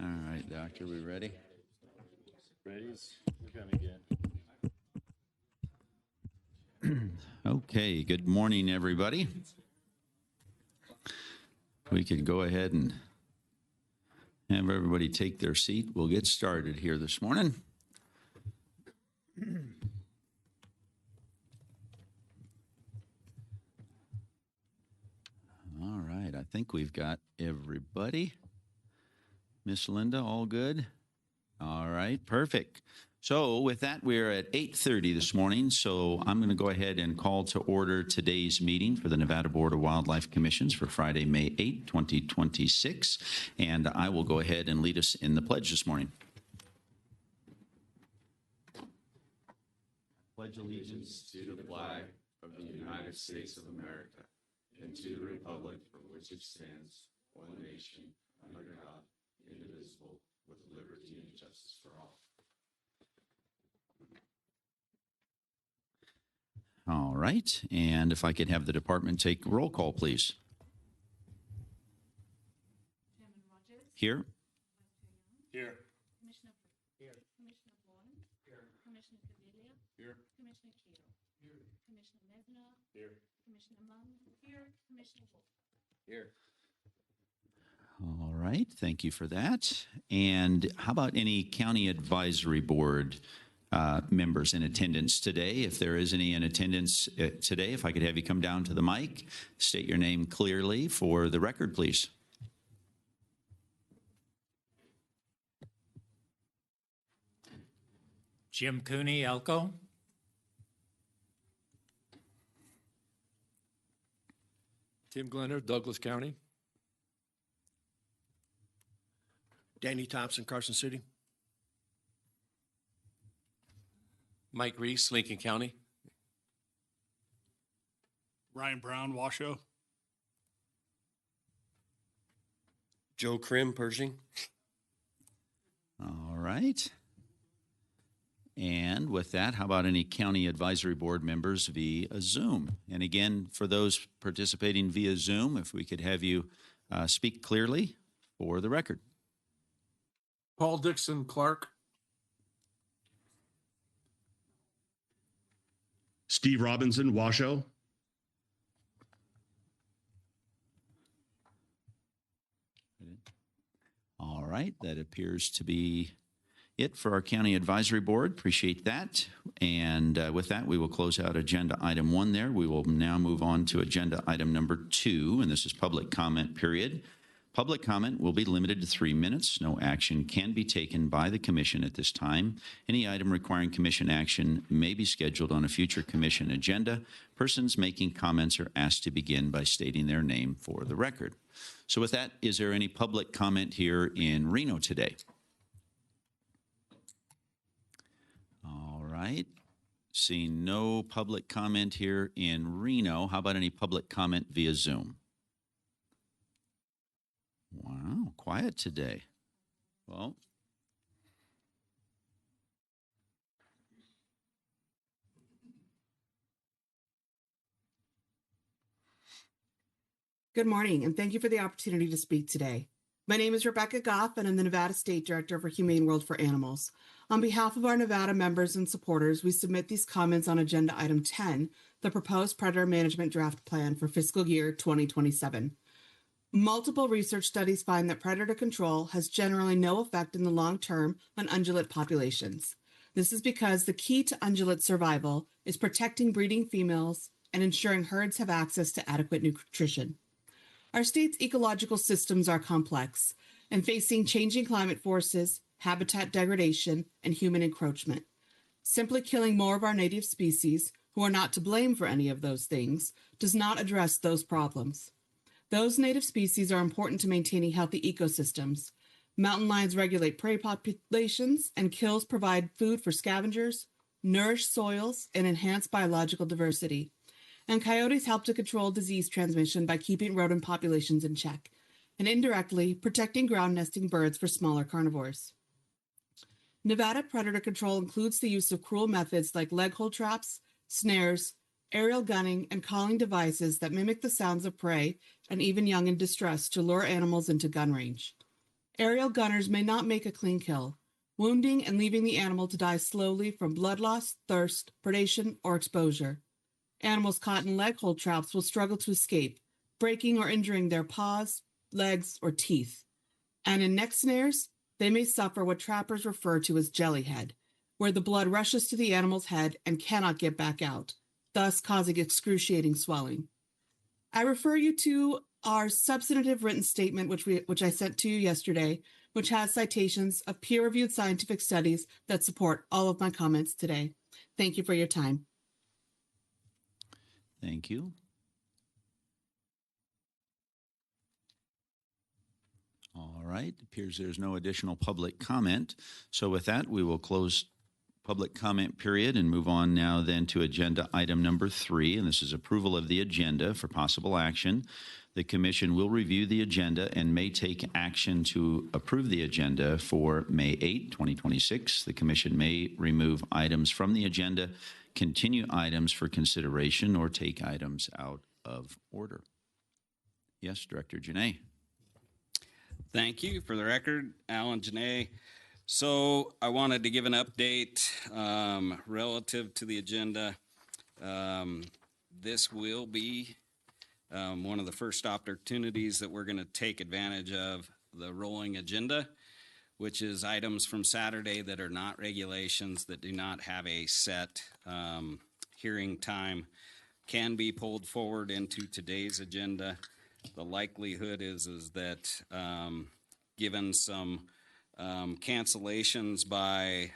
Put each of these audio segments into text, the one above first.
All right, Doctor, we ready? Ready? We're gonna begin. Okay, good morning, everybody. We could go ahead and have everybody take their seat. We'll get started here this morning. All right, I think we've got everybody. Miss Linda, all good? All right, perfect. So with that, we're at 8:30 this morning, so I'm going to go ahead and call to order today's meeting for the Nevada Board of Wildlife Commissions for Friday, May 8, 2026, and I will go ahead and lead us in the pledge this morning. Pledge allegiance to the flag of the United States of America and to the republic for which it stands, one nation, under God, indivisible, with liberty and justice for all. All right. And if I could have the department take roll call, please. Here. Here. Commissioner Here. Commissioner Vaughn. Here. Commissioner Caviglia. Here. Commissioner Keel. Here. Commissioner Mesna. Here. Commissioner Munn. Here. Commissioner Wolf. Here. All right. Thank you for that. And how about any county advisory board members in attendance today? If there is any in attendance today, if I could have you come down to the mic, state your name clearly for the record, please. Jim Cooney, Elko. Tim Glenner, Douglas County. Danny Thompson, Carson City. Mike Reese, Lincoln County. Ryan Brown, Washoe. Joe Krim, Pershing. All right. And with that, how about any county advisory board members via Zoom? And again, for those participating via Zoom, if we could have you speak clearly for the record. Paul Dixon, Clark. Steve Robinson, Washoe. All right, that appears to be it for our county advisory board. Appreciate that. And with that, we will close out agenda item 1 there. We will now move on to agenda item number 2, and this is public comment period. Public comment will be limited to 3 minutes. No action can be taken by the commission at this time. Any item requiring commission action may be scheduled on a future commission agenda. Persons making comments are asked to begin by stating their name for the record. So with that, is there any public comment here in Reno today? All right. Seeing no public comment here in Reno, how about any public comment via Zoom? Wow, quiet today. Well, good morning, and thank you for the opportunity to speak today. My name is Rebecca Goff, and I'm the Nevada State Director for Humane World for Animals. On behalf of our Nevada members and supporters, we submit these comments on Agenda Item 10, the Proposed Predator Management Draft Plan for Fiscal Year 2027. Multiple research studies find that predator control has generally no effect in the long term on ungulate populations. This is because the key to ungulate survival is protecting breeding females and ensuring herds have access to adequate nutrition. Our state's ecological systems are complex and facing changing climate forces, habitat degradation, and human encroachment. Simply killing more of our native species, who are not to blame for any of those things, does not address those problems. Those native species are important to maintaining healthy ecosystems. Mountain lions regulate prey populations, and kills provide food for scavengers, nourish soils, and enhance biological diversity. And coyotes help to control disease transmission by keeping rodent populations in check, and indirectly protecting ground nesting birds for smaller carnivores. Nevada predator control includes the use of cruel methods like leg hold traps, snares, aerial gunning, and calling devices that mimic the sounds of prey and even young in distress to lure animals into gun range. Aerial gunners may not make a clean kill, wounding and leaving the animal to die slowly from blood loss, thirst, predation, or exposure. Animals caught in leg hold traps will struggle to escape, breaking or injuring their paws, legs, or teeth. And in neck snares, they may suffer what trappers refer to as jellyhead, where the blood rushes to the animal's head and cannot get back out, thus causing excruciating swelling. I refer you to our substantive written statement, which I sent to you yesterday, which has citations of peer-reviewed scientific studies that support all of my comments today. Thank you for your time. thank you. All right. Appears there's no additional public comment. So with that, we will close public comment period and move on now then to agenda item number 3, and this is approval of the agenda for possible action. The commission will review the agenda and may take action to approve the agenda for May 8, 2026. The commission may remove items from the agenda, continue items for consideration, or take items out of order. Yes, Director Janae. Thank you. For the record, Alan Janae. So I wanted to give an update relative to the agenda. This will be one of the first opportunities that we're going to take advantage of the rolling agenda, which is items from Saturday that are not regulations, that do not have a set hearing time, can be pulled forward into today's agenda. The likelihood is that given some cancellations by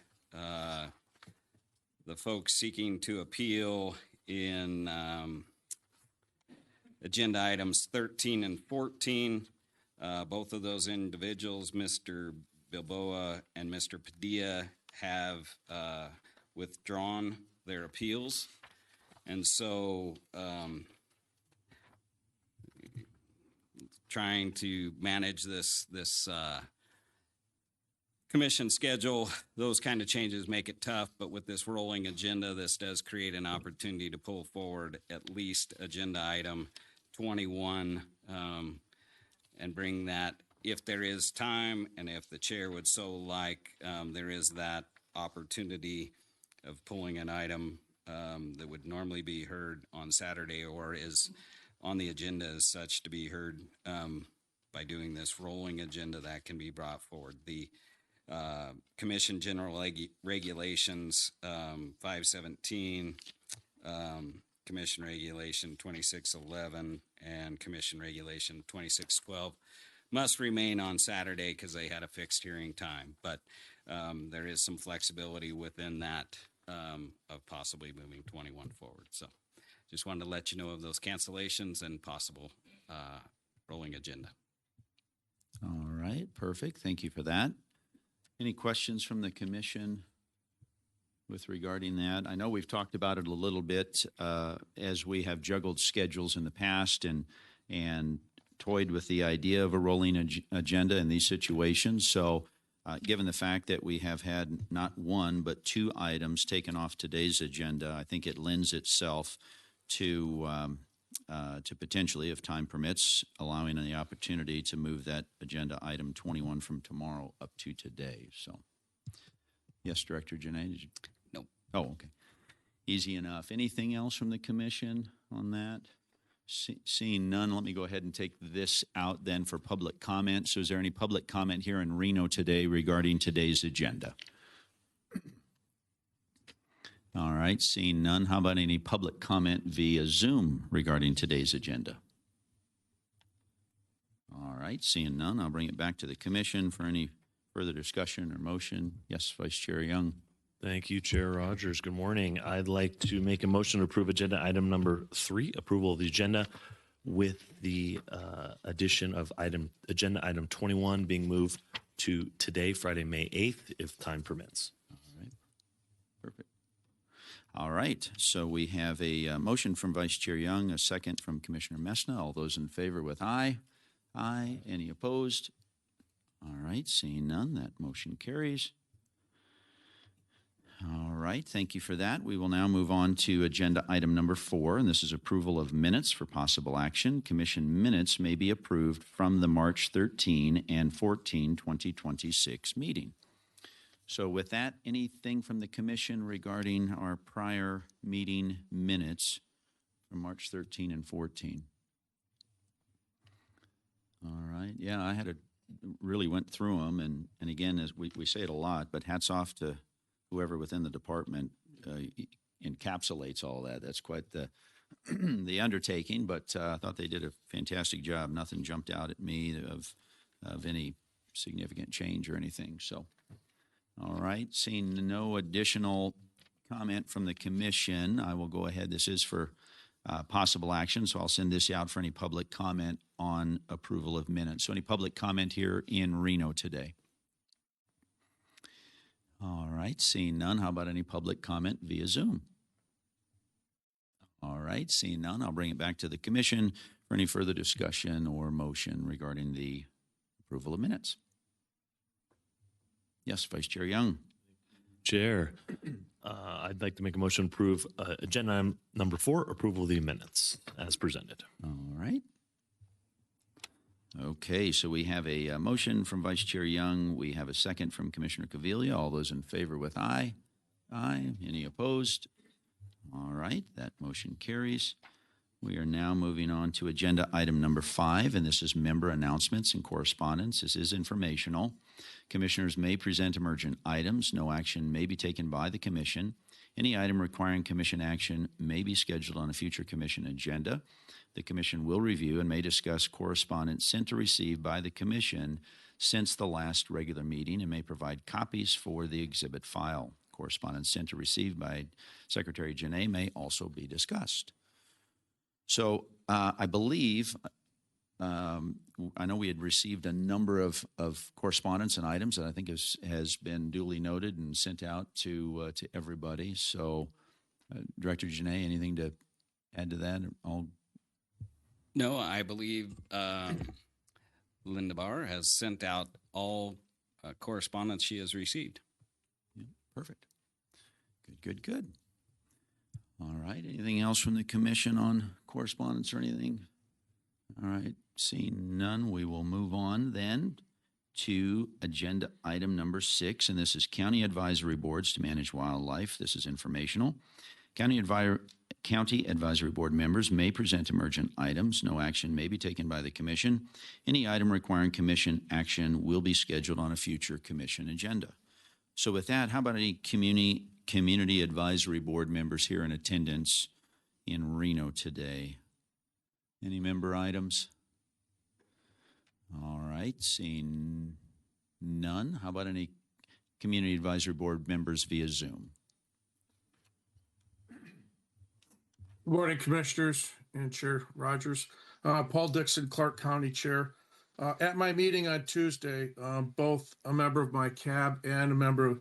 the folks seeking to appeal in agenda items 13 and 14, both of those individuals, Mr. Bilboa and Mr. Padilla, have withdrawn their appeals. And so trying to manage this commission schedule, those kind of changes make it tough, but with this rolling agenda, this does create an opportunity to pull forward at least agenda item 21 and bring that, if there is time and if the chair would so like, there is that opportunity of pulling an item that would normally be heard on Saturday or is on the agenda as such to be heard by doing this rolling agenda that can be brought forward. The Commission General Regulations 517, Commission Regulation 2611, and Commission Regulation 2612 must remain on Saturday because they had a fixed hearing time. But there is some flexibility within that of possibly moving 21 forward. So just wanted to let you know of those cancellations and possible rolling agenda. All right, perfect. Thank you for that. Any questions from the commission with regarding that? I know we've talked about it a little bit as we have juggled schedules in the past and toyed with the idea of a rolling agenda in these situations. So given the fact that we have had not one but 2 items taken off today's agenda, I think it lends itself to potentially, if time permits, allowing the opportunity to move that agenda item 21 from tomorrow up to today. So, yes, Director Janae? Did you? Nope. Oh, okay. Easy enough. Anything else from the commission on that? Seeing none, let me go ahead and take this out then for public comment. So is there any public comment here in Reno today regarding today's agenda? All right, seeing none, how about any public comment via Zoom regarding today's agenda? All right, seeing none, I'll bring it back to the commission for any further discussion or motion. Yes, Vice Chair Young. Thank you, Chair Rogers. Good morning. I'd like to make a motion to approve agenda item number 3, approval of the agenda, with the addition of agenda item 21 being moved to today, Friday, May 8th, if time permits. All right, perfect. All right, so we have a motion from Vice Chair Young, a second from Commissioner Messna. All those in favor with aye. Aye. Any opposed? All right, seeing none, that motion carries. All right, thank you for that. We will now move on to agenda item number 4, and this is approval of minutes for possible action. Commission minutes may be approved from the March 13 and 14, 2026 meeting. So with that, anything from the commission regarding our prior meeting minutes from March 13 and 14? All right. Yeah, I really went through them. And again, as we say it a lot, but hats off to whoever within the department encapsulates all that. That's quite the the undertaking, but I thought they did a fantastic job. Nothing jumped out at me of any significant change or anything. So, all right, seeing no additional comment from the commission, I will go ahead. This is for possible action, so I'll send this out for any public comment on approval of minutes. So any public comment here in Reno today? All right, seeing none, how about any public comment via Zoom? All right, seeing none, I'll bring it back to the commission for any further discussion or motion regarding the approval of minutes. Yes, Vice Chair Young. Chair, I'd like to make a motion to approve agenda item number 4, approval of the minutes as presented. All right. Okay, so we have a motion from Vice Chair Young. We have a second from Commissioner Caviglia. All those in favor with aye? Aye. Any opposed? All right, that motion carries. We are now moving on to agenda item number 5, and this is member announcements and correspondence. This is informational. Commissioners may present emergent items. No action may be taken by the commission. Any item requiring commission action may be scheduled on a future commission agenda. The commission will review and may discuss correspondence sent or received by the commission since the last regular meeting and may provide copies for the exhibit file. Correspondence sent or received by Secretary Janae may also be discussed. So I believe, I know we had received a number of correspondence and items that I think has been duly noted and sent out to everybody. So Director Janae, anything to add to that? No, I believe Linda Barr has sent out all correspondence she has received. Yeah, perfect. Good. All right. Anything else from the commission on correspondence or anything? All right. Seeing none, we will move on then to agenda item number 6, and this is County Advisory Boards to Manage Wildlife. This is informational. County Advisory Board members may present emergent items. No action may be taken by the commission. Any item requiring commission action will be scheduled on a future commission agenda. So with that, how about any community advisory board members here in attendance in Reno today? Any member items? All right, seeing none. How about any community advisory board members via Zoom? Good morning, Commissioners and Chair Rogers. Paul Dixon, Clark County Chair. At my meeting on Tuesday, both a member of my CAB and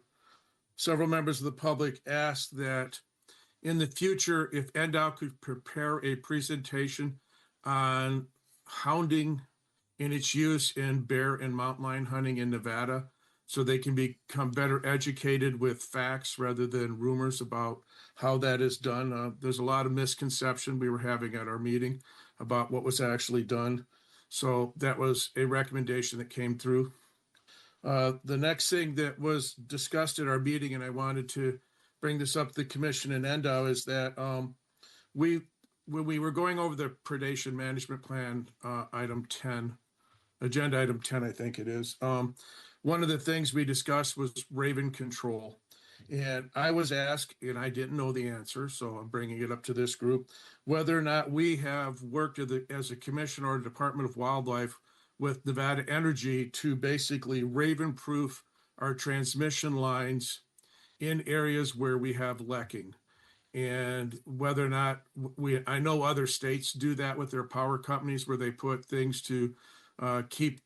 several members of the public asked that in the future, if NDOW could prepare a presentation on hounding and its use in bear and mountain lion hunting in Nevada, so they can become better educated with facts rather than rumors about how that is done. There's a lot of misconception we were having at our meeting about what was actually done. So that was a recommendation that came through. The next thing that was discussed at our meeting, and I wanted to bring this up to the commission and NDOW, is that when we were going over the predation management plan, item 10, agenda item 10, I think it is, one of the things we discussed was raven control. And I was asked, and I didn't know the answer, so I'm bringing it up to this group, whether or not we have worked as a commission or a Department of Wildlife with Nevada Energy to basically raven-proof our transmission lines in areas where we have lecking. And whether or not I know other states do that with their power companies where they put things to keep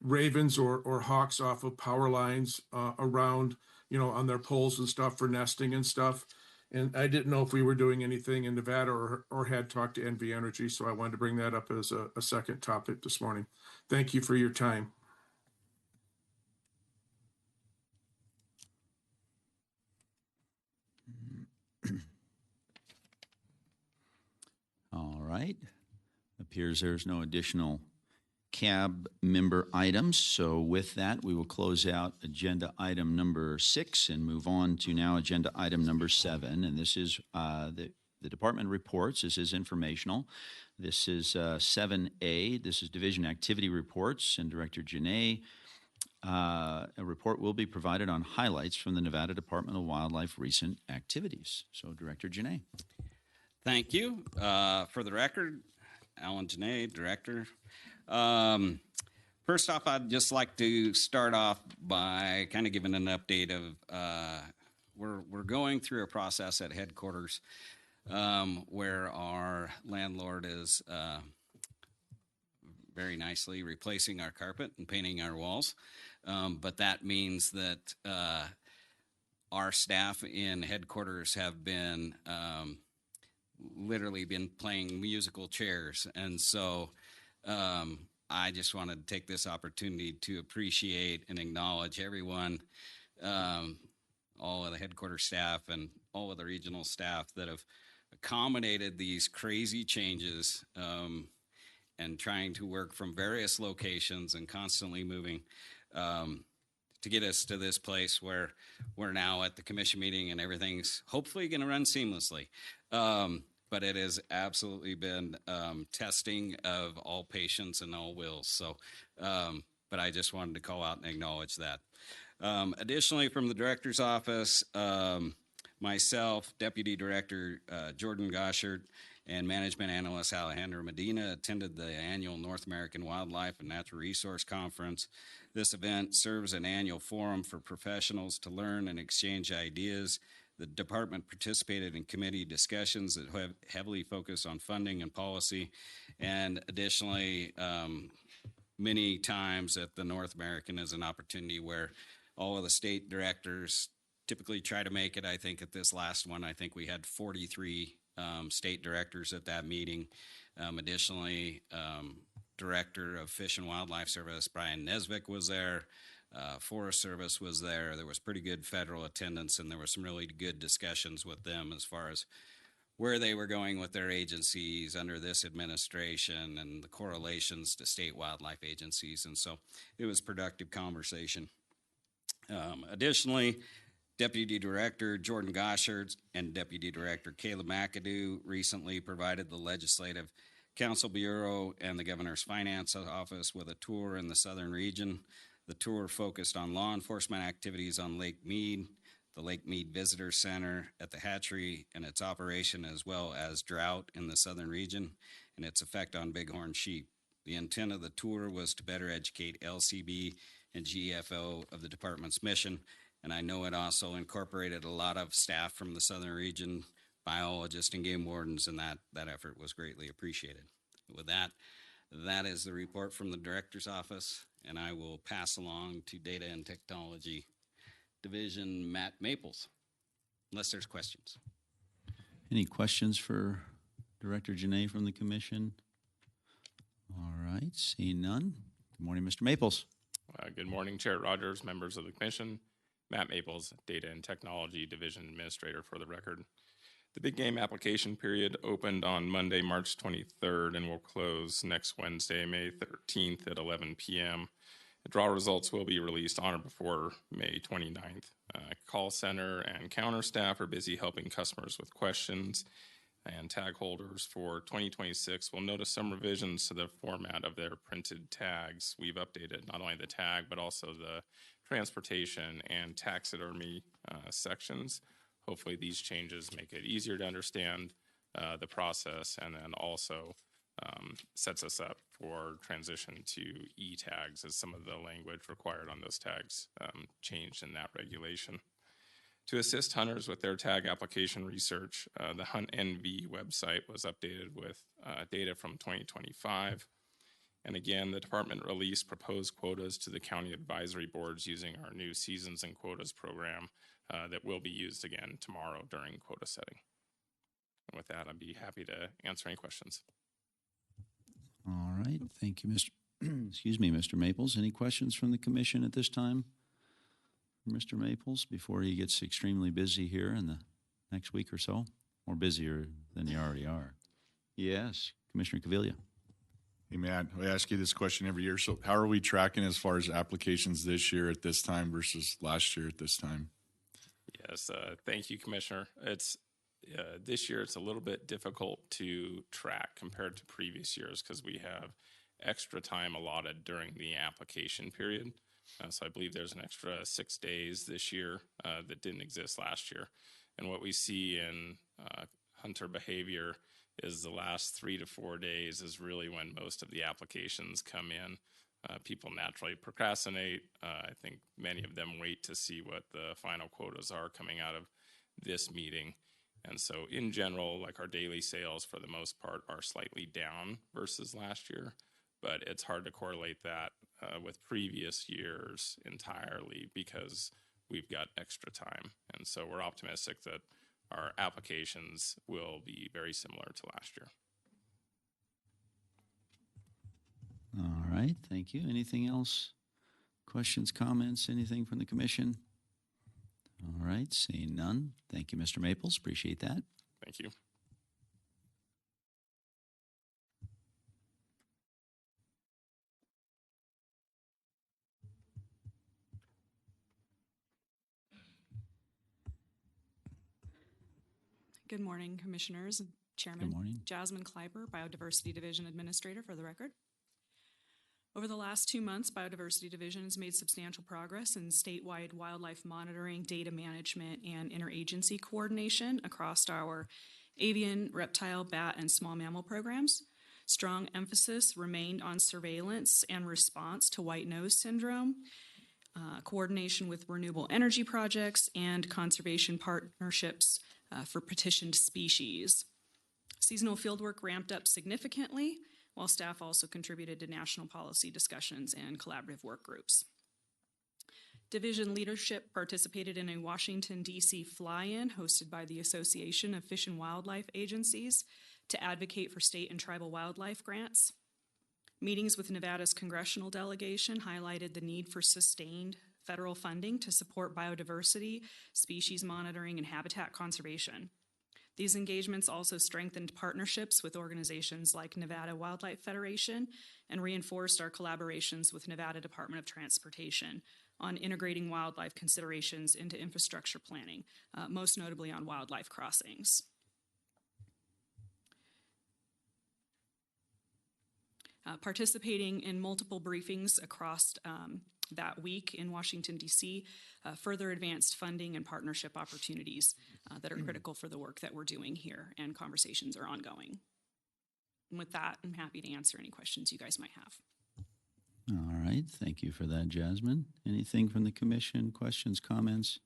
ravens or hawks off of power lines around, on their poles and stuff for nesting and stuff. And I didn't know if we were doing anything in Nevada or had talked to NV Energy. So I wanted to bring that up as a second topic this morning. Thank you for your time. All right. Appears there's no additional CAB member items. So with that, we will close out agenda item number 6 and move on to now agenda item number 7. And this is the department reports. This is informational. This is 7A. This is division activity reports. And Director Janae, a report will be provided on highlights from the Nevada Department of Wildlife recent activities. So Director Janae. Thank you. For the record, Alan Janae, Director. First off, I'd just like to start off by kind of giving an update of we're going through a process at headquarters where our landlord is very nicely replacing our carpet and painting our walls. But that means that our staff in headquarters have been literally been playing musical chairs. And so I just wanted to take this opportunity to appreciate and acknowledge everyone, all of the headquarters staff and all of the regional staff that have accommodated these crazy changes and trying to work from various locations and constantly moving to get us to this place where we're now at the commission meeting and everything's hopefully going to run seamlessly. But it has absolutely been testing of all patience and all wills. So, but I just wanted to call out and acknowledge that. Additionally, from the director's office, myself, Deputy Director Jordan Goshert, and Management Analyst Alejandro Medina attended the annual North American Wildlife and Natural Resource Conference. This event serves an annual forum for professionals to learn and exchange ideas. The department participated in committee discussions that have heavily focused on funding and policy. And additionally, many times at the North American is an opportunity where all of the state directors typically try to make it. I think at this last one, I think we had 43 state directors at that meeting. Additionally, Director of Fish and Wildlife Service, Brian Nesbitt, was there. Forest Service was there. There was pretty good federal attendance, and there were some really good discussions with them as far as where they were going with their agencies under this administration and the correlations to state wildlife agencies. And so it was productive conversation. Additionally, Deputy Director Jordan Goshert and Deputy Director Caleb McAdoo recently provided the Legislative Council Bureau and the Governor's Finance Office with a tour in the southern region. The tour focused on law enforcement activities on Lake Mead, the Lake Mead Visitor Center at the hatchery and its operation, as well as drought in the southern region and its effect on bighorn sheep. The intent of the tour was to better educate LCB and GFO of the department's mission, and I know it also incorporated a lot of staff from the southern region, biologists and game wardens, and that effort was greatly appreciated. With that, that is the report from the director's office, and I will pass along to Data and Technology Division Matt Maples, unless there's questions. Any questions for Director Janae from the commission? All right, seeing none. Good morning, Mr. Maples. Good morning, Chair Rogers, members of the commission. Matt Maples, Data and Technology Division Administrator for the record. The big game application period opened on Monday, March 23rd, and will close next Wednesday, May 13th at 11 p.m. The draw results will be released on or before May 29th. Call center and counter staff are busy helping customers with questions, and tag holders for 2026 will notice some revisions to the format of their printed tags. We've updated not only the tag, but also the transportation and taxidermy sections. Hopefully these changes make it easier to understand the process, and then also sets us up for transition to e-tags as some of the language required on those tags changed in that regulation. To assist hunters with their tag application research, the Hunt NV website was updated with data from 2025. And again, the department released proposed quotas to the county advisory boards using our new Seasons and Quotas program that will be used again tomorrow during quota setting. And with that, I'd be happy to answer any questions. All right, thank you, Mr. Excuse me, Mr. Maples. Any questions from the commission at this time? Mr. Maples, before he gets extremely busy here in the next week or so, more busier than you already are. Yes, Commissioner Caviglia. Hey, Matt, I ask you this question every year. So how are we tracking as far as applications this year at this time versus last year at this time? Yes, thank you, Commissioner. It's this year it's a little bit difficult to track compared to previous years because we have extra time allotted during the application period. So I believe there's an extra 6 days this year that didn't exist last year. And what we see in hunter behavior is the last 3 to 4 days is really when most of the applications come in. People naturally procrastinate. I think many of them wait to see what the final quotas are coming out of this meeting. And so in general, like our daily sales for the most part are slightly down versus last year, but it's hard to correlate that with previous years entirely because we've got extra time. And so we're optimistic that our applications will be very similar to last year. All right, thank you. Anything else? Questions, comments, anything from the commission? All right, seeing none. Thank you, Mr. Maples. Appreciate that. Thank you. Good morning, Commissioners and Chairman. Good morning. Jasmine Kleiber, Biodiversity Division Administrator, for the record. Over the last 2 months, Biodiversity Division has made substantial progress in statewide wildlife monitoring, data management, and interagency coordination across our avian, reptile, bat, and small mammal programs. Strong emphasis remained on surveillance and response to white nose syndrome, coordination with renewable energy projects, and conservation partnerships for petitioned species. Seasonal fieldwork ramped up significantly, while staff also contributed to national policy discussions and collaborative work groups. Division leadership participated in a Washington, D.C. fly-in hosted by the Association of Fish and Wildlife Agencies to advocate for state and tribal wildlife grants. Meetings with Nevada's congressional delegation highlighted the need for sustained federal funding to support biodiversity, species monitoring, and habitat conservation. These engagements also strengthened partnerships with organizations like Nevada Wildlife Federation and reinforced our collaborations with Nevada Department of Transportation on integrating wildlife considerations into infrastructure planning, most notably on wildlife crossings. Participating in multiple briefings across that week in Washington, D.C., further advanced funding and partnership opportunities that are critical for the work that we're doing here, and conversations are ongoing. And with that, I'm happy to answer any questions you guys might have. All right, thank you for that, Jasmine. Anything from the commission? Questions, comments?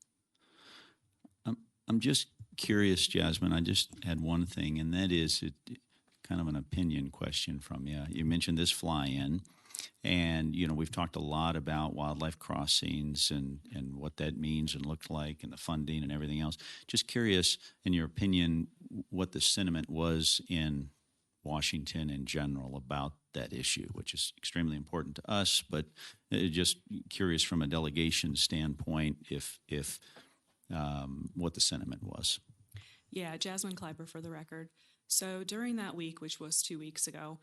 I'm just curious, Jasmine. I just had one thing, and that is kind of an opinion question from you. You mentioned this fly-in, and we've talked a lot about wildlife crossings and what that means and looks like, and the funding and everything else. Just curious, in your opinion, what the sentiment was in Washington in general about that issue, which is extremely important to us, but just curious from a delegation standpoint if what the sentiment was. Yeah, Jasmine Kleiber for the record. So during that week, which was 2 weeks ago,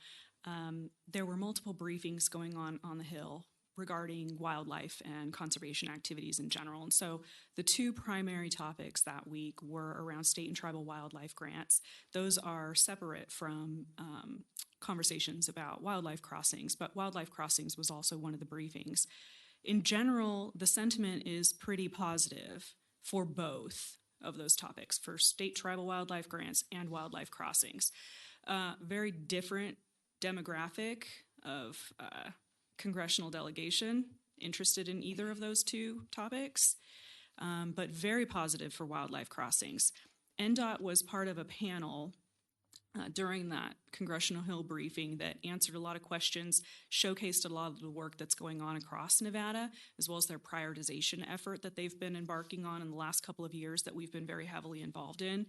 there were multiple briefings going on the Hill regarding wildlife and conservation activities in general. And so the two primary topics that week were around state and tribal wildlife grants. Those are separate from conversations about wildlife crossings, but wildlife crossings was also one of the briefings. In general, the sentiment is pretty positive for both of those topics, for state tribal wildlife grants and wildlife crossings. Very different demographic of congressional delegation interested in either of those two topics, but very positive for wildlife crossings. NDOT was part of a panel during that Congressional Hill briefing that answered a lot of questions, showcased a lot of the work that's going on across Nevada, as well as their prioritization effort that they've been embarking on in the last couple of years that we've been very heavily involved in.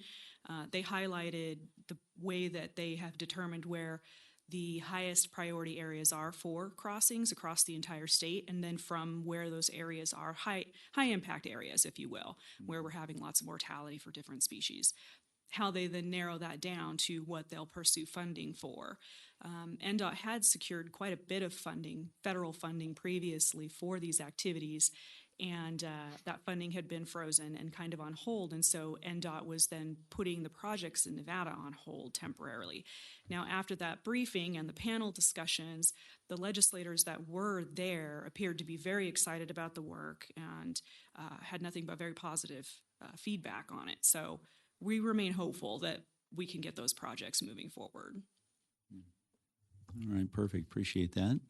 They highlighted the way that they have determined where the highest priority areas are for crossings across the entire state, and then from where those areas are high impact areas, if you will, where we're having lots of mortality for different species. How they then narrow that down to what they'll pursue funding for. NDOT had secured quite a bit of funding, federal funding previously for these activities, and that funding had been frozen and kind of on hold, and so NDOT was then putting the projects in Nevada on hold temporarily. Now, after that briefing and the panel discussions, the legislators that were there appeared to be very excited about the work and had nothing but very positive feedback on it. So we remain hopeful that we can get those projects moving forward. All right, perfect. Appreciate that.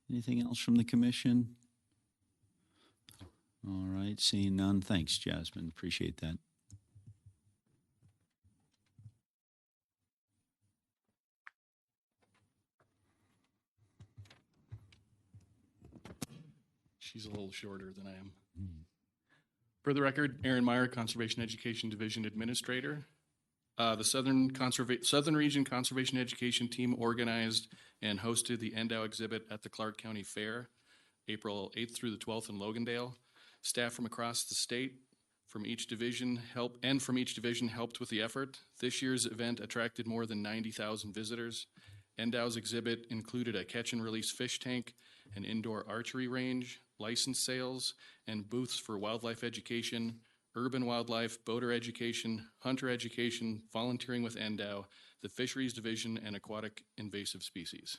Anything else from the commission? All right, seeing none. Thanks, Jasmine. Appreciate that. She's a little shorter than I am. For the record, Aaron Meyer, Conservation Education Division Administrator. The Southern Region Conservation Education Team organized and hosted the NDOW exhibit at the Clark County Fair, April 8th through the 12th in Logandale. Staff from across the state from each division helped with the effort. This year's event attracted more than 90,000 visitors. NDOW's exhibit included a catch and release fish tank, an indoor archery range, license sales, and booths for wildlife education, urban wildlife, boater education, hunter education, volunteering with NDOW, the Fisheries Division, and aquatic invasive species.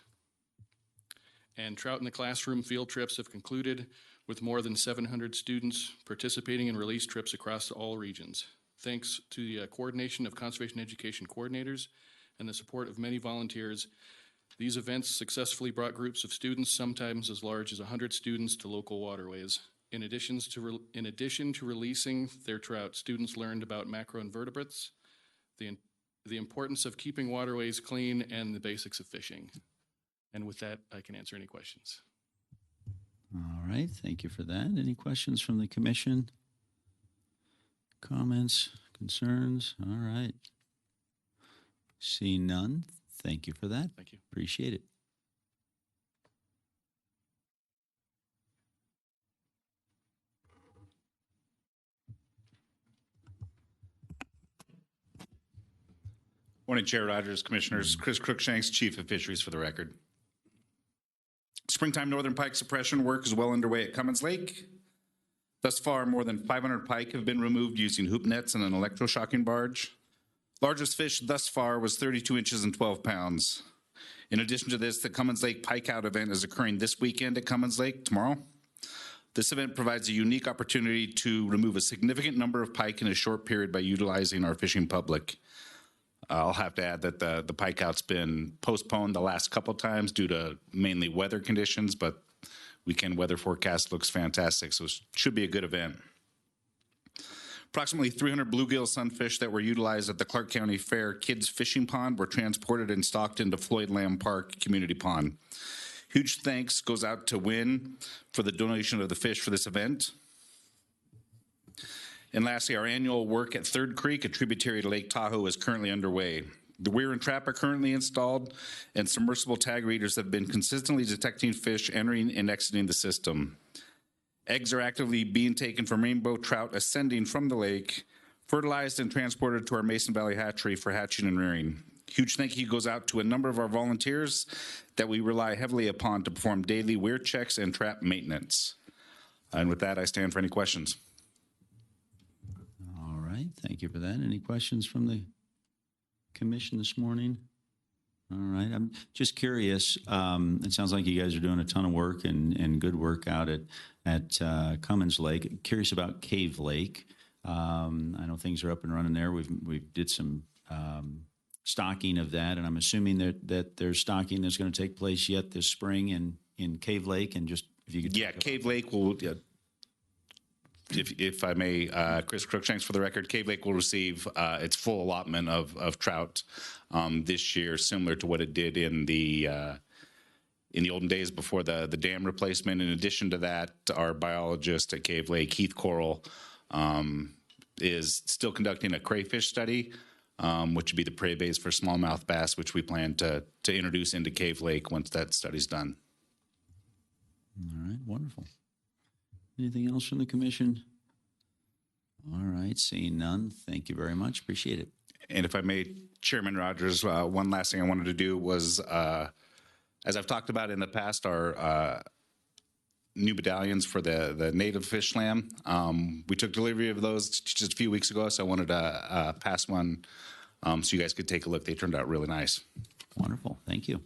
And Trout in the Classroom field trips have concluded with more than 700 students participating in release trips across all regions. Thanks to the coordination of conservation education coordinators and the support of many volunteers, these events successfully brought groups of students, sometimes as large as 100 students, to local waterways. In addition to releasing their trout, students learned about macroinvertebrates, the importance of keeping waterways clean, and the basics of fishing. And with that, I can answer any questions. All right, thank you for that. Any questions from the commission? Comments, concerns? All right. Seeing none, thank you for that. Thank you. Appreciate it. Morning, Chair Rogers, Commissioners. Chris Crookshanks, Chief of Fisheries for the record. Springtime northern pike suppression work is well underway at Cummins Lake. Thus far, more than 500 pike have been removed using hoop nets and an electroshocking barge. Largest fish thus far was 32 inches and 12 pounds. In addition to this, the Cummins Lake Pike Out event is occurring this weekend at Cummins Lake tomorrow. This event provides a unique opportunity to remove a significant number of pike in a short period by utilizing our fishing public. I'll have to add that the pike out's been postponed the last couple times due to mainly weather conditions, but weekend weather forecast looks fantastic, so it should be a good event. Approximately 300 bluegill sunfish that were utilized at the Clark County Fair Kids Fishing Pond were transported and stocked into Floyd Lamb Park Community Pond. Huge thanks goes out to Wynn for the donation of the fish for this event. And lastly, our annual work at Third Creek, a tributary to Lake Tahoe, is currently underway. The weir and trap are currently installed, and submersible tag readers have been consistently detecting fish entering and exiting the system. Eggs are actively being taken from rainbow trout ascending from the lake, fertilized and transported to our Mason Valley hatchery for hatching and rearing. Huge thank you goes out to a number of our volunteers that we rely heavily upon to perform daily weir checks and trap maintenance. And with that, I stand for any questions. All right, thank you for that. Any questions from the commission this morning? All right, I'm just curious. It sounds like you guys are doing a ton of work and good work out at Cummins Lake. Curious about Cave Lake. I know things are up and running there. We did some stocking of that, and I'm assuming that there's stocking that's going to take place yet this spring in Cave Lake. And just if you could, Cave Lake will. If I may, Chris Crookshanks for the record, Cave Lake will receive its full allotment of trout this year, similar to what it did in the olden days before the dam replacement. In addition to that, our biologist at Cave Lake, Heath Coral, is still conducting a crayfish study, which would be the prey base for smallmouth bass, which we plan to introduce into Cave Lake once that study's done. All right, wonderful. Anything else from the commission? All right, seeing none, thank you very much. Appreciate it. And if I may, Chairman Rogers, one last thing I wanted to do was, as I've talked about in the past, our new medallions for the native fish slam. We took delivery of those just a few weeks ago, so I wanted to pass one so you guys could take a look. They turned out really nice. Wonderful, thank you.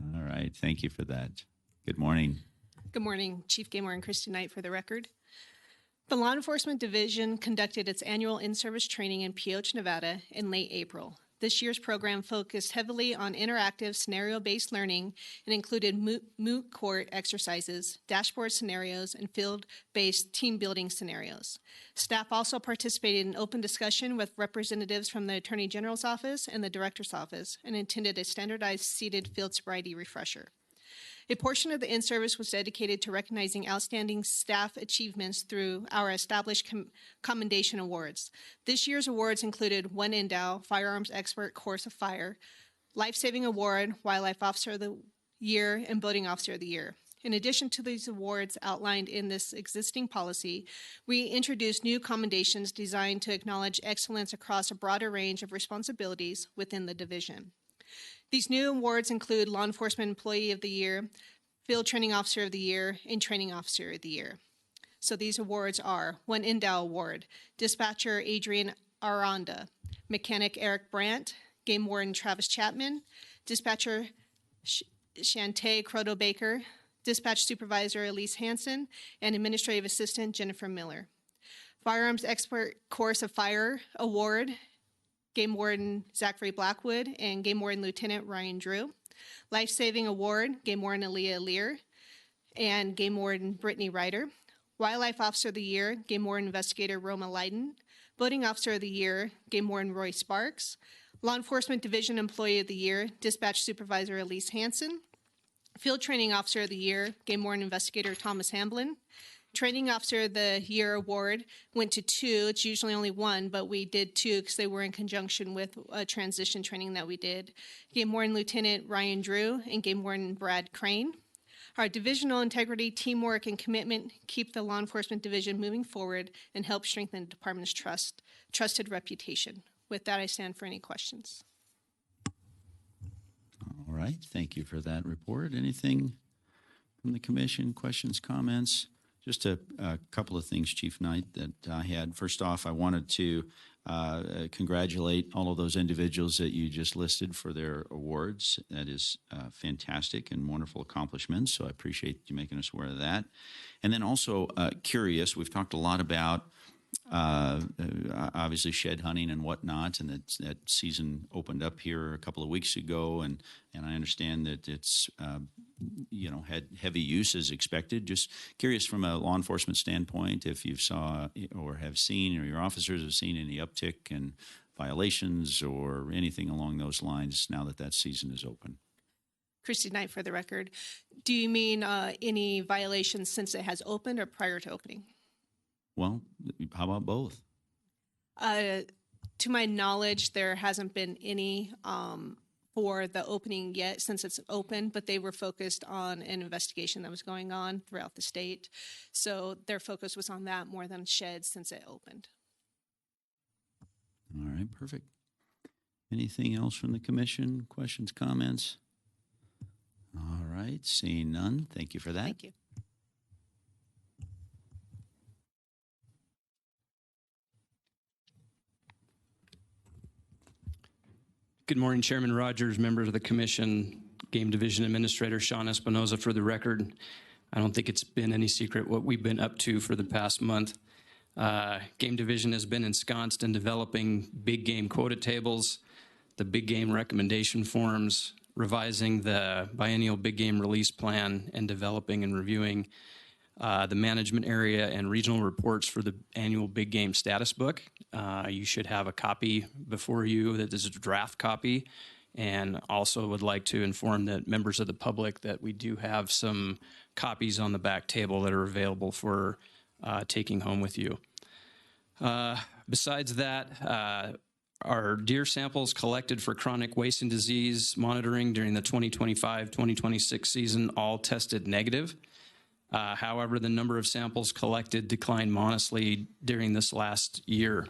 All right, thank you for that. Good morning. Good morning, Chief Game Warden Christy Knight for the record. The Law Enforcement Division conducted its annual in-service training in Pioche, Nevada in late April. This year's program focused heavily on interactive scenario-based learning and included moot court exercises, dashboard scenarios, and field-based team building scenarios. Staff also participated in open discussion with representatives from the Attorney General's office and the Director's office and attended a standardized seated field sobriety refresher. A portion of the in-service was dedicated to recognizing outstanding staff achievements through our established commendation awards. This year's awards included One Endow Firearms Expert Course of Fire, Life-Saving Award, Wildlife Officer of the Year, and Boating Officer of the Year. In addition to these awards outlined in this existing policy, we introduced new commendations designed to acknowledge excellence across a broader range of responsibilities within the division. These new awards include Law Enforcement Employee of the Year, Field Training Officer of the Year, and Training Officer of the Year. So these awards are One Endow Award, Dispatcher Adrian Aranda, Mechanic Eric Brandt, Game Warden Travis Chapman, Dispatcher Shantae Croto Baker, Dispatch Supervisor Elise Hansen, and Administrative Assistant Jennifer Miller. Firearms Expert Course of Fire Award, Game Warden Zachary Blackwood and Game Warden Lieutenant Ryan Drew. Life Saving Award, Game Warden Aaliyah Lear and Game Warden Brittany Ryder. Wildlife Officer of the Year, Game Warden Investigator Roma Leiden. Boating Officer of the Year, Game Warden Roy Sparks. Law Enforcement Division Employee of the Year, Dispatch Supervisor Elise Hansen. Field Training Officer of the Year, Game Warden Investigator Thomas Hamblin. Training Officer of the Year award went to two. It's usually only one, but we did two because they were in conjunction with a transition training that we did. Game Warden Lieutenant Ryan Drew and Game Warden Brad Crane. Our divisional integrity, teamwork, and commitment keep the law enforcement division moving forward and help strengthen the department's trusted reputation. With that, I stand for any questions. All right. Thank you for that report. Anything from the commission? Questions, comments? Just a couple of things, Chief Knight, that I had. First off, I wanted to congratulate all of those individuals that you just listed for their awards. That is fantastic and wonderful accomplishments, so I appreciate you making us aware of that. And then also curious, we've talked a lot about obviously shed hunting and whatnot, and that season opened up here a couple of weeks ago, and I understand that it's had heavy use as expected. Just curious from a law enforcement standpoint, if you saw or have seen, or your officers have seen any uptick in violations or anything along those lines now that season is open. Christy Knight for the record. Do you mean any violations since it has opened or prior to opening? Well, how about both? To my knowledge, there hasn't been any for the opening yet since it's open, but they were focused on an investigation that was going on throughout the state. So their focus was on that more than sheds since it opened. All right, perfect. Anything else from the commission? Questions, comments? All right, seeing none. Thank you for that. Thank you. Good morning, Chairman Rogers, members of the Commission, Game Division Administrator Sean Espinoza for the record. I don't think it's been any secret what we've been up to for the past month. Game Division has been ensconced in developing big game quota tables, the big game recommendation forms, revising the biennial big game release plan, and developing and reviewing the management area and regional reports for the annual big game status book. You should have a copy before you that is a draft copy, and also would like to inform that members of the public that we do have some copies on the back table that are available for taking home with you. Besides that, our deer samples collected for chronic wasting disease monitoring during the 2025-2026 season all tested negative. However, the number of samples collected declined modestly during this last year.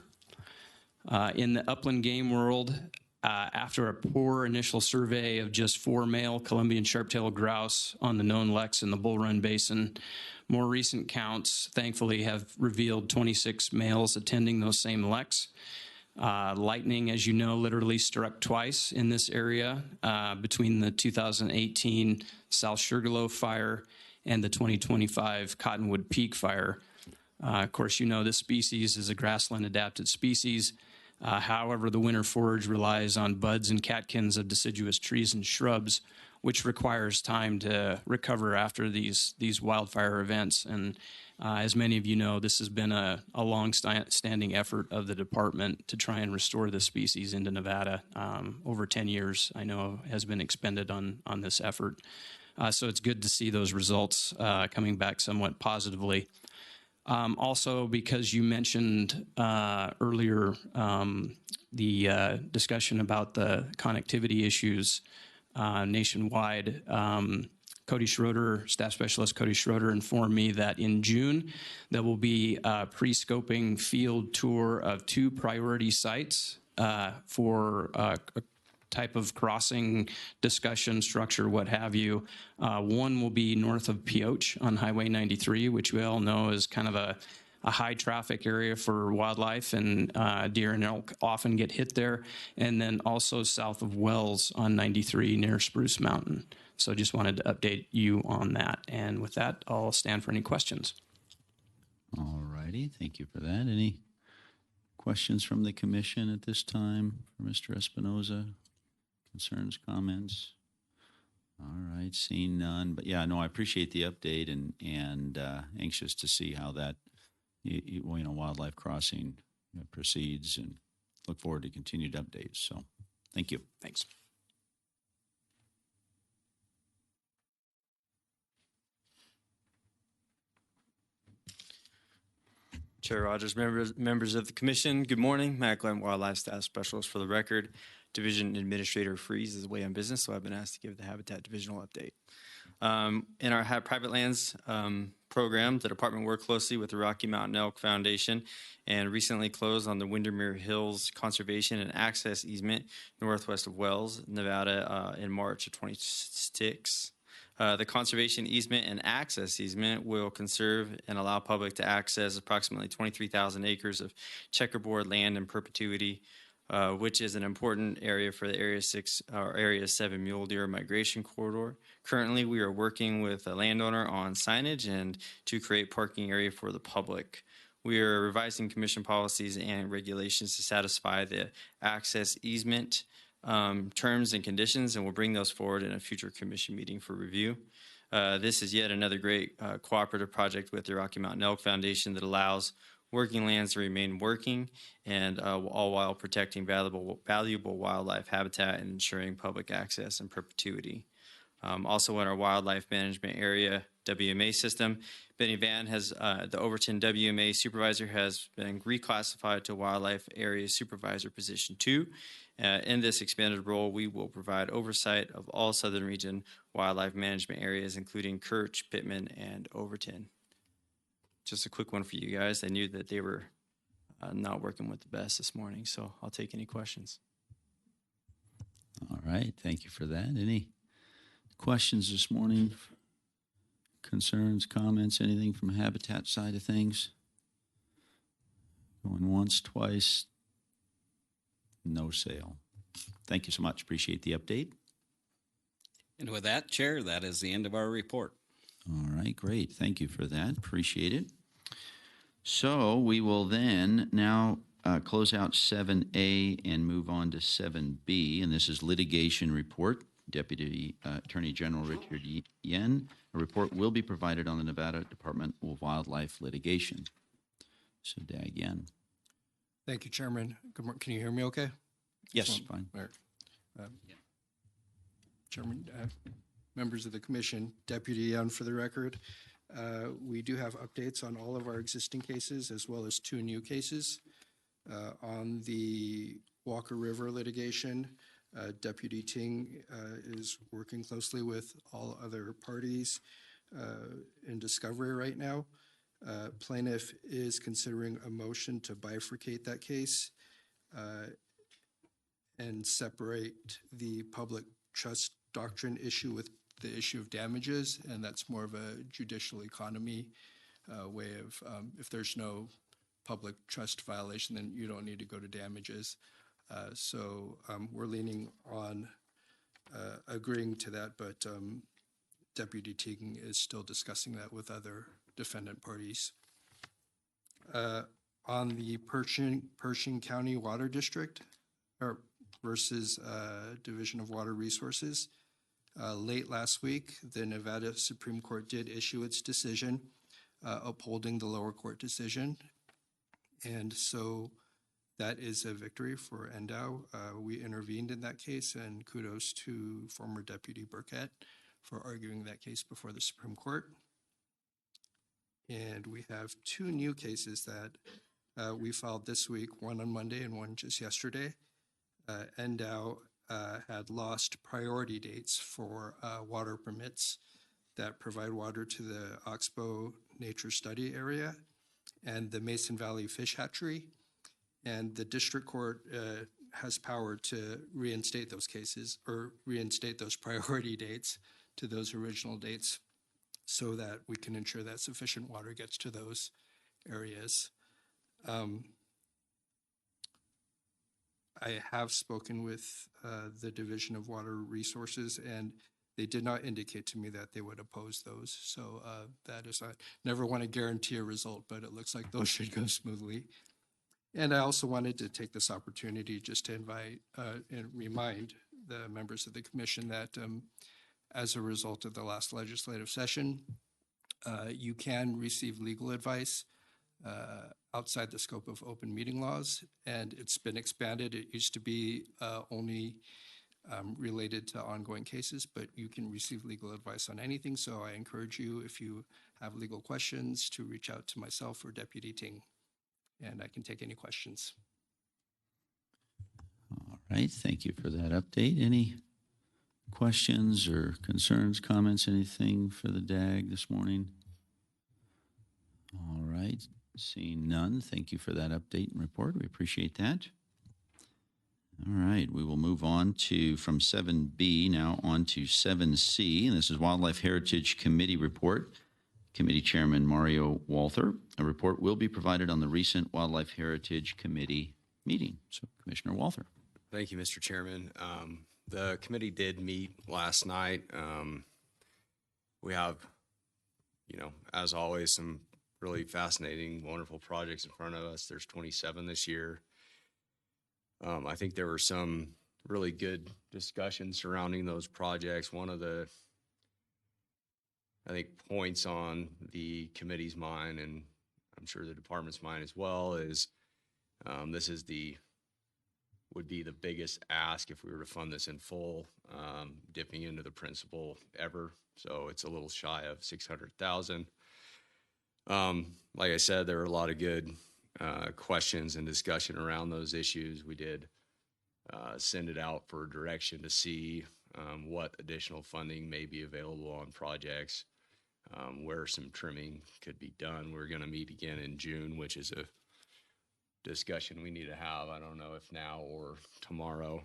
In the upland game world, after a poor initial survey of just 4 male Columbian sharp-tailed grouse on the known leks in the Bull Run Basin, more recent counts, thankfully, have revealed 26 males attending those same leks. Lightning, as you know, literally struck twice in this area between the 2018 South Sugarloaf fire and the 2025 Cottonwood Peak fire. Of course, you know this species is a grassland-adapted species. However, the winter forage relies on buds and catkins of deciduous trees and shrubs, which requires time to recover after these wildfire events. And as many of you know, this has been a long-standing effort of the department to try and restore the species into Nevada. Over 10 years, I know, has been expended on this effort. So it's good to see those results coming back somewhat positively. Also, because you mentioned earlier the discussion about the connectivity issues nationwide, Cody Schroeder, Staff Specialist Cody Schroeder, informed me that in June there will be a pre-scoping field tour of 2 priority sites for a type of crossing discussion structure, what have you. One will be north of Pioche on Highway 93, which we all know is kind of a high traffic area for wildlife, and deer and elk often get hit there. And then also south of Wells on 93 near Spruce Mountain. So just wanted to update you on that. And with that, I'll stand for any questions. All righty. Thank you for that. Any questions from the commission at this time for Mr. Espinoza? Concerns, comments? All right, seeing none. But yeah, no, I appreciate the update and anxious to see how that wildlife crossing proceeds, and look forward to continued updates. So thank you. Thanks. Chair Rogers, members of the commission, good morning. Matt Glenn, Wildlife Staff Specialist for the record. Division Administrator Freeze is away on business, so I've been asked to give the Habitat Divisional update. In our private lands program, the department worked closely with the Rocky Mountain Elk Foundation and recently closed on the Windermere Hills Conservation and Access Easement northwest of Wells, Nevada in March of 26. The conservation easement and access easement will conserve and allow public to access approximately 23,000 acres of checkerboard land in perpetuity, which is an important area for the Area 6 or Area 7 mule deer migration corridor. Currently, we are working with a landowner on signage and to create parking area for the public. We are revising commission policies and regulations to satisfy the access easement terms and conditions, and we'll bring those forward in a future commission meeting for review. This is yet another great cooperative project with the Rocky Mountain Elk Foundation that allows working lands to remain working, and all while protecting valuable wildlife habitat and ensuring public access in perpetuity. Also in our wildlife management area WMA system, Benny Van has, the Overton WMA supervisor, has been reclassified to Wildlife Area Supervisor Position 2. In this expanded role, we will provide oversight of all Southern Region wildlife management areas, including Kirch, Pittman, and Overton. Just a quick one for you guys. I knew that they were not working with the best this morning, so I'll take any questions. All right, thank you for that. Any questions this morning? Concerns, comments, anything from Habitat side of things? Going once, twice, no sale. Thank you so much. Appreciate the update. And with that, Chair, that is the end of our report. All right, great. Thank you for that. Appreciate it. So we will then now close out 7A and move on to 7B, and this is litigation report. Deputy Attorney General Richard Yen. A report will be provided on the Nevada Department of Wildlife litigation. So, Dag Yen. Thank you, Chairman. Good morning. Can you hear me okay? Yes, fine. Chairman, members of the commission, Deputy Young for the record. We do have updates on all of our existing cases as well as 2 new cases. On the Walker River litigation, Deputy Ting is working closely with all other parties in discovery right now. Plaintiff is considering a motion to bifurcate that case and separate the public trust doctrine issue with the issue of damages, and that's more of a judicial economy way of if there's no public trust violation, then you don't need to go to damages. So we're leaning on agreeing to that, but Deputy Teagan is still discussing that with other defendant parties. on the Pershing County Water District or versus Division of Water Resources. Late last week, the Nevada Supreme Court did issue its decision upholding the lower court decision. And so that is a victory for NDOW. We intervened in that case, and kudos to former Deputy Burkett for arguing that case before the Supreme Court. And we have two new cases that we filed this week, one on Monday and one just yesterday. NDOW had lost priority dates for water permits that provide water to the Oxbow Nature Study Area and the Mason Valley Fish Hatchery. And the district court has power to reinstate those cases or reinstate those priority dates to those original dates so that we can ensure that sufficient water gets to those areas. I have spoken with the Division of Water Resources, and they did not indicate to me that they would oppose those. So that is, I never want to guarantee a result, but it looks like those should go smoothly. And I also wanted to take this opportunity just to invite and remind the members of the commission that as a result of the last legislative session, you can receive legal advice outside the scope of open meeting laws, and it's been expanded. It used to be only related to ongoing cases, but you can receive legal advice on anything. So I encourage you, if you have legal questions, to reach out to myself or Deputy Ting, and I can take any questions. All right, thank you for that update. Any questions or concerns, comments, anything for the DAG this morning? All right, seeing none, thank you for that update and report. We appreciate that. All right, we will move on to from 7B now on to 7C, and this is Wildlife Heritage Committee report. Committee Chairman Mario Walther. A report will be provided on the recent Wildlife Heritage Committee meeting. So, Commissioner Walther. Thank you, Mr. Chairman. The committee did meet last night. We have, as always, some really fascinating, wonderful projects in front of us. There's 27 this year. I think there were some really good discussions surrounding those projects. One of the, points on the committee's mind, and I'm sure the department's mind as well, is this is would be the biggest ask if we were to fund this in full, dipping into the principal ever. So it's a little shy of $600,000. Like I said, there were a lot of good questions and discussion around those issues. We did send it out for direction to see what additional funding may be available on projects, where some trimming could be done. We're going to meet again in June, which is a discussion we need to have. I don't know if now or tomorrow.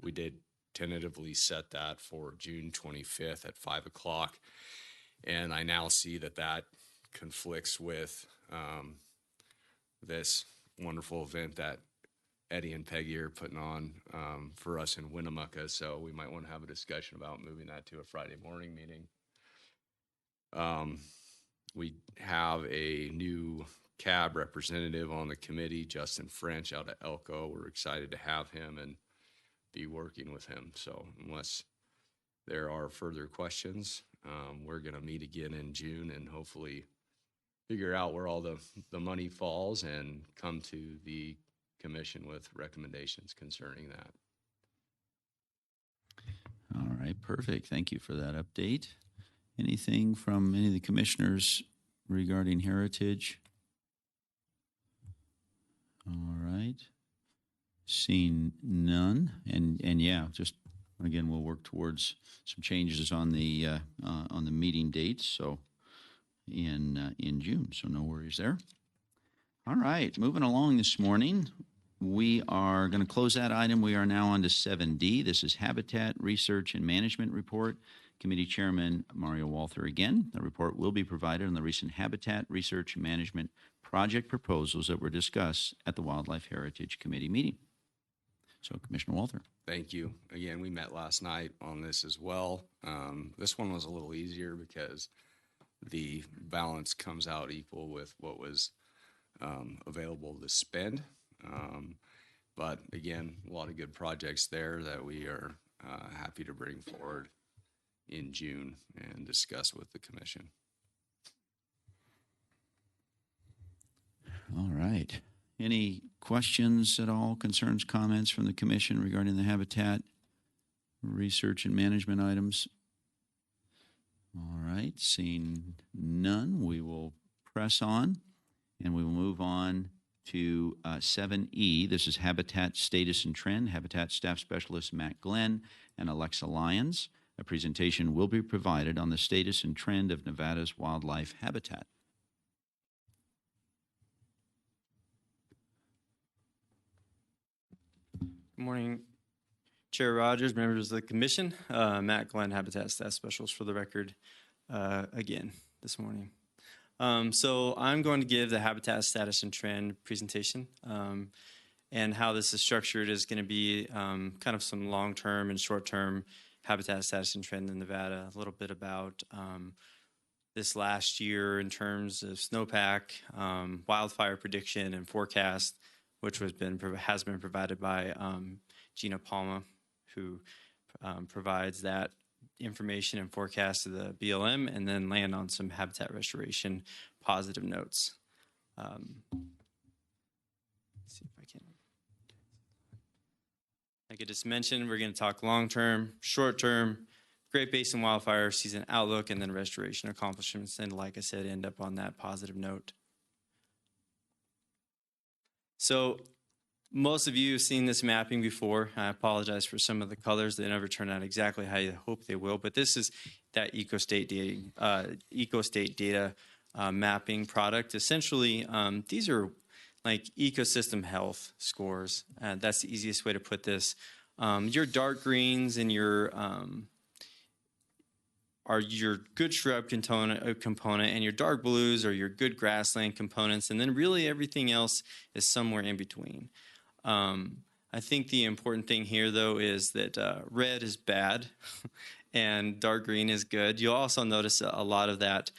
We did tentatively set that for June 25th at 5 o'clock. And I now see that conflicts with this wonderful event that Eddie and Peggy are putting on for us in Winnemucca. So we might want to have a discussion about moving that to a Friday morning meeting. We have a new CAB representative on the committee, Justin French out of Elko. We're excited to have him and be working with him. So unless there are further questions, we're going to meet again in June and hopefully figure out where all the money falls and come to the commission with recommendations concerning that. All right, perfect. Thank you for that update. Anything from any of the commissioners regarding heritage? All right. Seeing none. And yeah, just again, we'll work towards some changes on the meeting dates. So in June. So no worries there. All right, moving along this morning, we are going to close that item. We are now on to 7D. This is Habitat Research and Management Report. Committee Chairman Mario Walther again. The report will be provided on the recent Habitat Research and Management project proposals that were discussed at the Wildlife Heritage Committee meeting. So, Commissioner Walther. Thank you. Again, we met last night on this as well. This one was a little easier because the balance comes out equal with what was available to spend. But again, a lot of good projects there that we are happy to bring forward in June and discuss with the commission. All right. Any questions at all, concerns, comments from the commission regarding the habitat research and management items? All right. Seeing none, we will press on and we will move on to 7E. This is Habitat Status and Trend. Habitat Staff Specialist Matt Glenn and Alexa Lyons. A presentation will be provided on the status and trend of Nevada's wildlife habitat. Good morning, Chair Rogers, members of the commission. Matt Glenn, Habitat Staff Specialist for the record again this morning. So I'm going to give the Habitat Status and Trend presentation. And how this is structured is going to be kind of some long-term and short-term habitat status and trend in Nevada, a little bit about this last year in terms of snowpack, wildfire prediction and forecast, which has been provided by Gina Palma, who provides that information and forecast to the BLM, and then land on some habitat restoration positive notes. Let's see if I can. Like I just mentioned, we're going to talk long-term, short-term, Great Basin wildfire season outlook, and then restoration accomplishments, and like I said, end up on that positive note. So most of you have seen this mapping before. I apologize for some of the colors. They never turn out exactly how you hope they will, but this is that EcoState data mapping product. Essentially, these are like ecosystem health scores. That's the easiest way to put this. Your dark greens and your are your good shrub component, and your dark blues are your good grassland components, and then really everything else is somewhere in between. I think the important thing here, though, is that red is bad and dark green is good. You'll also notice a lot of that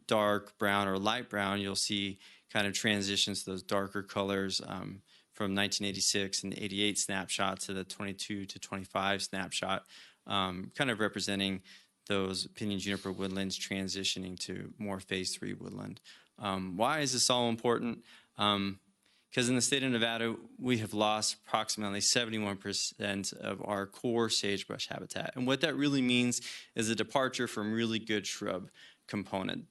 dark brown or light brown. You'll see kind of transitions to those darker colors from 1986 and the 88 snapshot to the 22 to 25 snapshot, kind of representing those pinyon juniper woodlands transitioning to more phase 3 woodland. Why is this all important? Because in the state of Nevada, we have lost approximately 71% of our core sagebrush habitat. And what that really means is a departure from really good shrub component.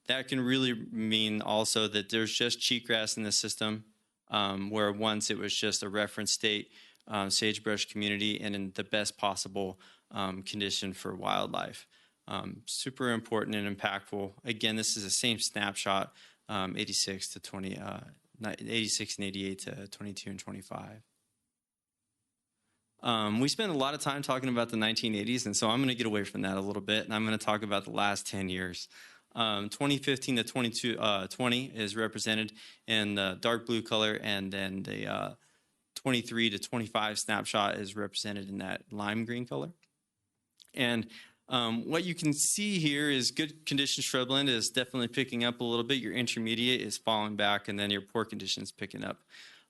That can really mean also that there's just cheatgrass in the system, where once it was just a reference state sagebrush community and in the best possible condition for wildlife. Super important and impactful. Again, this is the same snapshot, 86 to 20. 86 and 88 to 22 and 25. We spent a lot of time talking about the 1980s, and so I'm going to get away from that a little bit, and I'm going to talk about the last 10 years. 2015 to 2020 is represented in the dark blue color, and then the 23 to 25 snapshot is represented in that lime green color. And what you can see here is good condition shrubland is definitely picking up a little bit. Your intermediate is falling back, and then your poor condition is picking up.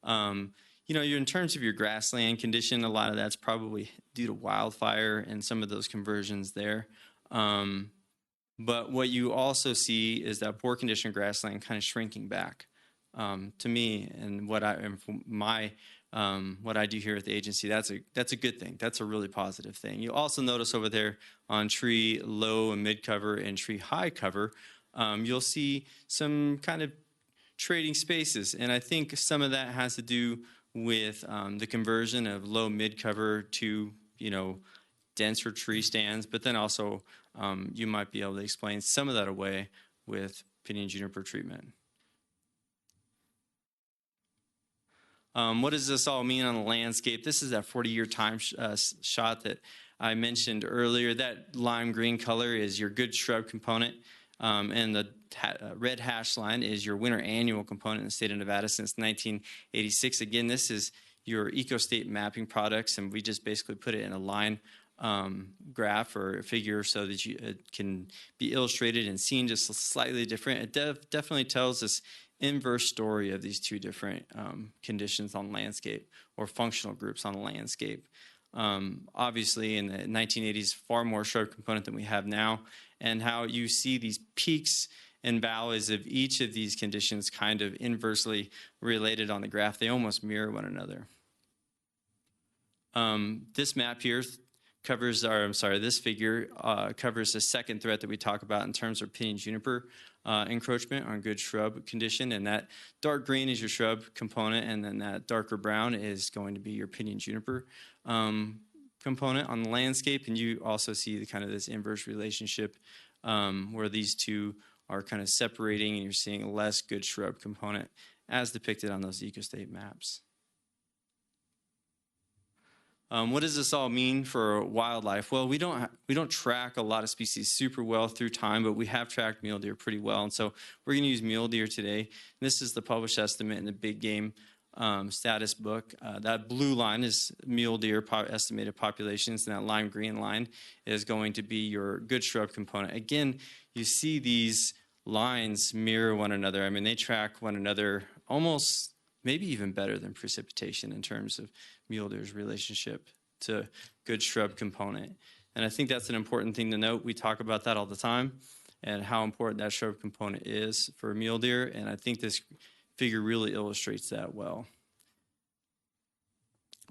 You know, in terms of your grassland condition, a lot of that's probably due to wildfire and some of those conversions there. But what you also see is that poor condition grassland kind of shrinking back. To me, and what I do here at the agency, that's a good thing. That's a really positive thing. You also notice over there on tree low and mid cover and tree high cover, you'll see some kind of trading spaces. And I think some of that has to do with the conversion of low mid cover to, you know, denser tree stands, but then also you might be able to explain some of that away with pinyon juniper treatment. What does this all mean on the landscape? This is that 40-year time shot that I mentioned earlier. That lime green color is your good shrub component, and the red hash line is your winter annual component in the state of Nevada since 1986. Again, this is your EcoState mapping products, and we just basically put it in a line graph or a figure so that it can be illustrated and seen just slightly different. It definitely tells us inverse story of these two different conditions on landscape or functional groups on the landscape. Obviously, in the 1980s, far more shrub component than we have now, and how you see these peaks and valleys of each of these conditions kind of inversely related on the graph. They almost mirror one another. This map here covers, or I'm sorry, this figure covers the second threat that we talk about in terms of pinyon juniper encroachment on good shrub condition. And that dark green is your shrub component, and then that darker brown is going to be your pinyon juniper component on the landscape. And you also see the kind of this inverse relationship where these two are kind of separating, and you're seeing less good shrub component as depicted on those ecostate maps. What does this all mean for wildlife? Well, we don't track a lot of species super well through time, but we have tracked mule deer pretty well. And so we're going to use mule deer today. This is the published estimate in the Big Game status book. That blue line is mule deer estimated populations, and that lime green line is going to be your good shrub component. Again, you see these lines mirror one another. I mean, they track one another almost maybe even better than precipitation in terms of mule deer's relationship to good shrub component. And I think that's an important thing to note. We talk about that all the time and how important that shrub component is for mule deer. And I think this figure really illustrates that well.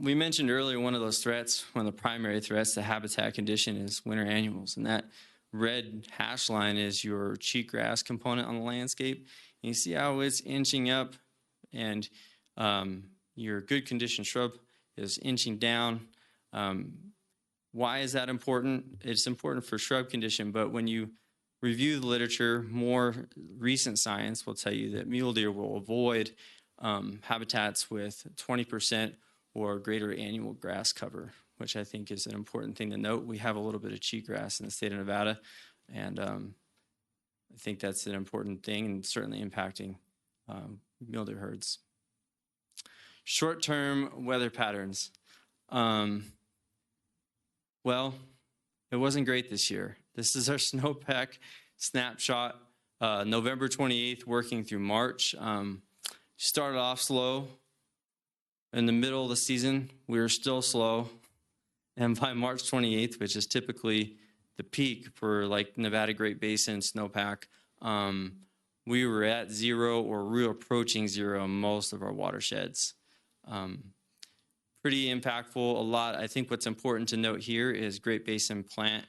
We mentioned earlier one of those threats, one of the primary threats, the habitat condition, is winter annuals. And that red hash line is your cheatgrass component on the landscape. And you see how it's inching up, and your good condition shrub is inching down. Why is that important? It's important for shrub condition, but when you review the literature, more recent science will tell you that mule deer will avoid habitats with 20% or greater annual grass cover, which I think is an important thing to note. We have a little bit of cheatgrass in the state of Nevada, and I think that's an important thing and certainly impacting mule deer herds. Short-term weather patterns. Well, it wasn't great this year. This is our snowpack snapshot, November 28th, working through March. Started off slow. In the middle of the season, we were still slow. And by March 28th, which is typically the peak for like Nevada Great Basin snowpack, we were at zero or we were approaching zero in most of our watersheds. Pretty impactful. A lot. I think what's important to note here is Great Basin plant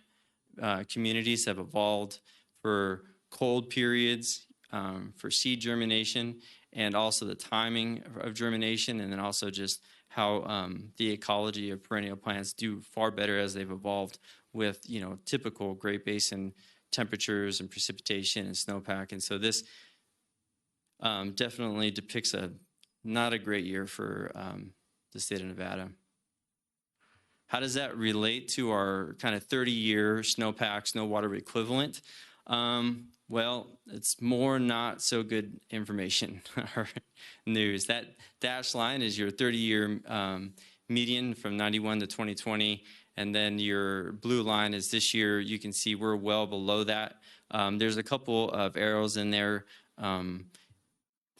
communities have evolved for cold periods, for seed germination, and also the timing of germination, and then also just how the ecology of perennial plants do far better as they've evolved with, typical Great Basin temperatures and precipitation and snowpack. And so this definitely depicts not a great year for the state of Nevada. How does that relate to our kind of 30-year snowpack, snow water equivalent? Well, it's more not so good information or news. That dashed line is your 30-year median from 91 to 2020. And then your blue line is this year. You can see we're well below that. There's a couple of arrows in there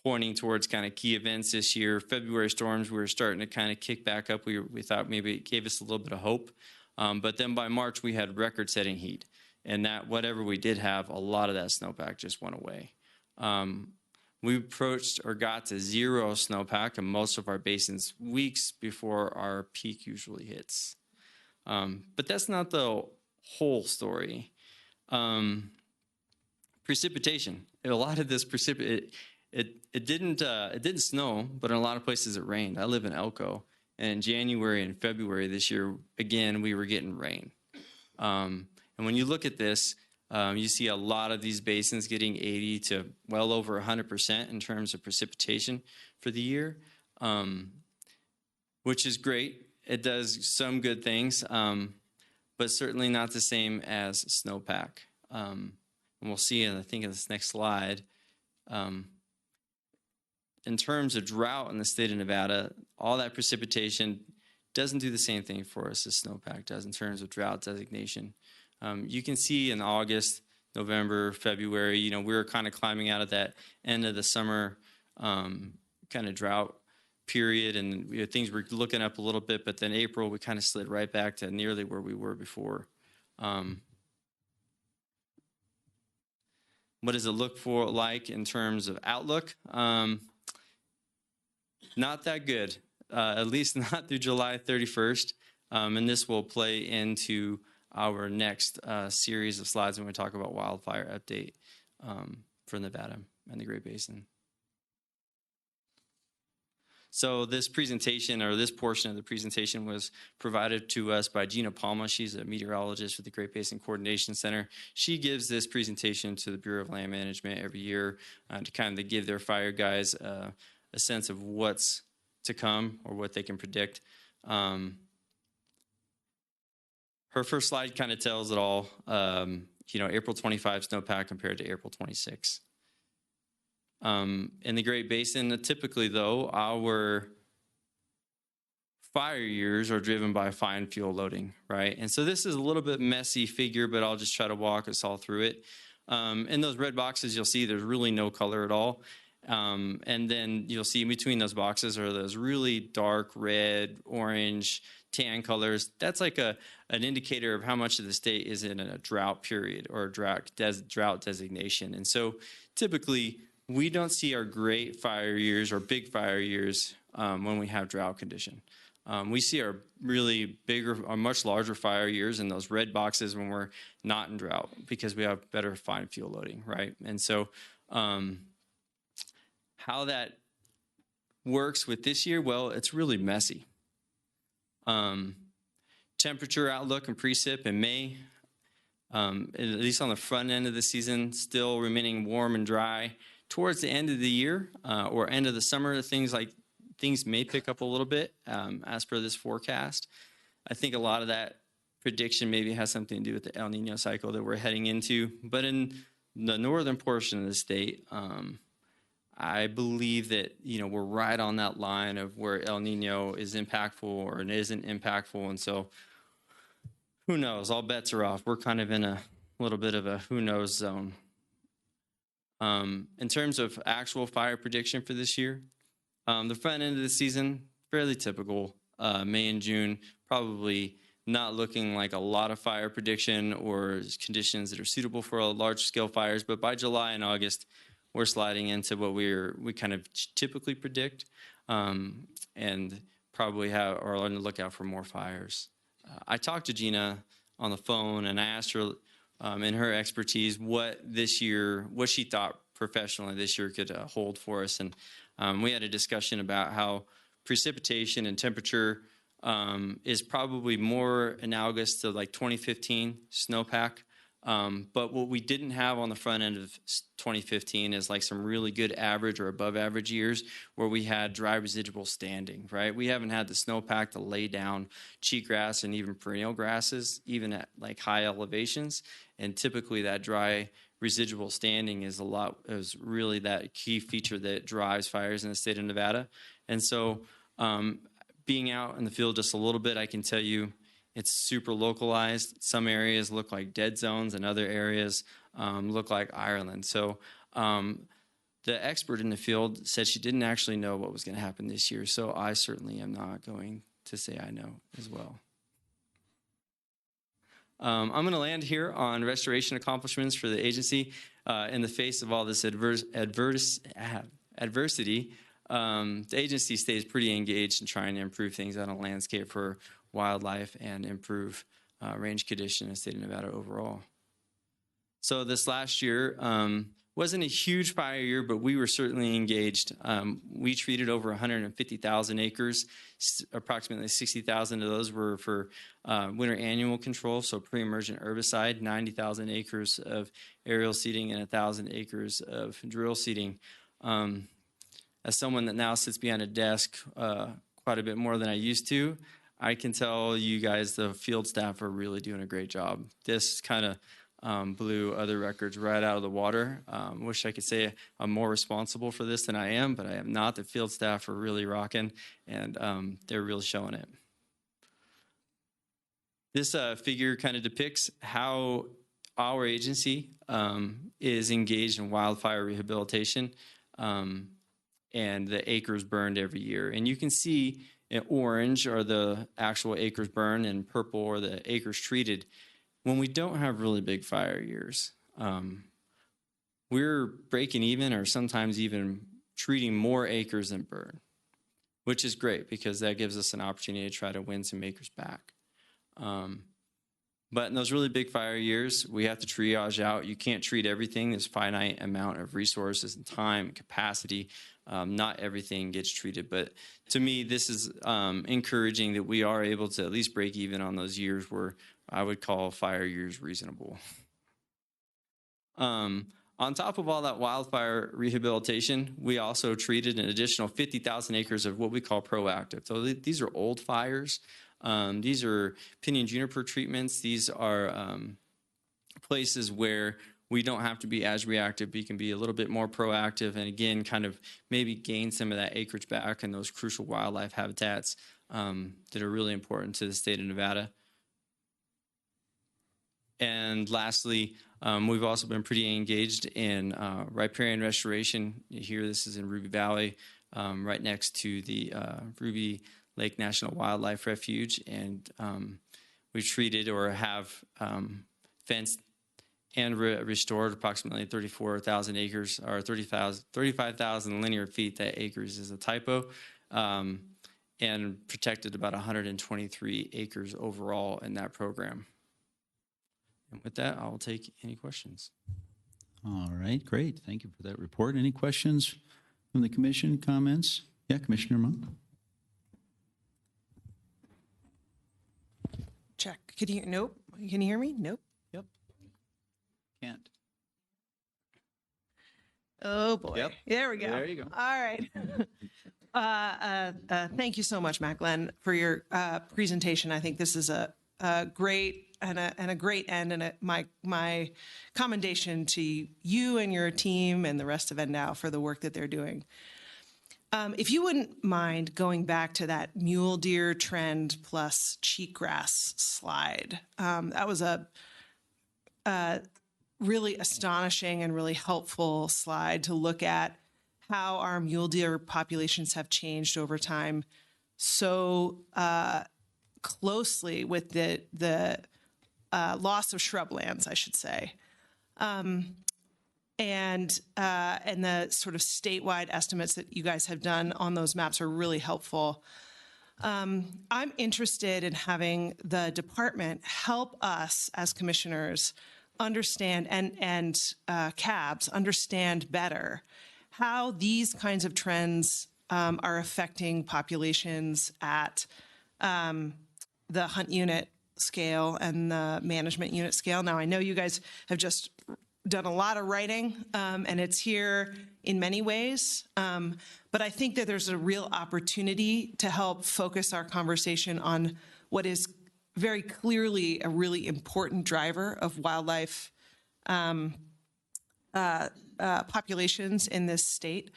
pointing towards kind of key events this year. February storms, we were starting to kind of kick back up. We thought maybe it gave us a little bit of hope. But then by March, we had record-setting heat. And that whatever we did have, a lot of that snowpack just went away. We approached or got to zero snowpack in most of our basins weeks before our peak usually hits. But that's not the whole story. Precipitation. A lot of this it didn't snow, but in a lot of places it rained. I live in Elko, and in January and February this year, again, we were getting rain. And when you look at this, you see a lot of these basins getting 80 to well over 100% in terms of precipitation for the year, which is great. It does some good things, but certainly not the same as snowpack. And we'll see, I think, in this next slide. In terms of drought in the state of Nevada, all that precipitation doesn't do the same thing for us as snowpack does in terms of drought designation. You can see in August November, February, you know, we were kind of climbing out of that end of the summer kind of drought period, and things were looking up a little bit, but then April, we kind of slid right back to nearly where we were before. What does it look for like in terms of outlook? Not that good, at least not through July 31st. And this will play into our next series of slides when we talk about wildfire update for Nevada and the Great Basin. So this presentation, or this portion of the presentation, was provided to us by Gina Palma. She's a meteorologist with the Great Basin Coordination Center. She gives this presentation to the Bureau of Land Management every year to kind of give their fire guys a sense of what's to come or what they can predict. Her first slide kind of tells it all. You know, April 25 snowpack compared to April 26. In the Great Basin, typically, though, our fire years are driven by fine fuel loading, right? And so this is a little bit messy figure, but I'll just try to walk us all through it. In those red boxes, you'll see there's really no color at all. And then you'll see in between those boxes are those really dark red, orange, tan colors. That's like an indicator of how much of the state is in a drought period or a drought designation. And so typically, we don't see our great fire years or big fire years when we have drought condition. We see our really bigger or much larger fire years in those red boxes when we're not in drought because we have better fine fuel loading, right? And so how that works with this year, well, it's really messy. Temperature outlook and precip in May, at least on the front end of the season, still remaining warm and dry. Towards the end of the year or end of the summer, things may pick up a little bit as per this forecast. I think a lot of that prediction maybe has something to do with the El Nino cycle that we're heading into. But in the northern portion of the state, I believe that, you know, we're right on that line of where El Nino is impactful or it isn't impactful. And so who knows? All bets are off. We're kind of in a little bit of a who knows zone. In terms of actual fire prediction for this year, the front end of the season, fairly typical. May and June, probably not looking like a lot of fire prediction or conditions that are suitable for large-scale fires. But by July and August, we're sliding into what we kind of typically predict and probably are on the lookout for more fires. I talked to Gina on the phone, and I asked her in her expertise what she thought professionally this year could hold for us. And we had a discussion about how precipitation and temperature is probably more analogous to like 2015 snowpack. But what we didn't have on the front end of 2015 is like some really good average or above average years where we had dry residual standing, right? We haven't had the snowpack to lay down cheatgrass and even perennial grasses, even at like high elevations. And typically that dry residual standing is really that key feature that drives fires in the state of Nevada. And so being out in the field just a little bit, I can tell you, it's super localized. Some areas look like dead zones and other areas look like Ireland. So the expert in the field said she didn't actually know what was going to happen this year. So I certainly am not going to say I know as well. I'm going to land here on restoration accomplishments for the agency in the face of all this adversity. The agency stays pretty engaged in trying to improve things on a landscape for wildlife and improve range condition in the state of Nevada overall. So this last year wasn't a huge fire year, but we were certainly engaged. We treated over 150,000 acres. Approximately 60,000 of those were for winter annual control, so pre-emergent herbicide, 90,000 acres of aerial seeding, and 1,000 acres of drill seeding. As someone that now sits behind a desk quite a bit more than I used to, I can tell you guys the field staff are really doing a great job. This kind of blew other records right out of the water. Wish I could say I'm more responsible for this than I am, but I am not. The field staff are really rocking, and they're really showing it. This figure kind of depicts how our agency is engaged in wildfire rehabilitation, and the acres burned every year. And you can see in orange are the actual acres burned, and purple are the acres treated. When we don't have really big fire years, we're breaking even or sometimes even treating more acres than burn, which is great because that gives us an opportunity to try to win some acres back. But in those really big fire years, we have to triage out. You can't treat everything. There's a finite amount of resources and time, capacity. Not everything gets treated. But to me, this is encouraging that we are able to at least break even on those years where I would call fire years reasonable. On top of all that wildfire rehabilitation, we also treated an additional 50,000 acres of what we call proactive. So these are old fires. These are pinyon juniper treatments. These are places where we don't have to be as reactive. We can be a little bit more proactive and, again, kind of maybe gain some of that acreage back in those crucial wildlife habitats that are really important to the state of Nevada. And lastly, we've also been pretty engaged in riparian restoration. Here, this is in Ruby Valley, right next to the Ruby Lake National Wildlife Refuge. And we've treated or have fenced and restored approximately 34,000 acres, or 35,000 linear feet. That acres is a typo. And protected about 123 acres overall in that program. And with that, I will take any questions. All right, great. Thank you for that report. Any questions from the commission, comments? Yeah, Commissioner Monk. Check. Can you? Nope. Can you hear me? Nope. Yep. Can't. Oh boy. Yep. There we go. There you go. All right. Thank you so much, Matt Glenn, for your presentation. I think this is a great and a great end, and my commendation to you and your team and the rest of NDOW for the work that they're doing. If you wouldn't mind going back to that mule deer trend plus cheatgrass slide, that was a really astonishing and really helpful slide to look at how our mule deer populations have changed over time so closely with the loss of shrublands, I should say. And the sort of statewide estimates that you guys have done on those maps are really helpful. I'm interested in having the department help us as commissioners understand and CABs understand better how these kinds of trends are affecting populations at the hunt unit scale and the management unit scale. Now, I know you guys have just done a lot of writing, and it's here in many ways. But I think that there's a real opportunity to help focus our conversation on what is very clearly a really important driver of wildlife populations in this state.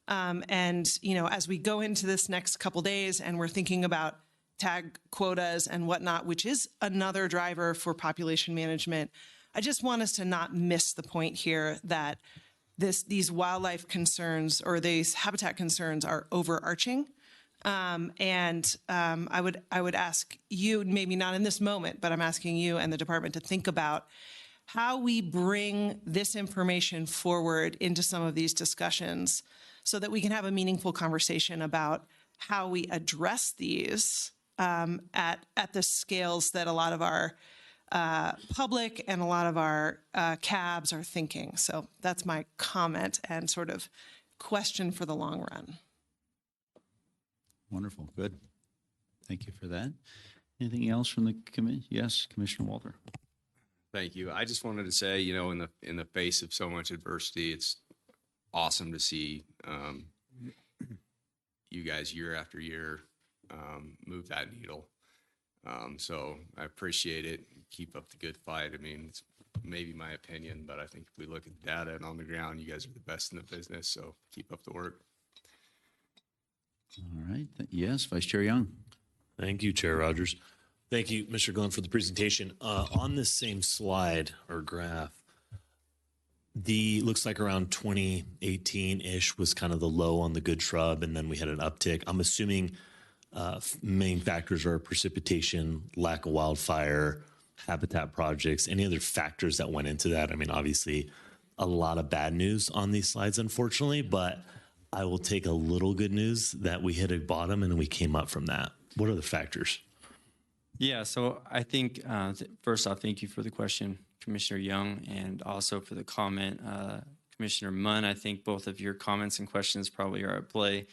And, you know, as we go into this next couple days and we're thinking about tag quotas and whatnot, which is another driver for population management, I just want us to not miss the point here that these wildlife concerns or these habitat concerns are overarching. I would ask you, maybe not in this moment, but I'm asking you and the department to think about how we bring this information forward into some of these discussions so that we can have a meaningful conversation about how we address these at the scales that a lot of our public and a lot of our CABs are thinking. So that's my comment and sort of question for the long run. Wonderful. Good. Thank you for that. Anything else from the committee? Yes, Commissioner Walter. Thank you. I just wanted to say, you know, in the face of so much adversity, it's awesome to see you guys year after year move that needle. So I appreciate it. Keep up the good fight. I mean, it's maybe my opinion, but I think if we look at the data and on the ground, you guys are the best in the business. So keep up the work. All right. Yes, Vice Chair Young. Thank you, Chair Rogers. Thank you, Mr. Glenn, for the presentation. On this same slide or graph, looks like around 2018-ish was kind of the low on the good shrub, and then we had an uptick. I'm assuming main factors are precipitation, lack of wildfire, habitat projects, any other factors that went into that. I mean, obviously, a lot of bad news on these slides, unfortunately, but I will take a little good news that we hit a bottom and we came up from that. What are the factors? Yeah, so I think, first off, thank you for the question, Commissioner Young, and also for the comment, Commissioner Munn. I think both of your comments and questions probably are at play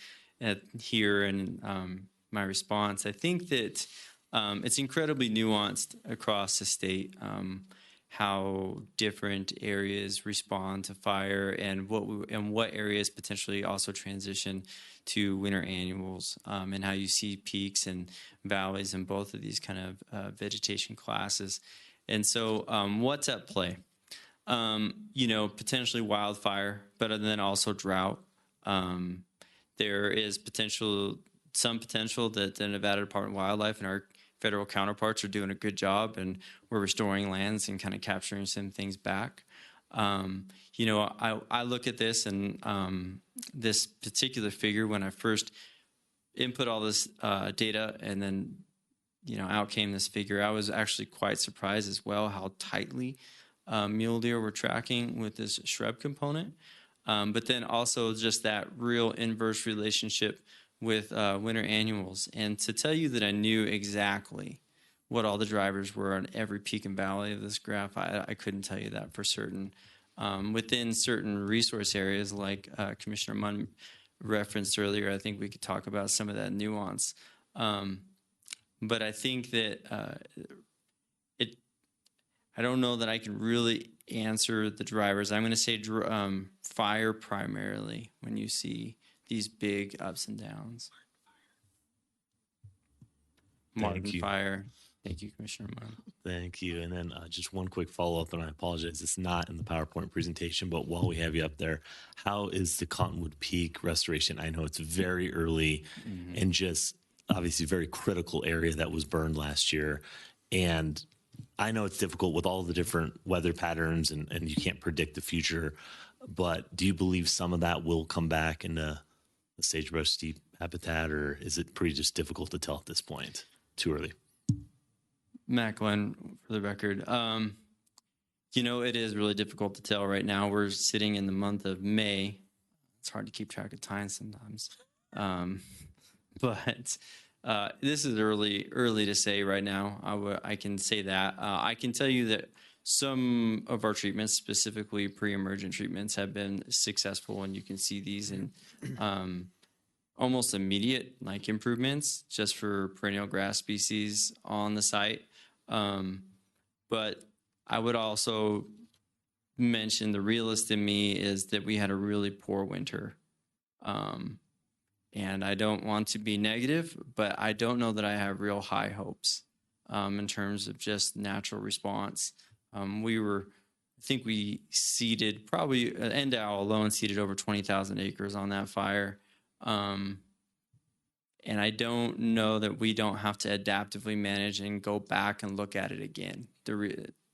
here in my response. I think that it's incredibly nuanced across the state, how different areas respond to fire and what areas potentially also transition to winter annuals, and how you see peaks and valleys in both of these kind of vegetation classes. And so what's at play? Potentially wildfire, but then also drought. There is some potential that the Nevada Department of Wildlife and our federal counterparts are doing a good job, and we're restoring lands and kind of capturing some things back. I look at this and this particular figure when I first input all this data, and then out came this figure. I was actually quite surprised as well how tightly mule deer were tracking with this shrub component, but then also just that real inverse relationship with winter annuals. And to tell you that I knew exactly what all the drivers were on every peak and valley of this graph, I couldn't tell you that for certain. Within certain resource areas, like Commissioner Munn referenced earlier, I think we could talk about some of that nuance. But I think that I don't know that I can really answer the drivers. I'm going to say fire primarily when you see these big ups and downs. Martin fire. Thank you, Commissioner Munn. Thank you. And then just one quick follow-up, and I apologize, it's not in the PowerPoint presentation, but while we have you up there, how is the Cottonwood Peak restoration? I know it's very early and just obviously very critical area that was burned last year. And I know it's difficult with all the different weather patterns and you can't predict the future, but do you believe some of that will come back into the sagebrush steep habitat, or is it pretty just difficult to tell at this point? Too early? Matt Glenn, for the record. It is really difficult to tell right now. We're sitting in the month of May. It's hard to keep track of time sometimes. But this is early to say right now. I can say that. I can tell you that some of our treatments, specifically pre-emergent treatments, have been successful, and you can see these in almost immediate improvements just for perennial grass species on the site. But I would also mention the realist in me is that we had a really poor winter. And I don't want to be negative, but I don't know that I have real high hopes in terms of just natural response. I think we seeded probably, NDOW alone seeded over 20,000 acres on that fire. And I don't know that we don't have to adaptively manage and go back and look at it again,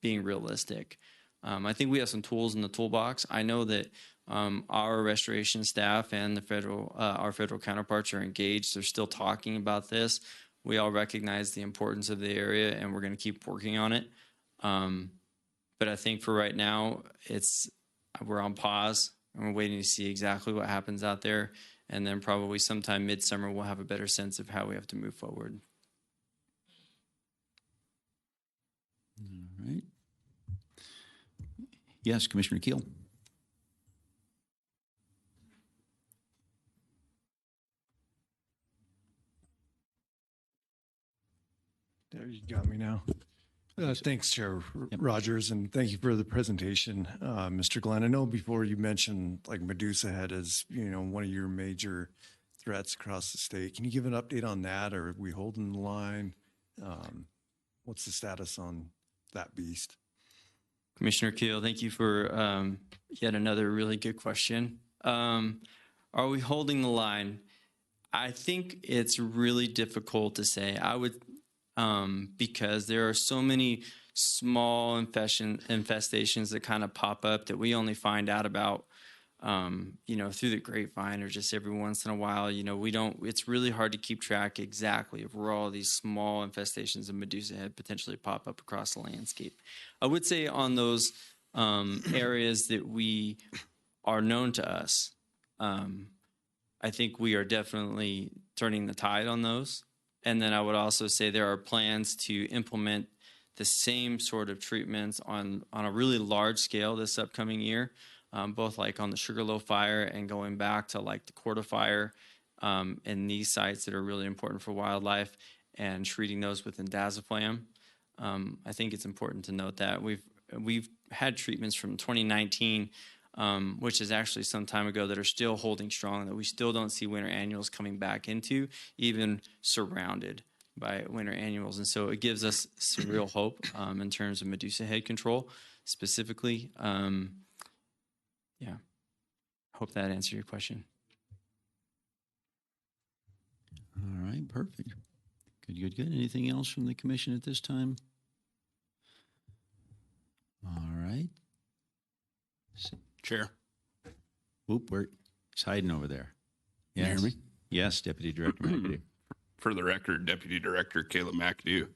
being realistic. I think we have some tools in the toolbox. I know that our restoration staff and our federal counterparts are engaged. They're still talking about this. We all recognize the importance of the area, and we're going to keep working on it. But I think for right now, we're on pause, and we're waiting to see exactly what happens out there. And then probably sometime midsummer, we'll have a better sense of how we have to move forward. All right. Yes, Commissioner Keel. There, you got me now. Thanks, Chair Rogers, and thank you for the presentation, Mr. Glenn. I know before you mentioned Medusa head as one of your major threats across the state. Can you give an update on that, or are we holding the line? What's the status on that beast? Commissioner Keel, thank you for yet another really good question. Are we holding the line? I think it's really difficult to say. because there are so many small infestations that kind of pop up that we only find out about, through the grapevine or just every once in a while. It's really hard to keep track exactly of where all these small infestations of Medusa head potentially pop up across the landscape. I would say on those areas that we are known to us, I think we are definitely turning the tide on those. And then I would also say there are plans to implement the same sort of treatments on a really large scale this upcoming year, both like on the Sugarloaf fire and going back to like the Corda fire, and these sites that are really important for wildlife, and treating those with indaziflam. I think it's important to note that we've had treatments from 2019, which is actually some time ago, that are still holding strong, that we still don't see winter annuals coming back into, even surrounded by winter annuals. And so it gives us some real hope in terms of Medusa head control specifically. Hope that answered your question. All right, perfect. Good. Anything else from the commission at this time? All right. Chair. Whoop, he's hiding over there. Yes. You hear me? Yes, Deputy Director McAdoo. For the record, Deputy Director Caleb McAdoo.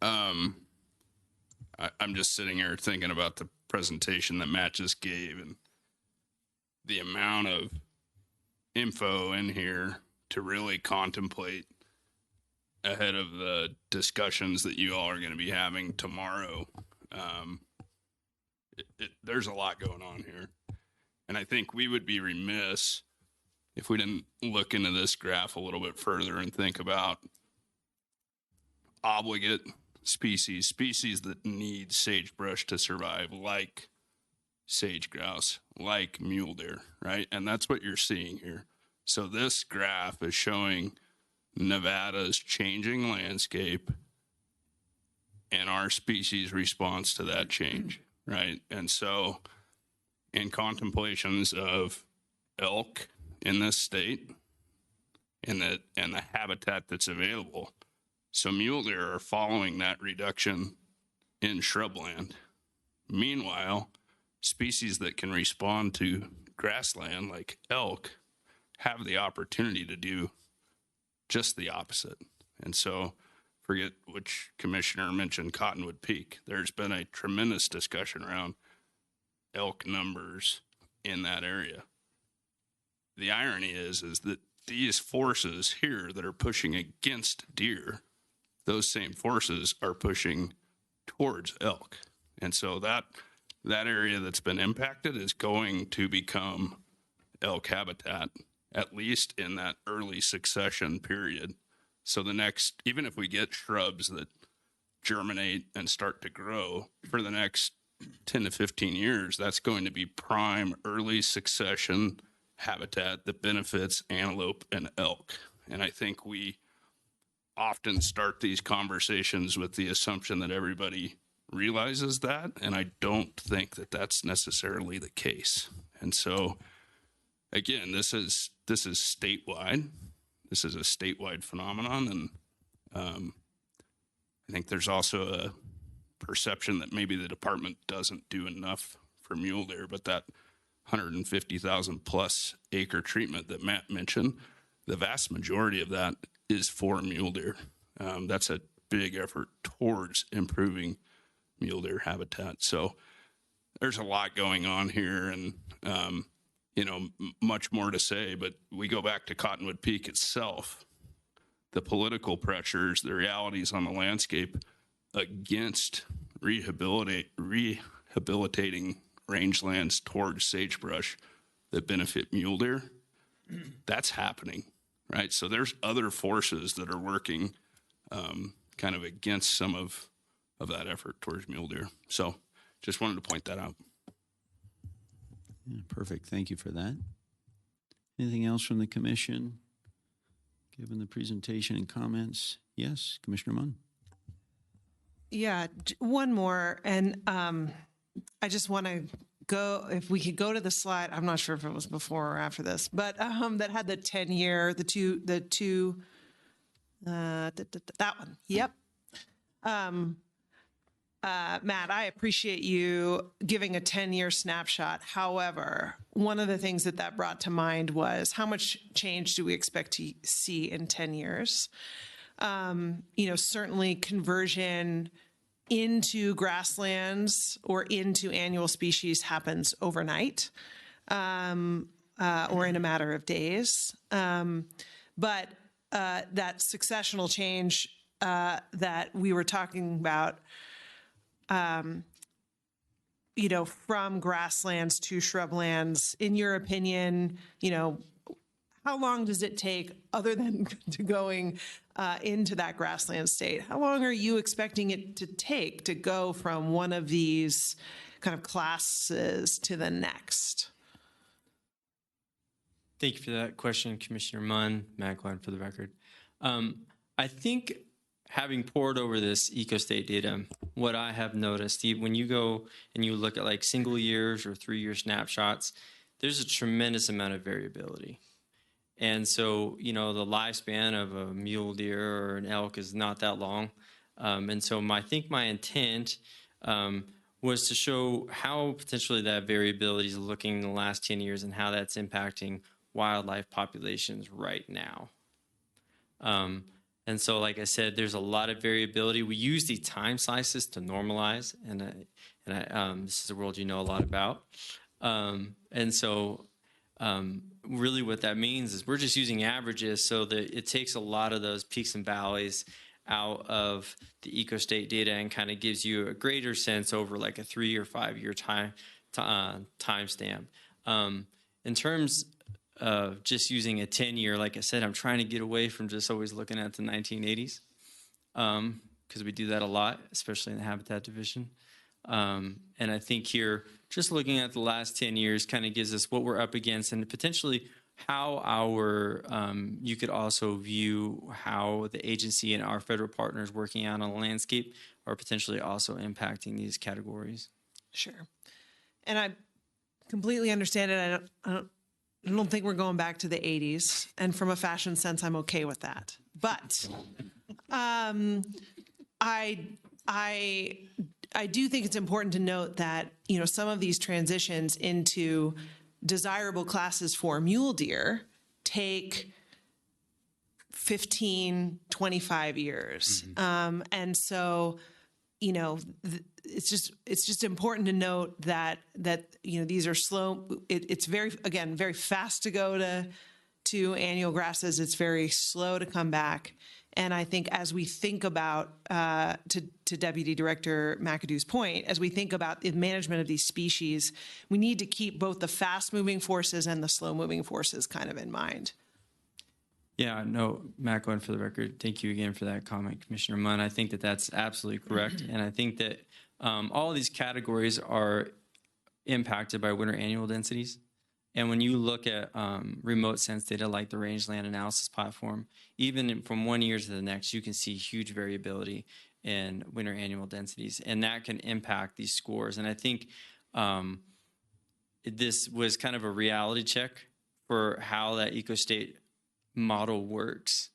I'm just sitting here thinking about the presentation that Matt just gave and the amount of info in here to really contemplate ahead of the discussions that you all are going to be having tomorrow. There's a lot going on here. And I think we would be remiss if we didn't look into this graph a little bit further and think about obligate species that need sagebrush to survive, like sage grouse, like mule deer, right? And that's what you're seeing here. So this graph is showing Nevada's changing landscape and our species response to that change, right? And so in contemplations of elk in this state and the habitat that's available, so mule deer are following that reduction in shrubland. Meanwhile, species that can respond to grassland like elk have the opportunity to do just the opposite. And so forget which commissioner mentioned Cottonwood Peak. There's been a tremendous discussion around elk numbers in that area. The irony is that these forces here that are pushing against deer, those same forces are pushing towards elk. And so that area that's been impacted is going to become elk habitat, at least in that early succession period. So the next, even if we get shrubs that germinate and start to grow for the next 10 to 15 years, that's going to be prime early succession habitat that benefits antelope and elk. And I think we often start these conversations with the assumption that everybody realizes that, and I don't think that that's necessarily the case. And so again, this is statewide. This is a statewide phenomenon, and I think there's also a perception that maybe the department doesn't do enough for mule deer, but that 150,000 plus acre treatment that Matt mentioned, the vast majority of that is for mule deer. That's a big effort towards improving mule deer habitat. So there's a lot going on here, and much more to say, but we go back to Cottonwood Peak itself, the political pressures, the realities on the landscape against rehabilitating rangelands towards sagebrush that benefit mule deer. That's happening, right? So there's other forces that are working kind of against some of that effort towards mule deer. So just wanted to point that out. Yeah, perfect. Thank you for that. Anything else from the commission, given the presentation and comments? Yes, Commissioner Munn. Yeah, one more. And I just want to go, if we could go to the slide, I'm not sure if it was before or after this, but that had the 10-year, the two That one. Yep. Matt, I appreciate you giving a 10-year snapshot. However, one of the things that brought to mind was how much change do we expect to see in 10 years? Certainly conversion into grasslands or into annual species happens overnight or in a matter of days. But that successional change that we were talking about, from grasslands to shrublands, in your opinion, how long does it take, other than to going into that grassland state? How long are you expecting it to take to go from one of these kind of classes to the next? Thank you for that question, Commissioner Munn. Matt Glenn for the record. I think having poured over this EcoState data, what I have noticed, when you go and you look at like single years or 3-year snapshots, there's a tremendous amount of variability. And so, the lifespan of a mule deer or an elk is not that long. And so I think my intent was to show how potentially that variability is looking in the last 10 years and how that's impacting wildlife populations right now. And so, like I said, there's a lot of variability. We use the time slices to normalize, and this is a world you know a lot about. And so really what that means is we're just using averages so that it takes a lot of those peaks and valleys out of the EcoState data and kind of gives you a greater sense over like a 3 or 5 year time stamp. In terms of just using a 10-year, like I said, I'm trying to get away from just always looking at the 1980s because we do that a lot, especially in the Habitat Division. And I think here, just looking at the last 10 years kind of gives us what we're up against and potentially how you could also view how the agency and our federal partners working out on the landscape are potentially also impacting these categories. Sure. And I completely understand it. I don't think we're going back to the 80s. And from a fashion sense, I'm okay with that. But I do think it's important to note that, some of these transitions into desirable classes for mule deer take 15, 25 years. And so, it's just important to note that these are slow. It's very fast to go to annual grasses. It's very slow to come back. And I think as we think about, to Deputy Director McAdoo's point, as we think about the management of these species, we need to keep both the fast-moving forces and the slow-moving forces kind of in mind. Yeah, no, Matt Glenn for the record, thank you again for that comment, Commissioner Munn. I think that that's absolutely correct. And I think that all of these categories are impacted by winter annual densities. And when you look at remote sense data like the Rangeland Analysis Platform, even from one year to the next, you can see huge variability in winter annual densities, and that can impact these scores. And I think this was kind of a reality check for how that EcoState model works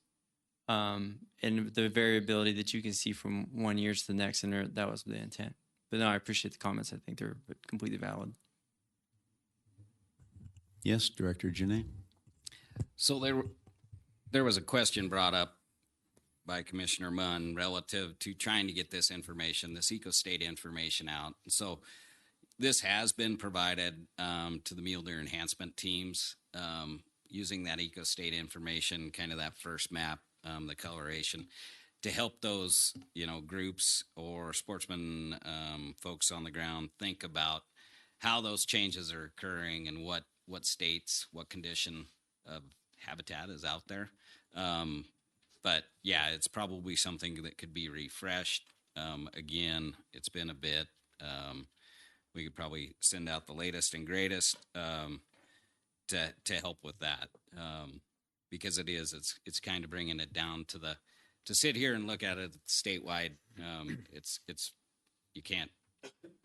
and the variability that you can see from one year to the next, and that was the intent. But no, I appreciate the comments. I think they're completely valid. Yes, Director Janae. So there was a question brought up by Commissioner Munn relative to trying to get this information, this EcoState information out. So this has been provided to the mule deer enhancement teams using that EcoState information, kind of that first map, the coloration, to help those groups or sportsmen folks on the ground think about how those changes are occurring and what states, what condition of habitat is out there. But yeah, it's probably something that could be refreshed. Again, it's been a bit. We could probably send out the latest and greatest to help with that, because it's kind of bringing it down to sit here and look at it statewide. It's you can't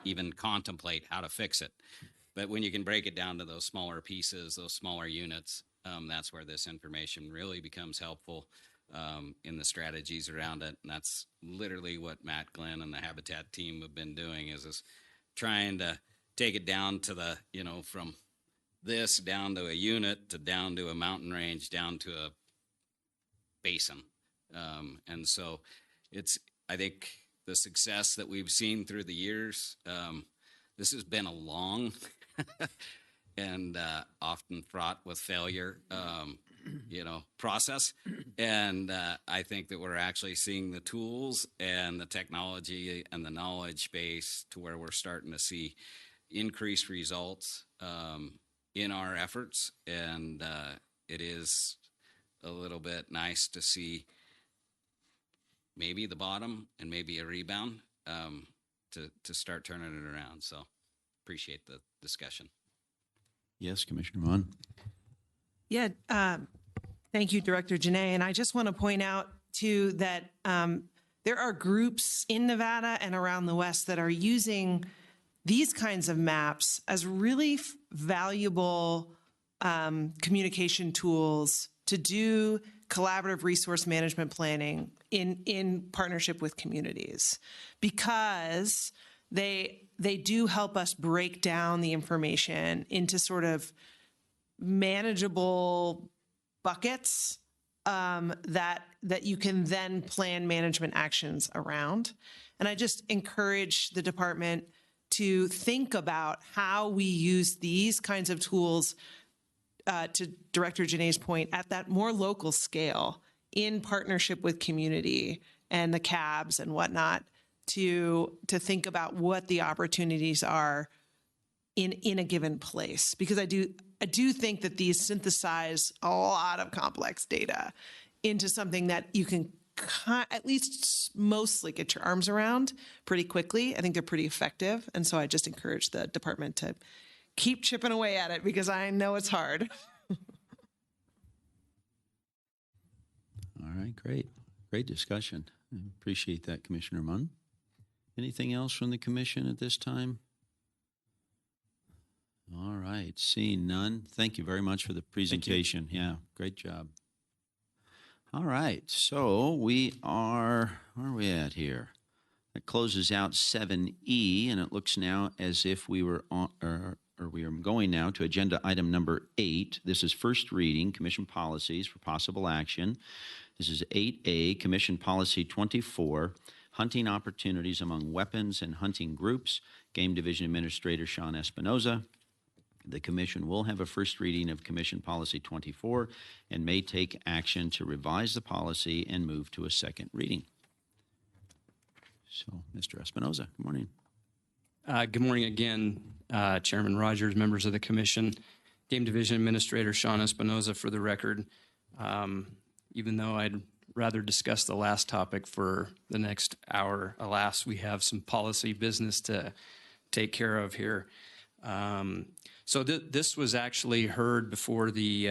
even contemplate how to fix it. But when you can break it down to those smaller pieces, those smaller units, that's where this information really becomes helpful. in the strategies around it. And that's literally what Matt Glenn and the Habitat team have been doing is trying to take it down to the, from this down to a unit to down to a mountain range, down to a basin. And so I think the success that we've seen through the years, this has been a long and often fraught with failure, process. And I think that we're actually seeing the tools and the technology and the knowledge base to where we're starting to see increased results in our efforts. And it is a little bit nice to see maybe the bottom and maybe a rebound to start turning it around. So appreciate the discussion. Yes, Commissioner Vaughn. Yeah, thank you, Director Janae. And I just want to point out, too, that there are groups in Nevada and around the West that are using these kinds of maps as really valuable communication tools to do collaborative resource management planning in partnership with communities, because they do help us break down the information into sort of manageable buckets that you can then plan management actions around. And I just encourage the department to think about how we use these kinds of tools, to Director Janae's point, at that more local scale in partnership with community and the cabs and whatnot, to think about what the opportunities are in a given place. Because I do think that these synthesize a lot of complex data into something that you can at least mostly get your arms around pretty quickly. I think they're pretty effective. And so I just encourage the department to keep chipping away at it, because I know it's hard. All right, great. Great discussion. I appreciate that, Commissioner Munn. Anything else from the commission at this time? All right, seeing none. Thank you very much for the presentation. Yeah, great job. All right, so where are we at here? That closes out 7E, and it looks now as if we were on, or we are going now to agenda item number 8. This is first reading, commission policies for possible action. This is 8A, Commission Policy 24, hunting opportunities among weapons and hunting groups. Game Division Administrator Sean Espinoza. The commission will have a first reading of Commission Policy 24 and may take action to revise the policy and move to a second reading. So, Mr. Espinoza, good morning. Good morning again, Chairman Rogers, members of the commission. Game Division Administrator Sean Espinoza for the record. Even though I'd rather discuss the last topic for the next hour, alas, we have some policy business to take care of here. So this was actually heard before the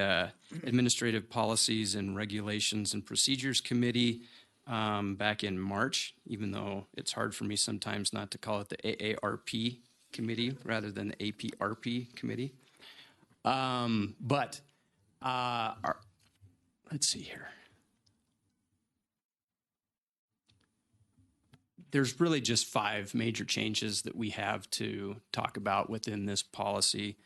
Administrative Policies and Regulations and Procedures Committee back in March, even though it's hard for me sometimes not to call it the AARP Committee rather than the APRP Committee. Let's see here. There's really just 5 major changes that we have to talk about within this policy.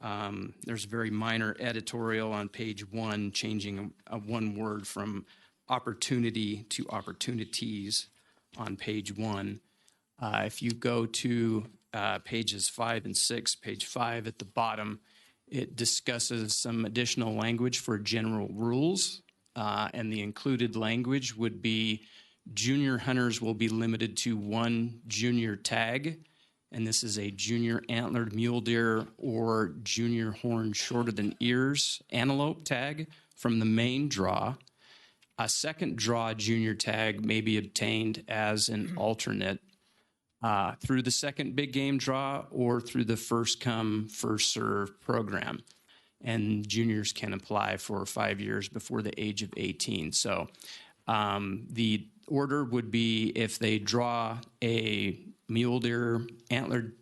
There's a very minor editorial on page 1, changing one word from opportunity to opportunities on page 1. If you go to pages 5 and 6, page 5 at the bottom, it discusses some additional language for general rules, and the included language would be junior hunters will be limited to 1 junior tag, and this is a junior antlered mule deer or junior horn shorter than ears antelope tag from the main draw. A second draw junior tag may be obtained as an alternate through the second big game draw or through the first come, first serve program. And juniors can apply for 5 years before the age of 18. So the order would be if they draw a mule deer antlered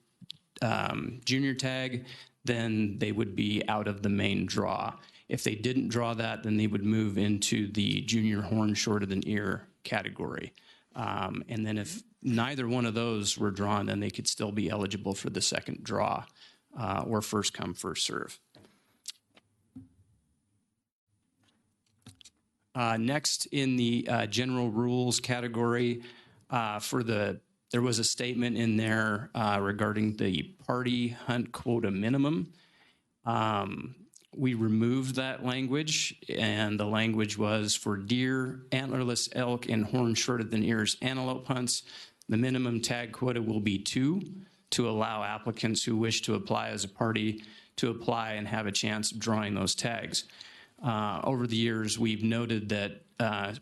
junior tag, then they would be out of the main draw. If they didn't draw that, then they would move into the junior horn shorter than ear category. And then if neither one of those were drawn, then they could still be eligible for the second draw or first come, first serve. Next, in the general rules category, there was a statement in there regarding the party hunt quota minimum. We removed that language, and the language was for deer, antlerless elk, and horn shorter than ears antelope hunts. The minimum tag quota will be 2 to allow applicants who wish to apply as a party to apply and have a chance of drawing those tags. Over the years, we've noted that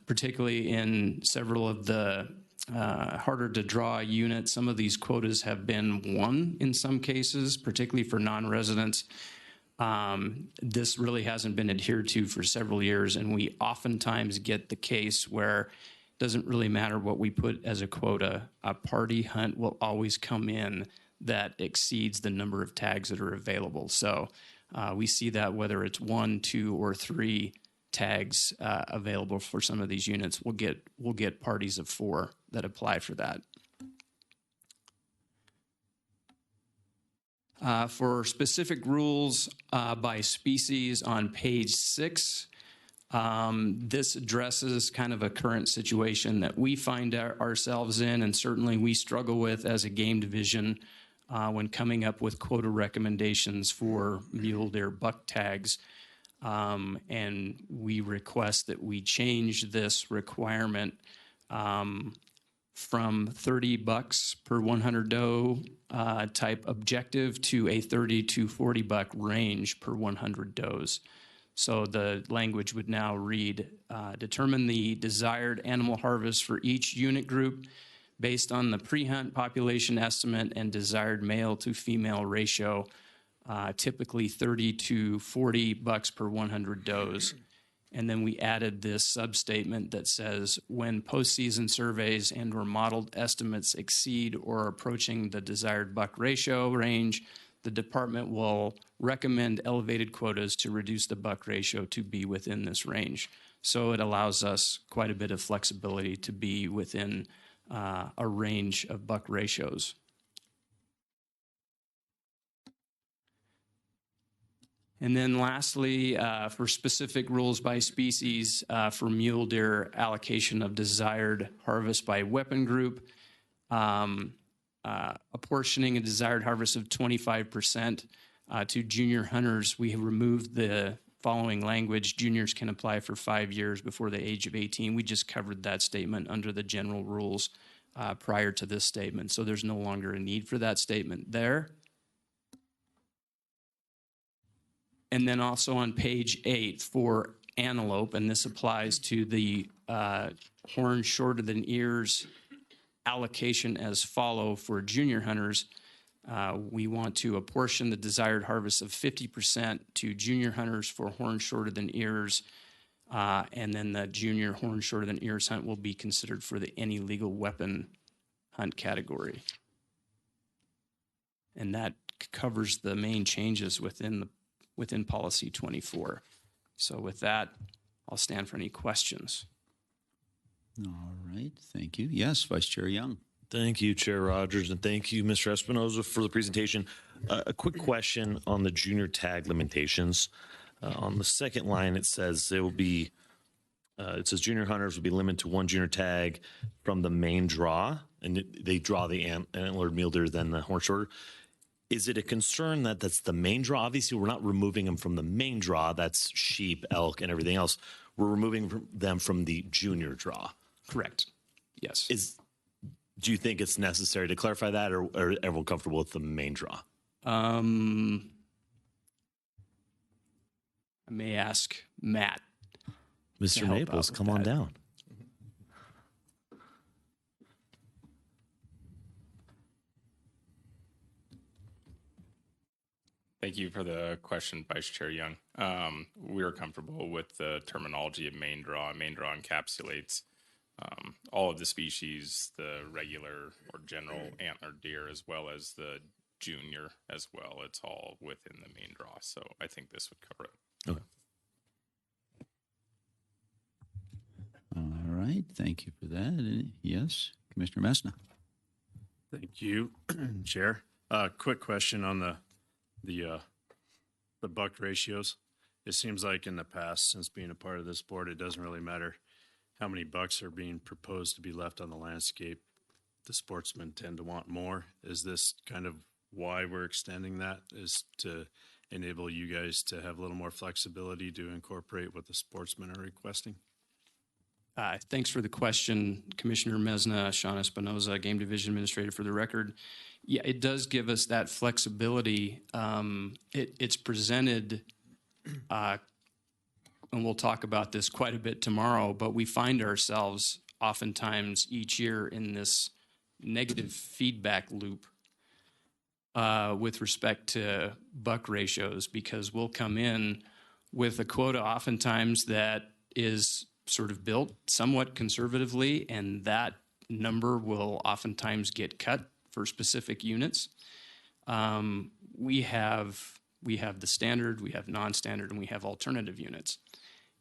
particularly in several of the harder to draw units, some of these quotas have been 1 in some cases, particularly for non-residents. This really hasn't been adhered to for several years, and we oftentimes get the case where it doesn't really matter what we put as a quota. A party hunt will always come in that exceeds the number of tags that are available. So we see that whether it's 1, 2, or 3 tags available for some of these units, we'll get parties of 4 that apply for that. For specific rules by species on page 6, this addresses kind of a current situation that we find ourselves in, and certainly we struggle with as a game division when coming up with quota recommendations for mule deer buck tags. And we request that we change this requirement from 30 bucks per 100 doe type objective to a 30 to 40 buck range per 100 does. So the language would now read, determine the desired animal harvest for each unit group based on the pre-hunt population estimate and desired male to female ratio, typically 30 to 40 bucks per 100 does. And then we added this sub-statement that says, when postseason surveys and or modeled estimates exceed or are approaching the desired buck ratio range, the department will recommend elevated quotas to reduce the buck ratio to be within this range. So it allows us quite a bit of flexibility to be within a range of buck ratios. And then lastly, for specific rules by species for mule deer allocation of desired harvest by weapon group, apportioning a desired harvest of 25% to junior hunters, we have removed the following language. Juniors can apply for 5 years before the age of 18. We just covered that statement under the general rules prior to this statement, so there's no longer a need for that statement there. And then also on page 8 for antelope, and this applies to the horn shorter than ears allocation as follow for junior hunters. We want to apportion the desired harvest of 50% to junior hunters for horn shorter than ears, and then the junior horn shorter than ears hunt will be considered for the any legal weapon hunt category. And that covers the main changes within policy 24. So with that, I'll stand for any questions. All right, thank you. Yes, Vice Chair Young. Thank you, Chair Rogers, and thank you, Mr. Espinoza, for the presentation. A quick question on the junior tag limitations. On the second line, it says it will be, it says junior hunters will be limited to 1 junior tag from the main draw, and they draw the antlered mule deer, then the horn shorter. Is it a concern that that's the main draw? Obviously, we're not removing them from the main draw. That's sheep, elk, and everything else. We're removing them from the junior draw. Correct. Yes. Do you think it's necessary to clarify that, or are everyone comfortable with the main draw? I may ask Matt. Mr. Maples, come on down. Thank you for the question, Vice Chair Young. We are comfortable with the terminology of main draw. Main draw encapsulates all of the species, the regular or general antlered deer, as well as the junior as well. It's all within the main draw. So I think this would cover it. Okay. right, thank you for that. Yes, Commissioner Messna. Thank you, Chair. Quick question on the buck ratios. It seems like in the past, since being a part of this board, it doesn't really matter how many bucks are being proposed to be left on the landscape. The sportsmen tend to want more. Is this kind of why we're extending that, is to enable you guys to have a little more flexibility to incorporate what the sportsmen are requesting? Thanks for the question, Commissioner Messna. Sean Espinoza, Game Division Administrator for the record. Yeah, it does give us that flexibility. It's presented, and we'll talk about this quite a bit tomorrow, but we find ourselves oftentimes each year in this negative feedback loop with respect to buck ratios, because we'll come in with a quota oftentimes that is sort of built somewhat conservatively, and that number will oftentimes get cut for specific units. We have the standard, we have non-standard, and we have alternative units.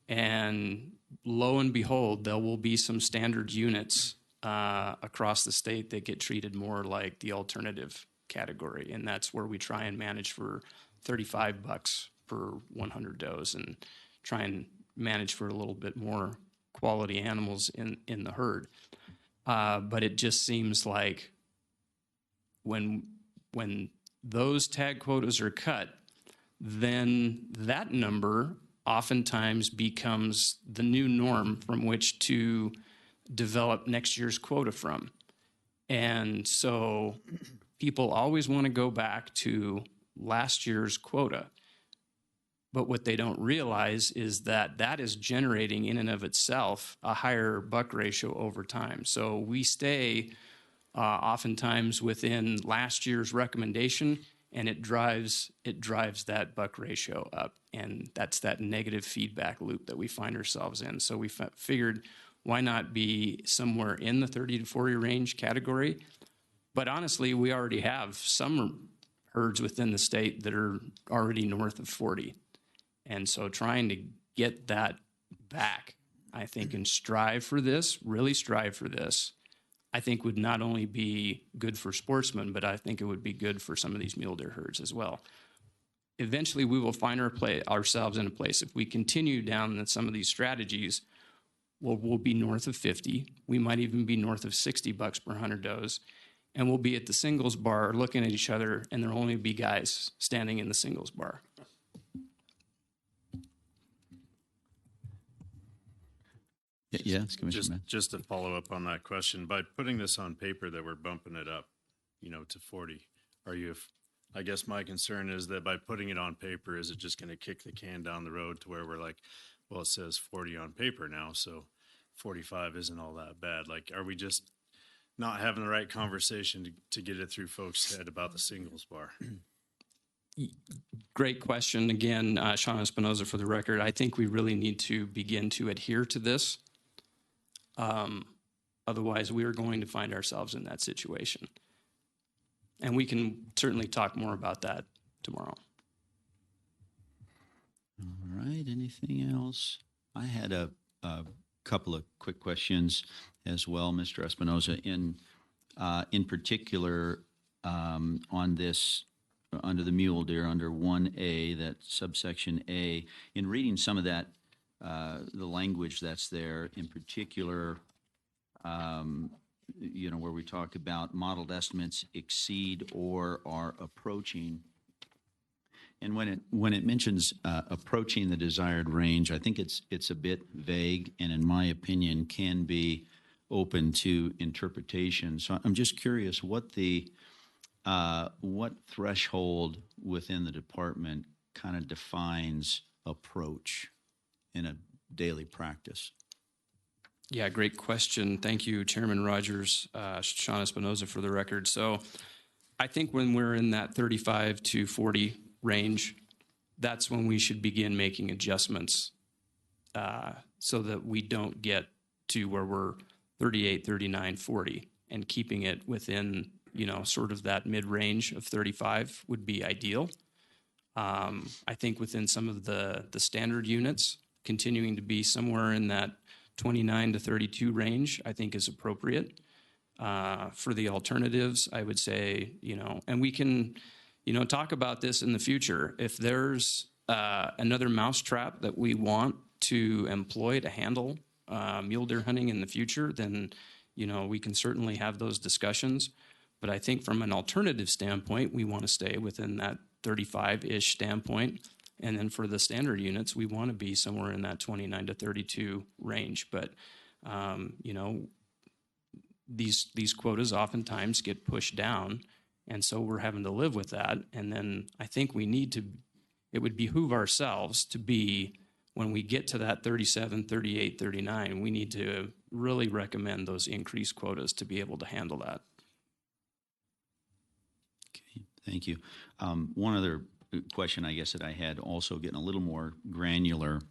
And lo and behold, there will be some standard units across the state that get treated more like the alternative category, and that's where we try and manage for $35 per 100 does and try and manage for a little bit more quality animals in the herd. But it just seems like when those tag quotas are cut, then that number oftentimes becomes the new norm from which to develop next year's quota from. And so people always want to go back to last year's quota. But what they don't realize is that that is generating in and of itself a higher buck ratio over time. So we stay oftentimes within last year's recommendation, and it drives that buck ratio up. And that's that negative feedback loop that we find ourselves in. So we figured, why not be somewhere in the 30 to 40 range category? But honestly, we already have some herds within the state that are already north of 40. And so trying to get that back, I think, and strive for this, really strive for this, I think would not only be good for sportsmen, but I think it would be good for some of these mule deer herds as well. Eventually, we will find ourselves in a place, if we continue down some of these strategies, we'll be north of 50. We might even be north of $60 per 100 does. And we'll be at the singles bar looking at each other, and there'll only be guys standing in the singles bar. Yes, Commissioner. Just to follow up on that question, by putting this on paper that we're bumping it up, to 40, I guess my concern is that by putting it on paper, is it just going to kick the can down the road to where we're like, well, it says 40 on paper now, so 45 isn't all that bad. Like, are we just not having the right conversation to get it through folks' head about the singles bar? Great question. Again, Sean Espinoza for the record. I think we really need to begin to adhere to this. Otherwise, we are going to find ourselves in that situation. And we can certainly talk more about that tomorrow. All right, anything else? I had a couple of quick questions as well, Mr. Espinoza. In particular, on this, under the mule deer, under 1A, that subsection A, in reading some of that, the language that's there, in particular, where we talk about modeled estimates exceed or are approaching. And when it mentions approaching the desired range, I think it's a bit vague, and in my opinion, can be open to interpretation. So I'm just curious what threshold within the department kind of defines approach in a daily practice? Yeah, great question. Thank you, Chairman Rogers, Sean Espinoza for the record. So I think when we're in that 35 to 40 range, that's when we should begin making adjustments so that we don't get to where we're 38, 39, 40, and keeping it within, sort of that mid-range of 35 would be ideal. I think within some of the standard units, continuing to be somewhere in that 29 to 32 range, I think is appropriate. For the alternatives, I would say, and we can, talk about this in the future. If there's another mousetrap that we want to employ to handle mule deer hunting in the future, then, we can certainly have those discussions. But I think from an alternative standpoint, we want to stay within that 35-ish standpoint. And then for the standard units, we want to be somewhere in that 29 to 32 range. But, these quotas oftentimes get pushed down. And so we're having to live with that. And then I think it would behoove ourselves to be, when we get to that 37, 38, 39, we need to really recommend those increased quotas to be able to handle that. Okay, thank you. One other question I guess that I had, also getting a little more granular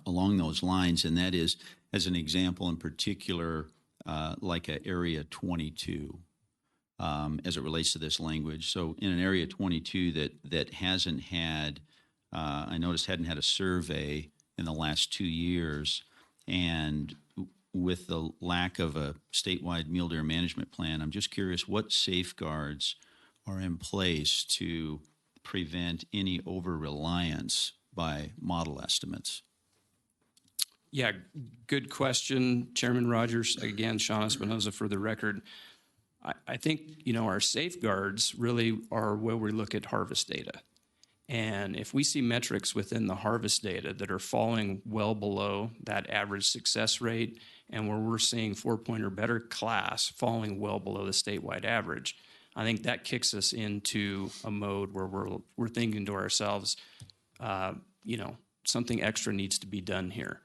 along those lines, and that is, as an example in particular, like a Area 22, as it relates to this language. So in an Area 22 that hasn't had, I noticed hadn't had a survey in the last 2 years, and with the lack of a statewide mule deer management plan, I'm just curious what safeguards are in place to prevent any over-reliance by model estimates. Yeah, good question, Chairman Rogers. Again, Sean Espinoza for the record. I think, our safeguards really are where we look at harvest data. And if we see metrics within the harvest data that are falling well below that average success rate, and where we're seeing 4-point or better class falling well below the statewide average, I think that kicks us into a mode where we're thinking to ourselves, something extra needs to be done here.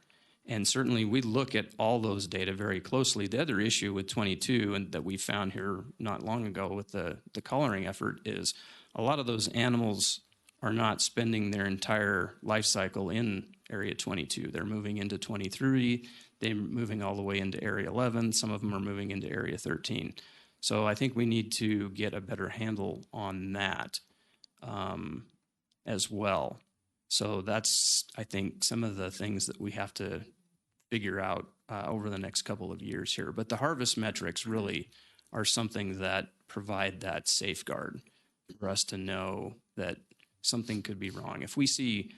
And certainly we look at all those data very closely. The other issue with 22, and that we found here not long ago with the collaring effort, is a lot of those animals are not spending their entire life cycle in Area 22. They're moving into 23, they're moving all the way into Area 11, some of them are moving into Area 13. So I think we need to get a better handle on that as well. So that's, I think, some of the things that we have to figure out over the next couple of years here. But the harvest metrics really are something that provide that safeguard for us to know that something could be wrong. If we see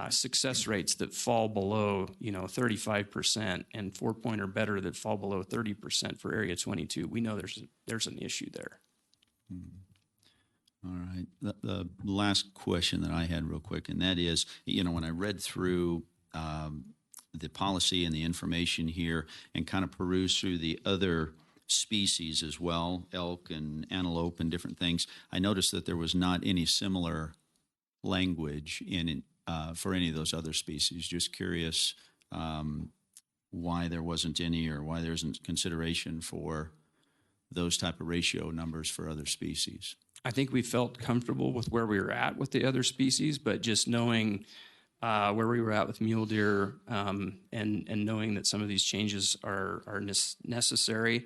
success rates that fall below, 35% and 4-point or better that fall below 30% for Area 22, we know there's an issue there. All right. The last question that I had real quick, and that is, when I read through the policy and the information here and kind of perused through the other species as well, elk and antelope and different things, I noticed that there was not any similar language in for any of those other species. Just curious why there wasn't any, or why there isn't consideration for those type of ratio numbers for other species. I think we felt comfortable with where we were at with the other species, but just knowing where we were at with mule deer and knowing that some of these changes are necessary.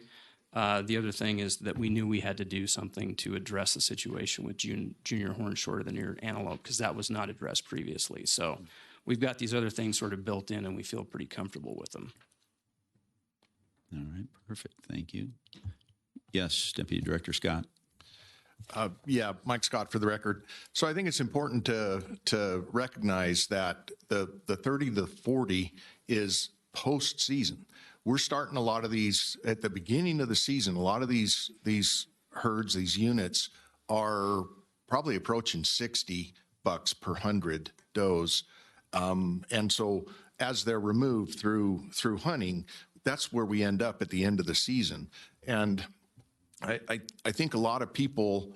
The other thing is that we knew we had to do something to address the situation with junior horn short of the near antelope, because that was not addressed previously. So we've got these other things sort of built in, and we feel pretty comfortable with them. All right, perfect. Thank you. Yes, Deputy Director Scott. Yeah, Mike Scott for the record. So I think it's important to recognize that the 30 to 40 is post-season. We're starting a lot of these at the beginning of the season. A lot of these herds, these units, are probably approaching 60 bucks per 100 does. And so as they're removed through hunting, that's where we end up at the end of the season. And I think a lot of people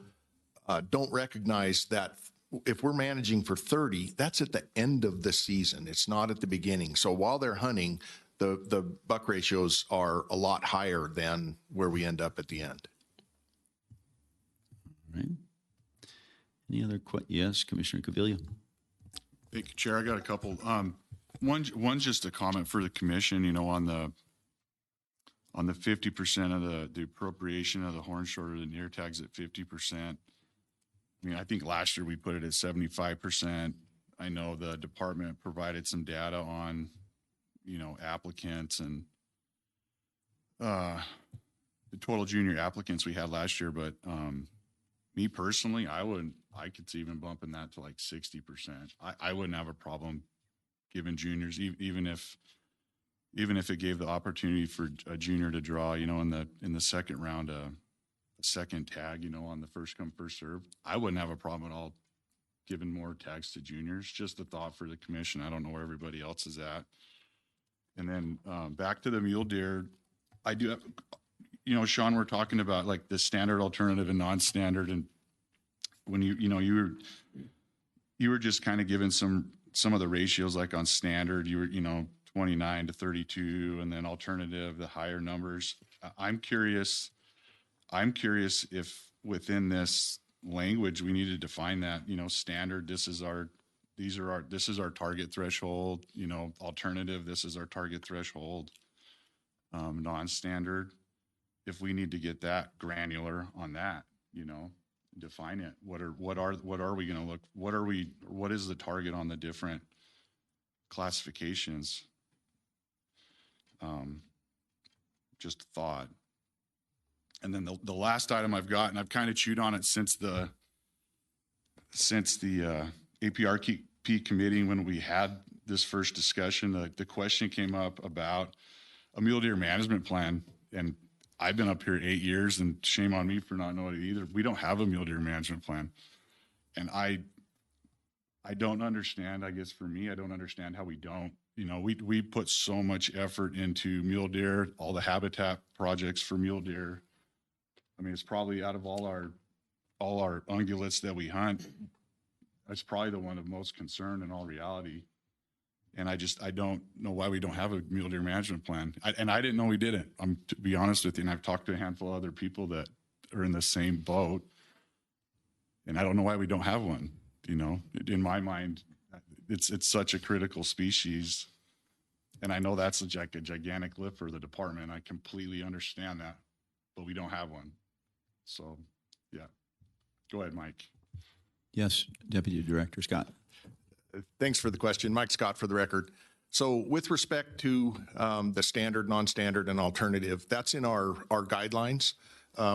don't recognize that if we're managing for 30, that's at the end of the season. It's not at the beginning. So while they're hunting, the buck ratios are a lot higher than where we end up at the end. All right. Any other questions? Yes, Commissioner Cavilla. Thank you, Chair. I got a couple. One's just a comment for the commission, on the 50% of the appropriation of the horn short or the near tags at 50%. I mean, I think last year we put it at 75%. I know the department provided some data on, applicants and the total junior applicants we had last year. But me personally, I could see even bumping that to like 60%. I wouldn't have a problem giving juniors, even if it gave the opportunity for a junior to draw, in the second round, a second tag, on the first come, first serve. I wouldn't have a problem at all giving more tags to juniors. Just a thought for the commission. I don't know where everybody else is at. And then back to the mule deer, I do have, Sean, we're talking about like the standard, alternative, and non-standard. And when you were just kind of giving some of the ratios, like on standard, you were, 29 to 32, and then alternative, the higher numbers. I'm curious if within this language we need to define that, standard, this is our target threshold, alternative, this is our target threshold, non-standard, if we need to get that granular on that, define it. What are we going to look, what is the target on the different classifications? Just a thought. And then the last item I've got, and I've kind of chewed on it since the APRP committee, when we had this first discussion, the question came up about a mule deer management plan. And I've been up here 8 years, and shame on me for not knowing it either. We don't have a mule deer management plan. And I don't understand, I guess for me, I don't understand how we don't. We put so much effort into mule deer, all the habitat projects for mule deer. I mean, it's probably out of all our ungulates that we hunt, that's probably the one of most concern in all reality. And I don't know why we don't have a mule deer management plan. And I didn't know we didn't. To be honest with you, and I've talked to a handful of other people that are in the same boat, and I don't know why we don't have one. In my mind, it's such a critical species, and I know that's a gigantic lift for the department. I completely understand that, but we don't have one. So, yeah. Go ahead, Mike. Yes, Deputy Director Scott. Thanks for the question. Mike Scott for the record. So with respect to the standard, non-standard, and alternative, that's in our guidelines.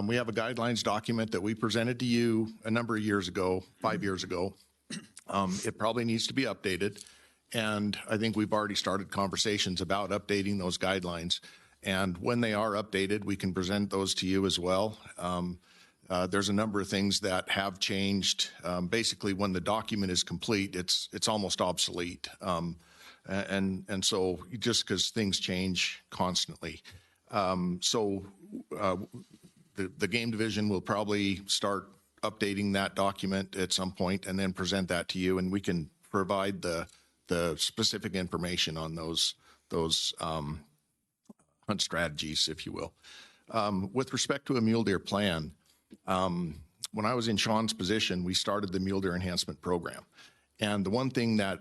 We have a guidelines document that we presented to you a number of years ago, 5 years ago. It probably needs to be updated. And I think we've already started conversations about updating those guidelines. And when they are updated, we can present those to you as well. There's a number of things that have changed. Basically, when the document is complete, it's almost obsolete. And so just because things change constantly. The game division will probably start updating that document at some point and then present that to you, and we can provide the specific information on those hunt strategies, if you will. With respect to a mule deer plan, when I was in Sean's position, we started the mule deer enhancement program. And the one thing that,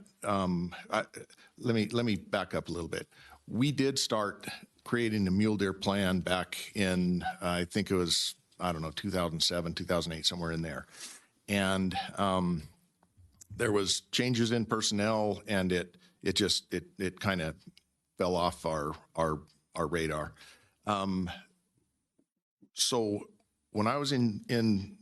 let me back up a little bit. We did start creating a mule deer plan back in, I think it was, 2007, 2008, somewhere in there. And there was changes in personnel, and it kind of fell off our radar. So when I was in Mr.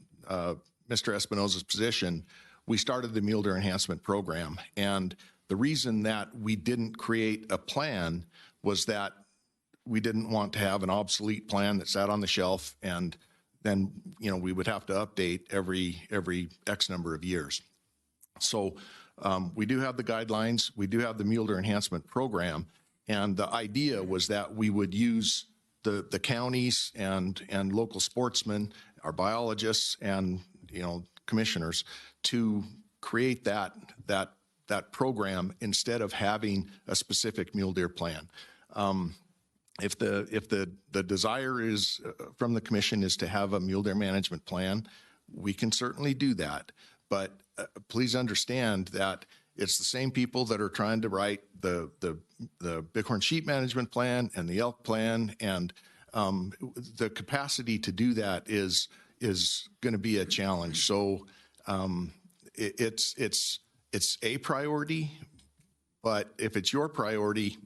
Espinoza's position, we started the mule deer enhancement program. And the reason that we didn't create a plan was that we didn't want to have an obsolete plan that sat on the shelf, and then we would have to update every X number of years. So we do have the guidelines, we do have the mule deer enhancement program, and the idea was that we would use the counties and local sportsmen, our biologists, and commissioners to create that program instead of having a specific mule deer plan. If the desire is from the commission is to have a mule deer management plan, we can certainly do that. But please understand that it's the same people that are trying to write the bighorn sheep management plan and the elk plan, and the capacity to do that is going to be a challenge. So it's a priority, but if it's your priority,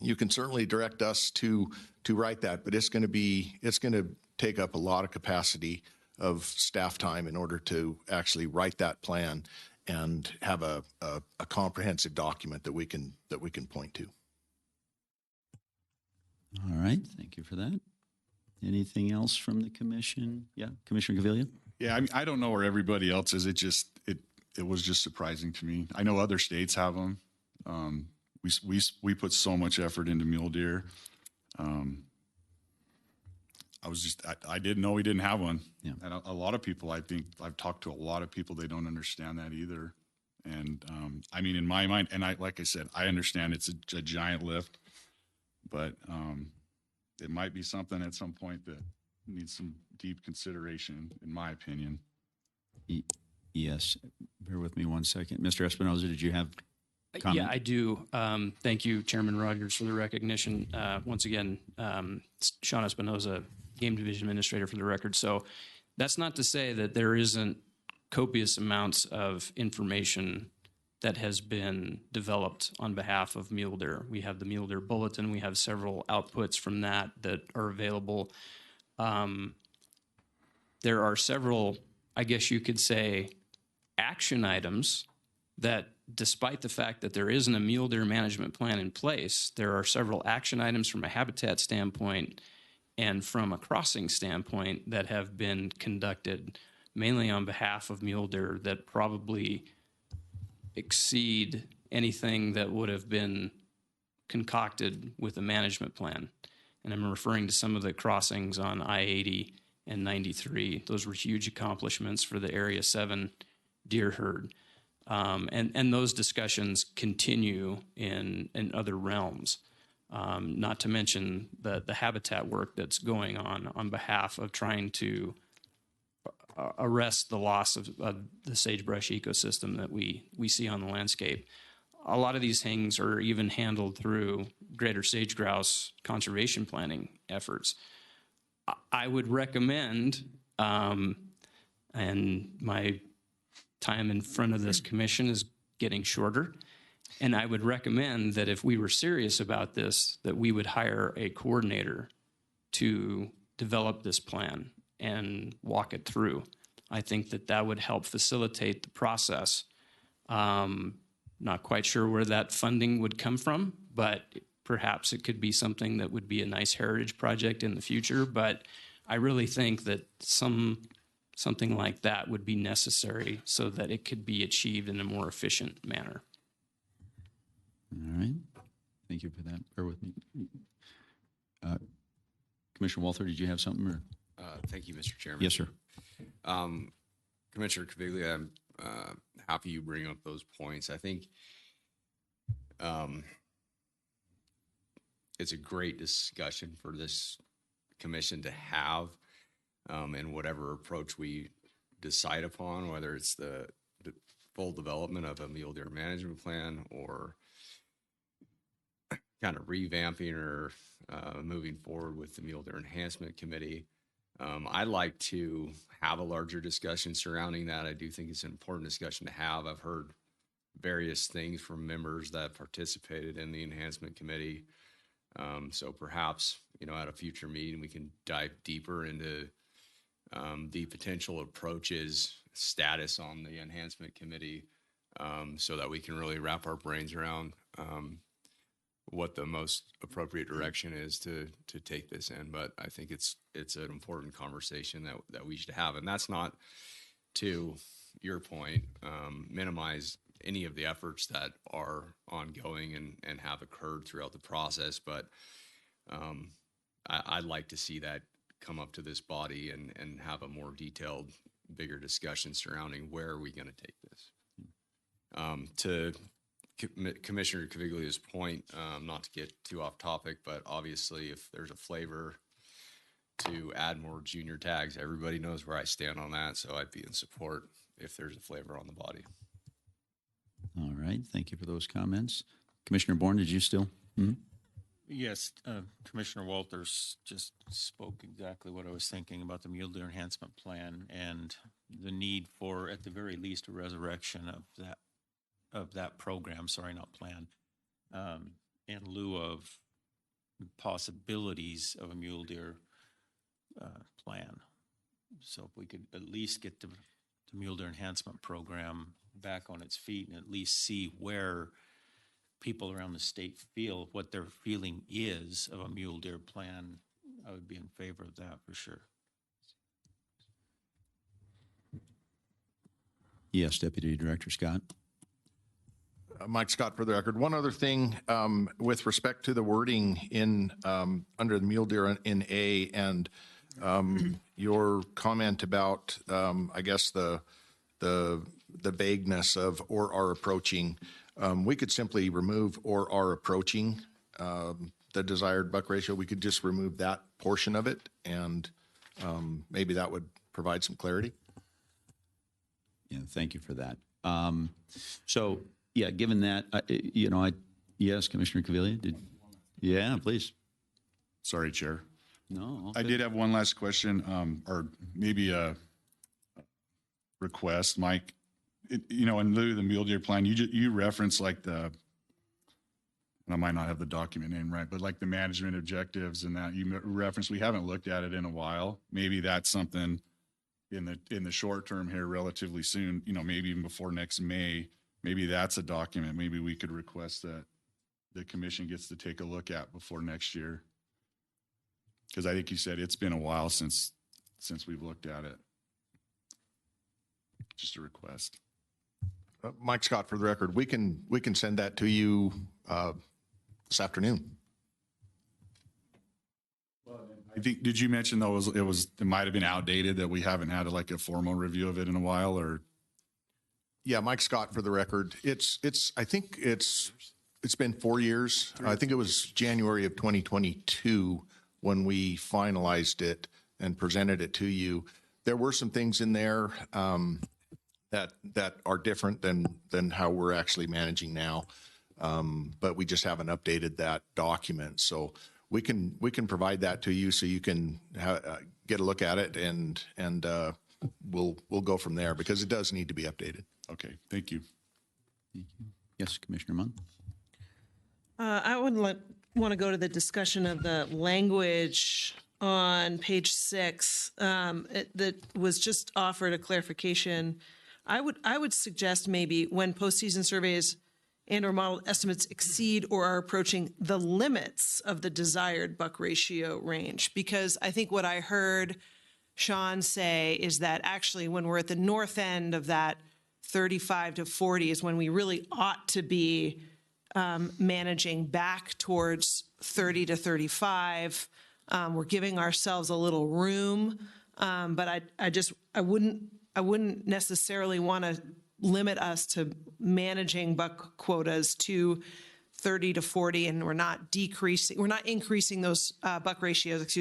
you can certainly direct us to write that, but it's going to take up a lot of capacity of staff time in order to actually write that plan and have a comprehensive document that we can point to. All right, thank you for that. Anything else from the commission? Yeah, Commissioner Gavilia? Yeah, I mean, I don't know where everybody else is. It was just surprising to me. I know other states have them. We put so much effort into mule deer. I didn't know we didn't have one. Yeah. And a lot of people, I think I've talked to a lot of people, they don't understand that either. And I mean, in my mind, and like I said, I understand it's a giant lift, but it might be something at some point that needs some deep consideration, in my opinion. Yes. Bear with me one second. Mr. Espinoza, did you have comment? Yeah, I do. Thank you, Chairman Rogers, for the recognition. Once again, Sean Espinoza, Game Division Administrator, for the record. So that's not to say that there isn't copious amounts of information that has been developed on behalf of mule deer. We have the Mule Deer Bulletin. We have several outputs from that are available. There are several, I guess you could say, action items that, despite the fact that there isn't a mule deer management plan in place, there are several action items from a habitat standpoint and from a crossing standpoint that have been conducted mainly on behalf of mule deer that probably exceed anything that would have been concocted with a management plan. And I'm referring to some of the crossings on I-80 and 93. Those were huge accomplishments for the Area 7 deer herd. And those discussions continue in other realms, not to mention the habitat work that's going on behalf of trying to arrest the loss of the sagebrush ecosystem that we see on the landscape. A lot of these things are even handled through greater sage grouse conservation planning efforts. I would recommend, and my time in front of this commission is getting shorter, and I would recommend that if we were serious about this, that we would hire a coordinator to develop this plan and walk it through. I think that would help facilitate the process. Not quite sure where that funding would come from, but perhaps it could be something that would be a nice heritage project in the future. But I really think that something like that would be necessary so that it could be achieved in a more efficient manner. All right. Thank you for that. Bear with me. Commissioner Walther, did you have something? Or? Thank you, Mr. Chairman. Yes, sir. Commissioner Caviglia, I'm happy you bring up those points. I think it's a great discussion for this commission to have, and whatever approach we decide upon, whether it's the full development of a mule deer management plan or kind of revamping or moving forward with the Mule Deer Enhancement Committee. I'd like to have a larger discussion surrounding that. I do think it's an important discussion to have. I've heard various things from members that participated in the Enhancement Committee. So perhaps, at a future meeting, we can dive deeper into the potential approaches, status on the Enhancement Committee, so that we can really wrap our brains around what the most appropriate direction is to take this in. But I think it's an important conversation that we should have. And that's not, to your point, minimize any of the efforts that are ongoing and have occurred throughout the process. But I'd like to see that come up to this body and have a more detailed, bigger discussion surrounding where are we going to take this. To Commissioner Caviglia's point, not to get too off topic, but obviously if there's a flavor to add more junior tags, everybody knows where I stand on that. So I'd be in support if there's a flavor on the body. All right. Thank you for those comments. Commissioner Bourne, did you still? Mm-hmm. Yes, Commissioner Walters just spoke exactly what I was thinking about the Mule Deer Enhancement Plan and the need for, at the very least, a resurrection of that program, sorry, not plan, in lieu of possibilities of a mule deer plan. So if we could at least get the mule deer enhancement program back on its feet and at least see where people around the state feel, what their feeling is of a mule deer plan, I would be in favor of that for sure. Yes, Deputy Director Scott. Mike Scott for the record. One other thing with respect to the wording in under the mule deer in A and your comment about I guess the vagueness of or are approaching. We could simply remove or are approaching the desired buck ratio. We could just remove that portion of it, and maybe that would provide some clarity. Yeah, thank you for that. So, yeah, given that, yes, Commissioner Cavilla, yeah, please. Sorry, Chair. No. I did have one last question, or maybe a request, Mike. In lieu of the mule deer plan, you reference like and I might not have the document name right, but like the management objectives and that you reference, we haven't looked at it in a while. Maybe that's something in the short term here, relatively soon, maybe even before next May, maybe that's a document maybe we could request that the commission gets to take a look at before next year. Because I think you said it's been a while since we've looked at it. Just a request. Mike Scott for the record. We can send that to you this afternoon. I think, did you mention though it might have been outdated, that we haven't had like a formal review of it in a while, or? Yeah, Mike Scott for the record. I think it's been 4 years. I think it was January of 2022 when we finalized it and presented it to you. There were some things in there that are different than how we're actually managing now, but we just haven't updated that document. So we can provide that to you so you can get a look at it, and we'll go from there, because it does need to be updated. Okay, thank you. Thank you. Yes, Commissioner Munn. I would want to go to the discussion of the language on page 6 that was just offered a clarification. I would suggest maybe when postseason surveys and or model estimates exceed or are approaching the limits of the desired buck ratio range, because I think what I heard Sean say is that actually when we're at the north end of that 35 to 40 is when we really ought to be managing back towards 30 to 35. We're giving ourselves a little room, but I wouldn't necessarily want to limit us to managing buck quotas to 30 to 40, and we're not increasing those buck ratios,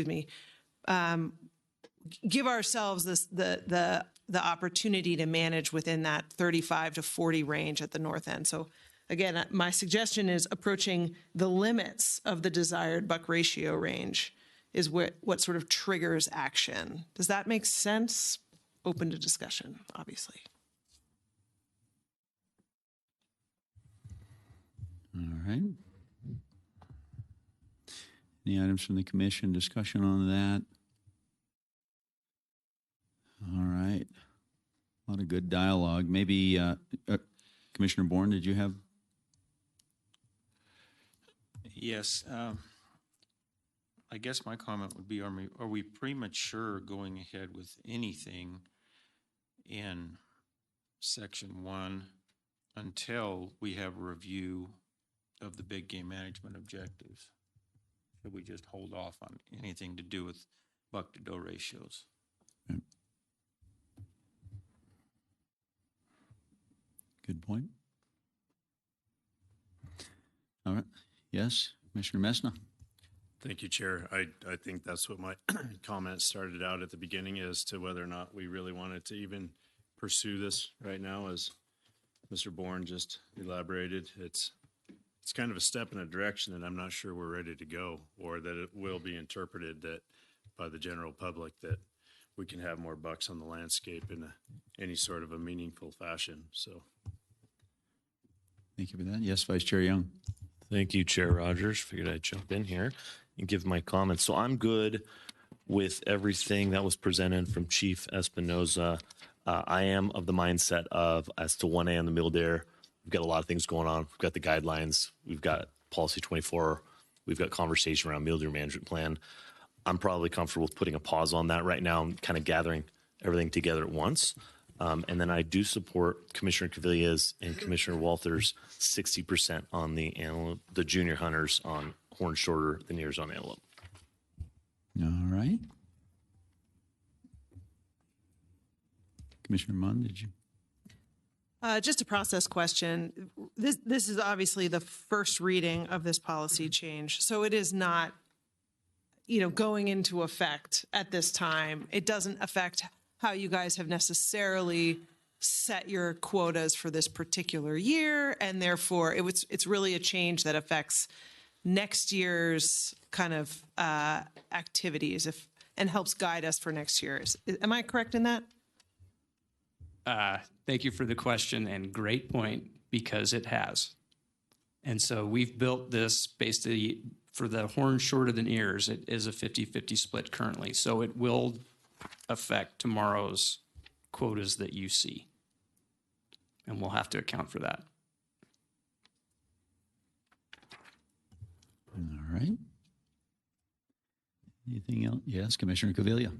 give ourselves the opportunity to manage within that 35 to 40 range at the north end. So again, my suggestion is approaching the limits of the desired buck ratio range is what sort of triggers action. Does that make sense? Open to discussion, obviously. All right. Any items from the commission? Discussion on that? All right. A lot of good dialogue. Maybe Commissioner Bourne, did you have? Yes. I guess my comment would be, are we premature going ahead with anything in section 1 until we have a review of the big game management objectives? Should we just hold off on anything to do with buck to doe ratios? Okay. Good point. All right. Yes, Commissioner Messna. Thank you, Chair. I think that's what my comment started out at the beginning, as to whether or not we really wanted to even pursue this right now, as Mr. Bourne just elaborated. It's kind of a step in a direction that I'm not sure we're ready to go, or that it will be interpreted that by the general public that we can have more bucks on the landscape in any sort of a meaningful fashion. So. Thank you for that. Yes, Vice Chair Young. Thank you, Chair Rogers. Figured I'd jump in here and give my comments. So I'm good with everything that was presented from Chief Espinoza. I am of the mindset of, as to 1A on the Middle Dare, we've got a lot of things going on. We've got the guidelines. We've got Policy 24. We've got conversation around Mule Deer Management Plan. I'm probably comfortable with putting a pause on that right now and kind of gathering everything together at once. And then I do support Commissioner Cavilla's and Commissioner Walters' 60% on the junior hunters on horn shorter than ears on antelope. All right. Commissioner Munn, did you? Just a process question. This is obviously the first reading of this policy change, so it is not, going into effect at this time. It doesn't affect how you guys have necessarily set your quotas for this particular year, and therefore it's really a change that affects next year's kind of activities and helps guide us for next year. Am I correct in that? Thank you for the question, and great point, because it has. And so we've built this basically for the horn shorter than ears. It is a 50-50 split currently. So it will affect tomorrow's quotas that you see. And we'll have to account for that. All right. Anything else? Yes, Commissioner Cavilla.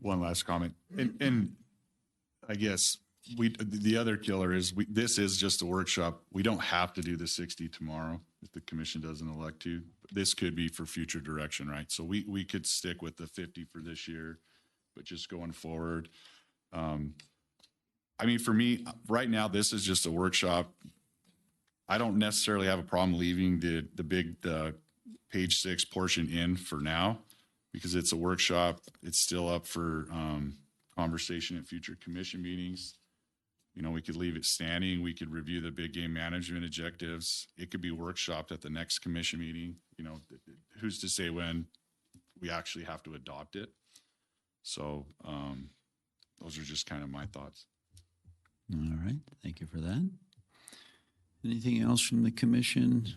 One last comment. And I guess the other killer is this is just a workshop. We don't have to do the 60 tomorrow if the commission doesn't elect to. This could be for future direction, right? So we could stick with the 50 for this year, but just going forward. I mean, for me, right now, this is just a workshop. I don't necessarily have a problem leaving the big page 6 portion in for now because it's a workshop. It's still up for conversation at future commission meetings. We could leave it standing. We could review the big game management objectives. It could be workshopped at the next commission meeting. Who's to say when we actually have to adopt it? So those are just kind of my thoughts. All right. Thank you for that. Anything else from the commission?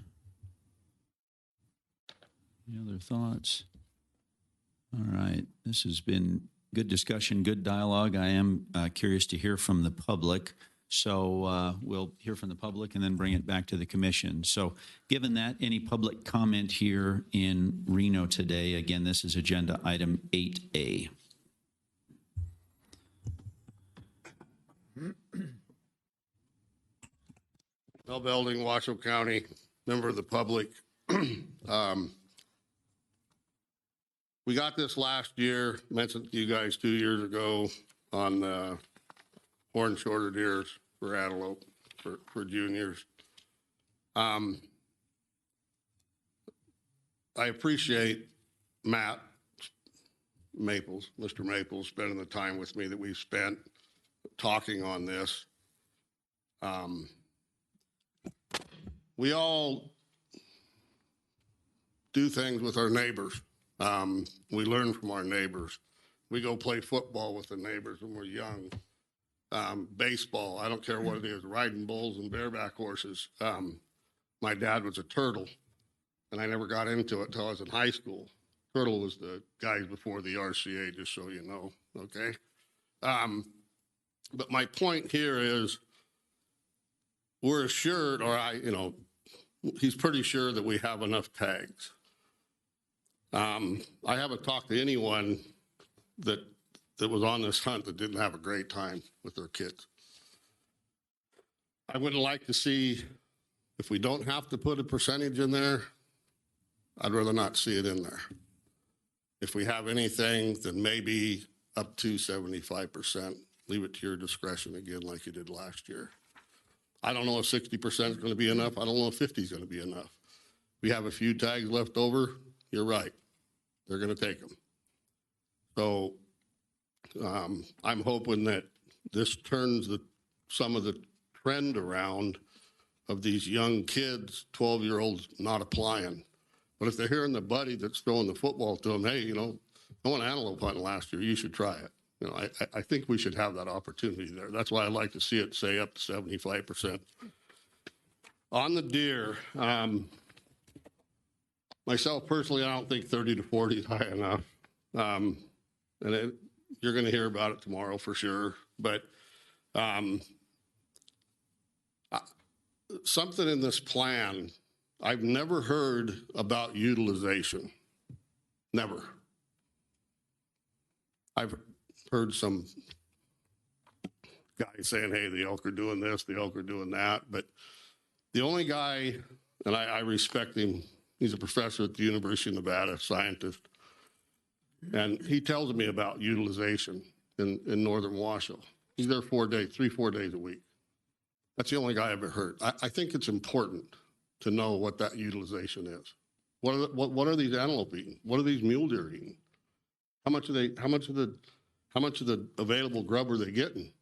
Any other thoughts? All right. This has been good discussion, good dialogue. I am curious to hear from the public. So we'll hear from the public and then bring it back to the commission. So given that, any public comment here in Reno today? Again, this is agenda item 8A. Mel Belding, Washoe County, member of the public. We got this last year, mentioned to you guys 2 years ago on horn shorter deers for antelope for juniors. I appreciate Matt Maples, Mr. Maples, spending the time with me that we've spent talking on this. We all do things with our neighbors. We learn from our neighbors. We go play football with the neighbors when we're young. Baseball, I don't care what it is, riding bulls and bareback horses. My dad was a turtle, and I never got into it till I was in high school. Turtle was the guys before the RCA, just so you know, okay? But my point here is we're assured, or he's pretty sure that we have enough tags. I haven't talked to anyone that was on this hunt that didn't have a great time with their kids. I would like to see, if we don't have to put a percentage in there, I'd rather not see it in there. If we have anything, then maybe up to 75%. Leave it to your discretion again, like you did last year. I don't know if 60% is going to be enough. I don't know if 50 is going to be enough. We have a few tags left over. You're right. They're going to take them. So I'm hoping that this turns some of the trend around of these young kids, 12-year-olds not applying. But if they're hearing the buddy that's throwing the football to them, hey, I went antelope hunting last year. You should try it. I think we should have that opportunity there. That's why I'd like to see it say up to 75%. On the deer, Myself personally, I don't think 30 to 40 is high enough. You're going to hear about it tomorrow for sure. But something in this plan, I've never heard about utilization. Never. I've heard some guys saying, hey, the elk are doing this, the elk are doing that. But the only guy, and I respect him, he's a professor at the University of Nevada, scientist. And he tells me about utilization in northern Washoe. He's there 4 days, 3-4 days a week. That's the only guy I've ever heard. I think it's important to know what that utilization is. What are these antelope eating? What are these mule deer eating? How much of the available grub are they getting?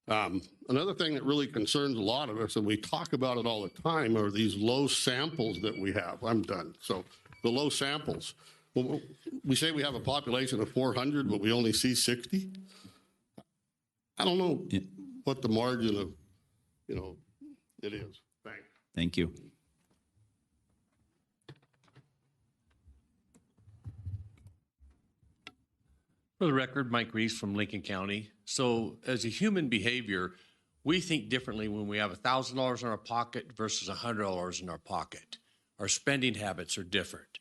Another thing that really concerns a lot of us, and we talk about it all the time, are these low samples that we have. I'm done. So the low samples. Well, we say we have a population of 400, but we only see 60. I don't know what the margin of, it is. Thanks. Thank you. For the record, Mike Reese from Lincoln County. So as a human behavior, we think differently when we have $1,000 in our pocket versus $100 in our pocket. Our spending habits are different.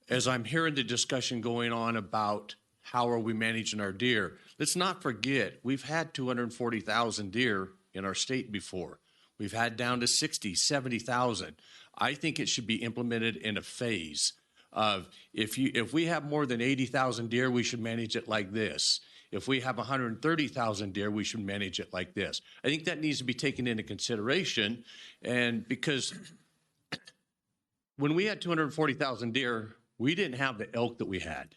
As I'm hearing the discussion going on about how are we managing our deer, let's not forget, we've had 240,000 deer in our state before. We've had down to 60, 70,000. I think it should be implemented in a phase of if we have more than 80,000 deer, we should manage it like this. If we have 130,000 deer, we should manage it like this. I think that needs to be taken into consideration, and because when we had 240,000 deer, we didn't have the elk that we had.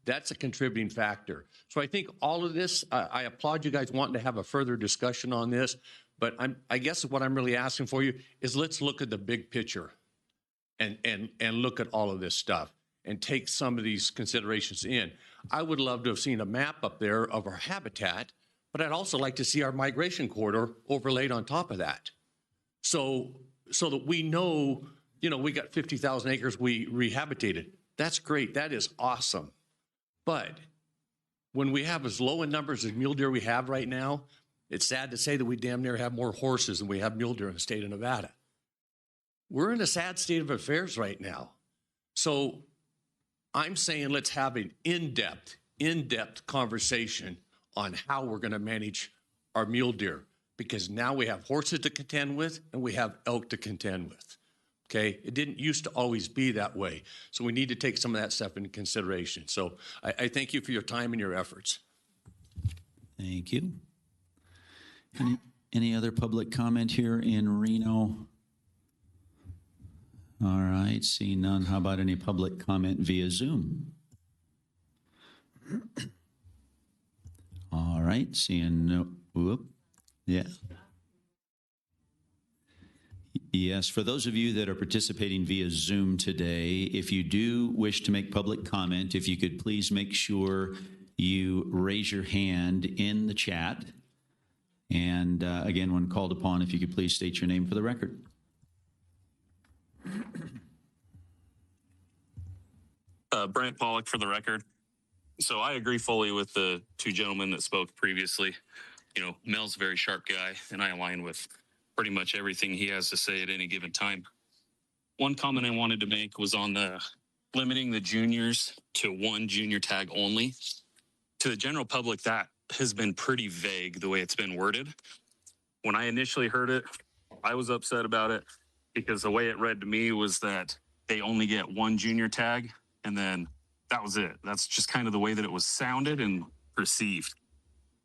That's a contributing factor. So I think all of this, I applaud you guys wanting to have a further discussion on this, but I guess what I'm really asking for you is let's look at the big picture and look at all of this stuff and take some of these considerations in. I would love to have seen a map up there of our habitat, but I'd also like to see our migration corridor overlaid on top of that. So that we know, we got 50,000 acres we rehabilitated. That's great. That is awesome. But when we have as low in numbers as mule deer we have right now, it's sad to say that we damn near have more horses than we have mule deer in the state of Nevada. We're in a sad state of affairs right now. So I'm saying let's have an in-depth conversation on how we're going to manage our mule deer, because now we have horses to contend with and we have elk to contend with. Okay, it didn't used to always be that way. So we need to take some of that stuff into consideration. So I thank you for your time and your efforts. Thank you. Any other public comment here in Reno? All right, seeing none, how about any public comment via Zoom? All right, seeing no, whoop, yeah. Yes, for those of you that are participating via Zoom today, if you do wish to make public comment, if you could please make sure you raise your hand in the chat. And again, when called upon, if you could please state your name for the record. Brent Pollock for the record. So I agree fully with the two gentlemen that spoke previously. Mel's a very sharp guy, and I align with pretty much everything he has to say at any given time. One comment I wanted to make was on the limiting the juniors to one junior tag only. To the general public, that has been pretty vague the way it's been worded. When I initially heard it, I was upset about it because the way it read to me was that they only get one junior tag and then that was it. That's just kind of the way that it was sounded and perceived.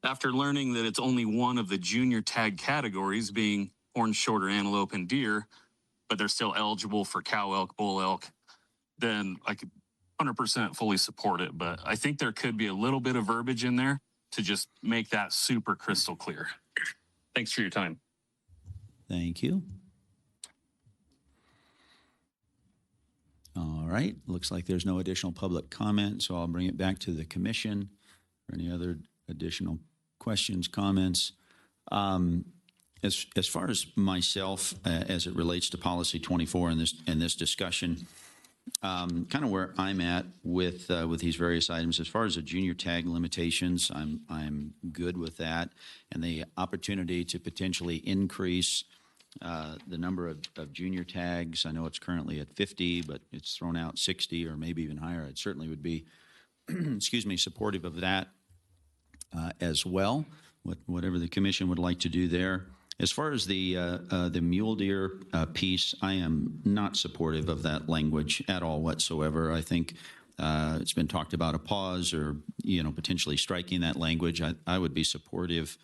After learning that it's only one of the junior tag categories, being horned shorter antelope and deer, but they're still eligible for cow elk, bull elk, then I could 100% fully support it. But I think there could be a little bit of verbiage in there to just make that super crystal clear. Thanks for your time. Thank you. All right, looks like there's no additional public comment, so I'll bring it back to the commission for any other additional questions, comments. As far as myself, as it relates to policy 24 in this discussion, kind of where I'm at with these various items. As far as the junior tag limitations, I'm good with that, and the opportunity to potentially increase the number of junior tags. I know it's currently at 50, but it's thrown out 60 or maybe even higher. It certainly would be, excuse me, supportive of that as well. Whatever the commission would like to do there. As far as the mule deer piece, I am not supportive of that language at all whatsoever. I think it's been talked about a pause or potentially striking that language. I would be supportive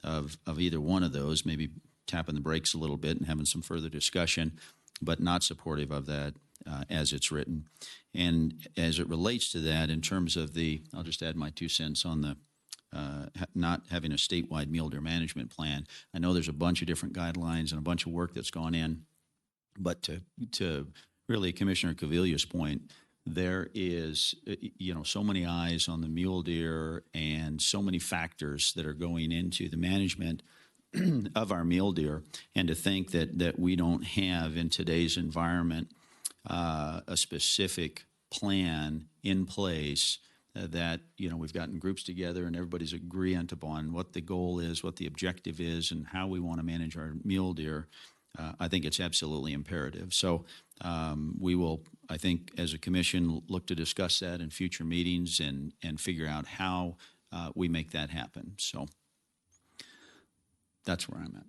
of either one of those, maybe tapping the brakes a little bit and having some further discussion, but not supportive of that as it's written. And as it relates to that, in terms of I'll just add my 2 cents on the not having a statewide mule deer management plan. I know there's a bunch of different guidelines and a bunch of work that's gone in, but to really Commissioner Cavilla's point, there is so many eyes on the mule deer and so many factors that are going into the management of our mule deer, and to think that we don't have in today's environment a specific plan in place that we've gotten groups together and everybody's agreeing upon what the goal is, what the objective is, and how we want to manage our mule deer. I think it's absolutely imperative. So we will, I think, as a commission, look to discuss that in future meetings and figure out how we make that happen. So that's where I'm at.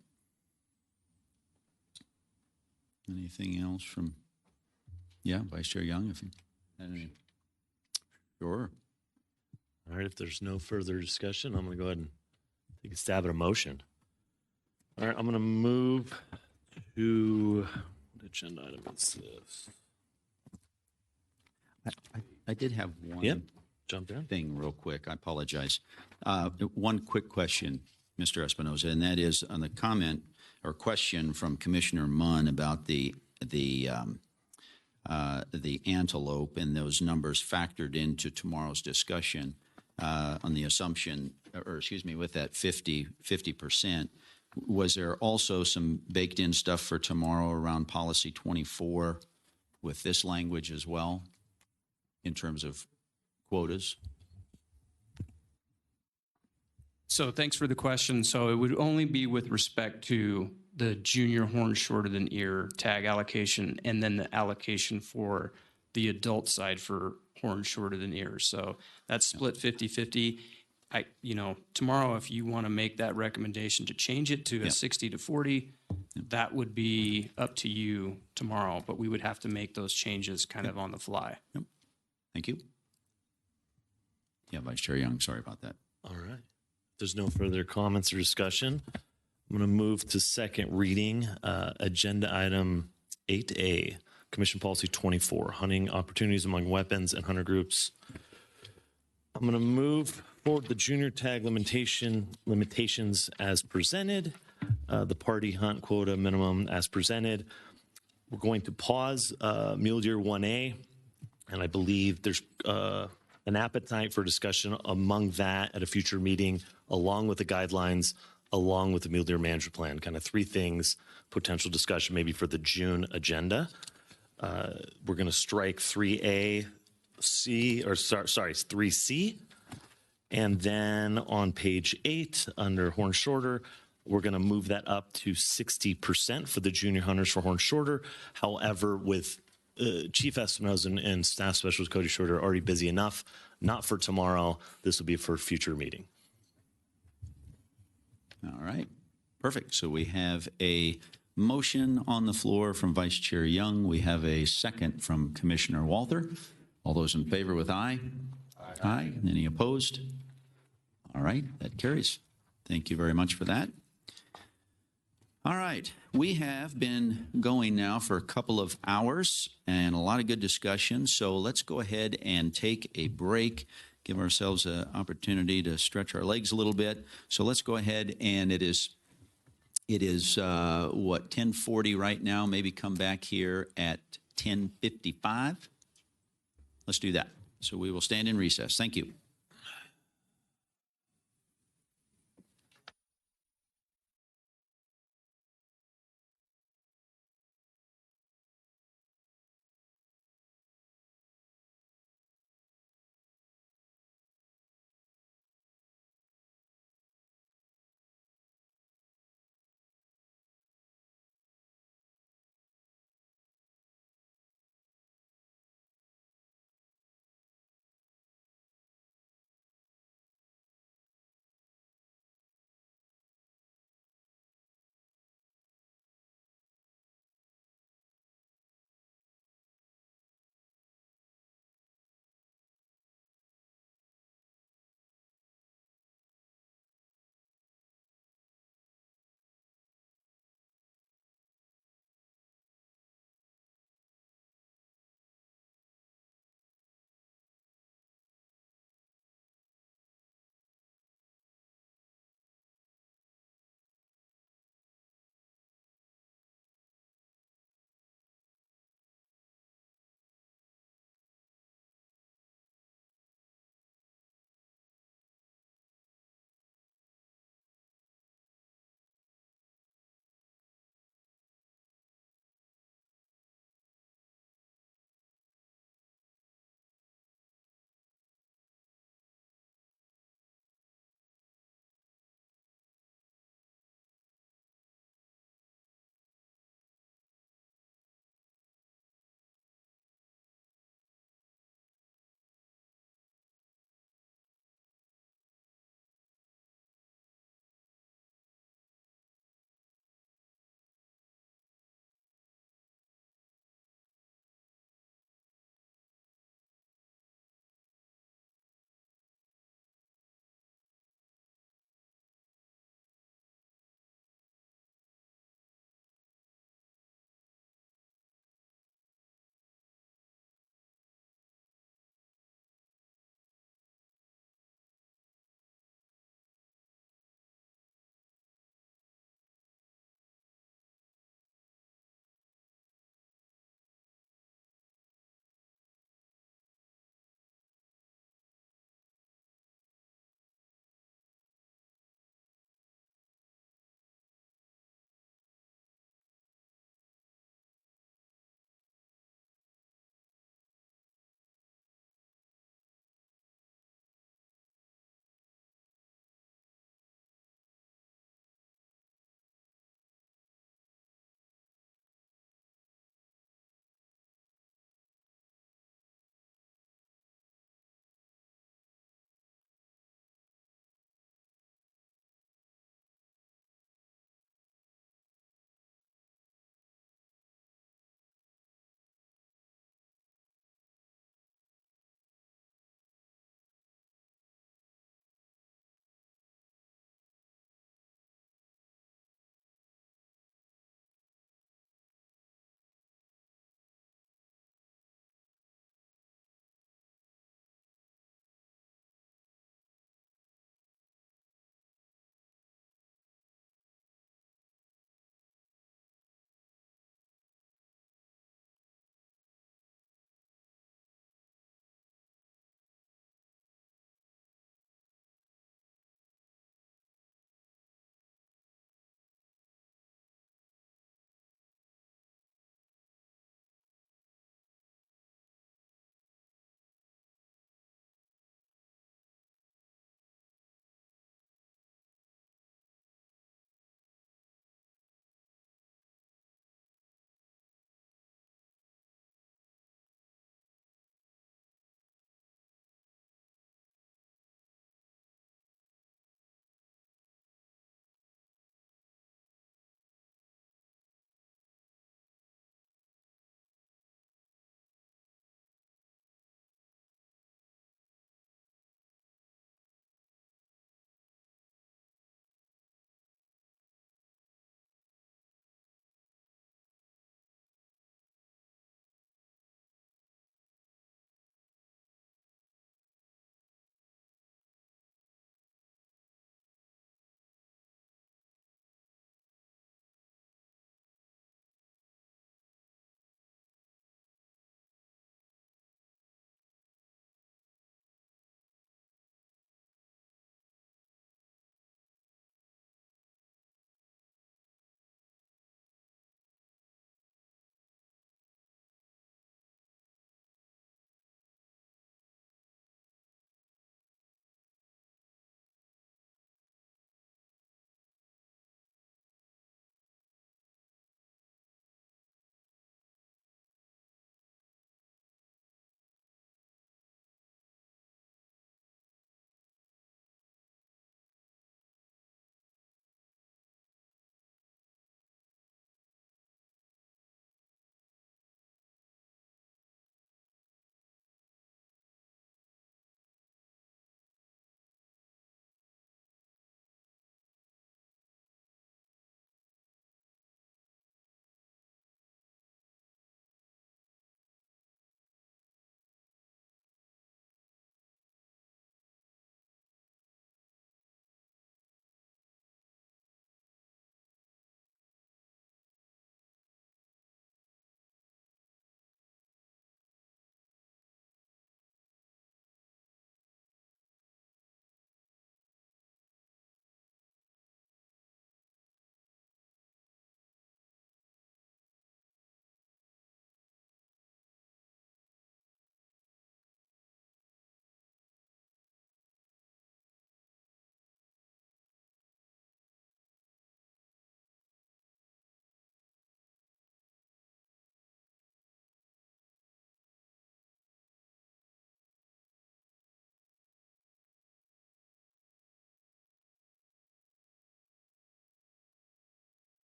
Anything else from, Vice Chair Young, if you had any? Sure. All right, if there's no further discussion, I'm going to go ahead and take a stab at a motion. All right, I'm going to move to, what agenda item is this? I did have one jump in. thing real quick. I apologize. One quick question, Mr. Espinoza, and that is on the comment or question from Commissioner Munn about the antelope and those numbers factored into tomorrow's discussion on the assumption, or excuse me, with that 50%. Was there also some baked in stuff for tomorrow around policy 24 with this language as well in terms of quotas? So thanks for the question. So it would only be with respect to the junior horn shorter than ear tag allocation, and then the allocation for the adult side for horn shorter than ear. So that's split 50-50. Tomorrow, if you want to make that recommendation to change it to a 60-40, that would be up to you tomorrow, but we would have to make those changes kind of on the fly. Yep. Thank you. Vice Chair Young, sorry about that. All right. If there's no further comments or discussion, I'm going to move to second reading, agenda item 8A, Commission Policy 24, hunting opportunities among weapons and hunter groups. I'm going to move forward the junior tag limitations as presented, the party hunt quota minimum as presented. We're going to pause mule deer 1A, and I believe there's an appetite for discussion among that at a future meeting, along with the guidelines, along with the mule deer management plan. Kind of 3 things, potential discussion maybe for the June agenda. We're going to strike 3C, and then on page 8 under horn shorter, we're going to move that up to 60% for the junior hunters for horn shorter. However, with Chief Espinoza and Staff Specialist Cody Shorter already busy enough, not for tomorrow. This will be for a future meeting. All right, perfect. So we have a motion on the floor from Vice Chair Young. We have a second from Commissioner Walther. All those in favor with aye? Aye. Any opposed? All right, that carries. Thank you very much for that. All right, we have been going now for a couple of hours and a lot of good discussion. So let's go ahead and take a break, give ourselves an opportunity to stretch our legs a little bit. So let's go ahead, and it is 10:40 right now. Maybe come back here at 10:55. Let's do that. So we will stand in recess. Thank you.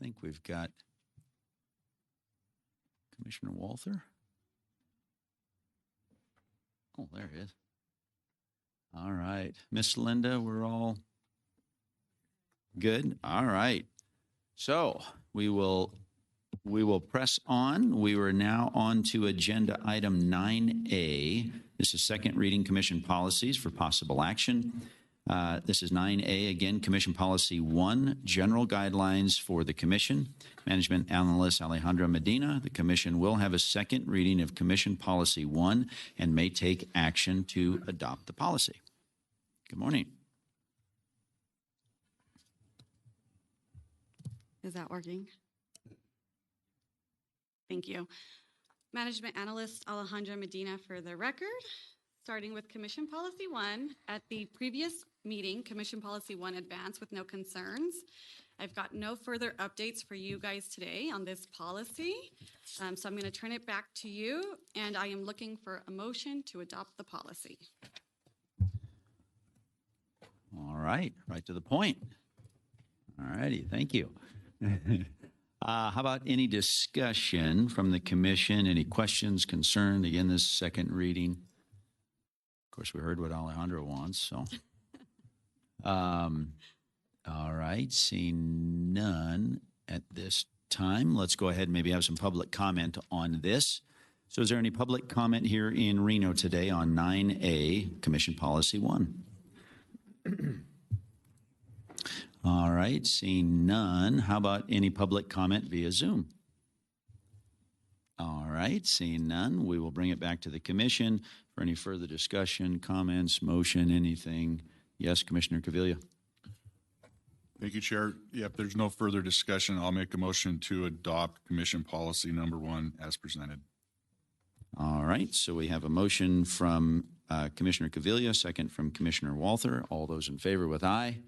think we've got Commissioner Walther. Oh, there he is. All right. Miss Linda, we're all good. All right. So we will press on. We are now on to agenda item 9A. This is second reading commission policies for possible action. This is 9A, again, Commission Policy 1, General Guidelines for the Commission. Management Analyst Alejandra Medina. The Commission will have a second reading of Commission Policy 1 and may take action to adopt the policy. Good morning. Is that working? Thank you. Management Analyst Alejandra Medina for the record. Starting with Commission Policy 1, at the previous meeting, Commission Policy 1 advanced with no concerns. I've got no further updates for you guys today on this policy, so I'm going to turn it back to you, and I am looking for a motion to adopt the policy. All right, right to the point. All righty, thank you. How about any discussion from the commission? Any questions, concern? Again, this second reading. Of course, we heard what Alejandro wants, so. All right, seeing none at this time, let's go ahead and maybe have some public comment on this. So is there any public comment here in Reno today on 9A, Commission Policy 1? All right, seeing none, how about any public comment via Zoom? All right, seeing none, we will bring it back to the commission for any further discussion, comments, motion, anything. Yes, Commissioner Cavilla. Thank you, Chair. Yep, there's no further discussion. I'll make a motion to adopt Commission Policy number 1 as presented. All right, so we have a motion from Commissioner Cavilla, second from Commissioner Walther. All those in favor with aye?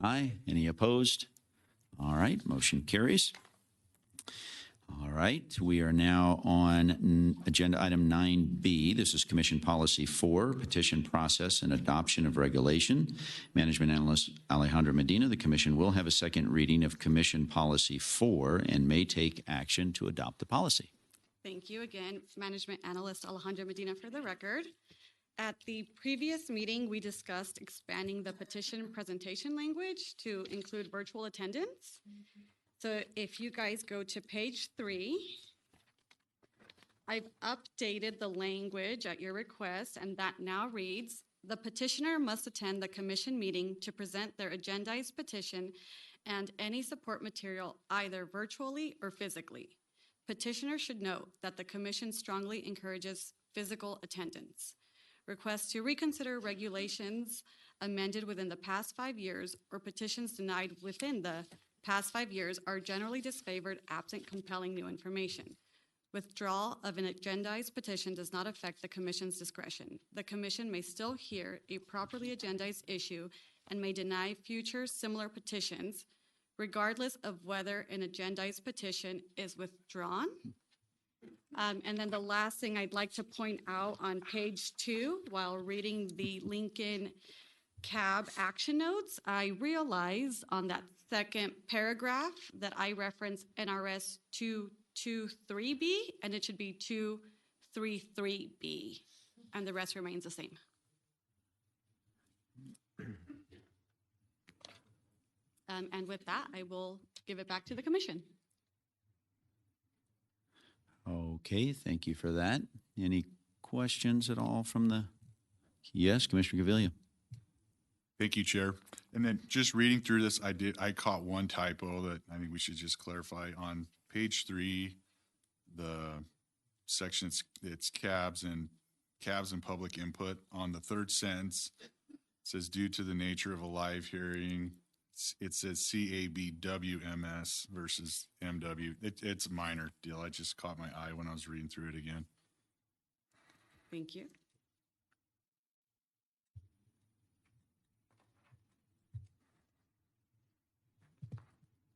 Aye. Any opposed? All right, motion carries. All right, we are now on agenda item 9B. This is Commission Policy 4, Petition Process and Adoption of Regulation. Management Analyst Alejandra Medina. The Commission will have a second reading of Commission Policy 4 and may take action to adopt the policy. Thank you again, Management Analyst Alejandra Medina for the record. At the previous meeting, we discussed expanding the petition presentation language to include virtual attendance. So if you guys go to page 3, I've updated the language at your request, and that now reads, the petitioner must attend the commission meeting to present their agendized petition and any support material either virtually or physically. Petitioner should note that the commission strongly encourages physical attendance. Requests to reconsider regulations amended within the past 5 years or petitions denied within the past 5 years are generally disfavored absent compelling new information. Withdrawal of an agendized petition does not affect the commission's discretion. The commission may still hear a properly agendized issue and may deny future similar petitions, regardless of whether an agendized petition is withdrawn. And then the last thing I'd like to point out on page 2, while reading the Lincoln CAB action notes, I realized on that second paragraph that I referenced NRS 223B, and it should be 233B, and the rest remains the same. And with that, I will give it back to the commission. Okay, thank you for that. Any questions at all from the? Yes, Commissioner Cavilla. Thank you, Chair. And then just reading through this, I caught one typo that I think we should just clarify. On page 3, the section, it's cabs and public input. On the third sentence, it says due to the nature of a live hearing, it says CABWMS versus MW. It's a minor deal. I just caught my eye when I was reading through it again. Thank you.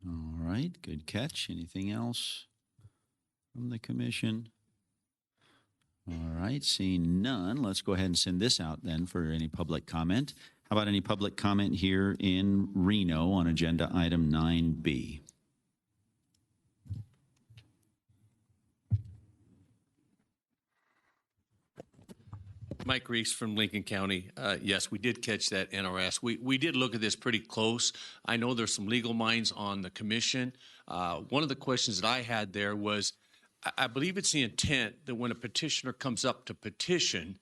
All right, good catch. Anything else from the commission? All right, seeing none, let's go ahead and send this out then for any public comment. How about any public comment here in Reno on agenda item 9B? Mike Reese from Lincoln County. Yes, we did catch that NRS. We did look at this pretty close. I know there's some legal minds on the commission. One of the questions that I had there was, I believe it's the intent that when a petitioner comes up to petition,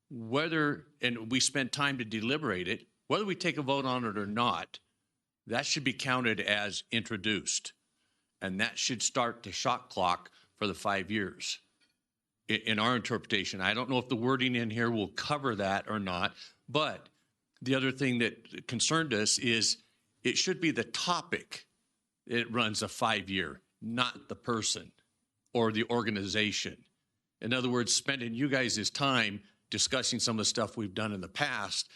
whether, and we spend time to deliberate it, whether we take a vote on it or not, that should be counted as introduced. And that should start the shot clock for the 5 years. In our interpretation, I don't know if the wording in here will cover that or not, but the other thing that concerned us is it should be the topic it runs a 5-year, not the person or the organization. In other words, spending you guys' time discussing some of the stuff we've done in the past.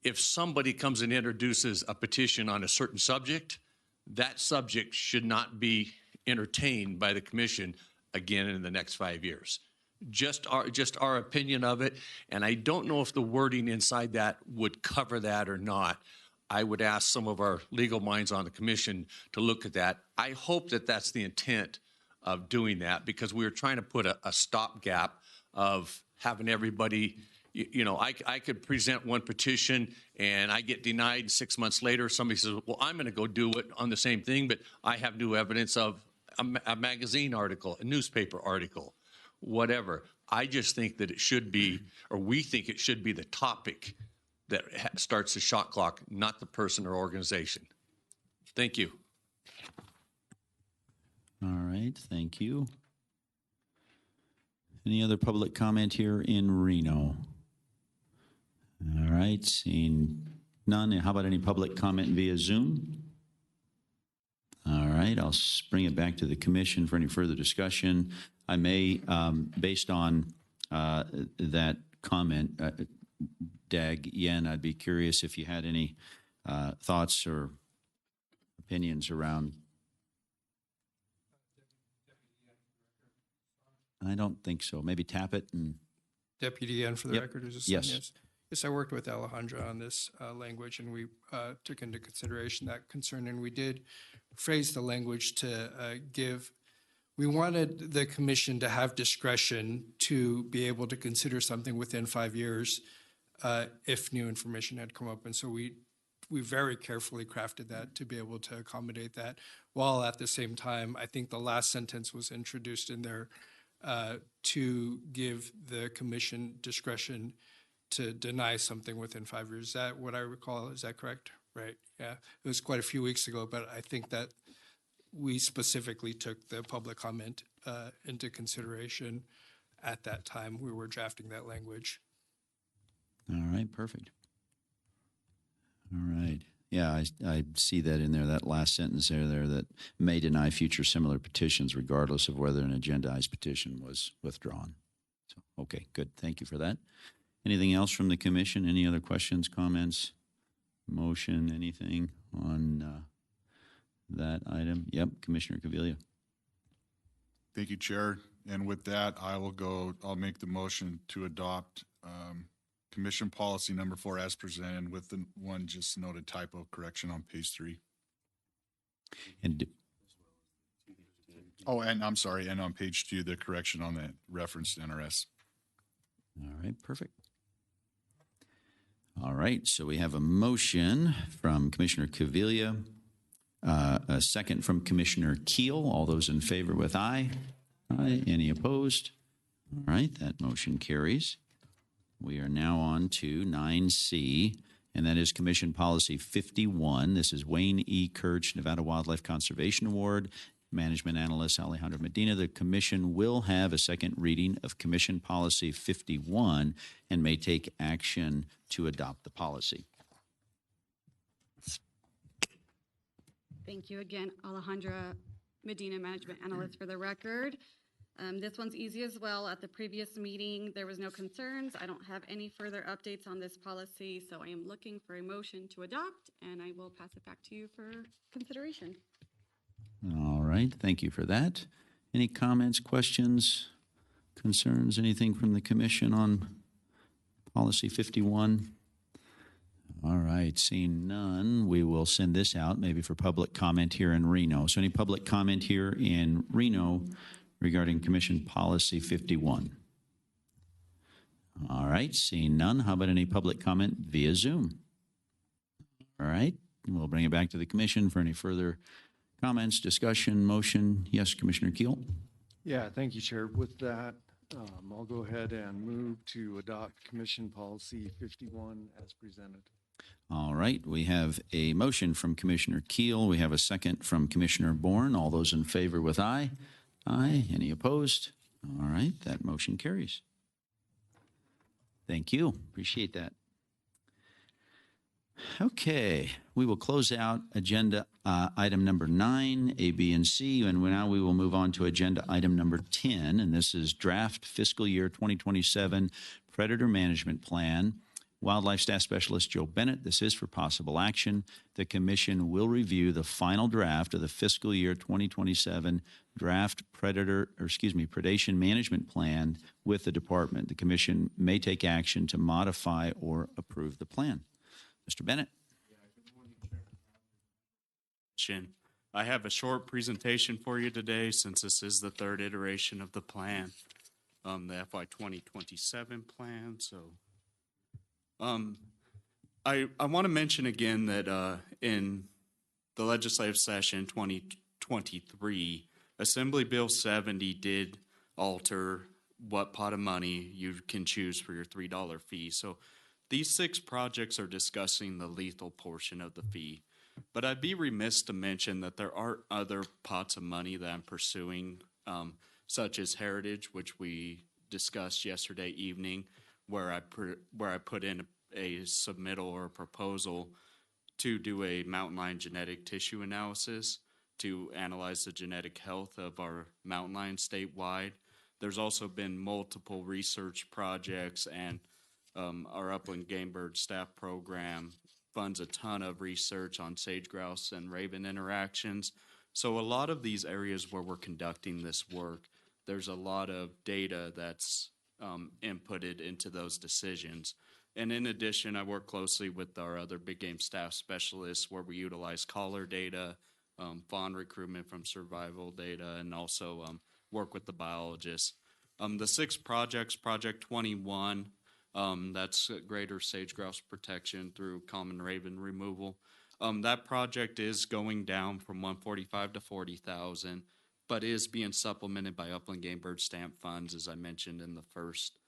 If somebody comes and introduces a petition on a certain subject, that subject should not be entertained by the commission again in the next 5 years. Just our opinion of it, and I don't know if the wording inside that would cover that or not. I would ask some of our legal minds on the commission to look at that. I hope that that's the intent of doing that, because we were trying to put a stopgap of having everybody, you know, I could present one petition and I get denied, and 6 months later somebody says, well, I'm going to go do it on the same thing, but I have new evidence of a magazine article, a newspaper article, whatever. I just think that it should be, or we think it should be, the topic that starts the shot clock, not the person or organization. Thank you. All right, thank you. Any other public comment here in Reno? All right, seeing none. How about any public comment via Zoom? All right, I'll bring it back to the commission for any further discussion. I may, based on that comment, Dag Yen, I'd be curious if you had any thoughts or opinions around. I don't think so. Maybe tap it and. Deputy Yen for the record. Is Yes. Yes, I worked with Alejandra on this language, and we took into consideration that concern, and we did phrase the language to give. We wanted the commission to have discretion to be able to consider something within 5 years if new information had come up, and so we very carefully crafted that to be able to accommodate that, while at the same time, I think the last sentence was introduced in there to give the commission discretion to deny something within 5 years. Is that what I recall? Is that correct? Right. Yeah. It was quite a few weeks ago, but I think that we specifically took the public comment into consideration at that time. We were drafting that language. All right, perfect. All right. Yeah, I see that in there, that last sentence there that may deny future similar petitions regardless of whether an agendized petition was withdrawn. So, okay, good. Thank you for that. Anything else from the commission? Any other questions, comments, motion, anything on that item? Yep, Commissioner Caviglia. Thank you, Chair. And with that, I'll make the motion to adopt Commission Policy Number 4 as presented with the one just noted typo correction on page 3. And and I'm sorry, and on page 2, the correction on the referenced NRS. All right, perfect. All right, so we have a motion from Commissioner Caviglia, a second from Commissioner Keel. All those in favor with aye. Aye. Any opposed? All right, that motion carries. We are now on to 9C, and that is Commission Policy 51. This is Wayne E. Kirch, Nevada Wildlife Conservation Award, Management Analyst Alejandro Medina. The Commission will have a second reading of Commission Policy 51 and may take action to adopt the policy. Thank you again, Alejandra Medina, Management Analyst for the record. This one's easy as well. At the previous meeting, there was no concerns. I don't have any further updates on this policy, so I am looking for a motion to adopt, and I will pass it back to you for consideration. All right, thank you for that. Any comments, questions, concerns, anything from the commission on Policy 51? All right, seeing none, we will send this out maybe for public comment here in Reno. So any public comment here in Reno regarding Commission Policy 51? All right, seeing none, how about any public comment via Zoom? All right, we'll bring it back to the commission for any further comments, discussion, motion. Yes, Commissioner Keel? Yeah, thank you, Chair. With that, I'll go ahead and move to adopt Commission Policy 51 as presented. All right, we have a motion from Commissioner Keel. We have a second from Commissioner Bourne. All those in favor with aye? Aye. Any opposed? All right, that motion carries. Thank you. Appreciate that. Okay, we will close out agenda item number 9, A, B, and C, and now we will move on to agenda item number 10, and this is draft fiscal year 2027 Predator Management Plan. Wildlife Staff Specialist Joe Bennett, this is for possible action. The commission will review the final draft of the fiscal year 2027 draft predation management plan with the department. The commission may take action to modify or approve the plan. Mr. Bennett. I have a short presentation for you today since this is the third iteration of the plan, the FY 2027 plan. So I want to mention again that in the legislative session 2023, Assembly Bill 70 did alter what pot of money you can choose for your $3 fee. So these 6 projects are discussing the lethal portion of the fee. But I'd be remiss to mention that there are other pots of money that I'm pursuing, such as Heritage, which we discussed yesterday evening, where I put in a submittal or a proposal to do a mountain lion genetic tissue analysis to analyze the genetic health of our mountain lions statewide. There's also been multiple research projects, and our Upland Game Bird staff program funds a ton of research on sage grouse and raven interactions. So a lot of these areas where we're conducting this work, there's a lot of data that's inputted into those decisions. And in addition, I work closely with our other big game staff specialists where we utilize collar data, fawn recruitment from survival data, and also work with the biologists. The 6 projects, Project 21, that's greater sage grouse protection through common raven removal. That project is going down from 145 to 40,000, but is being supplemented by Upland Game Bird Stamp funds, as I mentioned in the first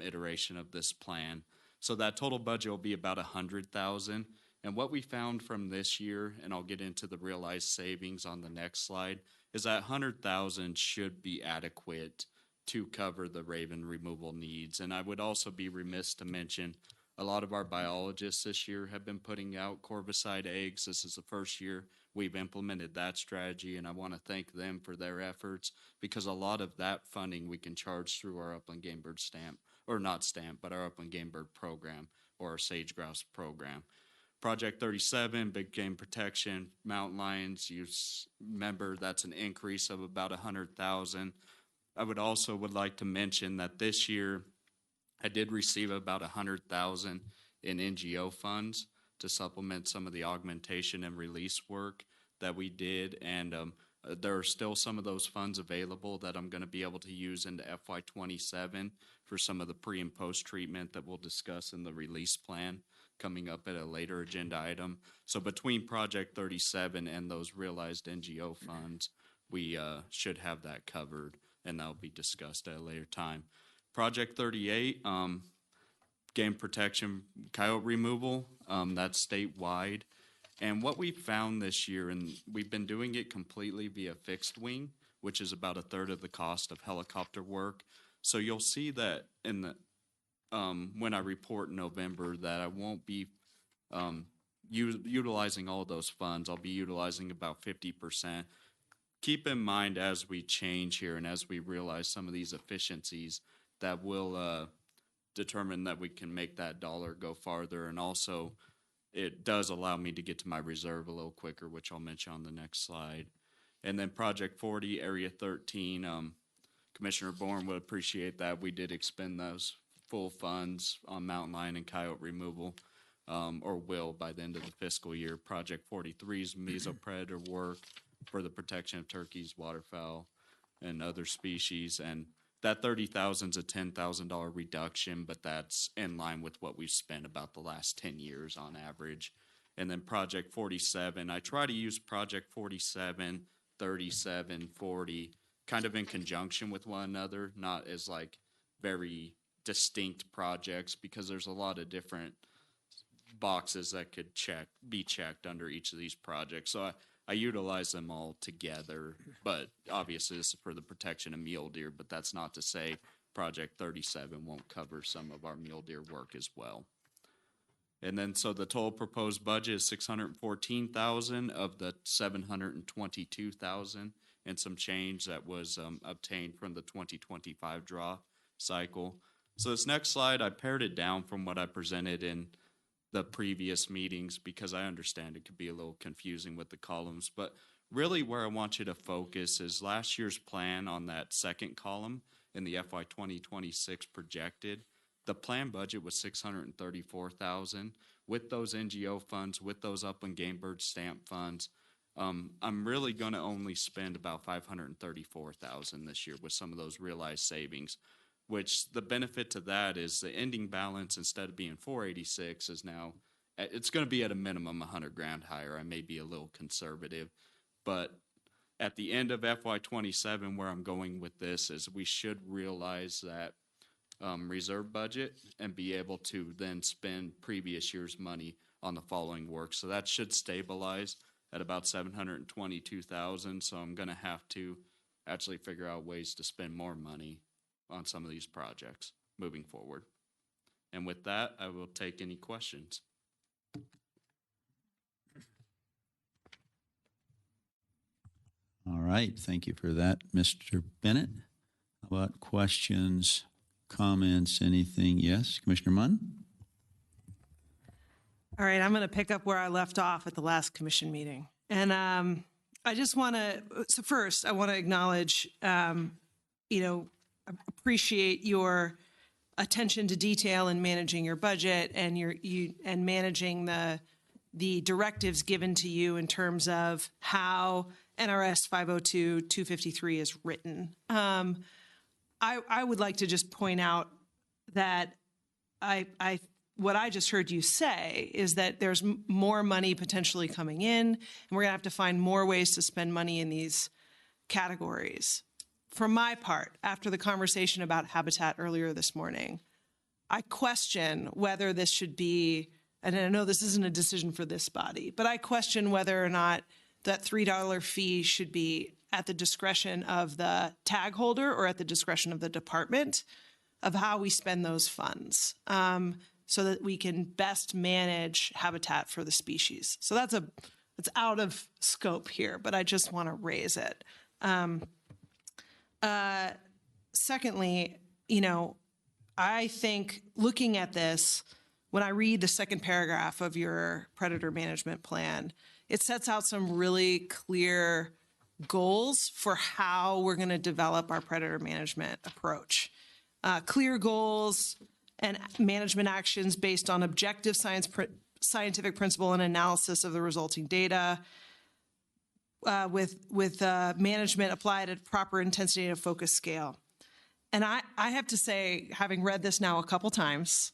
iteration of this plan. So that total budget will be about 100,000. And what we found from this year, and I'll get into the realized savings on the next slide, is that 100,000 should be adequate to cover the raven removal needs. And I would also be remiss to mention a lot of our biologists this year have been putting out corvicide eggs. This is the first year we've implemented that strategy, and I want to thank them for their efforts because a lot of that funding we can charge through our Upland Game Bird stamp, or not stamp, but our Upland Game Bird program or our sage grouse program. Project 37, big game protection, mountain lions, you remember that's an increase of about 100,000. I would like to mention that this year I did receive about 100,000 in NGO funds to supplement some of the augmentation and release work that we did, and there are still some of those funds available that I'm going to be able to use into FY 27 for some of the pre and post treatment that we'll discuss in the release plan coming up at a later agenda item. So between Project 37 and those realized NGO funds, we should have that covered, and that'll be discussed at a later time. Project 38, game protection, coyote removal, that's statewide. And what we found this year, and we've been doing it completely via fixed wing, which is about 1/3 of the cost of helicopter work. So you'll see that in the when I report in November that I won't be utilizing all of those funds. I'll be utilizing about 50%. Keep in mind as we change here and as we realize some of these efficiencies that will determine that we can make that dollar go farther. And also it does allow me to get to my reserve a little quicker, which I'll mention on the next slide. And then Project 40, Area 13, Commissioner Bourne would appreciate that. We did expend those full funds on mountain lion and coyote removal, or will by the end of the fiscal year. Project 43's mesopredator work for the protection of turkeys, waterfowl, and other species. And that 30,000 is a $10,000 reduction, but that's in line with what we've spent about the last 10 years on average. And then Project 47, I try to use Project 47, 37, 40, kind of in conjunction with one another, not as like very distinct projects, because there's a lot of different boxes that could be checked under each of these projects. So I utilize them all together, but obviously this is for the protection of mule deer, but that's not to say Project 37 won't cover some of our mule deer work as well. And then, so the total proposed budget is 614,000 of the 722,000 and some change that was obtained from the 2025 draw cycle. So this next slide, I pared it down from what I presented in the previous meetings because I understand it could be a little confusing with the columns, but really where I want you to focus is last year's plan on that second column in the FY 2026 projected. The planned budget was 634,000 with those NGO funds, with those upland game bird stamp funds. I'm really going to only spend about 534,000 this year with some of those realized savings, which the benefit to that is the ending balance, instead of being 486, is now, it's going to be at a minimum 100 grand higher. I may be a little conservative, but at the end of FY 27, where I'm going with this is we should realize that reserve budget and be able to then spend previous year's money on the following work. So that should stabilize at about 722,000. So I'm going to have to actually figure out ways to spend more money on some of these projects moving forward. And with that, I will take any questions. All right. Thank you for that, Mr. Bennett. How about questions, comments, anything? Yes, Commissioner Munn? All right, I'm going to pick up where I left off at the last commission meeting. And I just want to, so first, I want to acknowledge, appreciate your attention to detail in managing your budget and and managing the directives given to you in terms of how NRS 502-253 is written. I would like to just point out that what I just heard you say is that there's more money potentially coming in, and we're going to have to find more ways to spend money in these categories. For my part, after the conversation about habitat earlier this morning, I question whether this should be, and I know this isn't a decision for this body, but I question whether or not that $3 fee should be at the discretion of the tag holder or at the discretion of the department of how we spend those funds, so that we can best manage habitat for the species. So that's out of scope here, but I just want to raise it. Secondly, I think looking at this, when I read the second paragraph of your predator management plan, it sets out some really clear goals for how we're going to develop our predator management approach. Clear goals and management actions based on objective scientific principle and analysis of the resulting data, with management applied at proper intensity and focus scale. And I have to say, having read this now a couple times,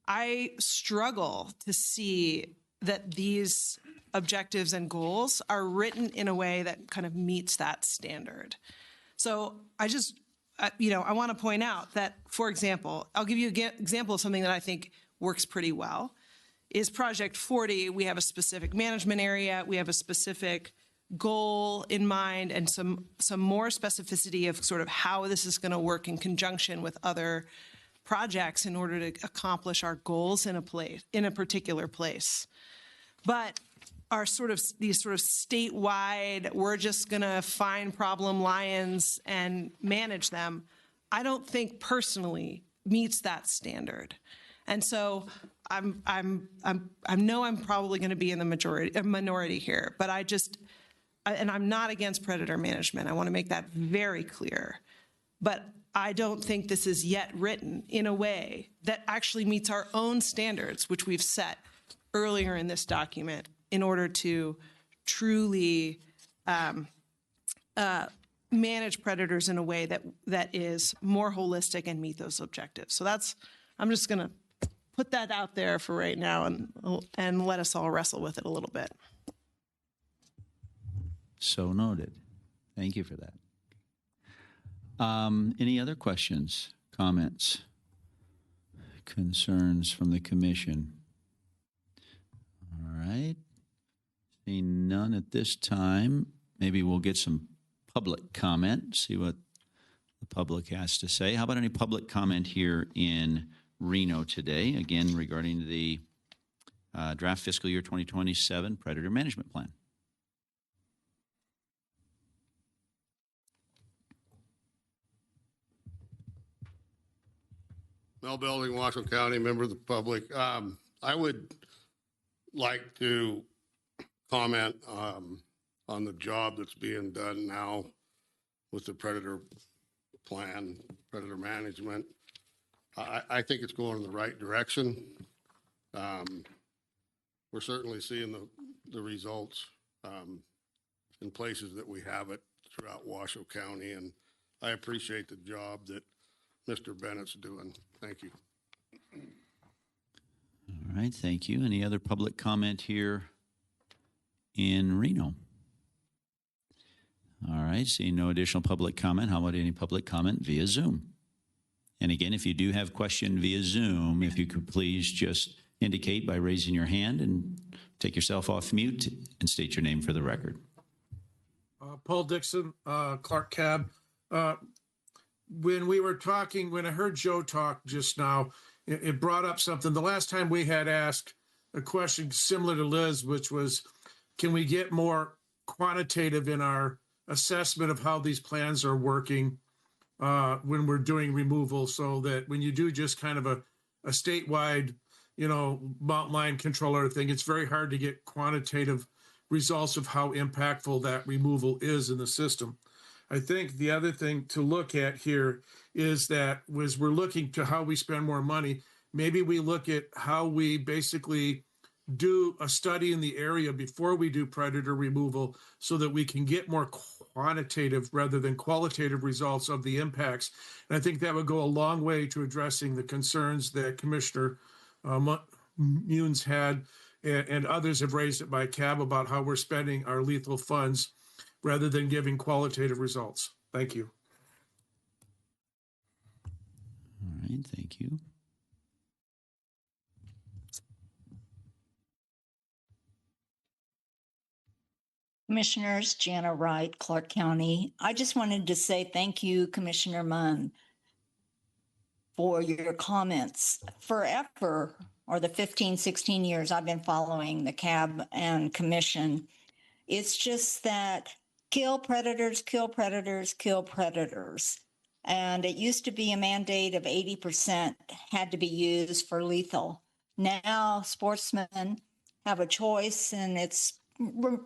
I struggle to see that these objectives and goals are written in a way that kind of meets that standard. So I just, I want to point out that, for example, I'll give you an example of something that I think works pretty well, is Project 40. We have a specific management area, we have a specific goal in mind, and some more specificity of sort of how this is going to work in conjunction with other projects in order to accomplish our goals in a particular place. But these sort of statewide, we're just going to find problem lions and manage them, I don't think personally meets that standard. And so I know I'm probably going to be in the minority here, but and I'm not against predator management. I want to make that very clear. But I don't think this is yet written in a way that actually meets our own standards, which we've set earlier in this document, in order to truly manage predators in a way that is more holistic and meet those objectives. So I'm just going to put that out there for right now and let us all wrestle with it a little bit. So noted. Thank you for that. Any other questions, comments, concerns from the commission? All right. Seeing none at this time, maybe we'll get some public comment, see what the public has to say. How about any public comment here in Reno today, again, regarding the draft fiscal year 2027 Predator Management Plan? Mel Belding, Washoe County, member of the public. I would like to comment on the job that's being done now with the Predator plan, Predator management. I think it's going in the right direction. We're certainly seeing the results in places that we have it throughout Washoe County, and I appreciate the job that Mr. Bennett's doing. Thank you. All right, thank you. Any other public comment here in Reno? All right, seeing no additional public comment, how about any public comment via Zoom? And again, if you do have a question via Zoom, if you could please just indicate by raising your hand and take yourself off mute and state your name for the record. Paul Dixon, Clark Cab. When we were talking, when I heard Joe talk just now, it brought up something. The last time we had asked a question similar to Liz, which was, can we get more quantitative in our assessment of how these plans are working when we're doing removal, so that when you do just kind of a statewide, mountain lion controller thing, it's very hard to get quantitative results of how impactful that removal is in the system. I think the other thing to look at here is that as we're looking to how we spend more money, maybe we look at how we basically do a study in the area before we do predator removal so that we can get more quantitative rather than qualitative results of the impacts. And I think that would go a long way to addressing the concerns that Commissioner Munes had and others have raised it by CAB about how we're spending our lethal funds rather than giving qualitative results. Thank you. All right, thank you. Commissioners, Jana Wright, Clark County. I just wanted to say thank you, Commissioner Munn, for your comments. Forever, or the 15, 16 years I've been following the CAB and Commission, it's just that kill predators, kill predators, kill predators. And it used to be a mandate of 80% had to be used for lethal. Now sportsmen have a choice, and it's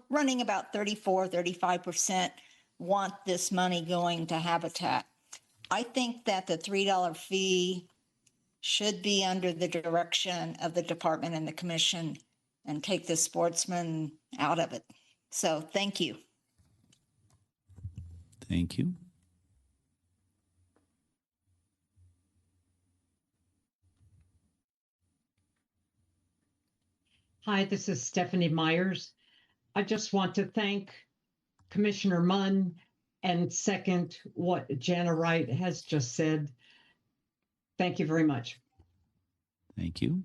running about 34, 35% want this money going to habitat. I think that the $3 fee should be under the direction of the department and the commission and take the sportsman out of it. So thank you. Thank you. Hi, this is Stephanie Myers. I just want to thank Commissioner Munn and second what Jana Wright has just said. Thank you very much. Thank you.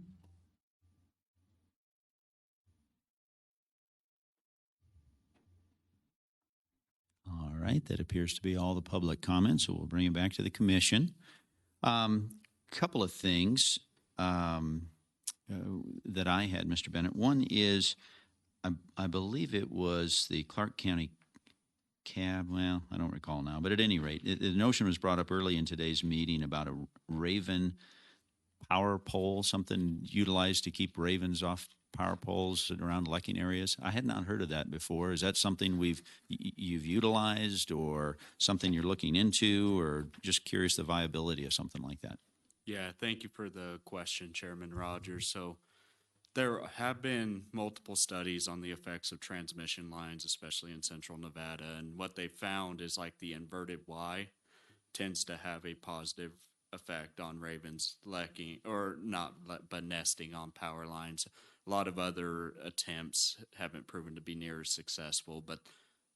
All right, that appears to be all the public comments, so we'll bring it back to the commission. Couple of things that I had, Mr. Bennett. One is, I believe it was the Clark County CAB, well, I don't recall now, but at any rate, the notion was brought up early in today's meeting about a Raven power pole, something utilized to keep ravens off power poles around lecking areas. I had not heard of that before. Is that something you've utilized, or something you're looking into, or just curious the viability of something like that? Yeah, thank you for the question, Chairman Rogers. So There have been multiple studies on the effects of transmission lines, especially in central Nevada. And what they found is like the inverted Y tends to have a positive effect on ravens lekking, or not, but nesting on power lines. A lot of other attempts haven't proven to be near as successful, but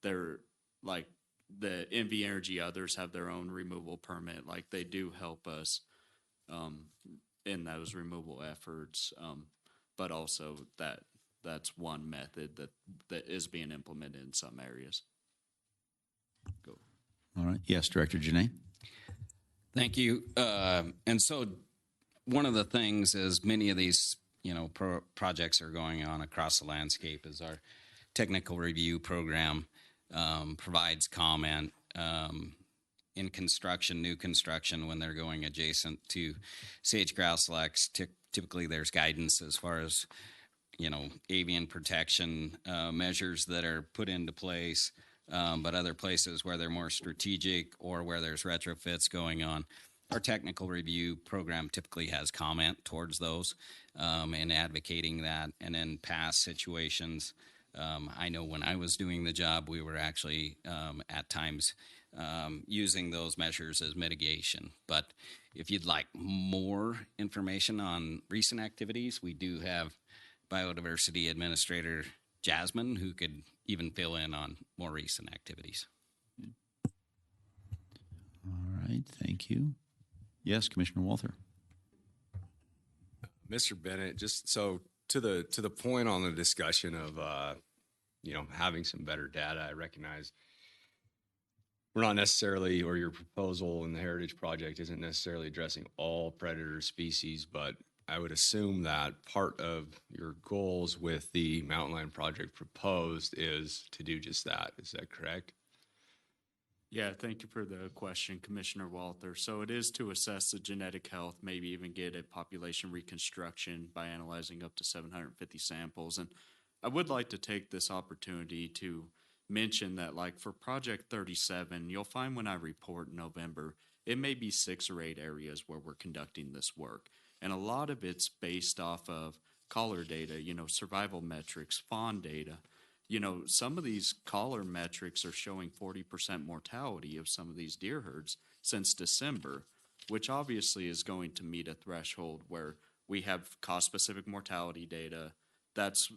they're like the NV Energy, others have their own removal permit. Like they do help us in those removal efforts. But also that's one method that is being implemented in some areas. Go. All right. Yes, Director Janae. Thank you. And so one of the things is many of these, projects are going on across the landscape is our technical review program provides comment in construction, new construction, when they're going adjacent to sage grouse leks. Typically there's guidance as far as, avian protection measures that are put into place. But other places where they're more strategic or where there's retrofits going on, our technical review program typically has comment towards those and advocating that. And in past situations, I know when I was doing the job, we were actually at times using those measures as mitigation. But if you'd like more information on recent activities, we do have Biodiversity Administrator Jasmine, who could even fill in on more recent activities. All right, thank you. Yes, Commissioner Walther. Mr. Bennett, just so to the point on the discussion of having some better data, I recognize we're not necessarily, or your proposal in the Heritage Project isn't necessarily addressing all predator species, but I would assume that part of your goals with the Mountain Lion Project proposed is to do just that. Is that correct? Yeah, thank you for the question, Commissioner Walther. So it is to assess the genetic health, maybe even get a population reconstruction by analyzing up to 750 samples. And I would like to take this opportunity to mention that, like for Project 37, you'll find when I report in November, it may be 6 or 8 areas where we're conducting this work. And a lot of it's based off of collar data, survival metrics, fawn data. Some of these collar metrics are showing 40% mortality of some of these deer herds since December, which obviously is going to meet a threshold where we have cost-specific mortality data that's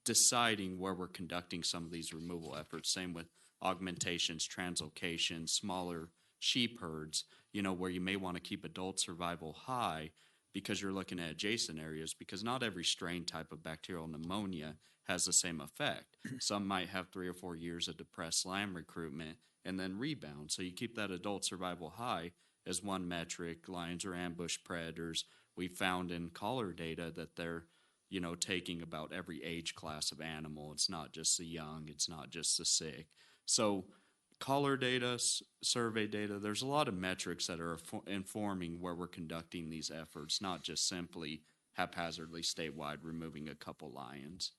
deciding where we're conducting some of these removal efforts. Same with augmentations, translocations, smaller sheep herds, where you may want to keep adult survival high because you're looking at adjacent areas, because not every strain type of bacterial pneumonia has the same effect. Some might have 3 or 4 years of depressed lamb recruitment and then rebound. So you keep that adult survival high as one metric. Lions are ambush predators. We found in collar data that they're, taking about every age class of animal. It's not just the young, it's not just the sick. So collar data, survey data, there's a lot of metrics that are informing where we're conducting these efforts, not just simply haphazardly statewide removing a couple lions.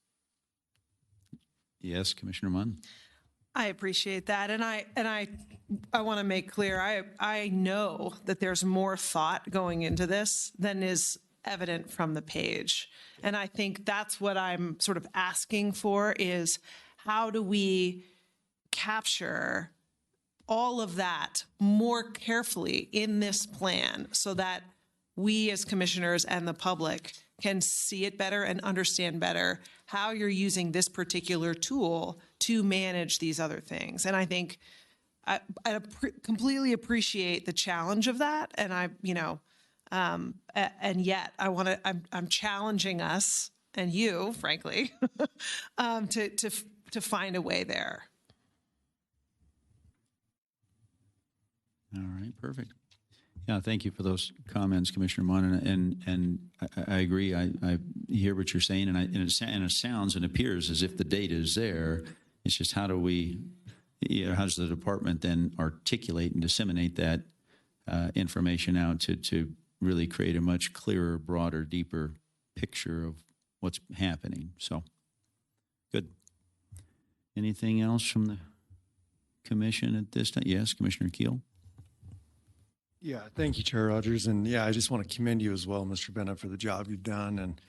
Yes, Commissioner Munn. I appreciate that. And I want to make clear, I know that there's more thought going into this than is evident from the page. And I think that's what I'm sort of asking for is how do we capture all of that more carefully in this plan so that we as commissioners and the public can see it better and understand better how you're using this particular tool to manage these other things. And I think I completely appreciate the challenge of that. And and yet I'm challenging us and you, frankly, to find a way there. All right, perfect. Yeah, thank you for those comments, Commissioner Munn, and I agree. I hear what you're saying, and it sounds and appears as if the data is there. It's just how do we, how does the department then articulate and disseminate that information out to really create a much clearer, broader, deeper picture of what's happening? So, good. Anything else from the commission at this time? Yes, Commissioner Keel. Yeah, thank you, Chair Rogers. And yeah, I just want to commend you as well, Mr. Bennett, for the job you've done. And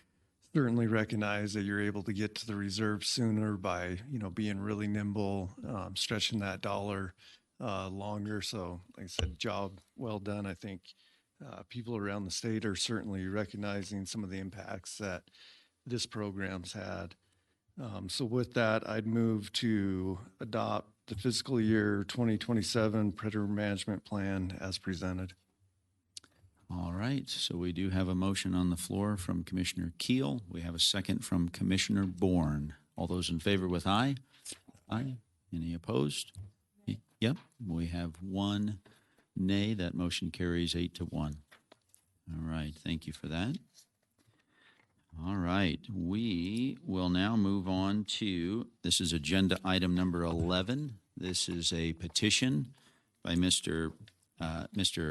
certainly recognize that you're able to get to the reserve sooner by, being really nimble, stretching that dollar longer. So like I said, job well done. I think people around the state are certainly recognizing some of the impacts that this program's had. So with that, I'd move to adopt the fiscal year 2027 Predator Management Plan as presented. All right, so we do have a motion on the floor from Commissioner Keel. We have a second from Commissioner Bourne. All those in favor with aye? Aye. Any opposed? Yep, we have one nay. That motion carries 8-1. All right, thank you for that. All right, we will now move on to, this is agenda item number 11. This is a petition by Mr.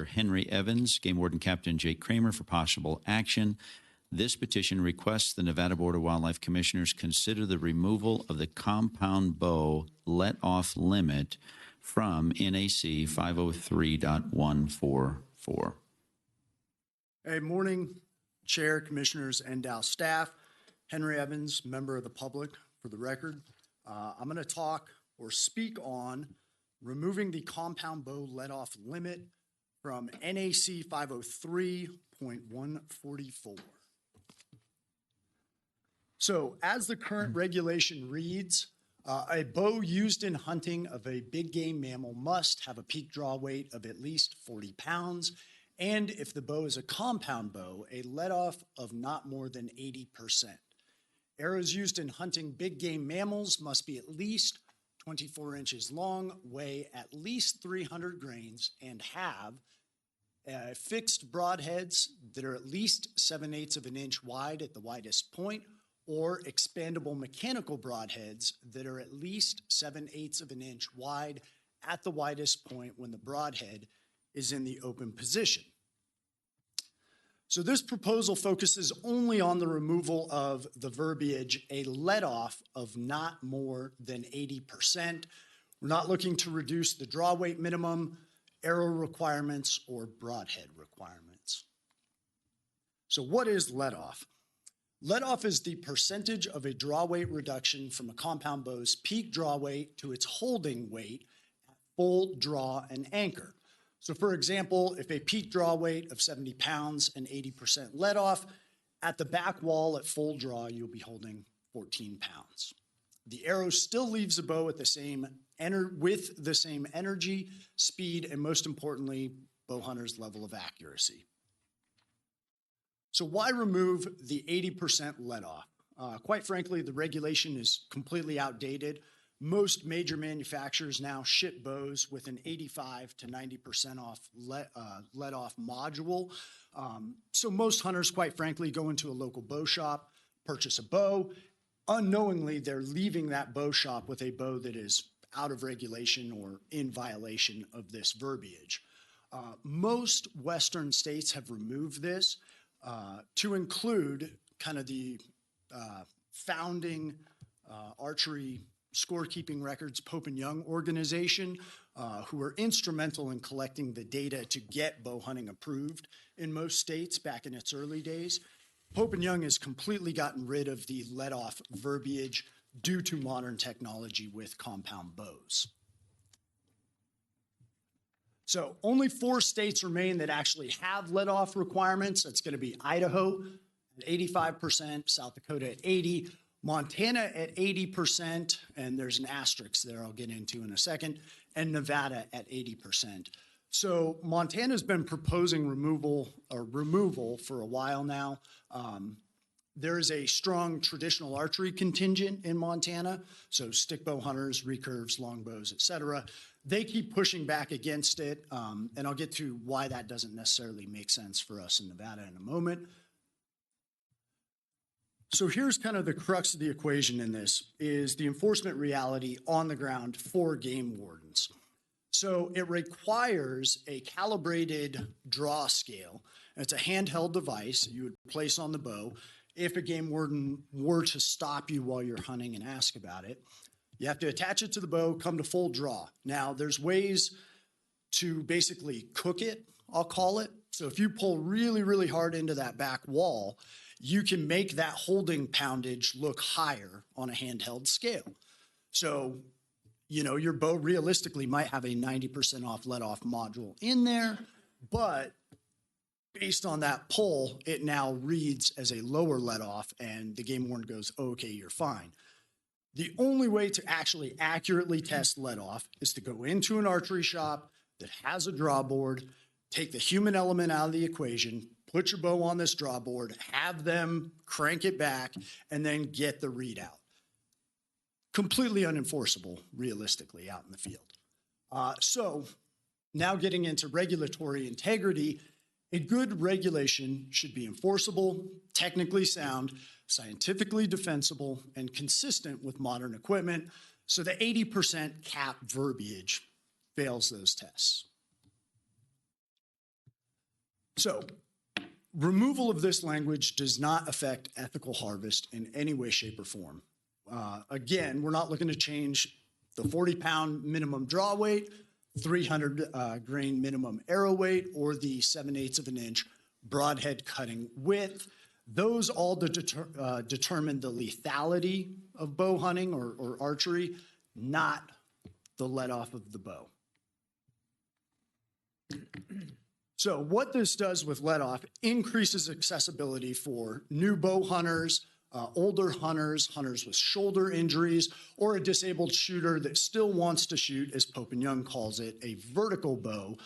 Henry Evans, Game Warden Captain Jake Kramer for possible action. This petition requests the Nevada Board of Wildlife Commissioners consider the removal of the compound bow let-off limit from NAC 503.144. Hey, morning, Chair, Commissioners, and Dow staff. Henry Evans, member of the public, for the record. I'm going to talk or speak on removing the compound bow let-off limit from NAC 503.144. So as the current regulation reads, a bow used in hunting of a big game mammal must have a peak draw weight of at least 40 pounds. And if the bow is a compound bow, a let-off of not more than 80%. Arrows used in hunting big game mammals must be at least 24 inches long, weigh at least 300 grains, and have fixed broadheads that are at least 7/8 of an inch wide at the widest point, or expandable mechanical broadheads that are at least 7/8 of an inch wide at the widest point when the broadhead is in the open position. So this proposal focuses only on the removal of the verbiage, a let-off of not more than 80%. We're not looking to reduce the draw weight minimum, arrow requirements, or broadhead requirements. So what is let-off? Let-off is the percentage of a draw weight reduction from a compound bow's peak draw weight to its holding weight at full draw and anchor. So for example, if a peak draw weight of 70 pounds and 80% let off, at the back wall at full draw, you'll be holding 14 pounds. The arrow still leaves the bow at the same with the same energy, speed, and most importantly, bow hunter's level of accuracy. So why remove the 80% let off? Quite frankly, the regulation is completely outdated. Most major manufacturers now ship bows with an 85 to 90% off let-off module. So most hunters, quite frankly, go into a local bow shop, purchase a bow. Unknowingly, they're leaving that bow shop with a bow that is out of regulation or in violation of this verbiage. Most Western states have removed this to include kind of the founding archery scorekeeping records Pope and Young organization, who were instrumental in collecting the data to get bow hunting approved in most states back in its early days. Pope and Young has completely gotten rid of the let-off verbiage due to modern technology with compound bows. So only 4 states remain that actually have let-off requirements. That's going to be Idaho at 85%, South Dakota at 80%, Montana at 80%, and there's an asterisk there I'll get into in a second, and Nevada at 80%. So Montana's been proposing removal for a while now. There is a strong traditional archery contingent in Montana, so stick bow hunters, recurves, longbows, et cetera. They keep pushing back against it, and I'll get to why that doesn't necessarily make sense for us in Nevada in a moment. So here's kind of the crux of the equation in this, is the enforcement reality on the ground for game wardens. So it requires a calibrated draw scale. It's a handheld device you would place on the bow. If a game warden were to stop you while you're hunting and ask about it, you have to attach it to the bow, come to full draw. Now, there's ways to basically cook it, I'll call it. So if you pull really, really hard into that back wall, you can make that holding poundage look higher on a handheld scale. So, you know, your bow realistically might have a 90% off let off module in there, but based on that pull, it now reads as a lower let off and the game warden goes, okay, you're fine. The only way to actually accurately test let off is to go into an archery shop that has a draw board, take the human element out of the equation, put your bow on this draw board, have them crank it back, and then get the readout. Completely unenforceable, realistically, out in the field. So now getting into regulatory integrity, a good regulation should be enforceable, technically sound, scientifically defensible, and consistent with modern equipment. So the 80% cap verbiage fails those tests. So removal of this language does not affect ethical harvest in any way, shape, or form. Again, we're not looking to change the 40-pound minimum draw weight, 300 grain minimum arrow weight, or the 7/8 of an inch broadhead cutting width. Those all determine the lethality of bow hunting or archery, not the let off of the bow. So what this does with let off increases accessibility for new bow hunters, older hunters, hunters with shoulder injuries, or a disabled shooter that still wants to shoot, as Pope and Young calls it, a vertical bow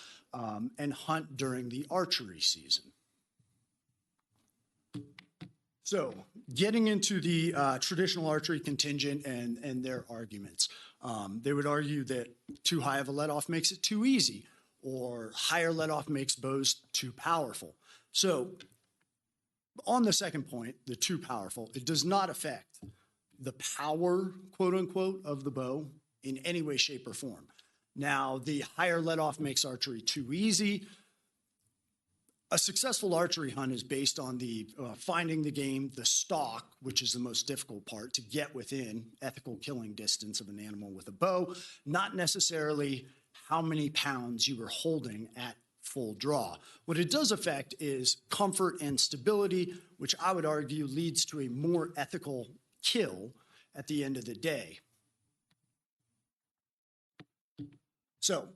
and hunt during the archery season. So getting into the traditional archery contingent and their arguments. They would argue that too high of a let off makes it too easy, or higher let off makes bows too powerful. So on the second point, the too powerful, it does not affect the power, quote unquote, of the bow in any way, shape, or form. Now, the higher let off makes archery too easy. A successful archery hunt is based on the finding the game, the stalk, which is the most difficult part, to get within ethical killing distance of an animal with a bow, not necessarily how many pounds you were holding at full draw. What it does affect is comfort and stability, which I would argue leads to a more ethical kill at the end of the day. So,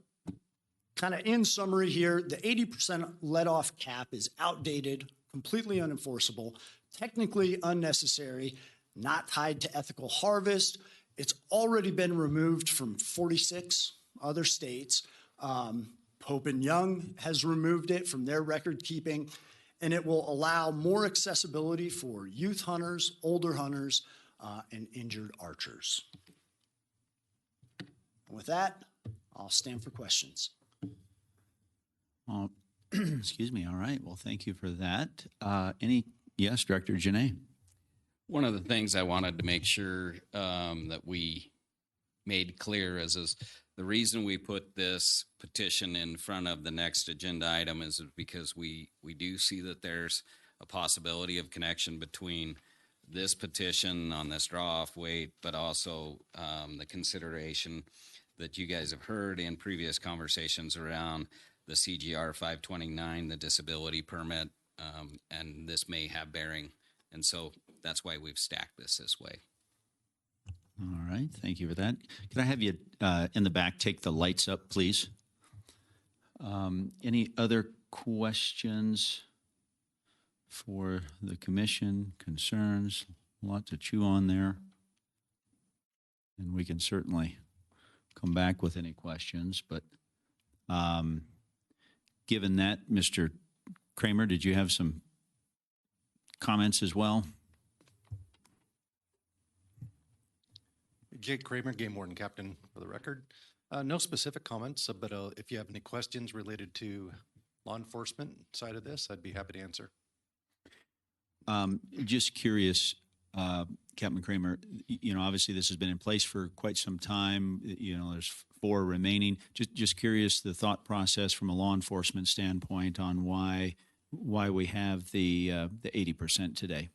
kind of in summary here, the 80% let-off cap is outdated, completely unenforceable, technically unnecessary, not tied to ethical harvest. It's already been removed from 46 other states. Pope and Young has removed it from their record keeping, and it will allow more accessibility for youth hunters, older hunters, and injured archers. With that, I'll stand for questions. Excuse me. All right. Well, thank you for that. Yes, Director Janae. One of the things I wanted to make sure that we made clear is the reason we put this petition in front of the next agenda item is because we do see that there's a possibility of connection between this petition on this draw-off weight, but also the consideration that you guys have heard in previous conversations around the CGR 529, the disability permit, and this may have bearing. And so that's why we've stacked this way. All right. Thank you for that. Could I have you in the back take the lights up, please? Any other questions for the commission? Concerns? A lot to chew on there. And we can certainly come back with any questions. But given that, Mr. Kramer, did you have some comments as well? Jake Kramer, Game Warden Captain for the record. No specific comments, but if you have any questions related to law enforcement side of this, I'd be happy to answer. Just curious, Captain Kramer, obviously this has been in place for quite some time. There's 4 remaining. Just curious, the thought process from a law enforcement standpoint on why we have the 80% today.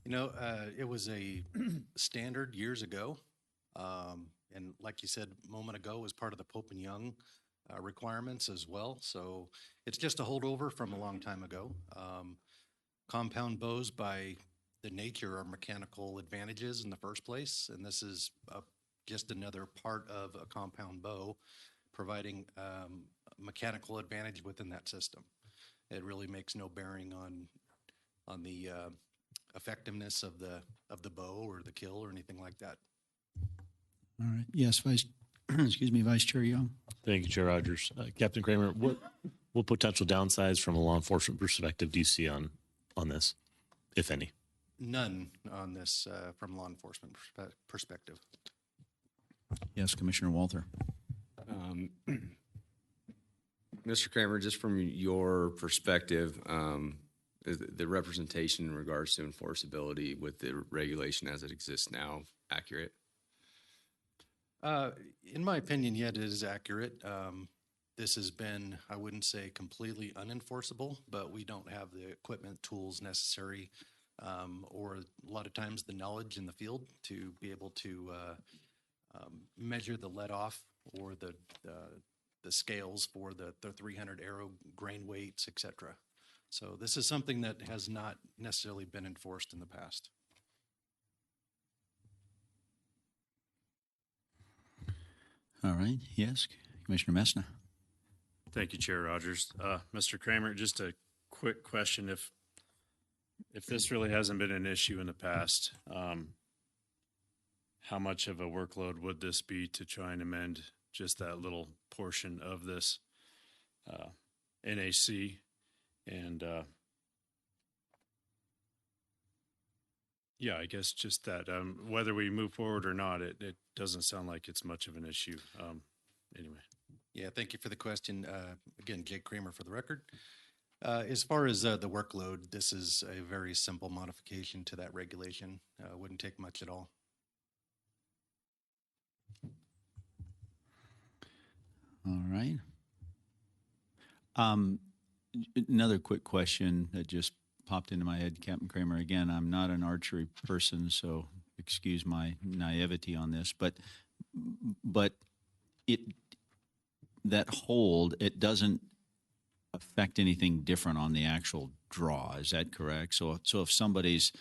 It was a standard years ago. And like you said a moment ago, was part of the Pope and Young requirements as well. So it's just a holdover from a long time ago. Compound bows by the nature are mechanical advantages in the first place, and this is just another part of a compound bow providing mechanical advantage within that system. It really makes no bearing on the effectiveness of the bow or the kill or anything like that. All right. Yes, Vice Chair Young. Thank you, Chair Rogers. Captain Kramer, what potential downsides from a law enforcement perspective do you see on this, if any? None on this from law enforcement perspective. Yes, Commissioner Walther. Mr. Kramer, just from your perspective, is the representation in regards to enforceability with the regulation as it exists now accurate? In my opinion, yeah, it is accurate. This has been, I wouldn't say completely unenforceable, but we don't have the equipment, tools necessary, or a lot of times the knowledge in the field to be able to measure the let off or the scales for the 300 arrow grain weights, etc. So this is something that has not necessarily been enforced in the past. All right. Yes, Commissioner Messna. Thank you, Chair Rogers. Mr. Kramer, just a quick question. If this really hasn't been an issue in the past, how much of a workload would this be to try and amend just that little portion of this NAC? And yeah, I guess just that whether we move forward or not, it doesn't sound like it's much of an issue. Anyway. Yeah, thank you for the question. Again, Jake Kramer for the record. As far as the workload, this is a very simple modification to that regulation. Wouldn't take much at all. All right. Another quick question that just popped into my head, Captain Kramer. Again, I'm not an archery person, so excuse my naivety on this, but that hold, it doesn't affect anything different on the actual draw. Is that correct? So if somebody's,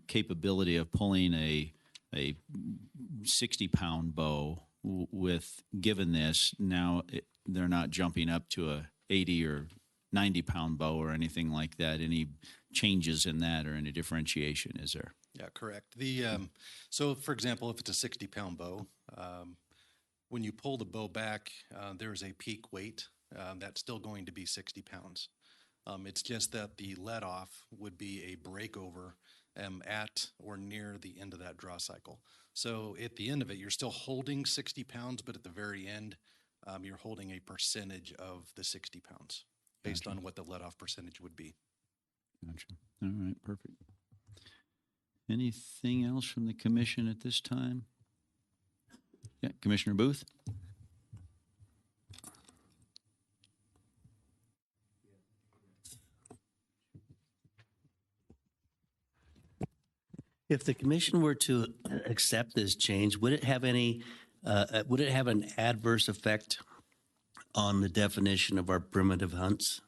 capability of pulling a 60-pound bow with given this, now they're not jumping up to a 80 or 90-pound bow or anything like that. Any changes in that or any differentiation, is there? Yeah, correct. So for example, if it's a 60-pound bow, when you pull the bow back, there's a peak weight that's still going to be 60 pounds. It's just that the let off would be a breakover at or near the end of that draw cycle. So at the end of it, you're still holding 60 pounds, but at the very end, you're holding a percentage of the 60 pounds based on what the let off percentage would be. Gotcha. All right, perfect. Anything else from the commission at this time? Yeah, Commissioner Booth. If the commission were to accept this change, would it have an adverse effect on the definition of our primitive hunts?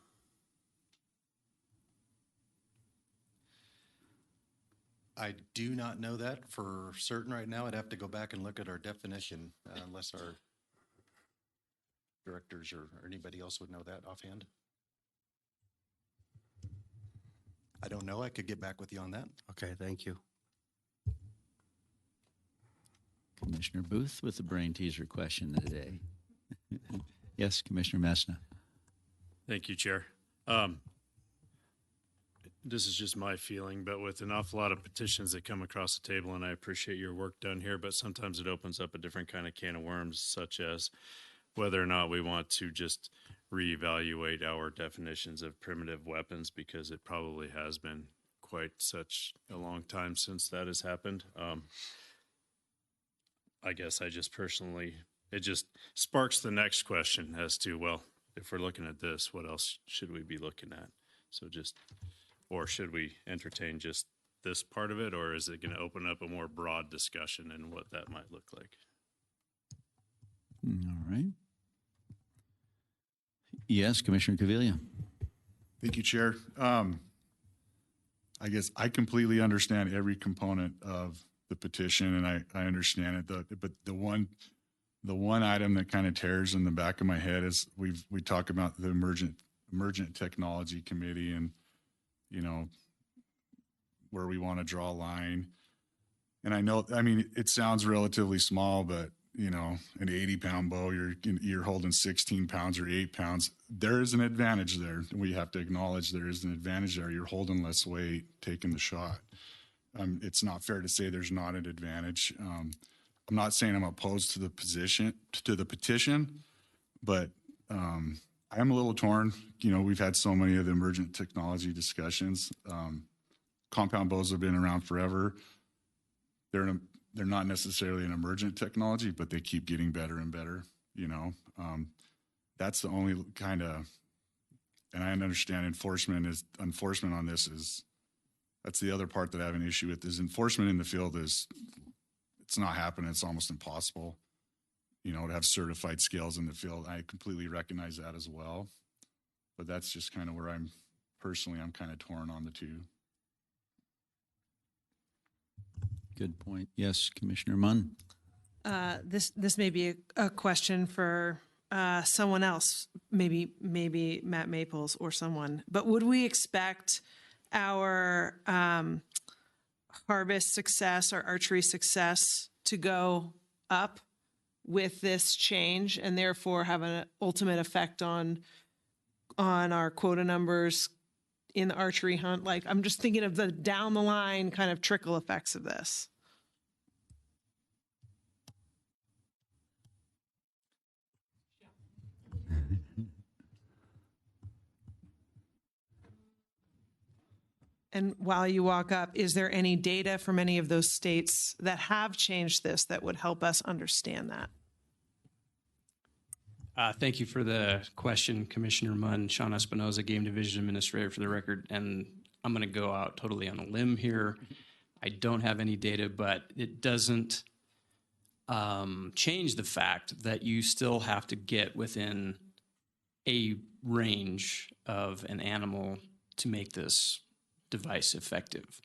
I do not know that for certain right now. I'd have to go back and look at our definition unless our directors or anybody else would know that offhand. I don't know. I could get back with you on that. Okay, thank you. Commissioner Booth with the brain teaser question today. Yes, Commissioner Messna. Thank you, Chair. This is just my feeling, but with an awful lot of petitions that come across the table, and I appreciate your work done here, but sometimes it opens up a different kind of can of worms, such as whether or not we want to just reevaluate our definitions of primitive weapons, because it probably has been quite such a long time since that has happened. I guess I just personally, it just sparks the next question as to, well, if we're looking at this, what else should we be looking at? So just, or should we entertain just this part of it, or is it going to open up a more broad discussion and what that might look like? All right. Yes, Commissioner Caviglia. Thank you, Chair. I guess I completely understand every component of the petition, and I understand it. But the one item that kind of tears in the back of my head is we talk about the emergent technology committee, and where we want to draw a line. And I mean, it sounds relatively small, but an 80-pound bow, you're holding 16 pounds or 8 pounds. There is an advantage there. We have to acknowledge there is an advantage there. You're holding less weight, taking the shot. It's not fair to say there's not an advantage. I'm not saying I'm opposed to the petition, but I'm a little torn. We've had so many of the emergent technology discussions. Compound bows have been around forever. They're not necessarily an emergent technology, but they keep getting better and better. That's the only kind of, and I understand enforcement on this is, that's the other part that I have an issue with, is enforcement in the field it's not happening. It's almost impossible, to have certified scales in the field. I completely recognize that as well, but that's just kind of where I'm kind of torn on the two. Good point. Yes, Commissioner Munn. This may be a question for someone else, maybe Matt Maples or someone, but would we expect our harvest success, our archery success to go up with this change and therefore have an ultimate effect on our quota numbers in the archery hunt? Like, I'm just thinking of the down the line kind of trickle effects of this. And while you walk up, is there any data from any of those states that have changed this that would help us understand that? Thank you for the question, Commissioner Munn. Sean Espinoza, Game Division Administrator, for the record. And I'm going to go out totally on a limb here. I don't have any data, but it doesn't change the fact that you still have to get within a range of an animal to make this device effective.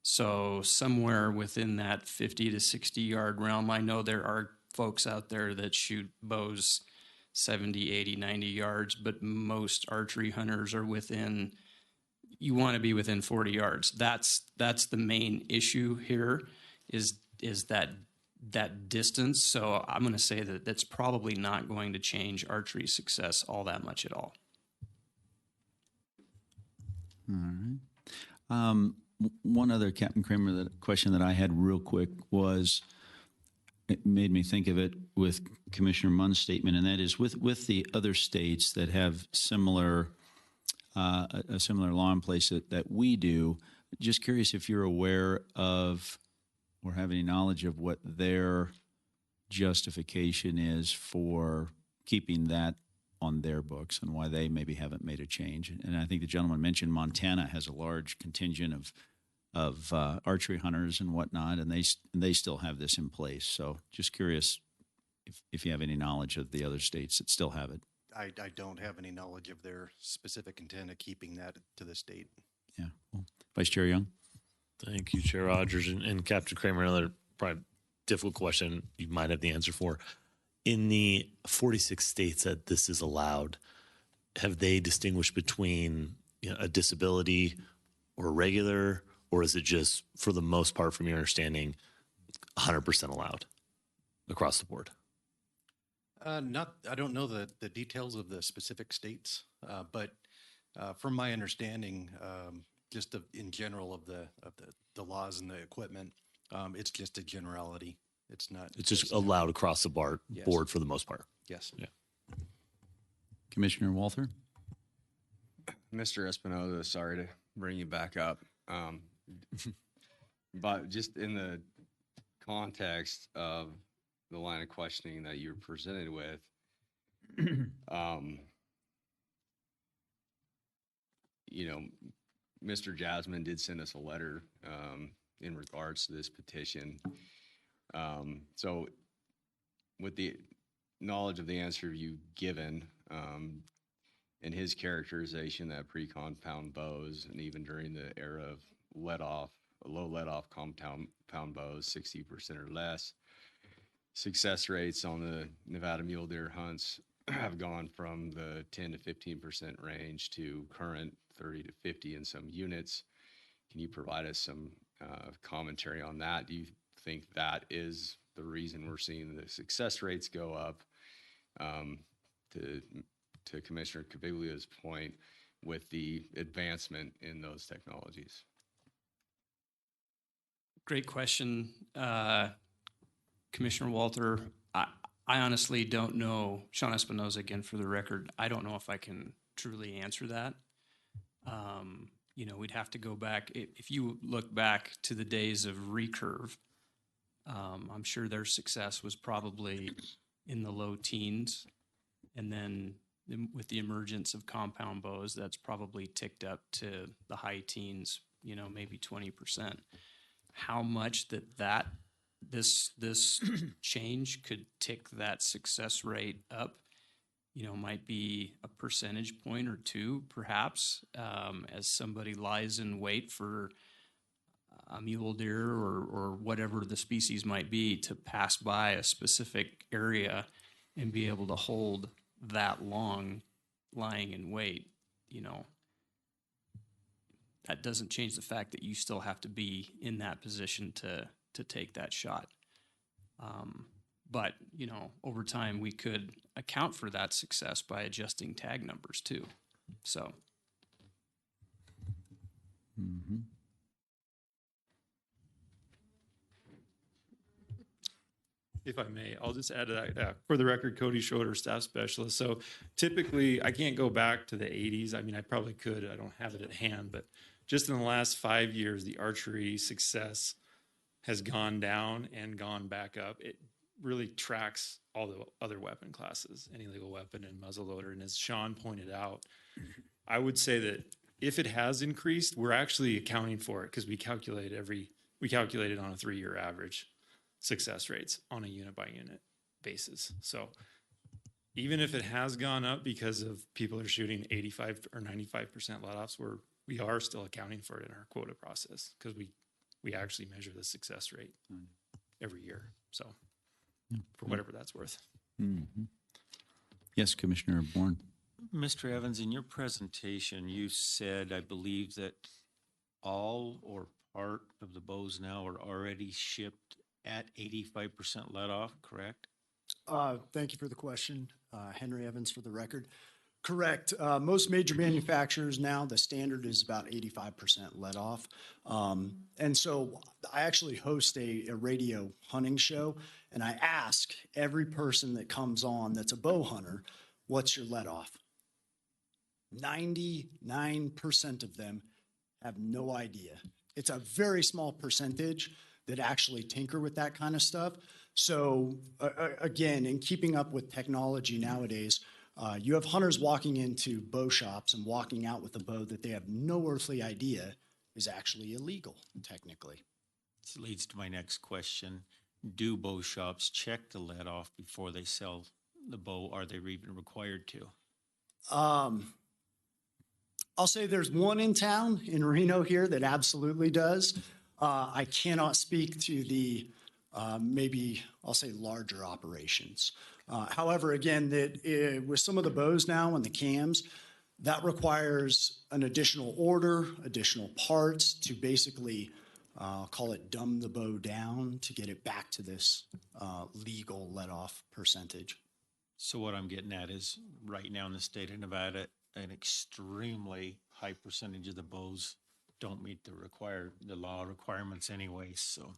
So somewhere within that 50 to 60 yard realm, I know there are folks out there that shoot bows 70, 80, 90 yards, but most archery hunters are you want to be within 40 yards. That's the main issue here is that distance. So I'm going to say that that's probably not going to change archery success all that much at all. All right. One other, Captain Kramer, question that I had real quick was, it made me think of it with Commissioner Munn's statement, and that is with the other states that have similar a similar law in place that we do. Just curious if you're aware of or have any knowledge of what their justification is for keeping that on their books and why they maybe haven't made a change. And I think the gentleman mentioned Montana has a large contingent of archery hunters and whatnot, and they still have this in place. So just curious if you have any knowledge of the other states that still have it. I don't have any knowledge of their specific intent of keeping that to this date. Yeah. Well, Vice Chair Young. Thank you, Chair Rogers. And Captain Kramer, another probably difficult question you might have the answer for. In the 46 states that this is allowed, have they distinguished between a disability or regular, or is it just, for the most part, from your understanding, 100% allowed across the board? I don't know the details of the specific states, but from my understanding, just in general of the laws and the equipment, it's just a generality. It's not. It's just allowed across the board for the most part. Yes. Yeah. Commissioner Walther. Mr. Espinoza, sorry to bring you back up, but just in the context of the line of questioning that you're presented with, Mr. Jasmine did send us a letter in regards to this petition. So with the knowledge of the answer you've given, in his characterization that pre-compound bows, and even during the era of low let-off compound bows, 60% or less, success rates on the Nevada mule deer hunts have gone from the 10 to 15% range to current 30 to 50 in some units. Can you provide us some commentary on that? Do you think that is the reason we're seeing the success rates go up? To Commissioner Caviglia's point, with the advancement in those technologies. Great question, Commissioner Walter. I honestly don't know. Sean Espinoza, again, for the record, I don't know if I can truly answer that. We'd have to go back. If you look back to the days of recurve, I'm sure their success was probably in the low teens. And then with the emergence of compound bows, that's probably ticked up to the high teens, maybe 20%. How much this change could tick that success rate up, might be a percentage point or two, perhaps, as somebody lies in wait for a mule deer or whatever the species might be to pass by a specific area and be able to hold that long lying in wait. That doesn't change the fact that you still have to be in that position to take that shot. But over time we could account for that success by adjusting tag numbers too. So. Mm-hmm. If I may, I'll just add to that. For the record, Cody Schroeder, staff specialist. So typically, I can't go back to the 80s. I mean, I probably could. I don't have it at hand. But just in the last 5 years, the archery success has gone down and gone back up. It really tracks all the other weapon classes, any legal weapon and muzzleloader. And as Sean pointed out, I would say that if it has increased, we're actually accounting for it because we calculate it on a 3-year average success rates on a unit by unit basis. So even if it has gone up because of people are shooting 85 or 95% let-offs, we are still accounting for it in our quota process because we actually measure the success rate every year. So for whatever that's worth. Mm-hmm. Yes, Commissioner Bourne. Mr. Evans, in your presentation, you said, I believe, that all or part of the bows now are already shipped at 85% let off, correct? Thank you for the question. Henry Evans for the record. Correct. Most major manufacturers now, the standard is about 85% let off. And so I actually host a radio hunting show, and I ask every person that comes on that's a bow hunter, what's your let off? 99% of them have no idea. It's a very small percentage that actually tinker with that kind of stuff. So again, in keeping up with technology nowadays, you have hunters walking into bow shops and walking out with a bow that they have no earthly idea is actually illegal, technically. This leads to my next question. Do bow shops check the let off before they sell the bow? Are they even required to? I'll say there's one in town in Reno here that absolutely does. I cannot speak to the maybe I'll say larger operations. However, again, with some of the bows now and the cams, that requires an additional order, additional parts to basically call it dumb the bow down to get it back to this legal let-off percentage. So what I'm getting at is right now in the state of Nevada, an extremely high percentage of the bows don't meet the law requirements anyway. So,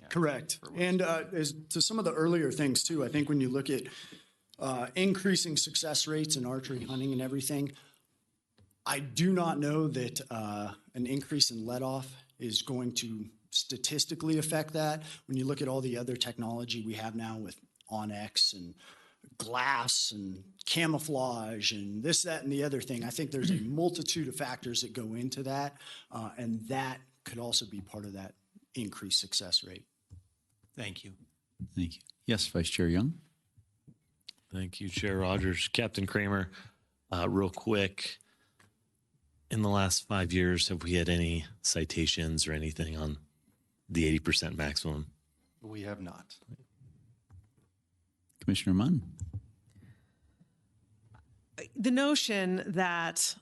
yeah. Correct. And as to some of the earlier things too, I think when you look at increasing success rates in archery hunting and everything, I do not know that an increase in let-off is going to statistically affect that. When you look at all the other technology we have now with Onyx and glass and camouflage and this, that, and the other thing, I think there's a multitude of factors that go into that, and that could also be part of that increased success rate. Thank you. Thank you. Yes, Vice Chair Young. Thank you, Chair Rogers. Captain Kramer, Real quick, in the last 5 years, have we had any citations or anything on the 80% maximum? We have not. Commissioner Munn? The notion that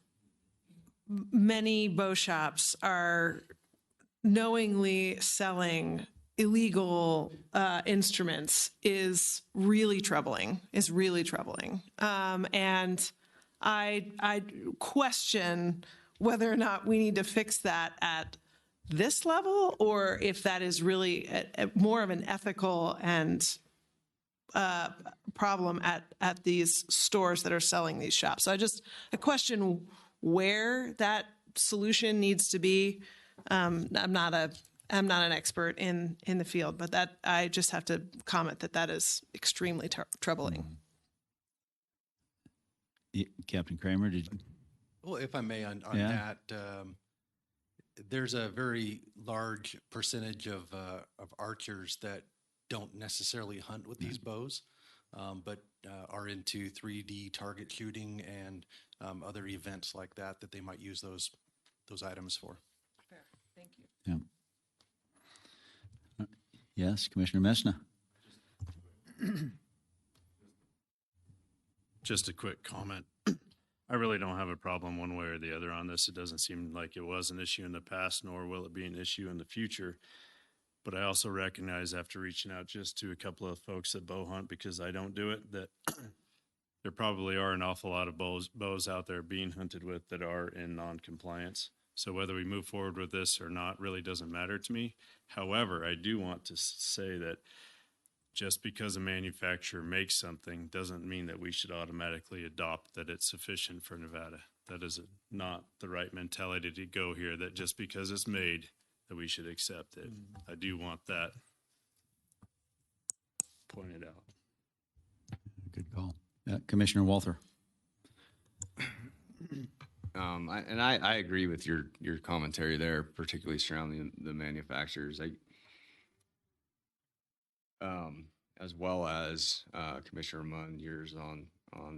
many bow shops are knowingly selling illegal instruments is really troubling. And I question whether or not we need to fix that at this level, or if that is really more of an ethical and problem at these stores that are selling these shops. So I question where that solution needs to be. I'm not an expert in the field, but that I just have to comment that is extremely troubling. Captain Kramer, Well, if I may, on Yeah. that, there's a very large percentage of archers that don't necessarily hunt with these bows, but are into 3D target shooting and other events like that they might use those items for. Fair. Thank you. Yeah. Yes, Commissioner Messna. Just a quick comment. I really don't have a problem one way or the other on this. It doesn't seem like it was an issue in the past, nor will it be an issue in the future. But I also recognize, after reaching out just to a couple of folks that bow hunt, because I don't do it, that there probably are an awful lot of bows out there being hunted with that are in non-compliance. So whether we move forward with this or not really doesn't matter to me. However, I do want to say that just because a manufacturer makes something doesn't mean that we should automatically adopt that it's sufficient for Nevada. That is not the right mentality to go here, that just because it's made, that we should accept it. I do want that pointed out. Good call. Commissioner Walther. I agree with your commentary there, particularly surrounding the manufacturers. As well as Commissioner Munn, yours on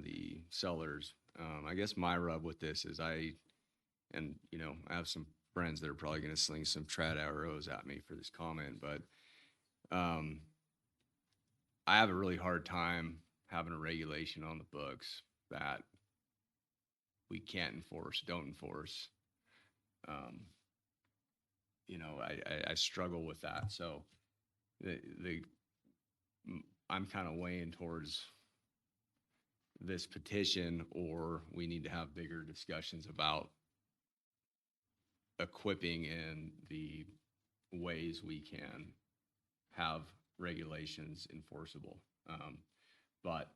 the sellers. I guess my rub with this is I have some friends that are probably going to sling some trad arrows at me for this comment, but I have a really hard time having a regulation on the books that we can't enforce, don't enforce. I struggle with that. So I'm kind of weighing towards this petition, or we need to have bigger discussions about equipping in the ways we can have regulations enforceable. But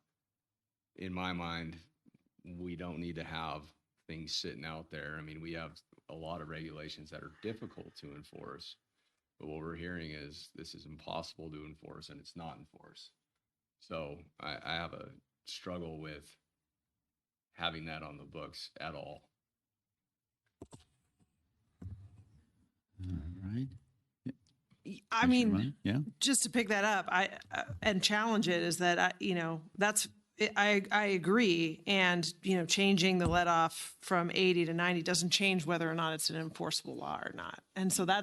in my mind, we don't need to have things sitting out there. I mean, we have a lot of regulations that are difficult to enforce, but what we're hearing is this is impossible to enforce and it's not enforced. So I have a struggle with having that on the books at all. All right. I mean, Munn? Yeah. just to pick that up, and challenge it is that I agree, and changing the let off from 80 to 90 doesn't change whether or not it's an enforceable law or not. And so I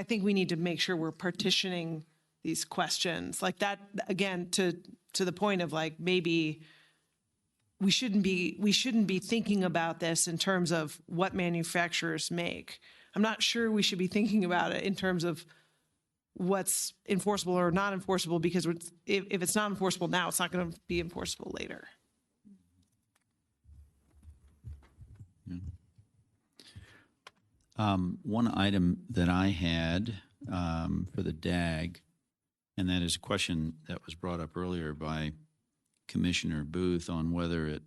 think we need to make sure we're partitioning these questions like that, again, to the point of maybe we shouldn't be thinking about this in terms of what manufacturers make. I'm not sure we should be thinking about it in terms of what's enforceable or not enforceable, because if it's not enforceable now, it's not going to be enforceable later. One item that I had for the DAG, and that is a question that was brought up earlier by Commissioner Booth on whether it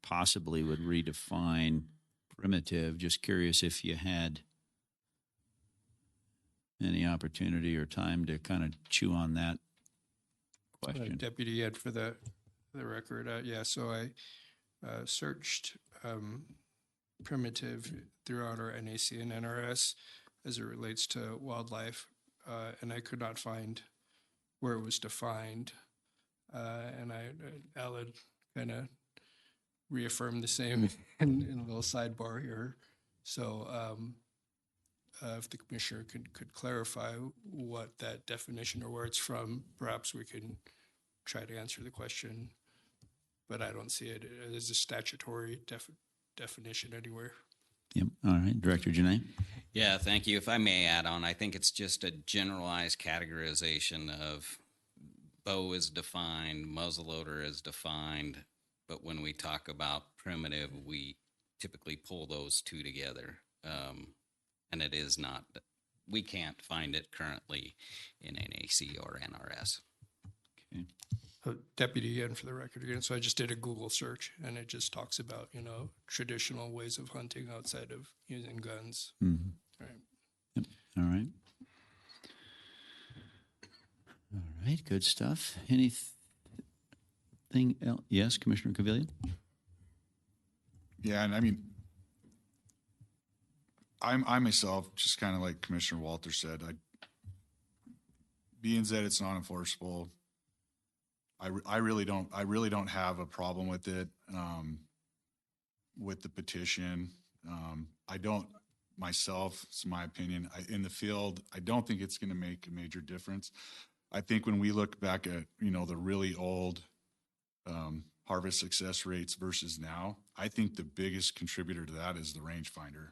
possibly would redefine primitive. Just curious if you had any opportunity or time to kind of chew on that question. Deputy Ed, for the record, so I searched primitive throughout our NAC and NRS as it relates to wildlife, and I could not find where it was defined. And Aled kind of reaffirm the same in a little sidebar here. So if the commissioner could clarify what that definition or where it's from, perhaps we can try to answer the question. But I don't see it as a statutory definition anywhere. Yep. All right. Director Janay? Yeah, thank you. If I may add on, I think it's just a generalized categorization of bow is defined, muzzleloader is defined, but when we talk about primitive, we typically pull those two together. And it is not, we can't find it currently in NAC or NRS. Okay. Deputy, again, for the record again, so I just did a Google search and it just talks about, traditional ways of hunting outside of using guns. Mm-hmm. All right. Yep. All right. All right. Good stuff. Anything else? Yes, Commissioner Cavilion? Yeah, and I mean, I myself, just kind of like Commissioner Walter said, being that it's not enforceable, I really don't have a problem with it, with the petition. I don't myself, it's my opinion, in the field, I don't think it's going to make a major difference. I think when we look back at, the really old harvest success rates versus now, I think the biggest contributor to that is the rangefinder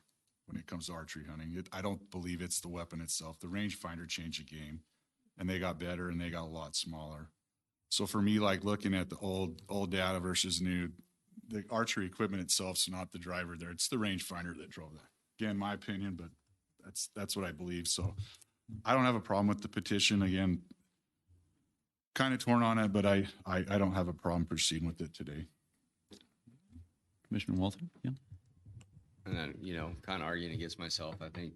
when it comes to archery hunting. I don't believe it's the weapon itself. The rangefinder changed the game, and they got better and they got a lot smaller. So for me, like looking at the old data versus new, the archery equipment itself's not the driver there. It's the rangefinder that drove that. Again, my opinion, but that's what I believe. So I don't have a problem with the petition. Again, kind of torn on it, but I don't have a problem proceeding with it today. Commissioner Walter? Yeah. And then, kind of arguing against myself, I think.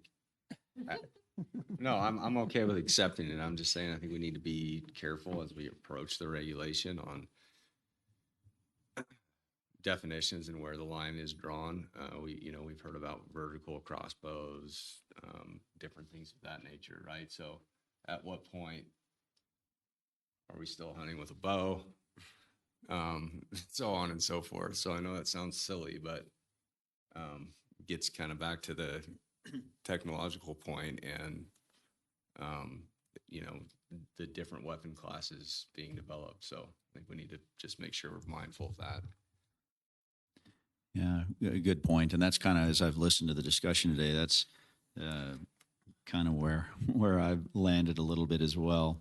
No, I'm okay with accepting it. I'm just saying I think we need to be careful as we approach the regulation on definitions and where the line is drawn. We've heard about vertical crossbows, different things of that nature, right? So at what point are we still hunting with a bow? So on and so forth. So I know that sounds silly, but gets kind of back to the technological point and, the different weapon classes being developed. So I think we need to just make sure we're mindful of that. Yeah, good point. And that's kind of, as I've listened to the discussion today, that's kind of where I've landed a little bit as well,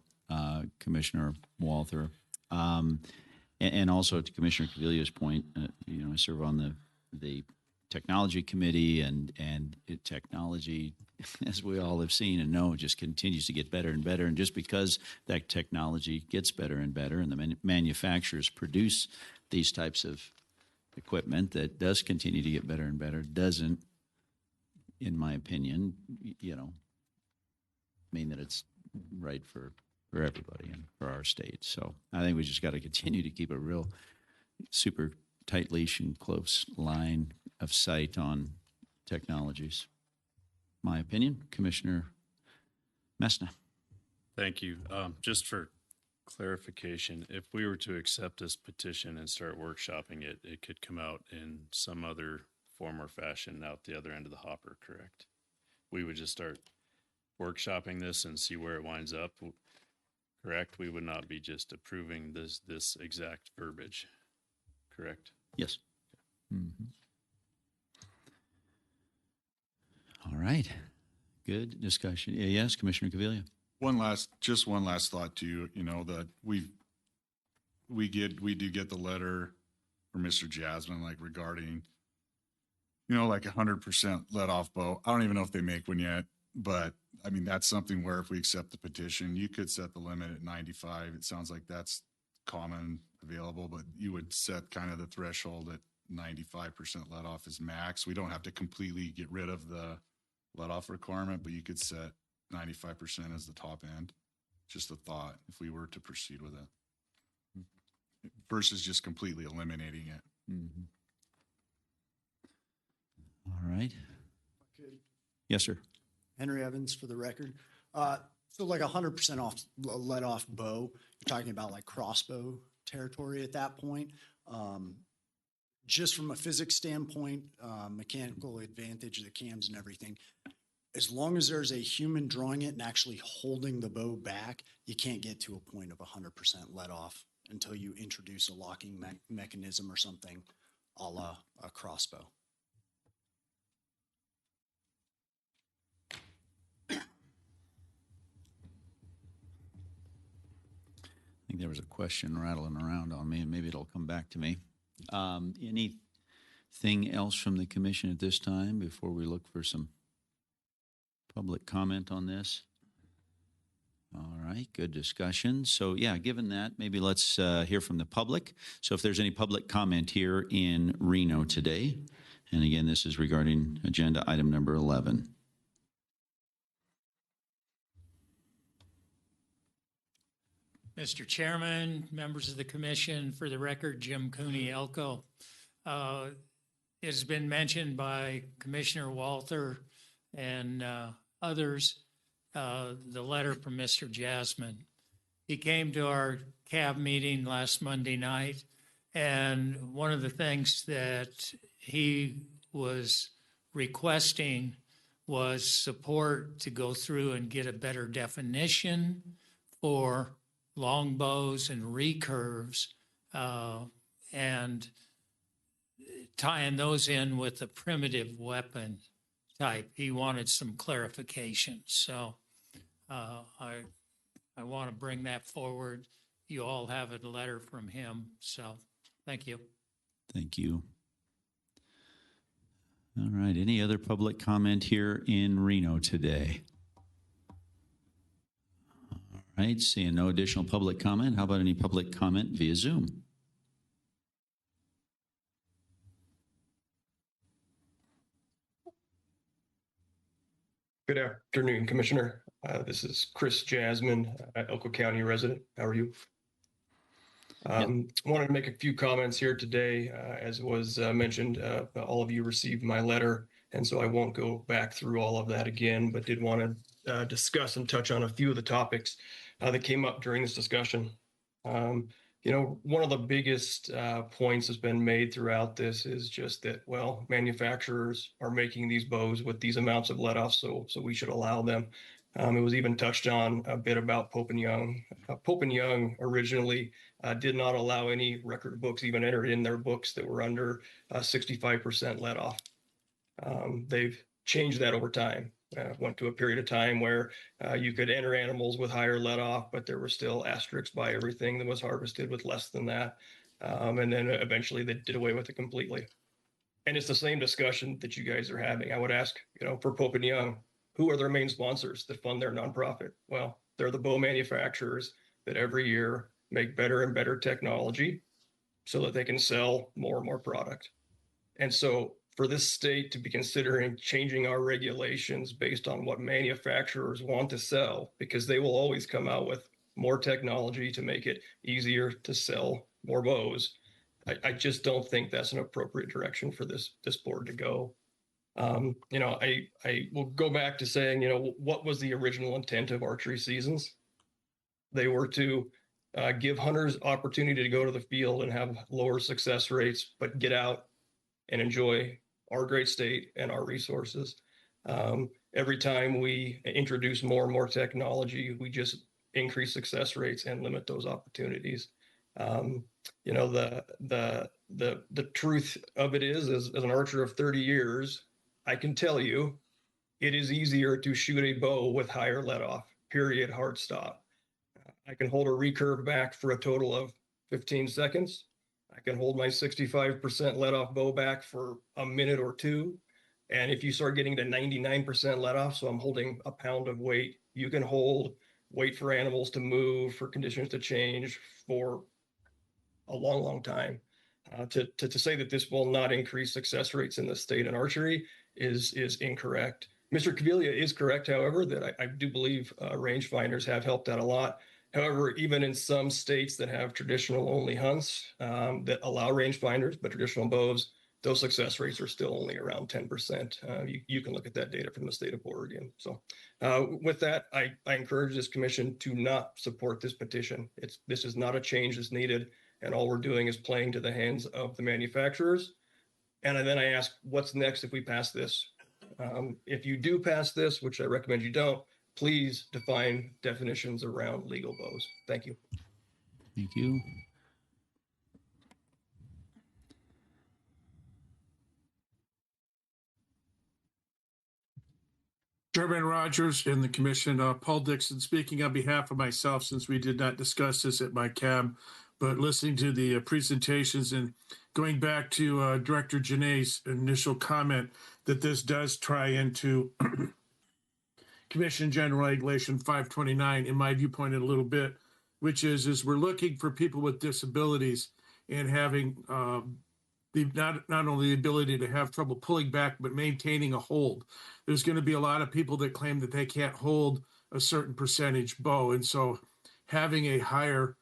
Commissioner Walther. And also to Commissioner Cavilia's point, I serve on the technology committee, and technology, as we all have seen and know, just continues to get better and better. And just because that technology gets better and better, and the manufacturers produce these types of equipment that does continue to get better and better, doesn't, in my opinion, mean that it's right for everybody and for our state. So I think we just got to continue to keep a real super tight leash and close line of sight on technologies. My opinion, Commissioner Messna. Thank you. Just for clarification, if we were to accept this petition and start workshopping it, it could come out in some other form or fashion out the other end of the hopper, correct? We would just start workshopping this and see where it winds up, correct? We would not be just approving this exact verbiage, correct? Yes. Mm-hmm. All right. Good discussion. Yes, Commissioner Caviglia. One last thought to you, that we do get the letter from Mr. Jasmine, like regarding, like 100% let off bow. I don't even know if they make one yet, but I mean, that's something where if we accept the petition, you could set the limit at 95. It sounds like that's common available, but you would set kind of the threshold at 95% let off is max. We don't have to completely get rid of the let off requirement, but you could set 95% as the top end. Just a thought if we were to proceed with it versus just completely eliminating it. Mm-hmm. All right. Okay. Yes, sir. Henry Evans for the record. So like 100% off let off bow, you're talking about like crossbow territory at that point. just from a physics standpoint, mechanical advantage of the cams and everything, as long as there's a human drawing it and actually holding the bow back, you can't get to a point of 100% let off until you introduce a locking mechanism or something a la a crossbow. I think there was a question rattling around on me, and maybe it'll come back to me. Anything else from the commission at this time before we look for some public comment on this? All right, good discussion. So yeah, given that, maybe let's hear from the public. So if there's any public comment here in Reno today, and again, this is regarding agenda item number 11. Mr. Chairman, members of the commission, for the record, Jim Cooney, Elko. It has been mentioned by Commissioner Walther and others, the letter from Mr. Jasmine. He came to our CAB meeting last Monday night, and one of the things that he was requesting was support to go through and get a better definition for longbows and recurves, and tying those in with the primitive weapon type. He wanted some clarification. So I want to bring that forward. You all have a letter from him. So thank you. Thank you. All right, any other public comment here in Reno today? All right, seeing no additional public comment, how about any public comment via Zoom? Good afternoon, Commissioner. This is Chris Jasmine, Elko County resident. How are you? Wanted to make a few comments here today. As was mentioned, all of you received my letter, and so I won't go back through all of that again, but did want to discuss and touch on a few of the topics that came up during this discussion. You know, one of the biggest points that's been made throughout this is just that, well, manufacturers are making these bows with these amounts of let off, so we should allow them. It was even touched on a bit about Pope and Young. Pope and Young originally did not allow any record books even entered in their books that were under 65% let off. They've changed that over time. Went to a period of time where you could enter animals with higher let off, but there were still asterisks by everything that was harvested with less than that. And then eventually they did away with it completely. And it's the same discussion that you guys are having. I would ask, you know, for Pope and Young, who are their main sponsors that fund their nonprofit? Well, they're the bow manufacturers that every year make better and better technology so that they can sell more and more product. And so for this state to be considering changing our regulations based on what manufacturers want to sell, because they will always come out with more technology to make it easier to sell more bows, I just don't think that's an appropriate direction for this board to go. You know, I will go back to saying, you know, what was the original intent of archery seasons? They were to give hunters opportunity to go to the field and have lower success rates, but get out and enjoy our great state and our resources. Every time we introduce more and more technology, we just increase success rates and limit those opportunities. You know, the truth of it is, as an archer of 30 years, I can tell you it is easier to shoot a bow with higher let off, period, hard stop. I can hold a recurve back for a total of 15 seconds. I can hold my 65% let off bow back for a minute or two. And if you start getting to 99% let off, so I'm holding a pound of weight, you can wait for animals to move, for conditions to change for a long, long time. To say that this will not increase success rates in the state in archery is incorrect. Mr. Caviglia is correct, however, that I do believe rangefinders have helped out a lot. However, even in some states that have traditional only hunts that allow rangefinders, but traditional bows, those success rates are still only around 10%. You can look at that data from the state of Oregon. So with that, I encourage this commission to not support this petition. This is not a change that's needed. and all we're doing is playing to the hands of the manufacturers. And then I ask, what's next if we pass this? If you do pass this, which I recommend you don't, please define definitions around legal bows. Thank you. Thank you. Chairman Rogers and the commission, Paul Dixon speaking on behalf of myself, since we did not discuss this at my cab, but listening to the presentations and going back to Director Janay's initial comment that this does tie into Commission General Regulation 529, in my viewpoint, a little bit, which is we're looking for people with disabilities and having not only the ability to have trouble pulling back, but maintaining a hold. There's going to be a lot of people that claim that they can't hold a certain percentage bow. And so having a higher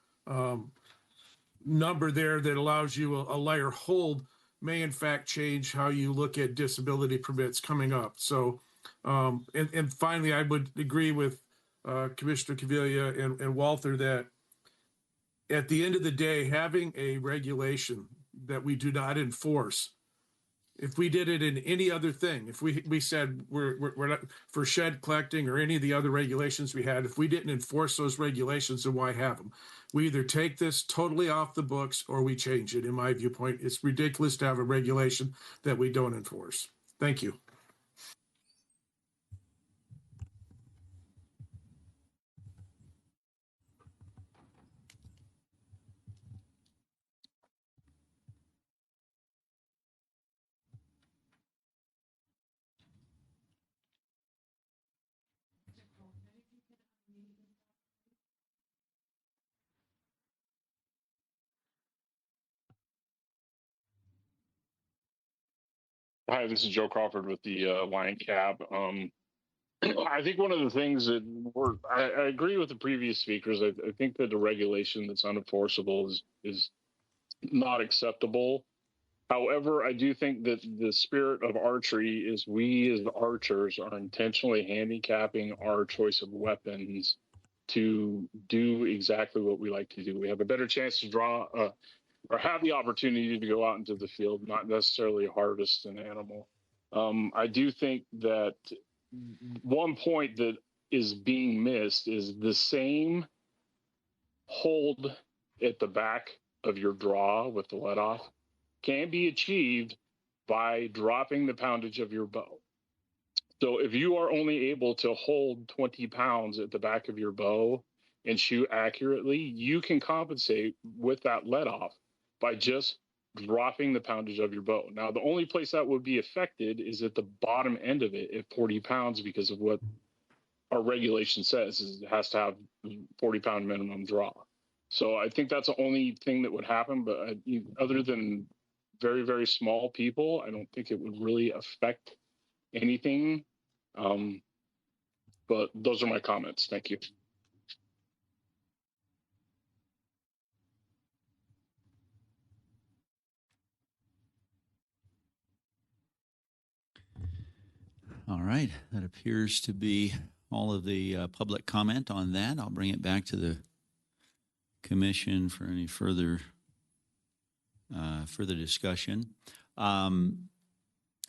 number there that allows you a lighter hold may in fact change how you look at disability permits coming up. So, and finally, I would agree with Commissioner Cavilla and Walther that at the end of the day, having a regulation that we do not enforce, if we did it in any other thing, if we said we're not for shed collecting or any of the other regulations we had, if we didn't enforce those regulations, then why have them? We either take this totally off the books or we change it. In my viewpoint, it's ridiculous to have a regulation that we don't enforce. Thank you. Hi, this is Joe Crawford with the Lion Cab. I think one of the things that I agree with the previous speakers. I think that the regulation that's unenforceable is not acceptable. However, I do think that the spirit of archery is we as the archers are intentionally handicapping our choice of weapons to do exactly what we like to do. We have a better chance to draw or have the opportunity to go out into the field, not necessarily harvest an animal. I do think that one point that is being missed is the same hold at the back of your draw with the let off can be achieved by dropping the poundage of your bow. So if you are only able to hold 20 pounds at the back of your bow and shoot accurately, you can compensate with that let off by just dropping the poundage of your bow. Now, the only place that would be affected is at the bottom end of it at 40 pounds because of what our regulation says is it has to have 40-pound minimum draw. So I think that's the only thing that would happen. But other than very, very small people, I don't think it would really affect anything. But those are my comments. Thank you. All right, that appears to be all of the public comment on that. I'll bring it back to the commission for any further discussion.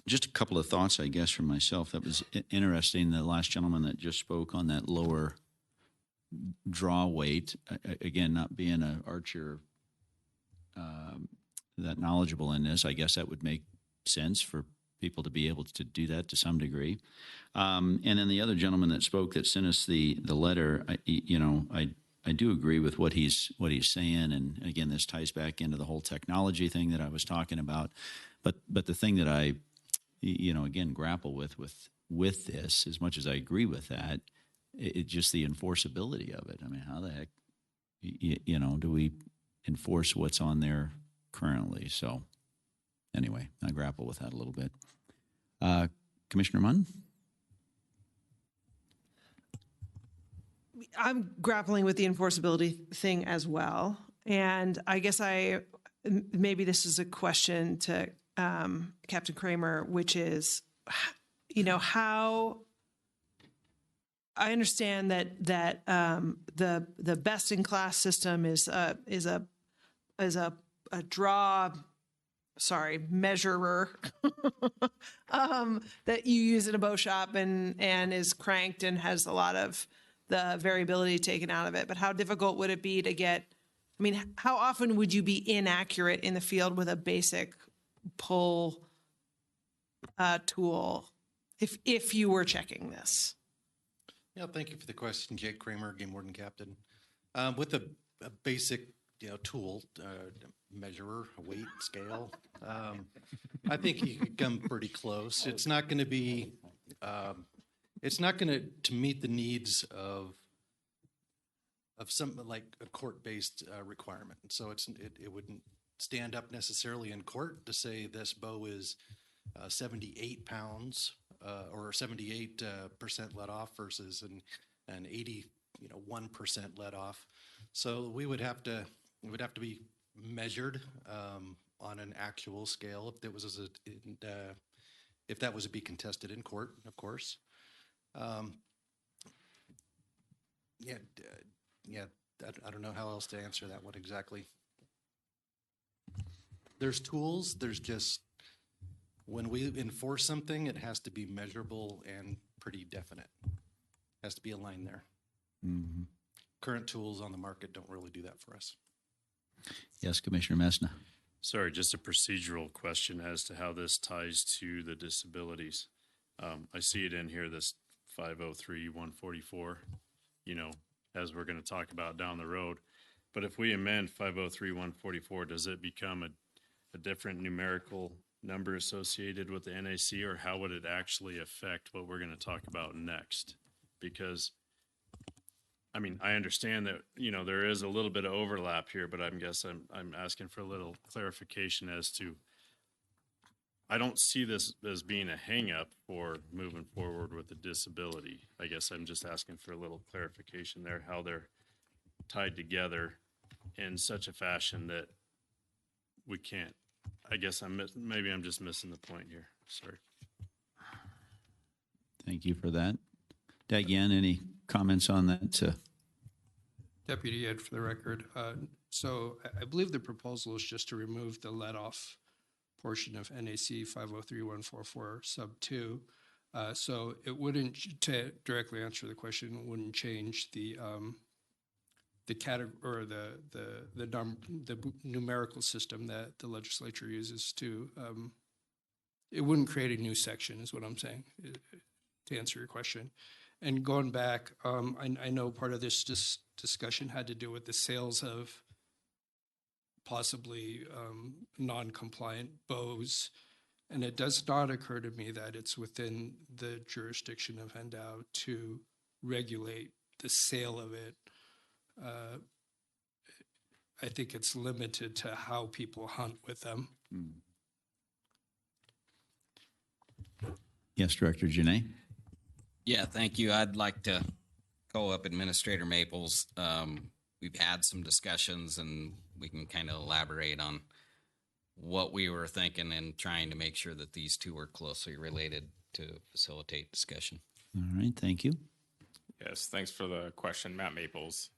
Just a couple of thoughts, I guess, from myself. That was interesting. The last gentleman that just spoke on that lower draw weight, again, not being an archer that knowledgeable in this, I guess that would make sense for people to be able to do that to some degree. And then the other gentleman that spoke that sent us the letter, I do agree with what he's saying. And again, this ties back into the whole technology thing that I was talking about. But the thing that I, again, grapple with this, as much as I agree with that, it's just the enforceability of it. I mean, how the heck, do we enforce what's on there currently? So anyway, I grapple with that a little bit. Commissioner Munn? I'm grappling with the enforceability thing as well. And I guess maybe this is a question to Captain Kramer, which is, how I understand that the best in class system is a a draw, measurer that you use in a bow shop and is cranked and has a lot of the variability taken out of it. But how difficult would it be to get, I mean, how often would you be inaccurate in the field with a basic pull tool if you were checking this? Yeah, thank you for the question, Jake Kramer, Game Warden Captain. With a basic, tool, measurer, weight, scale, I think you could come pretty close. It's not going to be, it's not going to meet the needs of some like a court-based requirement. So it wouldn't stand up necessarily in court to say this bow is 78 pounds or 78% let off versus an 81% let off. So we would have to be measured on an actual scale if that was to be contested in court, of course. I don't know how else to answer that one exactly. There's tools, there's just, when we enforce something, it has to be measurable and pretty definite. Has to be a line there. Mm-hmm. Current tools on the market don't really do that for us. Yes, Commissioner Messna. Sorry, just a procedural question as to how this ties to the disabilities. I see it in here, this 503-144, as we're going to talk about down the road. But if we amend 503-144, does it become a different numerical number associated with the NAC, or how would it actually affect what we're going to talk about next? Because, I mean, I understand that, there is a little bit of overlap here, but I'm asking for a little clarification as to, I don't see this as being a hang-up for moving forward with the disability. I guess I'm just asking for a little clarification there, how they're tied together in such a fashion that we can't. I guess maybe I'm just missing the point here. Sorry. Thank you for that. Dagian, any comments on that? Deputy Ed, for the record. So I believe the proposal is just to remove the let-off portion of NAC 503-144 sub 2. So it wouldn't, to directly answer the question, it wouldn't change the category or the numerical system that the legislature uses to. It wouldn't create a new section, is what I'm saying, to answer your question. And going back, I know part of this discussion had to do with the sales of possibly non-compliant bows. And it does not occur to me that it's within the jurisdiction of HENDAO to regulate the sale of it. I think it's limited to how people hunt with them. Yes, Director Janae. Yeah, thank you. I'd like to go up Administrator Maples. We've had some discussions and we can kind of elaborate on what we were thinking and trying to make sure that these two are closely related to facilitate discussion. All right, thank you. Yes, thanks for the question. Matt Maples,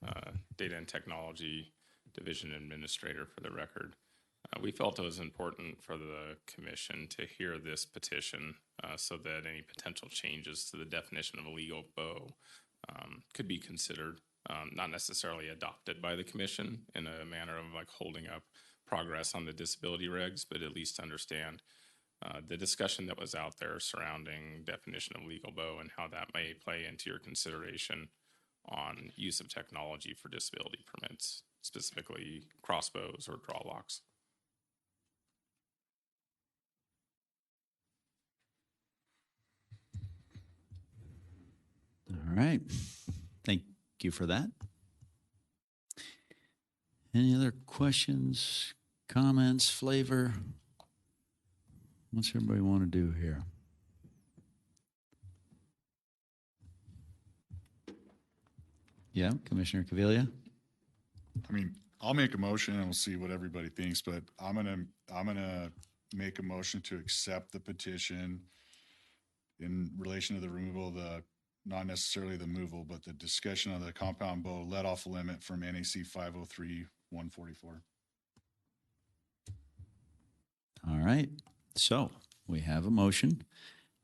Data and Technology Division Administrator, for the record. We felt it was important for the commission to hear this petition so that any potential changes to the definition of a legal bow could be considered, not necessarily adopted by the commission in a manner of like holding up progress on the disability regs, but at least understand the discussion that was out there surrounding definition of legal bow and how that may play into your consideration on use of technology for disability permits, specifically crossbows or draw locks. All right. Thank you for that. Any other questions, comments, flavor? What's everybody want to do here? Yeah, Commissioner Caviglia. I mean, I'll make a motion and we'll see what everybody thinks, but I'm gonna make a motion to accept the petition in relation to the removal of the, not necessarily the removal, but the discussion of the compound bow let off limit from NAC 503-144. All right. So we have a motion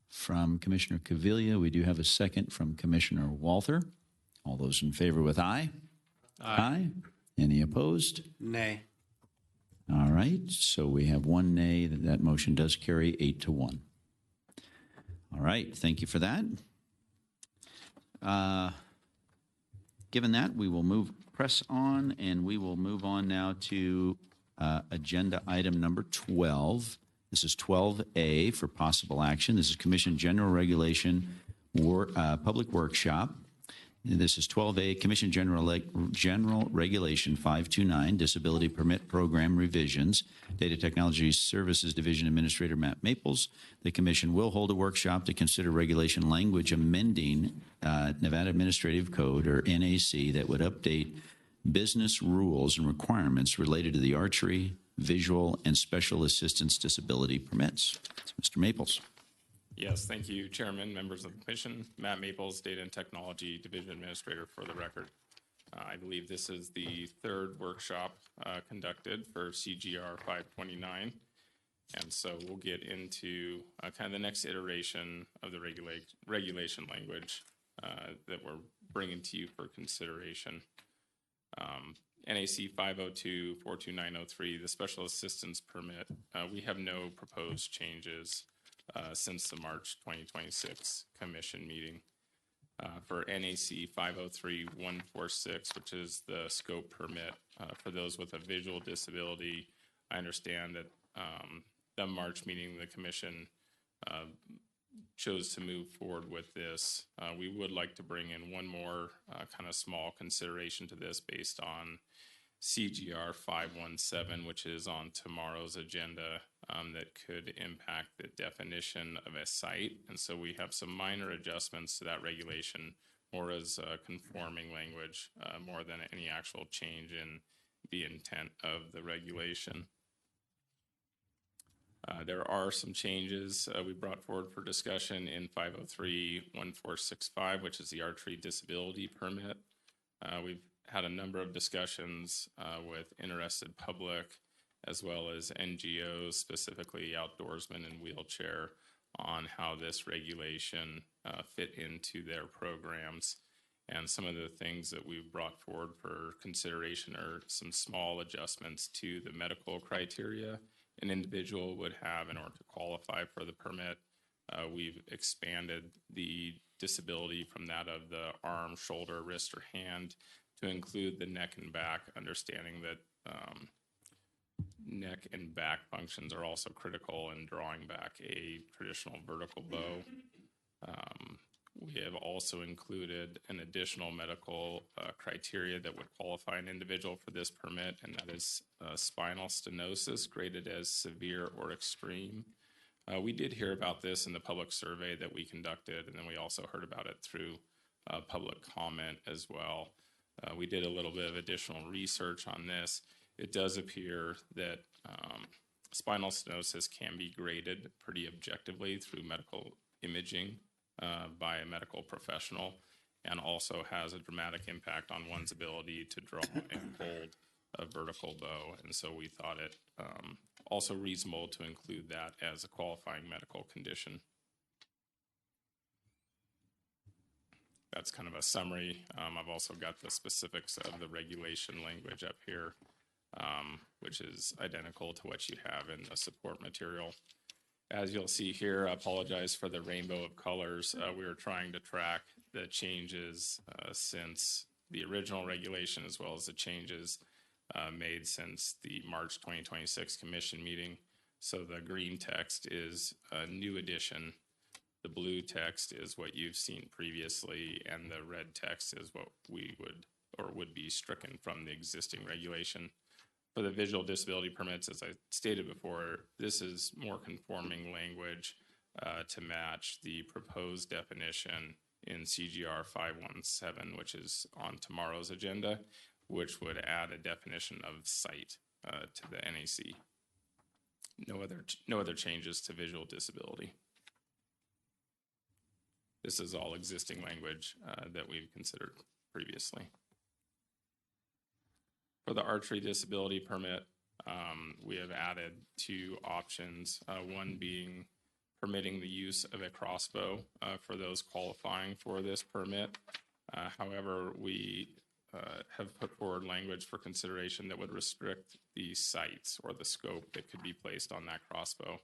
from Commissioner Cavilla. We do have a second from Commissioner Walther. All those in favor with aye? Aye. Any opposed? Nay. All right. So we have one nay. That motion does carry 8-1. All right. Thank you for that. Given that, we will press on, and we will move on now to agenda item number 12. This is 12A for possible action. This is Commission General Regulation Public Workshop. This is 12A, Commission General Regulation 529, Disability Permit Program Revisions. Data Technology Services Division Administrator Matt Maples. The Commission will hold a workshop to consider regulation language amending Nevada Administrative Code, or NAC, that would update business rules and requirements related to the archery, visual, and special assistance disability permits. Mr. Maples. Yes, thank you, Chairman, members of the Commission. Matt Maples, Data and Technology Division Administrator for the record. I believe this is the third workshop conducted for CGR 529. And so we'll get into kind of the next iteration of the regulation language that we're bringing to you for consideration. NAC 502-42903, the Special Assistance Permit, we have no proposed changes since the March 2026 Commission meeting. For NAC 503-146, which is the scope permit for those with a visual disability, I understand that the March meeting, the Commission chose to move forward with this. We would like to bring in one more kind of small consideration to this based on CGR 517, which is on tomorrow's agenda, that could impact the definition of a site. And so we have some minor adjustments to that regulation, more as conforming language, more than any actual change in the intent of the regulation. There are some changes we brought forward for discussion in 503-1465, which is the archery disability permit. We've had a number of discussions with interested public as well as NGOs, specifically outdoorsmen in wheelchair, on how this regulation fit into their programs. And some of the things that we've brought forward for consideration are some small adjustments to the medical criteria an individual would have in order to qualify for the permit. We've expanded the disability from that of the arm, shoulder, wrist, or hand to include the neck and back, understanding that neck and back functions are also critical in drawing back a traditional vertical bow. We have also included an additional medical criteria that would qualify an individual for this permit, and that is spinal stenosis graded as severe or extreme. We did hear about this in the public survey that we conducted, and then we also heard about it through public comment as well. We did a little bit of additional research on this. It does appear that spinal stenosis can be graded pretty objectively through medical imaging by a medical professional, and also has a dramatic impact on one's ability to draw and hold a vertical bow. And so we thought it also reasonable to include that as a qualifying medical condition. That's kind of a summary. I've also got the specifics of the regulation language up here, which is identical to what you have in the support material. As you'll see here, I apologize for the rainbow of colors. We were trying to track the changes since the original regulation, as well as the changes made since the March 2026 Commission meeting. So the green text is a new addition. The blue text is what you've seen previously, and the red text is what we would be stricken from the existing regulation. For the visual disability permits, as I stated before, this is more conforming language to match the proposed definition in CGR 517, which is on tomorrow's agenda, which would add a definition of site to the NAC. No other changes to visual disability. This is all existing language that we've considered previously. For the archery disability permit, we have added 2 options, one being permitting the use of a crossbow for those qualifying for this permit. However, we have put forward language for consideration that would restrict the sights or the scope that could be placed on that crossbow.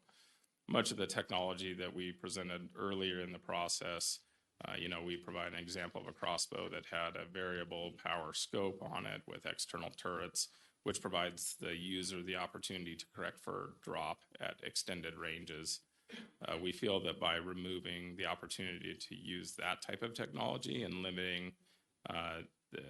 Much of the technology that we presented earlier in the process, we provide an example of a crossbow that had a variable power scope on it with external turrets, which provides the user the opportunity to correct for drop at extended ranges. We feel that by removing the opportunity to use that type of technology and limiting the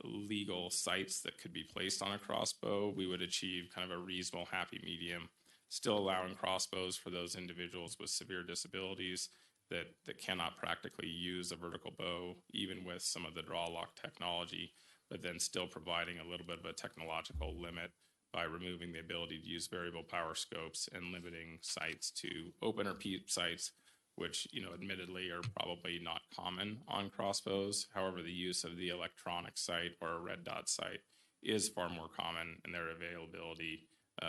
legal sights that could be placed on a crossbow, we would achieve kind of a reasonable happy medium, still allowing crossbows for those individuals with severe disabilities that cannot practically use a vertical bow, even with some of the draw lock technology, but then still providing a little bit of a technological limit by removing the ability to use variable power scopes and limiting sights to open or peep sights, which, admittedly are probably not common on crossbows. However, the use of the electronic sight or a red dot sight is far more common, and their availability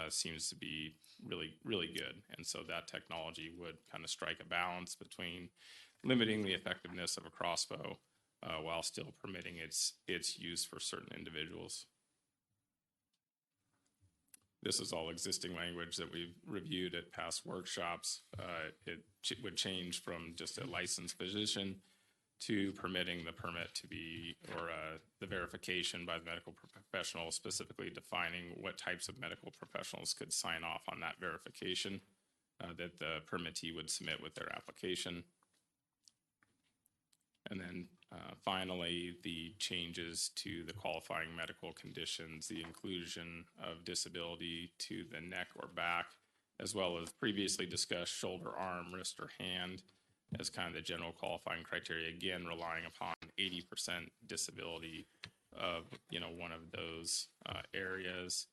seems to be really, really good. And so that technology would kind of strike a balance between limiting the effectiveness of a crossbow while still permitting its use for certain individuals. This is all existing language that we've reviewed at past workshops. It would change from just a licensed physician to permitting the permit to be, or the verification by the medical professional, specifically defining what types of medical professionals could sign off on that verification that the permittee would submit with their application. And then finally, the changes to the qualifying medical conditions, the inclusion of disability to the neck or back, as well as previously discussed shoulder, arm, wrist, or hand as kind of the general qualifying criteria, again, relying upon 80% disability of, one of those areas.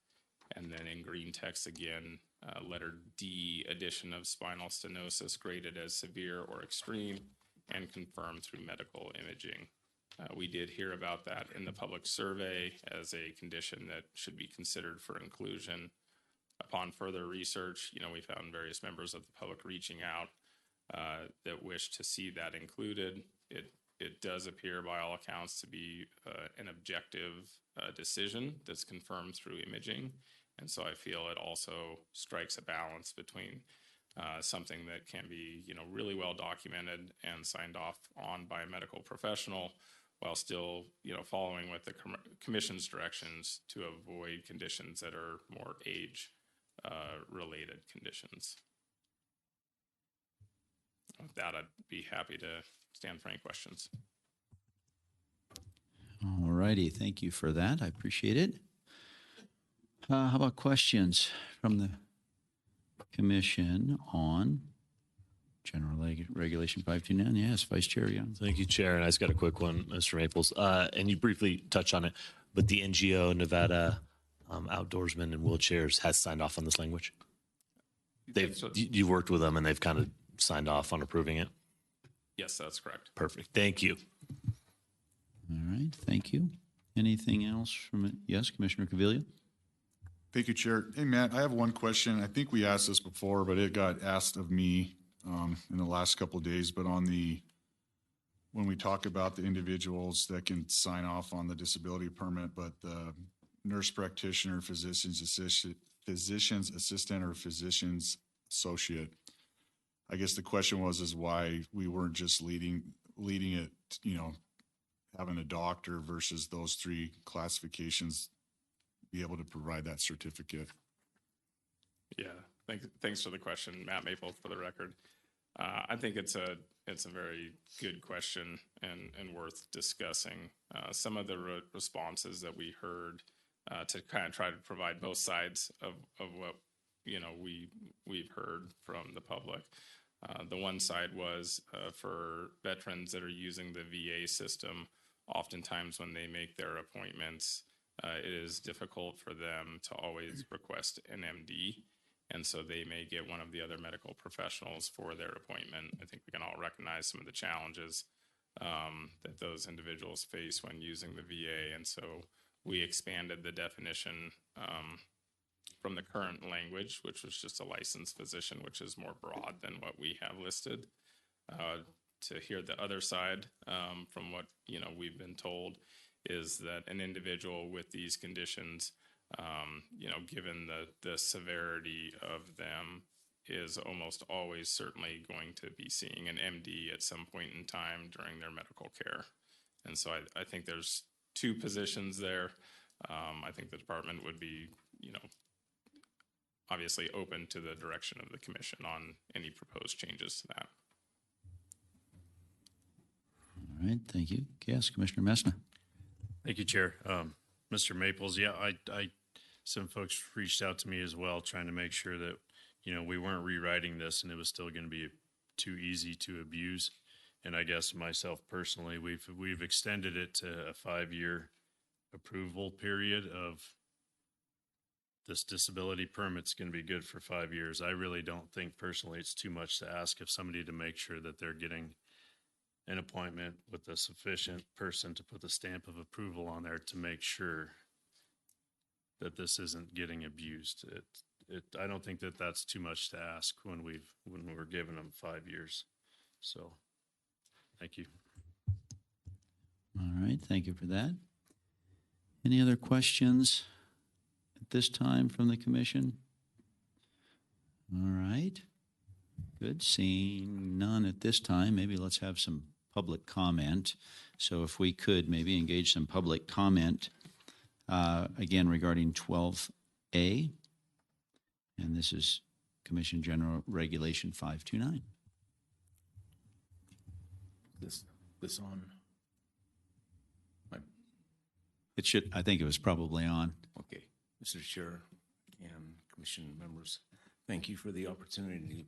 And then in green text, again, letter D, addition of spinal stenosis graded as severe or extreme and confirmed through medical imaging. We did hear about that in the public survey as a condition that should be considered for inclusion. Upon further research, we found various members of the public reaching out that wish to see that included. It does appear by all accounts to be an objective decision that's confirmed through imaging. And so I feel it also strikes a balance between something that can be, really well documented and signed off on by a medical professional, while still, following with the commission's directions to avoid conditions that are more age-related conditions. With that, I'd be happy to stand for any questions. All righty. Thank you for that. I appreciate it. How about questions from the commission on General Regulation 529? Yes, Vice Chair Young. Thank you, Chair. And I just got a quick one, Mr. Maples. And you briefly touched on it, but the NGO, Nevada Outdoorsmen and Wheelchairs, has signed off on this language? You've worked with them and they've kind of signed off on approving it? Yes, that's correct. Perfect. Thank you. All right. Thank you. Anything else from it? Yes, Commissioner Cavilla. Thank you, Chair. Hey, Matt, I have one question. I think we asked this before, but it got asked of me in the last couple of days. But when we talk about the individuals that can sign off on the disability permit, but the nurse practitioner, physician's assistant, or physician's associate, I guess the question is why we weren't just leading it, having a doctor versus those 3 classifications be able to provide that certificate. Yeah, thanks for the question, Matt Maple, for the record. I think it's a very good question and worth discussing. Some of the responses that we heard to kind of try to provide both sides of what we've heard from the public. The one side was for veterans that are using the VA system. Oftentimes, when they make their appointments, it is difficult for them to always request an MD, and so they may get one of the other medical professionals for their appointment. I think we can all recognize some of the challenges that those individuals face when using the VA, and so we expanded the definition from the current language, which was just a licensed physician, which is more broad than what we have listed. To hear the other side, from what we've been told, is that an individual with these conditions, given the severity of them, is almost always certainly going to be seeing an MD at some point in time during their medical care. And so I think there's two positions there. I think the department would be, obviously open to the direction of the commission on any proposed changes to that. All right, thank you. Yes, Commissioner Messna. Thank you, Chair. Mr. Maples, yeah, some folks reached out to me as well, trying to make sure that, we weren't rewriting this and it was still going to be too easy to abuse. And I guess myself personally, we've extended it to a 5-year approval period of this disability permit's going to be good for 5 years. I really don't think personally it's too much to ask of somebody to make sure that they're getting an appointment with a sufficient person to put the stamp of approval on there to make sure that this isn't getting abused. I don't think that that's too much to ask when we're giving them 5 years. So, thank you. All right, thank you for that. Any other questions at this time from the commission? All right, good. Seeing none at this time, maybe let's have some public comment. So if we could maybe engage some public comment, again, regarding 12A. And this is Commission General Regulation 529. This on? It should, I think it was probably on. Okay. Mr. Chair and Commission members, thank you for the opportunity to be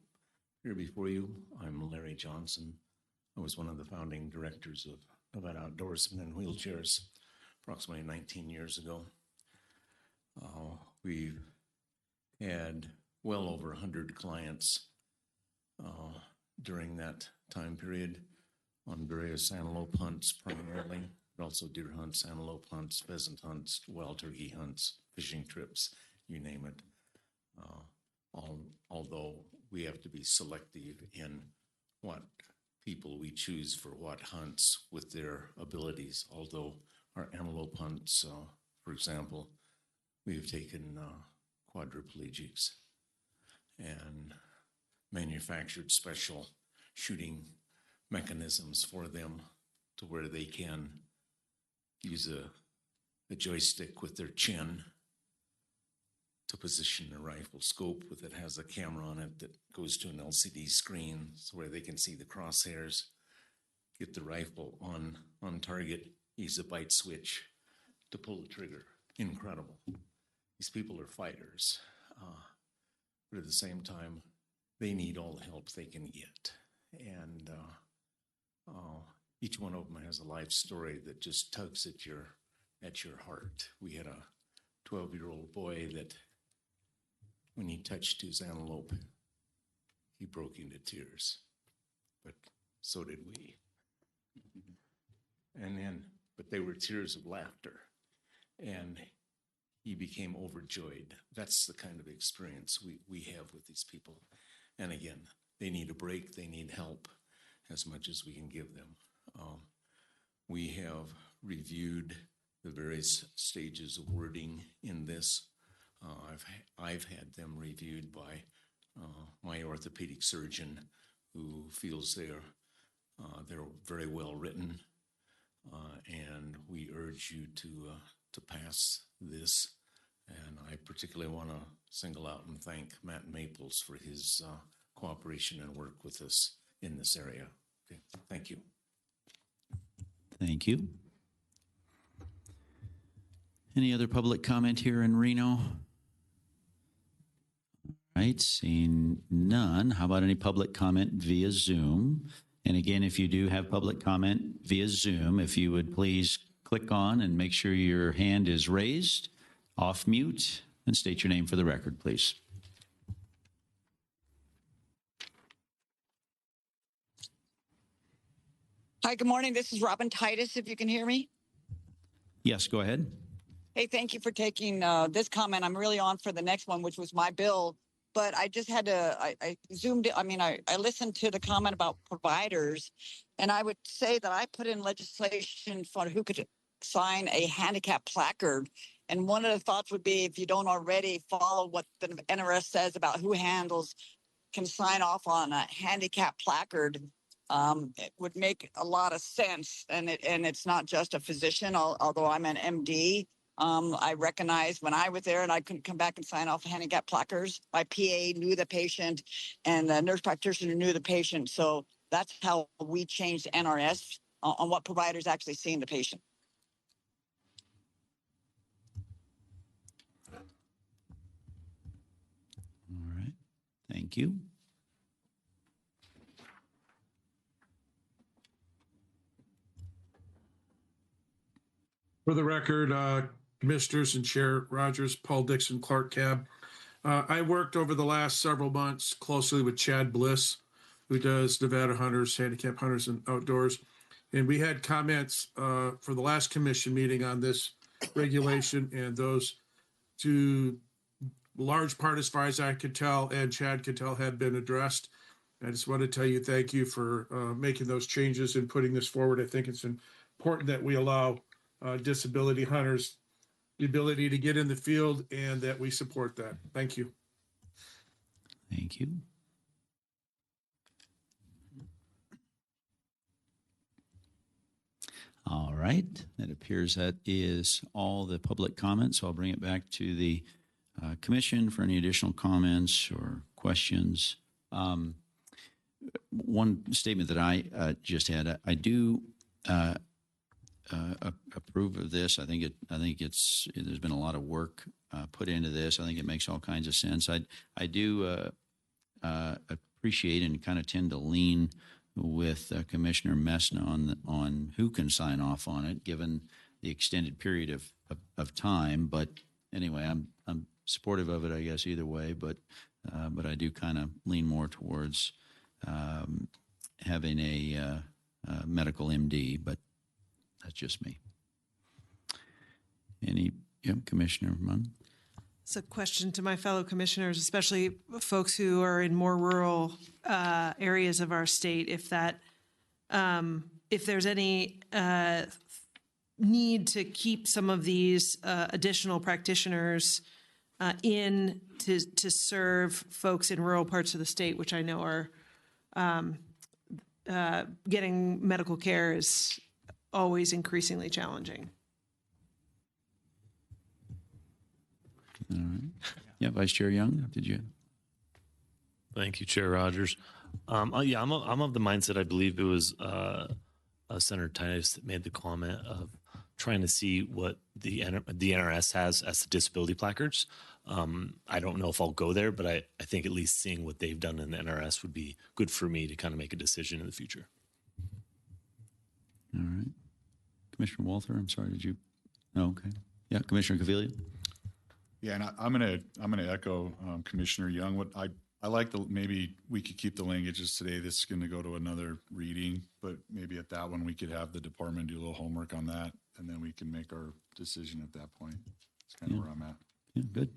here before you. I'm Larry Johnson. I was one of the founding directors of Nevada Outdoorsmen and Wheelchairs approximately 19 years ago. We've had well over 100 clients during that time period on various antelope hunts primarily, but also deer hunts, antelope hunts, pheasant hunts, wild turkey hunts, fishing trips, you name it. Although we have to be selective in what people we choose for what hunts with their abilities. Although our antelope hunts, for example, we have taken quadriplegics and manufactured special shooting mechanisms for them to where they can use a joystick with their chin to position a rifle scope with it has a camera on it that goes to an LCD screen so where they can see the crosshairs, get the rifle on target, use a bite switch to pull the trigger. Incredible. These people are fighters, but at the same time, they need all the help they can get. And each one of them has a life story that just tugs at your heart. We had a 12-year-old boy that when he touched his antelope, he broke into tears, but so did we. But they were tears of laughter, and he became overjoyed. That's the kind of experience we have with these people. And again, they need a break, they need help as much as we can give them. We have reviewed the various stages of wording in this. I've had them reviewed by my orthopedic surgeon, who feels they're very well written, and we urge you to pass this. And I particularly want to single out and thank Matt Maples for his cooperation and work with us in this area. Okay, thank you. Thank you. Any other public comment here in Reno? All right, seeing none, how about any public comment via Zoom? And again, if you do have public comment via Zoom, if you would please click on and make sure your hand is raised, off mute, and state your name for the record, please. Hi, good morning. This is Robin Titus, if you can hear me. Yes, go ahead. Hey, thank you for taking this comment. I'm really on for the next one, which was my bill. But I just had to, I zoomed in. I mean, I listened to the comment about providers, and I would say that I put in legislation for who could sign a handicap placard. And one of the thoughts would be if you don't already follow what the NRS says about who can sign off on a handicap placard, it would make a lot of sense. And it's not just a physician, although I'm an MD. I recognized when I was there and I couldn't come back and sign off handicap placards. My PA knew the patient and the nurse practitioner knew the patient. So that's how we changed NRS on what providers actually seeing the patient. All right. Thank you. For the record, Commissioners and Chair Rogers, Paul Dixon, Clark Cab. I worked over the last several months closely with Chad Bliss, who does Nevada Hunters, Handicap Hunters and Outdoors. And we had comments for the last commission meeting on this regulation, and those to large part, as far as I could tell, and Chad could tell, had been addressed. I just want to tell you thank you for making those changes and putting this forward. I think it's important that we allow disability hunters the ability to get in the field and that we support that. Thank you. Thank you. All right. It appears that is all the public comments. So I'll bring it back to the commission for any additional comments or questions. One statement that I just had, I do approve of this. I think there's been a lot of work put into this. I think it makes all kinds of sense. I do appreciate and kind of tend to lean with Commissioner Messna on who can sign off on it, given the extended period of time. But anyway, I'm supportive of it, I guess, either way. But I do kind of lean more towards having a medical MD. But that's just me. Commissioner Munn? It's a question to my fellow commissioners, especially folks who are in more rural areas of our state. If there's any need to keep some of these additional practitioners in to serve folks in rural parts of the state, which I know are getting medical care is always increasingly challenging. All right. Yeah, Vice Chair Young, did you? Thank you, Chair Rogers. I'm of the mindset. I believe it was Senator Titus that made the comment of trying to see what the NRS has as the disability placards. I don't know if I'll go there, but I think at least seeing what they've done in the NRS would be good for me to kind of make a decision in the future. All right. Commissioner Walther, I'm sorry, did you? No, okay. Yeah, Commissioner Caviglia. Yeah, and I'm gonna echo Commissioner Young. What I like maybe we could keep the languages today. This is going to go to another reading, but maybe at that one we could have the department do a little homework on that, and then we can make our decision at that point. That's kind of where I'm at. Yeah, good.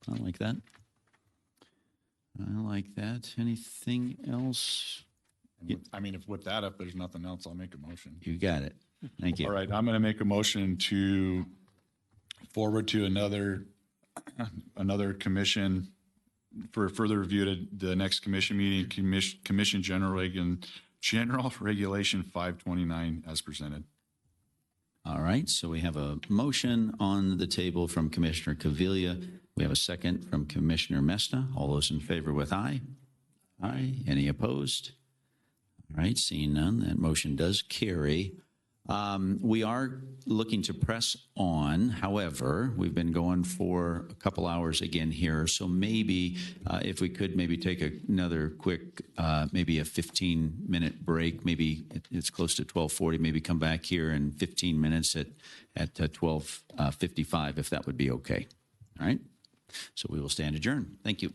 I like that. I like that. Anything else? I mean, if with that, if there's nothing else, I'll make a motion. You got it. Thank you. All right, I'm going to make a motion to forward to another commission for further review to the next commission meeting, Commission General Regulation 529 as presented. All right, so we have a motion on the table from Commissioner Caviglia. We have a second from Commissioner Messna. All those in favor with aye? Aye. Any opposed? All right, seeing none, that motion does carry. We are looking to press on. However, we've been going for a couple hours again here. So maybe if we could maybe take another quick, maybe a 15-minute break. Maybe it's close to 12:40. Maybe come back here in 15 minutes at 12:55, if that would be okay. All right. So we will stand adjourned. Thank you.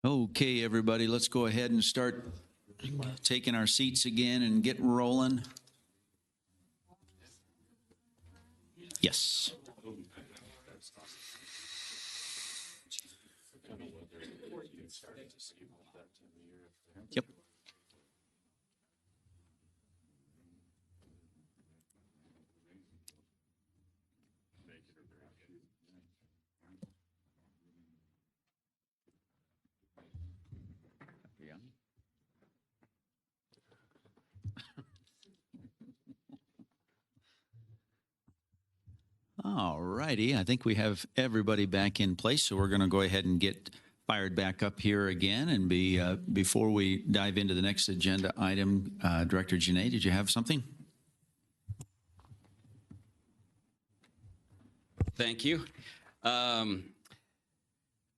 Okay, everybody, let's go ahead and start taking our seats again and get rolling. Yes. Yep. All righty. I think we have everybody back in place, so we're going to go ahead and get fired back up here again. And before we dive into the next agenda item, Director Janae, did you have something? Thank you. I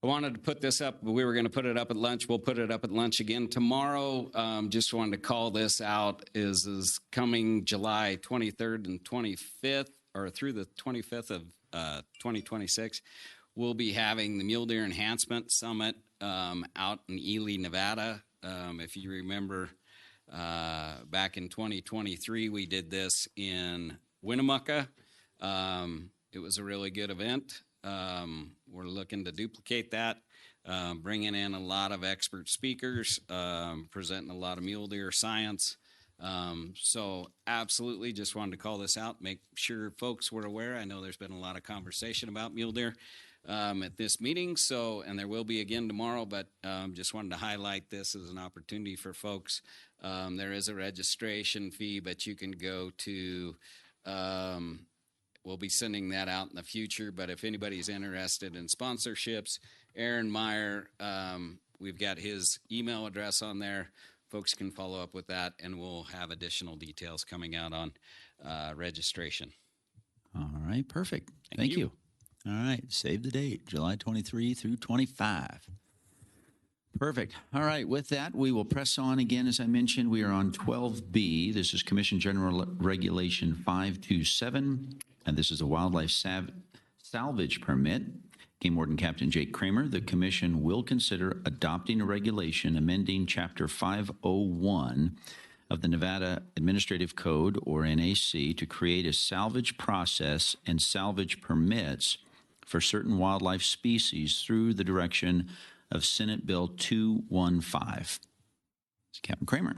wanted to put this up. We were going to put it up at lunch. We'll put it up at lunch again tomorrow. Just wanted to call this out. Is coming July 23rd and 25th, or through the 25th of 2026. We'll be having the Mule Deer Enhancement Summit out in Ely, Nevada. If you remember, back in 2023, we did this in Winnemucca. It was a really good event. We're looking to duplicate that, bringing in a lot of expert speakers, presenting a lot of mule deer science. So absolutely just wanted to call this out, make sure folks were aware. I know there's been a lot of conversation about mule deer at this meeting, and there will be again tomorrow, but just wanted to highlight this as an opportunity for folks. There is a registration fee, but you can go to we'll be sending that out in the future, but if anybody's interested in sponsorships, Aaron Meyer, we've got his email address on there. Folks can follow up with that, and we'll have additional details coming out on registration. All right, perfect. Thank you. All right, save the date, July 23 through 25. Perfect. All right, with that, we will press on again. As I mentioned, we are on 12B. This is Commission General Regulation 527, and this is a wildlife salvage permit. Game Warden Captain Jake Kramer, the Commission will consider adopting a regulation amending Chapter 501 of the Nevada Administrative Code, or NAC, to create a salvage process and salvage permits for certain wildlife species through the direction of Senate Bill 215. Captain Kramer.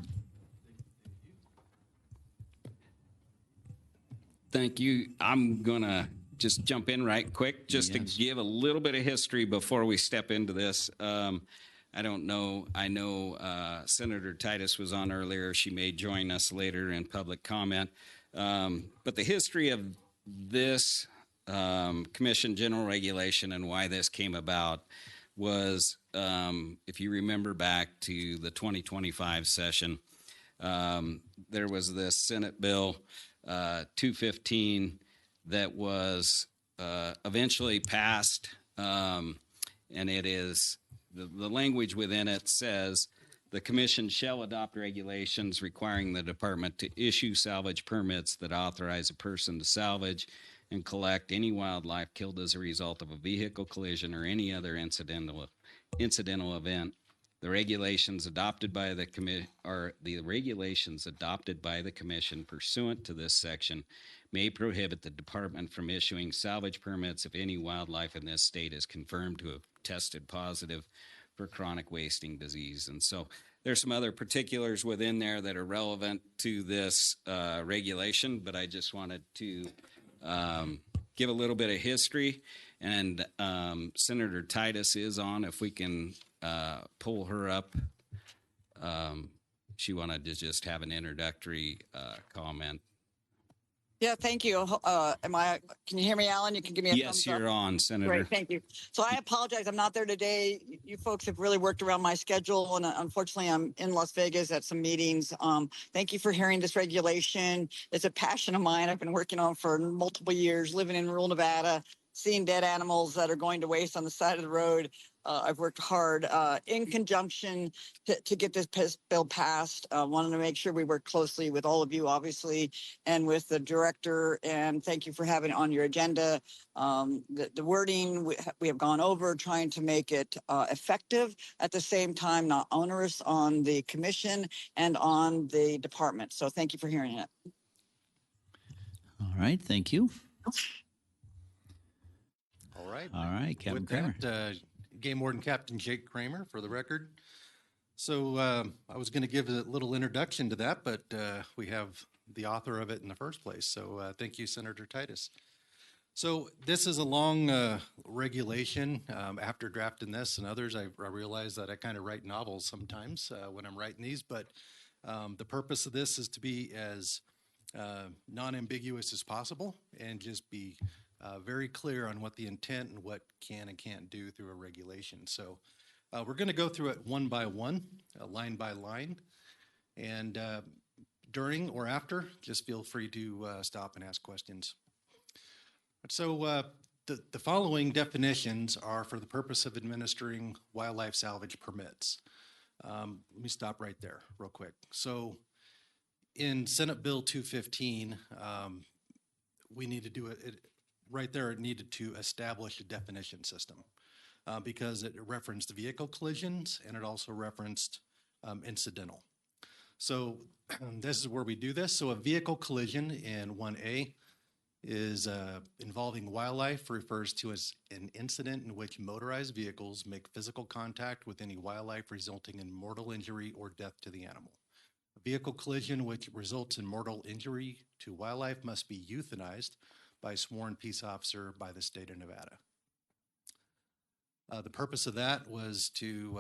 Thank you. I'm going to just jump in right quick, just to give a little bit of history before we step into this. I don't know. I know Senator Titus was on earlier. She may join us later in public comment. But the history of this Commission General Regulation and why this came about was, if you remember back to the 2025 session, there was this Senate Bill 215 that was eventually passed, and it is, the language within it says, the Commission shall adopt regulations requiring the Department to issue salvage permits that authorize a person to salvage and collect any wildlife killed as a result of a vehicle collision or any other incidental event. The regulations adopted by the Commission pursuant to this section may prohibit the Department from issuing salvage permits if any wildlife in this state is confirmed to have tested positive for chronic wasting disease. And so there's some other particulars within there that are relevant to this regulation, but I just wanted to give a little bit of history. And Senator Titus is on. If we can pull her up, she wanted to just have an introductory comment. Yeah, thank you. Can you hear me, Alan? You can give me a Yes, thumbs up. you're on, Senator. Great, thank you. So I apologize, I'm not there today. You folks have really worked around my schedule, and unfortunately I'm in Las Vegas at some meetings. Thank you for hearing this regulation. It's a passion of mine. I've been working on for multiple years, living in rural Nevada, seeing dead animals that are going to waste on the side of the road. I've worked hard in conjunction to get this bill passed. Wanted to make sure we work closely with all of you, obviously, and with the director. And thank you for having it on your agenda. The wording we have gone over, trying to make it effective at the same time, not onerous on the commission and on the department. So thank you for hearing it. All right, thank you. All right. All right, Captain With Kramer. that, Game Warden Captain Jake Kramer for the record. So I was going to give a little introduction to that, but we have the author of it in the first place. So thank you, Senator Titus. So this is a long regulation. After drafting this and others, I realized that I kind of write novels sometimes when I'm writing these, but the purpose of this is to be as non-ambiguous as possible and just be very clear on what the intent and what can and can't do through a regulation. So we're going to go through it one by one, line by line, and during or after, just feel free to stop and ask questions. So the following definitions are for the purpose of administering wildlife salvage permits. Let me stop right there real quick. So in Senate Bill 215, we need to do it right there. It needed to establish a definition system because it referenced vehicle collisions and it also referenced incidental. So this is where we do this. So a vehicle collision in 1A is involving wildlife refers to as an incident in which motorized vehicles make physical contact with any wildlife resulting in mortal injury or death to the animal. A vehicle collision which results in mortal injury to wildlife must be euthanized by a sworn peace officer by the state of Nevada. The purpose of that was to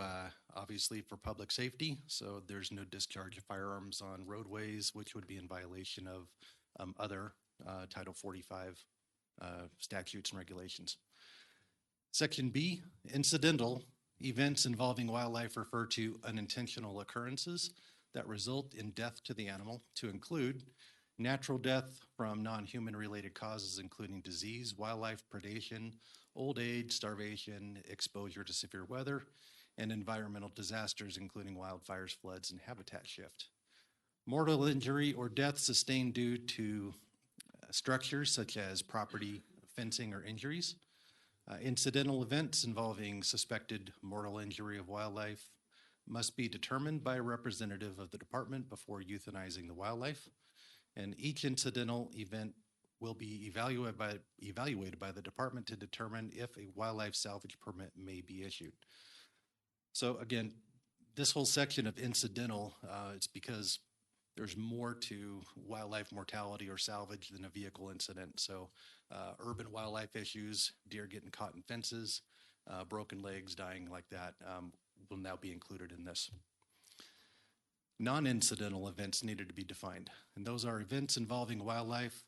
obviously for public safety, so there's no discharge of firearms on roadways, which would be in violation of other Title 45 statutes and regulations. Section B, incidental events involving wildlife refer to unintentional occurrences that result in death to the animal, to include natural death from non-human related causes, including disease, wildlife predation, old age, starvation, exposure to severe weather, and environmental disasters, including wildfires, floods, and habitat shift. Mortal injury or death sustained due to structures such as property, fencing, or injuries. Incidental events involving suspected mortal injury of wildlife must be determined by a representative of the department before euthanizing the wildlife. And each incidental event will be evaluated by the department to determine if a wildlife salvage permit may be issued. So again, this whole section of incidental, it's because there's more to wildlife mortality or salvage than a vehicle incident. So urban wildlife issues, deer getting caught in fences, broken legs, dying like that, will now be included in this. Non-incidental events needed to be defined, and those are events involving wildlife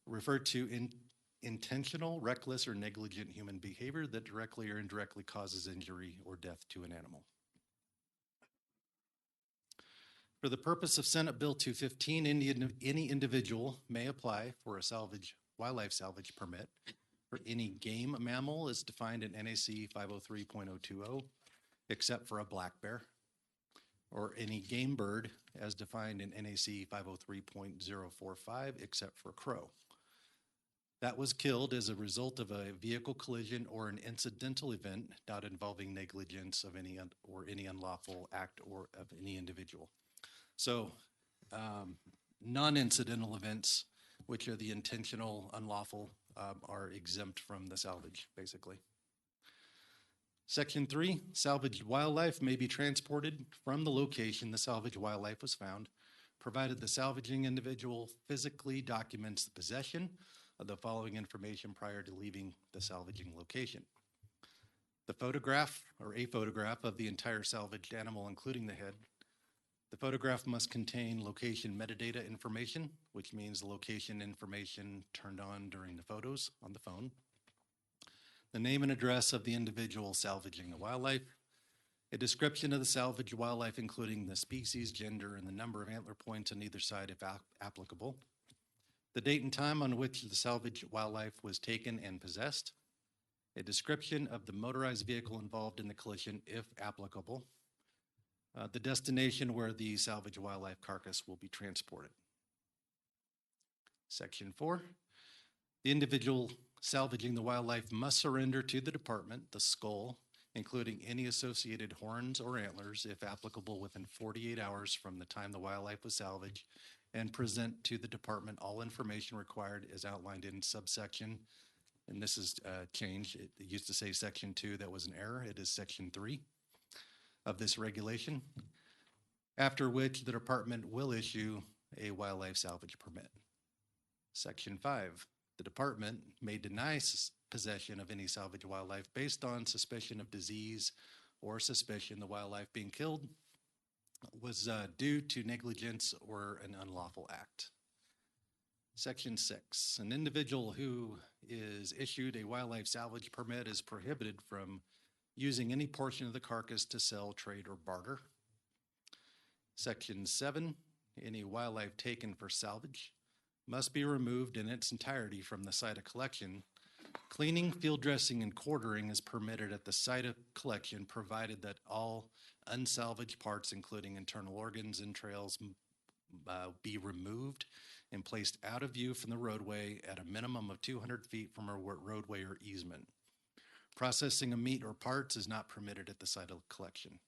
referred to in intentional, reckless, or negligent human behavior that directly or indirectly causes injury or death to an animal. For the purpose of Senate Bill 215, any individual may apply for a wildlife salvage permit for any game mammal as defined in NAC 503.020, except for a black bear, or any game bird as defined in NAC 503.045, except for crow. That was killed as a result of a vehicle collision or an incidental event not involving negligence of any unlawful act or of any individual. So non-incidental events, which are the intentional, unlawful, are exempt from the salvage, basically. Section 3, salvaged wildlife may be transported from the location the salvaged wildlife was found, provided the salvaging individual physically documents the possession of the following information prior to leaving the salvaging location. The photograph or a photograph of the entire salvaged animal, including the head. The photograph must contain location metadata information, which means the location information turned on during the photos on the phone. The name and address of the individual salvaging the wildlife, a description of the salvaged wildlife, including the species, gender, and the number of antler points on either side if applicable, the date and time on which the salvaged wildlife was taken and possessed, a description of the motorized vehicle involved in the collision, if applicable, the destination where the salvage wildlife carcass will be transported. Section 4, the individual salvaging the wildlife must surrender to the department the skull, including any associated horns or antlers, if applicable, within 48 hours from the time the wildlife was salvaged, and present to the department all information required as outlined in subsection, and this is changed. It used to say section 2, that was an error. It is section 3 of this regulation, after which the department will issue a wildlife salvage permit. Section 5, the department may deny possession of any salvage wildlife based on suspicion of disease or suspicion the wildlife being killed was due to negligence or an unlawful act. Section 6, an individual who is issued a wildlife salvage permit is prohibited from using any portion of the carcass to sell, trade, or barter. Section 7, any wildlife taken for salvage must be removed in its entirety from the site of collection. Cleaning, field dressing, and quartering is permitted at the site of collection, provided that all unsalvaged parts, including internal organs, entrails, be removed and placed out of view from the roadway at a minimum of 200 feet from a roadway or easement. Processing of meat or parts is not permitted at the site of collection.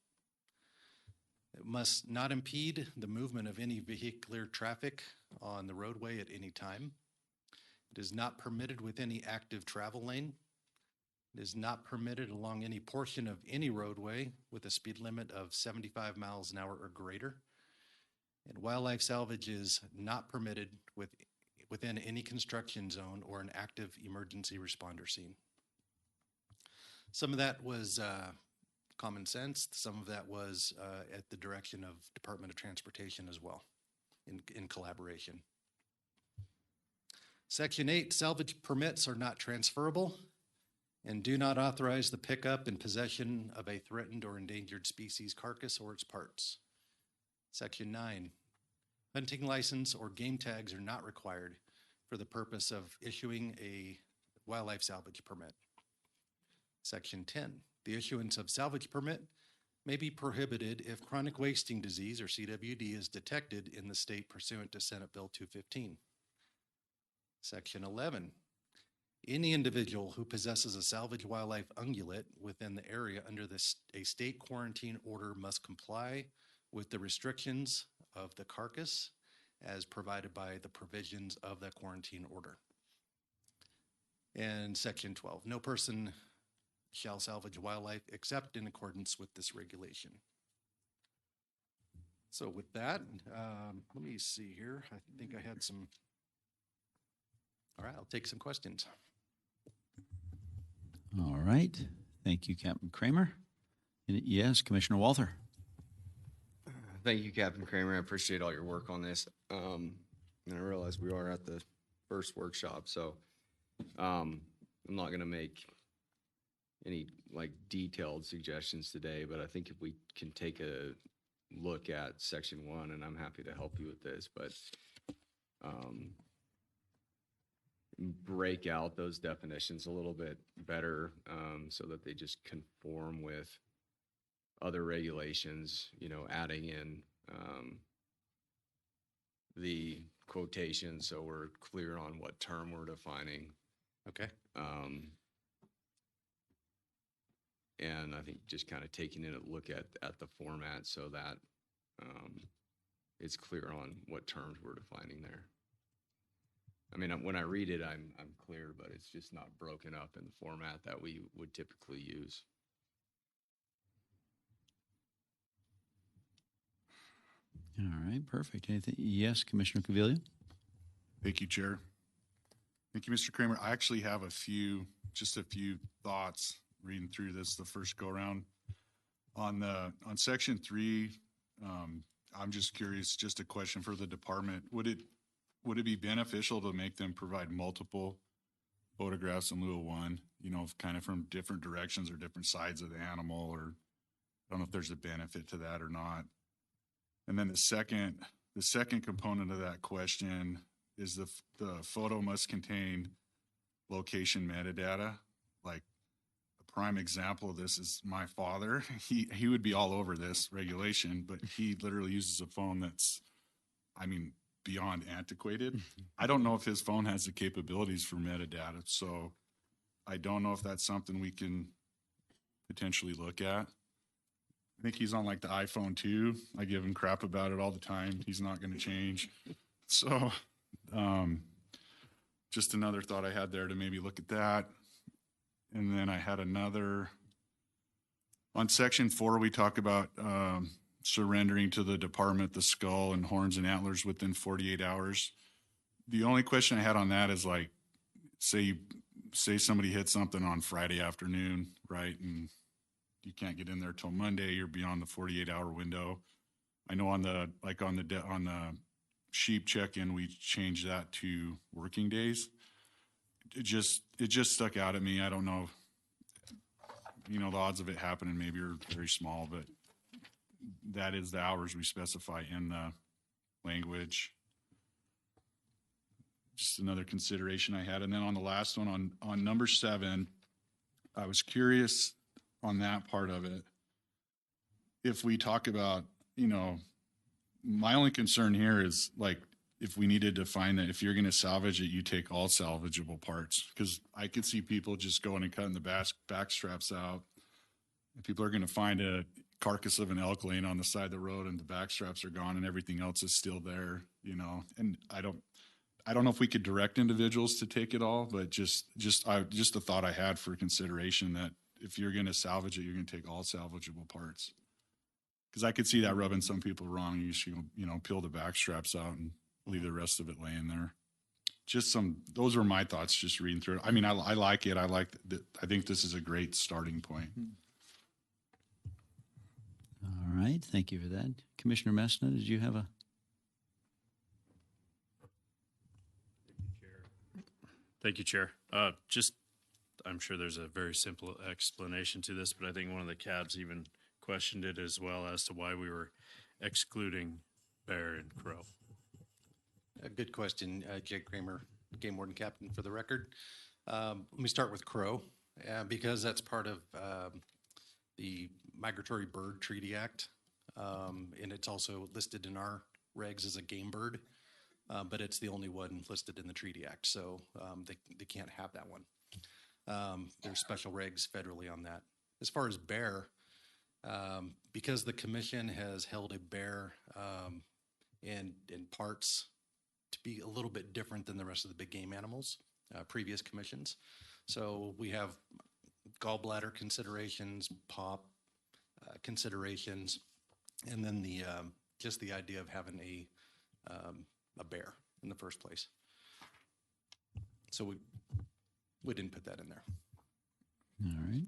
It must not impede the movement of any vehicular traffic on the roadway at any time. It is not permitted with any active travel lane. It is not permitted along any portion of any roadway with a speed limit of 75 miles an hour or greater. And wildlife salvage is not permitted within any construction zone or an active emergency responder scene. Some of that was common sense. Some of that was at the direction of Department of Transportation as well, in collaboration. Section 8, salvage permits are not transferable and do not authorize the pickup and possession of a threatened or endangered species carcass or its parts. Section 9, hunting license or game tags are not required for the purpose of issuing a wildlife salvage permit. Section 10, the issuance of salvage permit may be prohibited if chronic wasting disease, or CWD, is detected in the state pursuant to Senate Bill 215. Section 11, any individual who possesses a salvage wildlife ungulate within the area under a state quarantine order must comply with the restrictions of the carcass as provided by the provisions of the quarantine order. And Section 12, no person shall salvage wildlife except in accordance with this regulation. So with that, let me see here. I think I had some. All right, I'll take some questions. All right. Thank you, Captain Kramer. Yes, Commissioner Walther. Thank you, Captain Kramer. I appreciate all your work on this. And I realize we are at the first workshop, so I'm not going to make any detailed suggestions today, but I think if we can take a look at section 1, and I'm happy to help you with this, but break out those definitions a little bit better so that they just conform with other regulations, adding in the quotation so we're clear on what term we're defining. Okay. And I think just kind of taking a look at the format so that it's clear on what terms we're defining there. I mean, when I read it, I'm clear, but it's just not broken up in the format that we would typically use. All right, perfect. Anything? Yes, Commissioner Caviglia. Thank you, Chair. Thank you, Mr. Kramer. I actually have just a few thoughts reading through this the first go around. On section 3, I'm just curious, just a question for the department. Would it be beneficial to make them provide multiple photographs in lieu of one, kind of from different directions or different sides of the animal, or I don't know if there's a benefit to that or not. And then the second component of that question is the photo must contain location metadata, like prime example of this is my father. He would be all over this regulation, but he literally uses a phone that's, I mean, beyond antiquated. I don't know if his phone has the capabilities for metadata, so I don't know if that's something we can potentially look at. I think he's on like the iPhone 2. I give him crap about it all the time. He's not going to change. So, just another thought I had there to maybe look at that. And then I had another on section 4, we talk about surrendering to the department the skull and horns and antlers within 48 hours. The only question I had on that is like, say somebody hit something on Friday afternoon, right? And you can't get in there till Monday, you're beyond the 48-hour window. I know on the sheep check-in, we changed that to working days. It just stuck out at me. I don't know, the odds of it happening maybe are very small, but that is the hours we specify in the language. Just another consideration I had. And then on the last one, on number 7, I was curious on that part of it. If we talk about, my only concern here is like, if we needed to find that if you're going to salvage it, you take all salvageable parts. Because I could see people just going and cutting the back straps out. And people are going to find a carcass of an elk laying on the side of the road and the back straps are gone and everything else is still there, And I don't know if we could direct individuals to take it all, but just a thought I had for consideration that if you're going to salvage it, you're going to take all salvageable parts. Because I could see that rubbing some people wrong. You should, peel the back straps out and leave the rest of it laying there. Those were my thoughts just reading through it. I mean, I like it. I think this is a great starting point. All right. Thank you for that. Commissioner Messna, did you have a? Thank you, Chair. I'm sure there's a very simple explanation to this, but I think one of the cabs even questioned it as well as to why we were excluding bear and crow. A good question, Jake Kramer, Game Warden Captain for the record. Let me start with crow, because that's part of the Migratory Bird Treaty Act, and it's also listed in our regs as a game bird, but it's the only one listed in the Treaty Act, so they can't have that one. There's special regs federally on that. As far as bear, because the commission has held a bear in parts to be a little bit different than the rest of the big game animals, previous commissions. So we have gallbladder considerations, pop considerations, and then just the idea of having a bear in the first place. So we didn't put that in there. All right.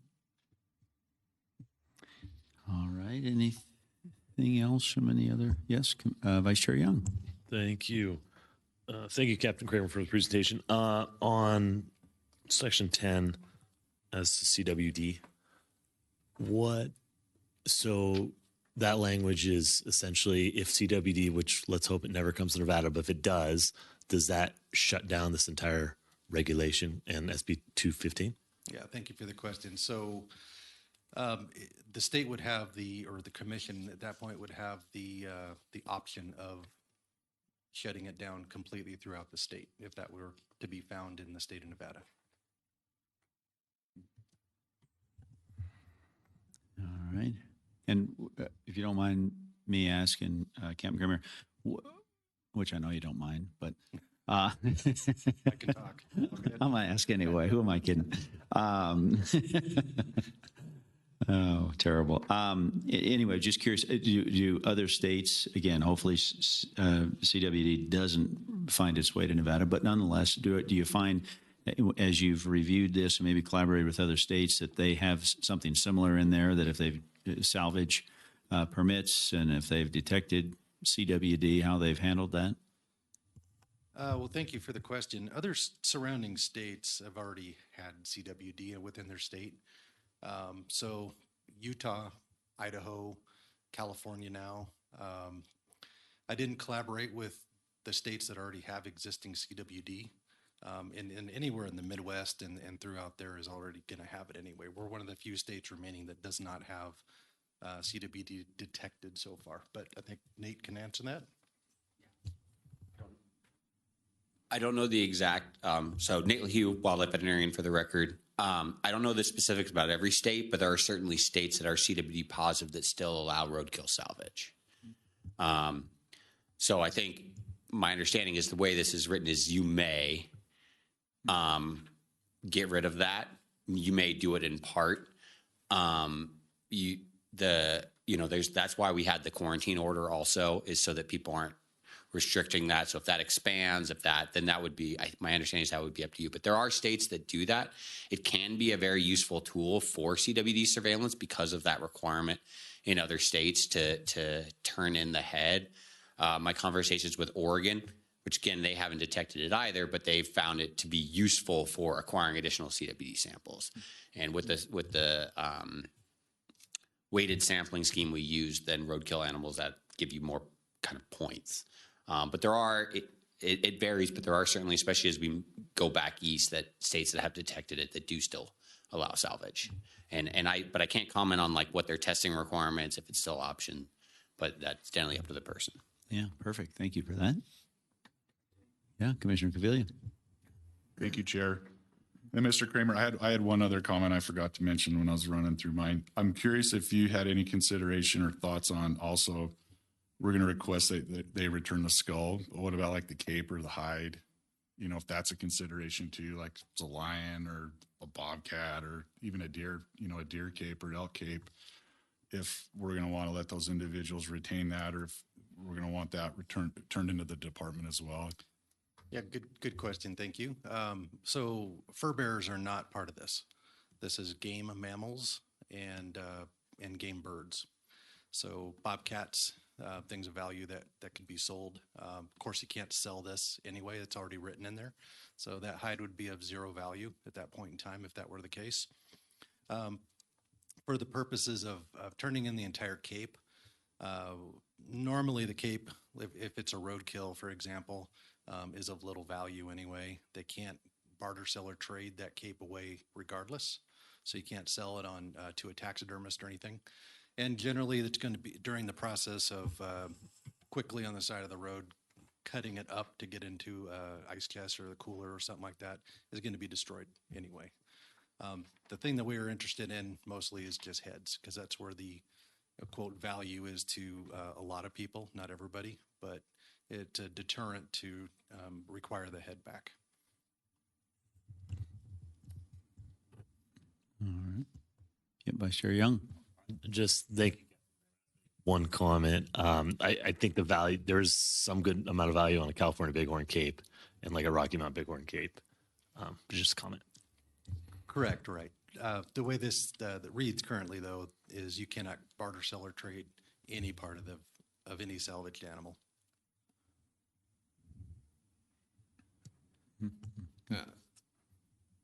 All right. Anything else from any other? Yes, Vice Chair Young. Thank you. Thank you, Captain Kramer, for the presentation. On section 10 as to CWD, so that language is essentially if CWD, which let's hope it never comes to Nevada, but if it does that shut down this entire regulation and SB 215? Yeah, thank you for the question. So the state would have or the commission at that point would have the option of shutting it down completely throughout the state if that were to be found in the state of Nevada. All right. And if you don't mind me asking, Captain Kramer, which I know you don't mind, but I can talk. I'm going to ask anyway. Who am I kidding? Oh, terrible. Anyway, just curious, do other states, again, hopefully CWD doesn't find its way to Nevada, but nonetheless, do you find, as you've reviewed this and maybe collaborated with other states, that they have something similar in there, that if they've salvage permits and if they've detected CWD, how they've handled that? Well, thank you for the question. Other surrounding states have already had CWD within their state. So Utah, Idaho, California now. I didn't collaborate with the states that already have existing CWD. And anywhere in the Midwest and throughout there is already going to have it anyway. We're one of the few states remaining that does not have CWD detected so far. But I think Nate can answer that. I don't know the exact, so Nate Hugh, wildlife veterinarian for the record. I don't know the specifics about every state, but there are certainly states that are CWD positive that still allow roadkill salvage. So I think my understanding is the way this is written is you may get rid of that. You may do it in part. That's why we had the quarantine order also, is so that people aren't restricting that. So if that expands, then that would be, my understanding is that would be up to you. But there are states that do that. It can be a very useful tool for CWD surveillance because of that requirement in other states to turn in the head. My conversations with Oregon, which again, they haven't detected it either, but they've found it to be useful for acquiring additional CWD samples. And with the weighted sampling scheme we use, then roadkill animals that give you more kind of points. But it varies, but there are certainly, especially as we go back east, that states that have detected it that do still allow salvage. But I can't comment on like what their testing requirements, if it's still option, but that's generally up to the person. Yeah, perfect. Thank you for that. Yeah, Commissioner Cavilion. Thank you, Chair. And Mr. Kramer, I had one other comment I forgot to mention when I was running through mine. I'm curious if you had any consideration or thoughts on also, we're going to request that they return the skull. But what about like the cape or the hide? You know, if that's a consideration too, like it's a lion or a bobcat or even a deer, a deer cape or elk cape. If we're going to want to let those individuals retain that, or if we're going to want that turned into the department as well. Yeah, good question. Thank you. So fur bearers are not part of this. This is game mammals and game birds. So bobcats, things of value that can be sold. Of course, you can't sell this anyway. It's already written in there. So that hide would be of zero value at that point in time if that were the case. For the purposes of turning in the entire cape, normally the cape, if it's a roadkill, for example, is of little value anyway. They can't barter, sell, or trade that cape away regardless. So you can't sell it on to a taxidermist or anything. And generally, it's going to be during the process of quickly on the side of the road, cutting it up to get into ice chest or the cooler or something like that is going to be destroyed anyway. The thing that we are interested in mostly is just heads, because that's where the quote value is to a lot of people, not everybody, but it's a deterrent to require the head back. All right. Yep, Vice Chair Young. Just one comment. I think the value, there's some good amount of value on a California bighorn cape and like a Rocky Mountain bighorn cape. Just a comment. Correct, right. The way this that reads currently, though, is you cannot barter, sell, or trade any part of any salvaged animal.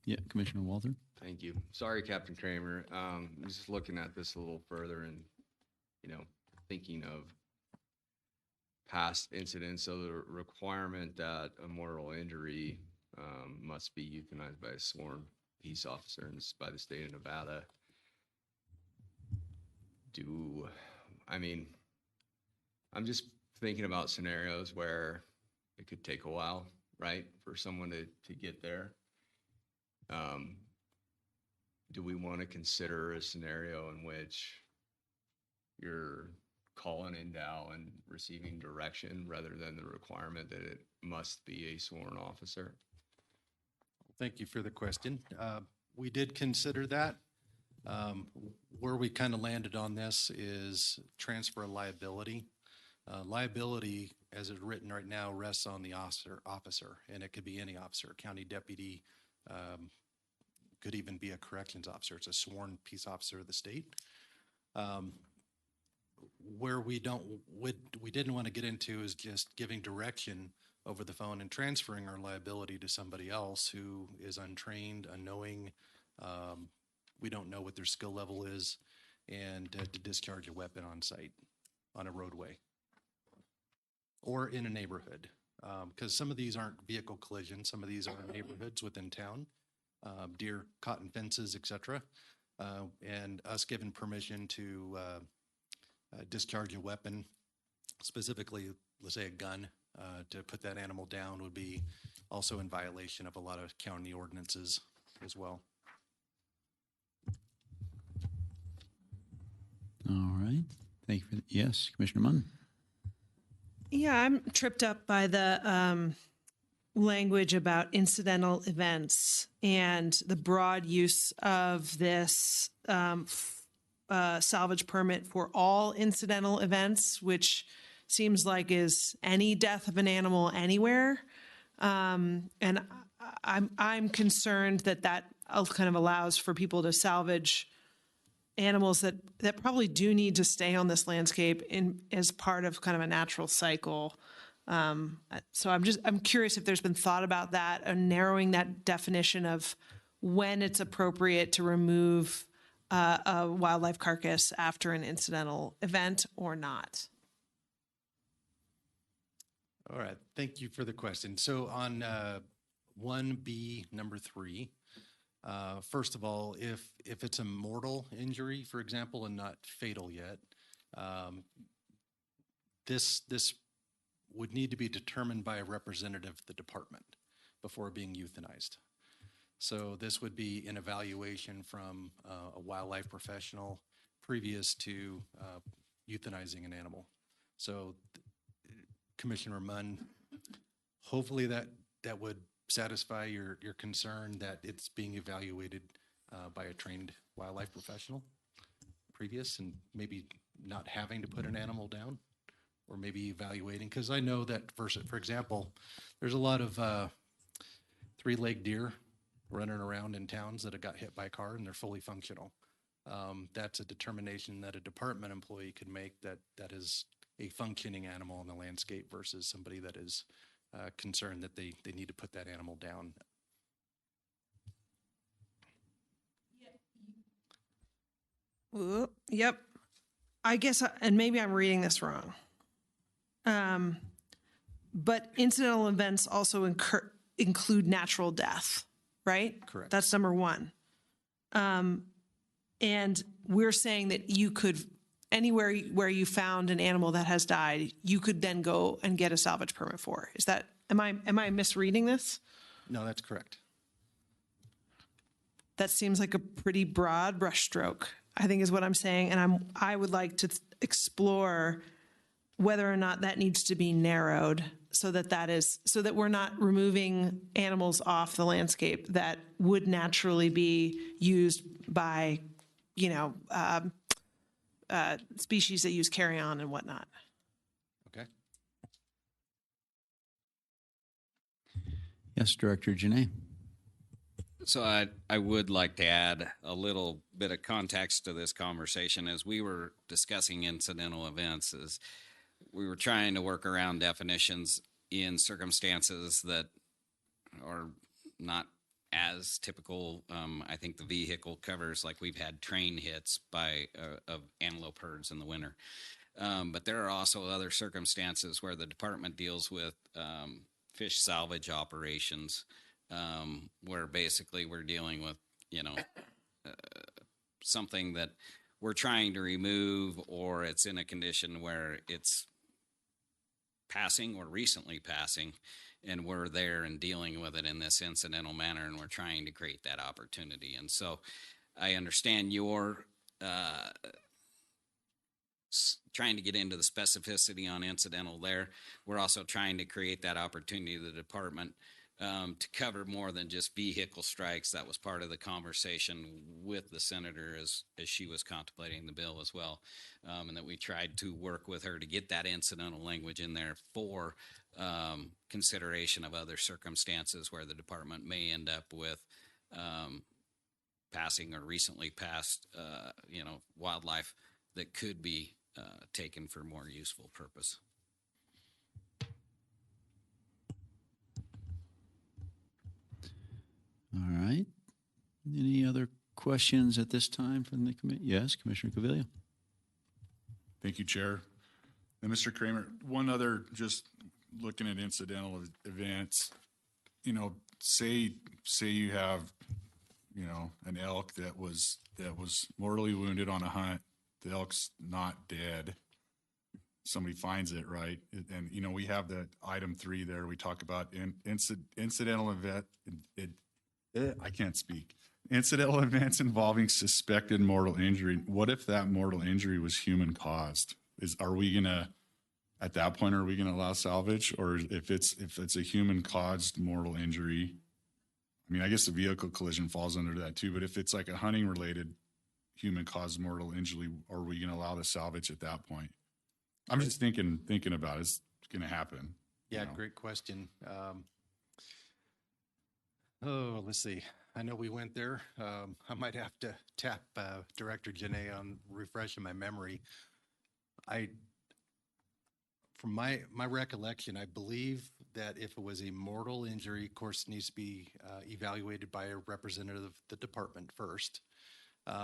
Yeah, Commissioner Walter. Thank you. Sorry, Captain Kramer. I'm just looking at this a little further and, thinking of past incidents. So the requirement that a mortal injury must be euthanized by a sworn peace officer, and this is by the state of Nevada. I'm just thinking about scenarios where it could take a while, right, for someone to get there. Do we want to consider a scenario in which you're calling in Dow and receiving direction rather than the requirement that it must be a sworn officer? Thank you for the question. We did consider that. Where we kind of landed on this is transfer liability. Liability, as it's written right now, rests on the officer, and it could be any officer, county deputy, could even be a corrections officer. It's a sworn peace officer of the state. Where we didn't want to get into is just giving direction over the phone and transferring our liability to somebody else who is untrained, unknowing. We don't know what their skill level is, and to discharge a weapon on site on a roadway or in a neighborhood. because some of these aren't vehicle collisions, some of these are neighborhoods within town, deer caught in fences, et cetera. And us given permission to discharge a weapon, specifically, let's say a gun, to put that animal down would be also in violation of a lot of county ordinances as well. All right. Thank you. Yes, Commissioner Munn. Yeah, I'm tripped up by the language about incidental events and the broad use of this salvage permit for all incidental events, which seems like is any death of an animal anywhere. And I'm concerned that kind of allows for people to salvage animals that probably do need to stay on this landscape as part of kind of a natural cycle. So I'm curious if there's been thought about that and narrowing that definition of when it's appropriate to remove a wildlife carcass after an incidental event or not. All right, thank you for the question. So on 1B, number 3, first of all, if it's a mortal injury, for example, and not fatal yet, this would need to be determined by a representative of the department before being euthanized. So this would be an evaluation from a wildlife professional previous to euthanizing an animal. So Commissioner Munn, hopefully that would satisfy your concern that it's being evaluated by a trained wildlife professional previous, and maybe not having to put an animal down, or maybe evaluating, because I know that, for example, there's a lot of three-legged deer running around in towns that have got hit by a car and they're fully functional. That's a determination that a department employee could make that is a functioning animal in the landscape versus somebody that is concerned that they need to put that animal down. Yep. I guess, and maybe I'm reading this wrong. But incidental events also include natural death, right? Correct. That's number one. And we're saying that you could, anywhere where you found an animal that has died, you could then go and get a salvage permit for. Is that, am I misreading this? No, that's correct. That seems like a pretty broad brushstroke, I think is what I'm saying. And I would like to explore whether or not that needs to be narrowed so that we're not removing animals off the landscape that would naturally be used by, species that use carrion and whatnot. Okay. Yes, Director Janae. So I would like to add a little bit of context to this conversation. As we were discussing incidental events, as we were trying to work around definitions in circumstances that are not as typical. I think the vehicle covers, like we've had train hits of antelope herds in the winter. But there are also other circumstances where the department deals with fish salvage operations, where basically we're dealing with, something that we're trying to remove, or it's in a condition where it's passing or recently passing, and we're there and dealing with it in this incidental manner, and we're trying to create that opportunity. And so I understand your trying to get into the specificity on incidental there. We're also trying to create that opportunity to the department to cover more than just vehicle strikes. That was part of the conversation with the senator as she was contemplating the bill as well, and that we tried to work with her to get that incidental language in there for consideration of other circumstances where the department may end up with passing or recently passed, wildlife that could be taken for more useful purpose. All right. Any other questions at this time from the committee? Yes, Commissioner Cavilla. Thank you, Chair. And Mr. Kramer, one other just looking at incidental events, you know, say you have, you know, an elk that was mortally wounded on a hunt. The elk's not dead. Somebody finds it, right? And you know, we have the item 3 there. We talk about incidental event. I can't speak. Incidental events involving suspected mortal injury. What if that mortal injury was human caused? Are we gonna, at that point, are we gonna allow salvage? Or if it's a human caused mortal injury, I mean, I guess the vehicle collision falls under that too. But if it's like a hunting related human caused mortal injury, are we gonna allow the salvage at that point? I'm just thinking about it's gonna happen. Yeah, you know? great question. Oh, let's see. I know we went there. I might have to tap Director Janae on refreshing my memory. From my recollection, I believe that if it was a mortal injury, of course, it needs to be evaluated by a representative of the department first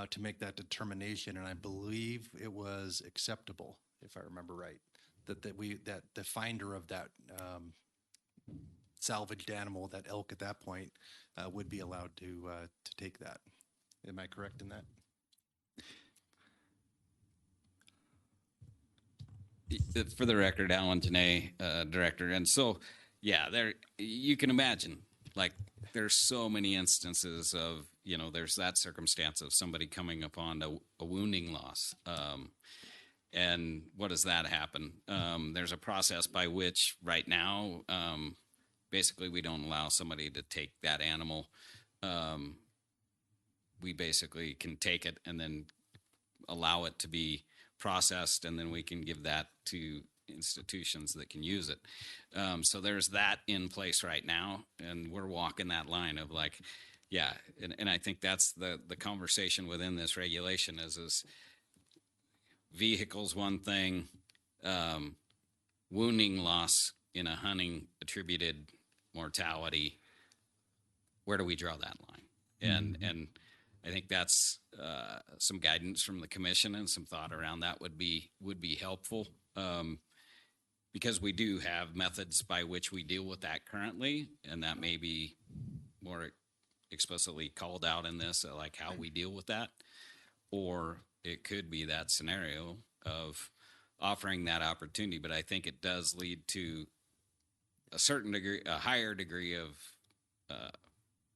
to make that determination. And I believe it was acceptable, if I remember right, that the finder of that salvaged animal, that elk at that point, would be allowed to take that. Am I correct in that? For the record, Alan Janae, director. And so, yeah, there, you can imagine, like, there's so many instances of, you know, there's that circumstance of somebody coming upon a wounding loss. And what does that happen? There's a process by which right now, basically we don't allow somebody to take that animal. We basically can take it and then allow it to be processed, and then we can give that to institutions that can use it. So there's that in place right now, and we're walking that line of like, yeah, and I think that's the conversation within this regulation is vehicles one thing, wounding loss in a hunting attributed mortality. Where do we draw that line? And I think that's some guidance from the commission and some thought around that would be helpful, because we do have methods by which we deal with that currently, and that may be more explicitly called out in this, like how we deal with that, or it could be that scenario of offering that opportunity. But I think it does lead to a certain degree, a higher degree of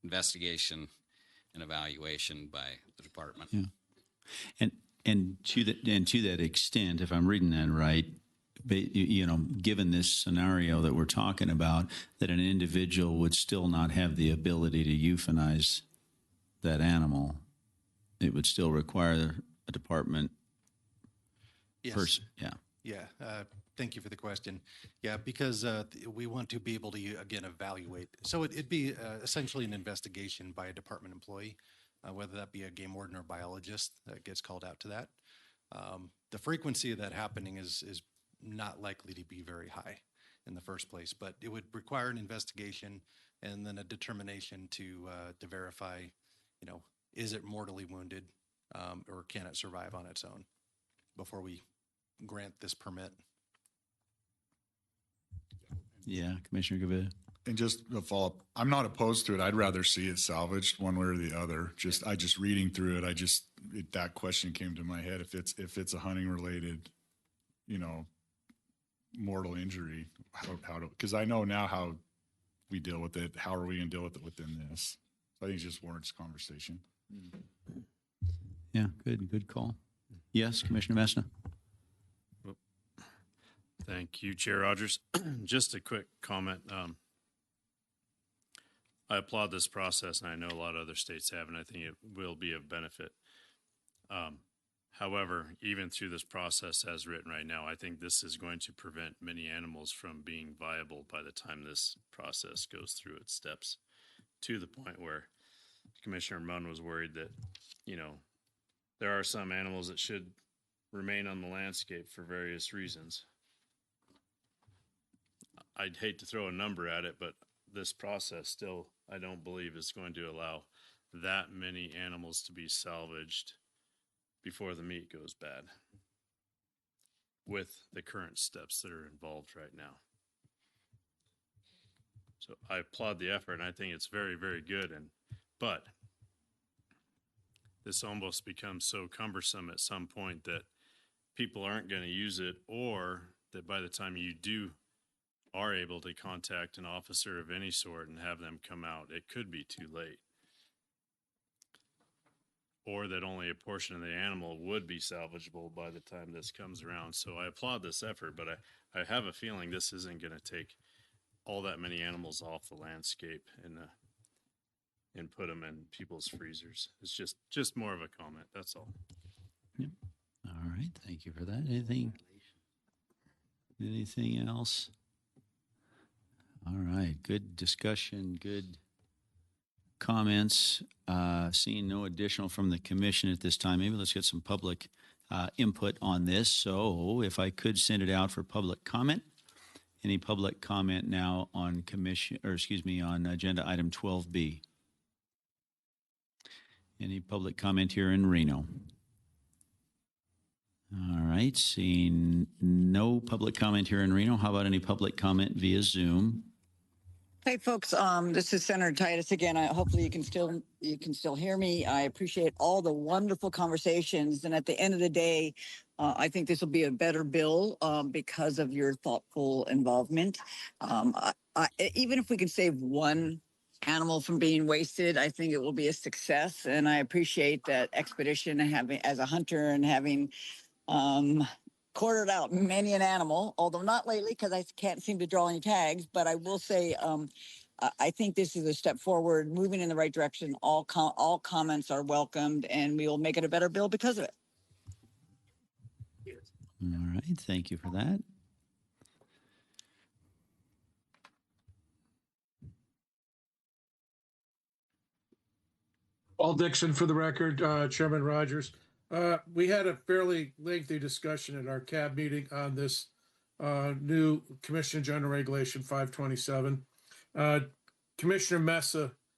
investigation and evaluation by the department. Yeah. And to that extent, if I'm reading that right, you know, given this scenario that we're talking about, that an individual would still not have the ability to euthanize that animal, it would still require a department person. Yeah. Yeah. Thank you for the question. Yeah, because we want to be able to, again, evaluate. So it'd be essentially an investigation by a department employee, whether that be a game warden or biologist that gets called out to that. The frequency of that happening is not likely to be very high in the first place, but it would require an investigation and then a determination to verify, you know, is it mortally wounded or can it survive on its own before we grant this permit. Yeah, Commissioner Gavita. And just a follow-up, I'm not opposed to it. I'd rather see it salvaged one way or the other. I just reading through it, that question came to my head. If it's a hunting related, you know, mortal injury, because I know now how we deal with it. How are we going to deal with it within this? So I think it just warrants conversation. Yeah, good call. Yes, Commissioner Messna. Thank you, Chair Rogers. Just a quick comment. I applaud this process, and I know a lot of other states have, and I think it will be of benefit. However, even through this process as written right now, I think this is going to prevent many animals from being viable by the time this process goes through its steps, to the point where Commissioner Munn was worried that, you know, there are some animals that should remain on the landscape for various reasons. I'd hate to throw a number at it, but this process still, I don't believe, is going to allow that many animals to be salvaged before the meat goes bad with the current steps that are involved right now. So I applaud the effort, and I think it's very, very good. But this almost becomes so cumbersome at some point that people aren't going to use it, or that by the time you are able to contact an officer of any sort and have them come out, it could be too late. Or that only a portion of the animal would be salvageable by the time this comes around. So I applaud this effort, but I have a feeling this isn't going to take all that many animals off the landscape and put them in people's freezers. It's just more of a comment. That's all. Yep. All right. Thank you for that. Anything else? All right. Good discussion. Good comments. Seeing no additional from the commission at this time, maybe let's get some public input on this. So if I could send it out for public comment. Any public comment now on on agenda item 12B? Any public comment here in Reno? All right, seeing no public comment here in Reno, how about any public comment via Zoom? Hey folks, this is Senator Titus again. Hopefully you can still hear me. I appreciate all the wonderful conversations, and at the end of the day, I think this will be a better bill because of your thoughtful involvement. Even if we can save one animal from being wasted, I think it will be a success. And I appreciate that Expedition as a hunter and having quartered out many an animal, although not lately because I can't seem to draw any tags. But I will say, I think this is a step forward, moving in the right direction. All comments are welcomed, and we will make it a better bill because of it. All right, thank you for that. Paul Dixon for the record, Chairman Rogers. We had a fairly lengthy discussion at our CAB meeting on this new Commission General Regulation 527. Commissioner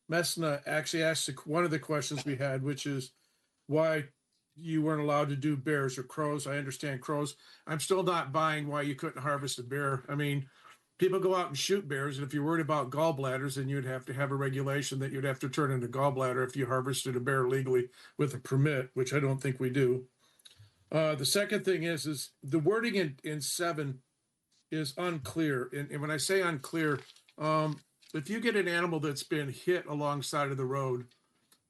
Messna actually asked one of the questions we had, which is why you weren't allowed to do bears or crows. I understand crows. I'm still not buying why you couldn't harvest a bear. I mean, people go out and shoot bears, and if you're worried about gallbladders, then you'd have to have a regulation that you'd have to turn into gallbladder if you harvested a bear legally with a permit, which I don't think we do. The second thing is the wording in 7 is unclear. And when I say unclear, if you get an animal that's been hit alongside of the road,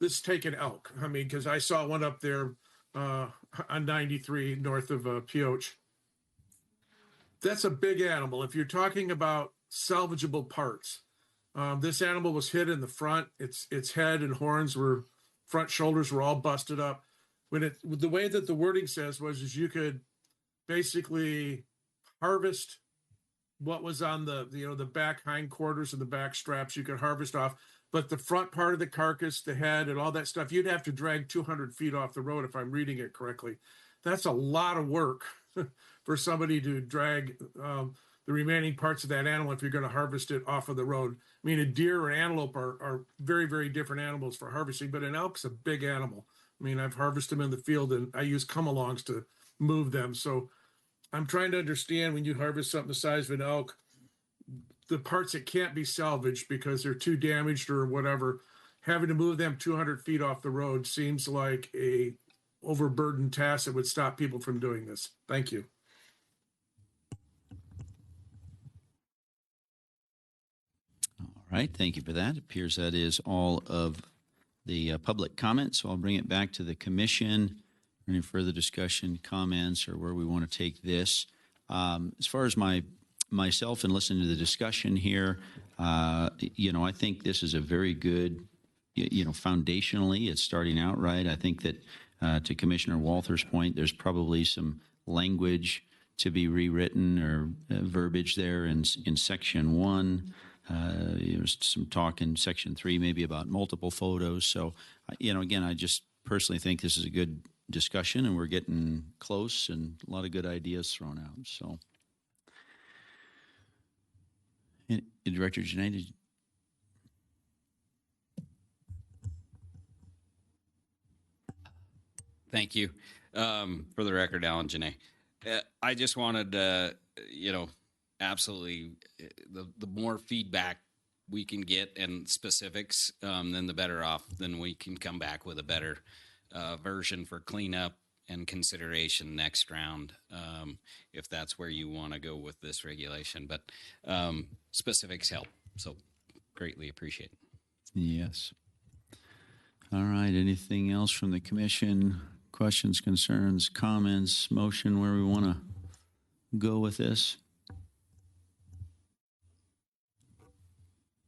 let's take an elk. I mean, because I saw one up there on 93 north of Pioche. That's a big animal. If you're talking about salvageable parts, this animal was hit in the front. Its head and front shoulders were all busted up. The way that the wording says is you could basically harvest what was on the back hindquarters and the back straps. You could harvest off, but the front part of the carcass, the head, and all that stuff, you'd have to drag 200 feet off the road if I'm reading it correctly. That's a lot of work for somebody to drag the remaining parts of that animal if you're going to harvest it off of the road. I mean, a deer or an antelope are very, very different animals for harvesting, but an elk's a big animal. I mean, I've harvested them in the field, and I use come-alongs to move them. So I'm trying to understand, when you harvest something the size of an elk, the parts that can't be salvaged because they're too damaged or whatever, having to move them 200 feet off the road seems like a overburdened task that would stop people from doing this. Thank you. All right, thank you for that. It appears that is all of the public comments, so I'll bring it back to the commission. Any further discussion, comments, or where we want to take this? As far as myself and listening to the discussion here, I think this is a very good, foundationally, it's starting out right. I think that to Commissioner Walther's point, there's probably some language to be rewritten or verbiage there in section 1. There's some talk in section 3 maybe about multiple photos. So, again, I just personally think this is a good discussion, and we're getting close and a lot of good ideas thrown out. So, Director Janae, Thank you. For the record, Alan Janae. I just wanted, absolutely, the more feedback we can get and specifics, then the better off. Then we can come back with a better version for cleanup and consideration next round, if that's where you want to go with this regulation. But specifics help, so greatly appreciate it. Yes. All right. Anything else from the commission? Questions, concerns, comments, motion, where we want to go with this?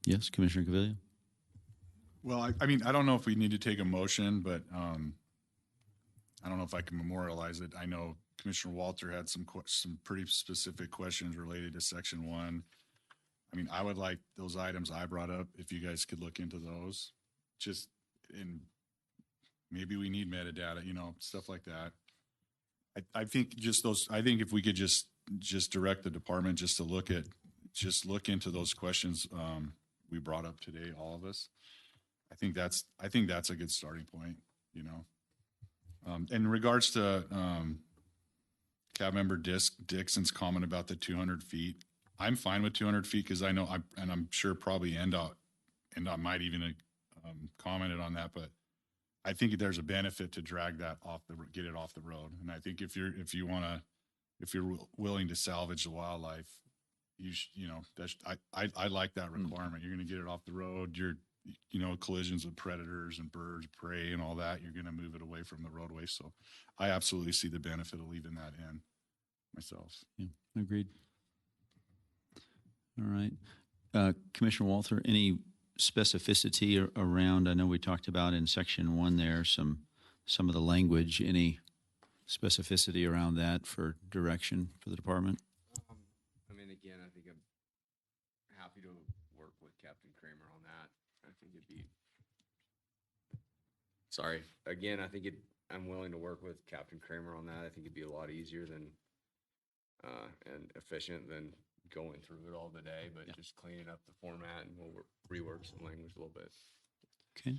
Yes, Commissioner Cavilla. Well, I mean, I don't know if we need to take a motion, but I don't know if I can memorialize it. I know Commissioner Walter had some pretty specific questions related to Section 1. I mean, I would like those items I brought up, if you guys could look into those. Just in, maybe we need metadata, you know, stuff like that. I think just those, I think if we could just direct the department just to look into those questions we brought up today, all of us. I think that's a good starting point, you know. In regards to Cab Member Dixon's comment about the 200 feet, I'm fine with 200 feet because I know, and I'm sure probably NDOT might even commented on that, but I think there's a benefit to drag that get it off the road. And I think if you're willing to salvage the wildlife, you know, that's, I like that requirement. You're going to get it off the road. You know, collisions with predators and birds, prey and all that, you're going to move it away from the roadway. So I absolutely see the benefit of leaving that in myself. Yeah, agreed. All right. Commissioner Walther, any specificity around, I know we talked about in Section 1 there, some of the language, any specificity around that for direction for the department? I mean, again, I think I'm happy to work with Captain Kramer on that. I think it'd be, sorry, again, I'm willing to work with Captain Kramer on that. I think it'd be a lot easier than, and efficient than going through it all today, but just cleaning up the format, and we'll rework some language a little bit. Okay.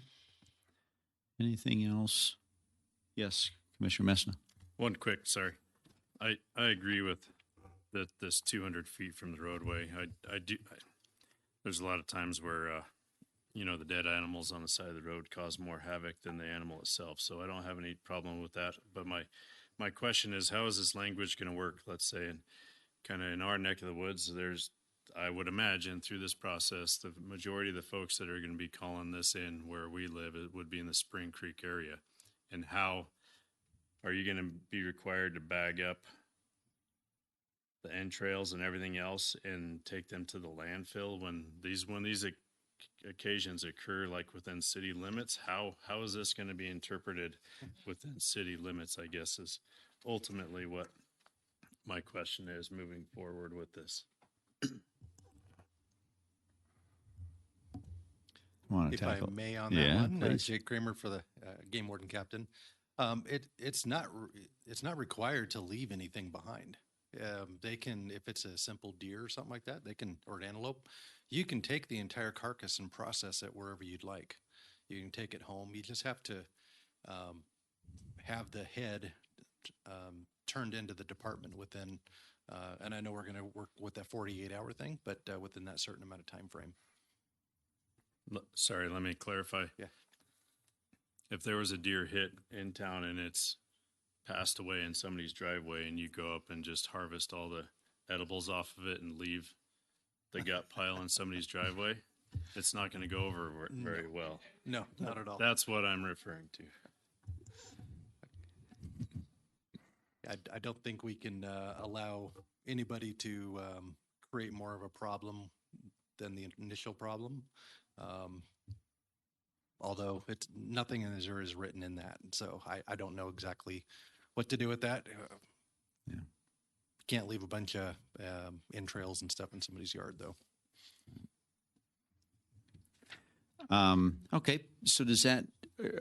Anything else? Yes, Commissioner Messna. One quick, sorry. I agree with that. This 200 feet from the roadway. There's a lot of times where, you know, the dead animals on the side of the road cause more havoc than the animal itself. So I don't have any problem with that. But my question is, how is this language going to work? Let's say, and kind of in our neck of the woods, I would imagine through this process, the majority of the folks that are going to be calling this in where we live, it would be in the Spring Creek area. And how are you going to be required to bag up the entrails and everything else and take them to the landfill when these occasions occur, like within city limits? How is this going to be interpreted within city limits, I guess, is ultimately what my question is moving forward with this. If I may on that one, Jake Kramer for the Game Warden Captain. It's not required to leave anything behind. They can, if it's a simple deer or something like that, or an antelope, you can take the entire carcass and process it wherever you'd like. You can take it home. You just have to have the head turned into the department within, and I know we're going to work with that 48-hour thing, but within that certain amount of time frame. Sorry, let me clarify. Yeah. If there was a deer hit in town and it's passed away in somebody's driveway and you go up and just harvest all the edibles off of it and leave the gut pile in somebody's driveway, it's not going to go over very well. No, not at all. That's what I'm referring to. I don't think we can allow anybody to create more of a problem than the initial problem. Although nothing in there is written in that. So I don't know exactly what to do with that. Yeah. Can't leave a bunch of entrails and stuff in somebody's yard, though. Okay. So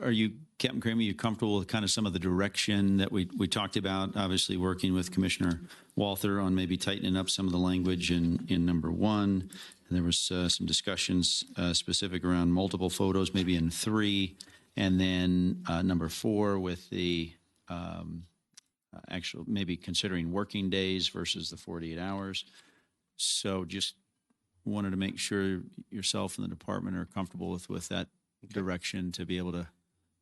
are you, Captain Kramer, you comfortable with kind of some of the direction that we talked about? Obviously working with Commissioner Walther on maybe tightening up some of the language in number 1. And there was some discussions specific around multiple photos, maybe in 3. And then number 4 with the actual, maybe considering working days versus the 48 hours. So just wanted to make sure yourself and the department are comfortable with that direction to be able to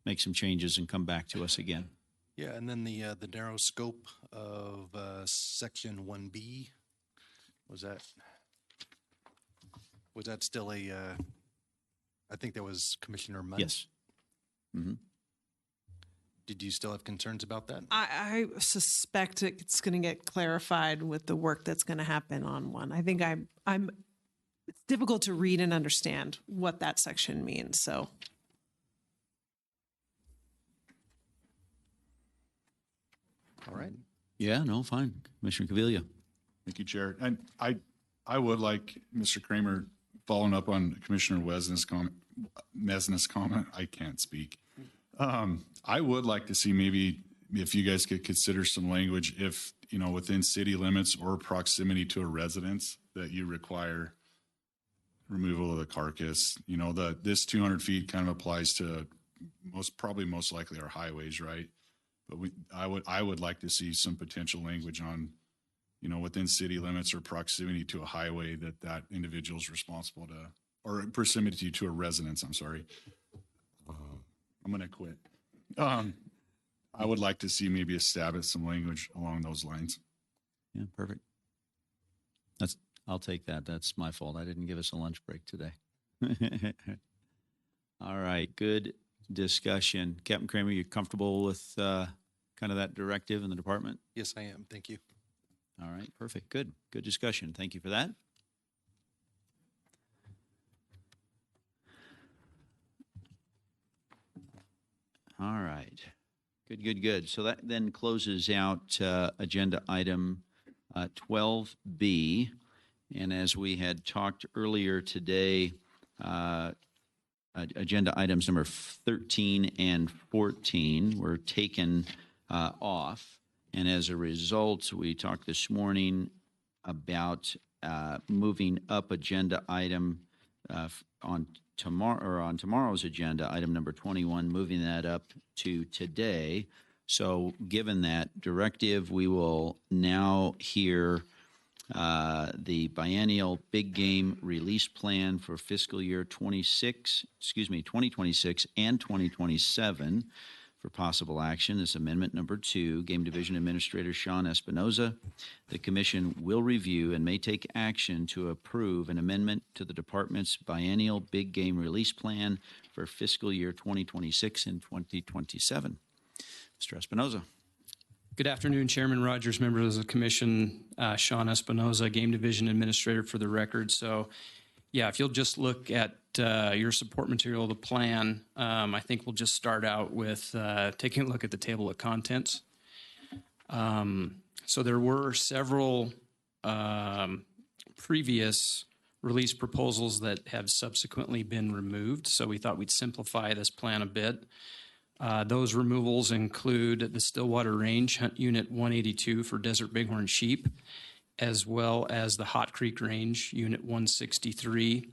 make some changes and come back to us again. Yeah, and then the narrow scope of section 1B, was that still I think that was Commissioner Munn? Yes. Mm-hmm. Did you still have concerns about that? I suspect it's going to get clarified with the work that's going to happen on one. I think it's difficult to read and understand what that section means. So. All right. Yeah, no, fine. Commissioner Cavilla. Thank you, Chair. And I would like Mr. Kramer, following up on Commissioner Mesna's comment. I can't speak. I would like to see maybe if you guys could consider some language if, within city limits or proximity to a residence that you require removal of the carcass. This 200 feet kind of applies to most likely our highways, right? But I would like to see some potential language on, within city limits or proximity to a highway that individual is responsible to, or proximity to a residence. I'm sorry. I'm going to quit. I would like to see maybe a stab at some language along those lines. Yeah, perfect. I'll take that. That's my fault. I didn't give us a lunch break today. All right, good discussion. Captain Kramer, you comfortable with kind of that directive in the department? Yes, I am. Thank you. All right, perfect. Good discussion. Thank you for that. All right. Good. So that then closes out agenda item 12B. And as we had talked earlier today, agenda items number 13 and 14 were taken off. And as a result, we talked this morning about moving up agenda item on tomorrow's agenda, item number 21, moving that up to today. So given that directive, we will now hear the biennial big game release plan for fiscal year 2026 and 2027 for possible action. This amendment number 2, Game Division Administrator Sean Espinoza. The Commission will review and may take action to approve an amendment to the Department's biennial big game release plan for fiscal year 2026 and 2027. Mr. Espinoza. Good afternoon, Chairman Rogers, members of the Commission, Sean Espinoza, Game Division Administrator for the record. So, yeah, if you'll just look at your support material, the plan, I think we'll just start out with taking a look at the table of contents. So there were several previous release proposals that have subsequently been removed, so we thought we'd simplify this plan a bit. Those removals include the Stillwater Range Hunt Unit 182 for Desert Bighorn sheep, as well as the Hot Creek Range Unit 163.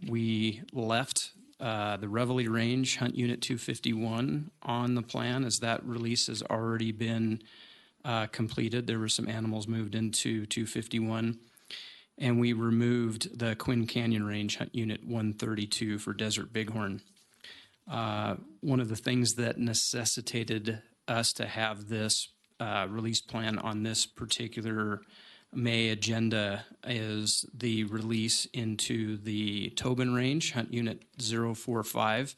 We left the Reveille Range Hunt Unit 251 on the plan, as that release has already been completed. There were some animals moved into 251. And we removed the Quinn Canyon Range Hunt Unit 132 for Desert Bighorn. One of the things that necessitated us to have this release plan on this particular May agenda is the release into the Tobin Range, Hunt Unit 045.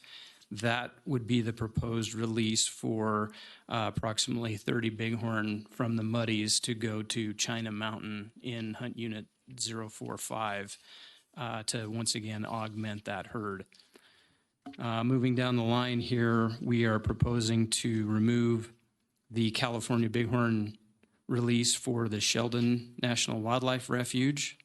That would be the proposed release for approximately 30 bighorn from the Muddies to go to China Mountain in Hunt Unit 045 to once again augment that herd. Moving down the line here, we are proposing to remove the California bighorn release for the Sheldon National Wildlife Refuge.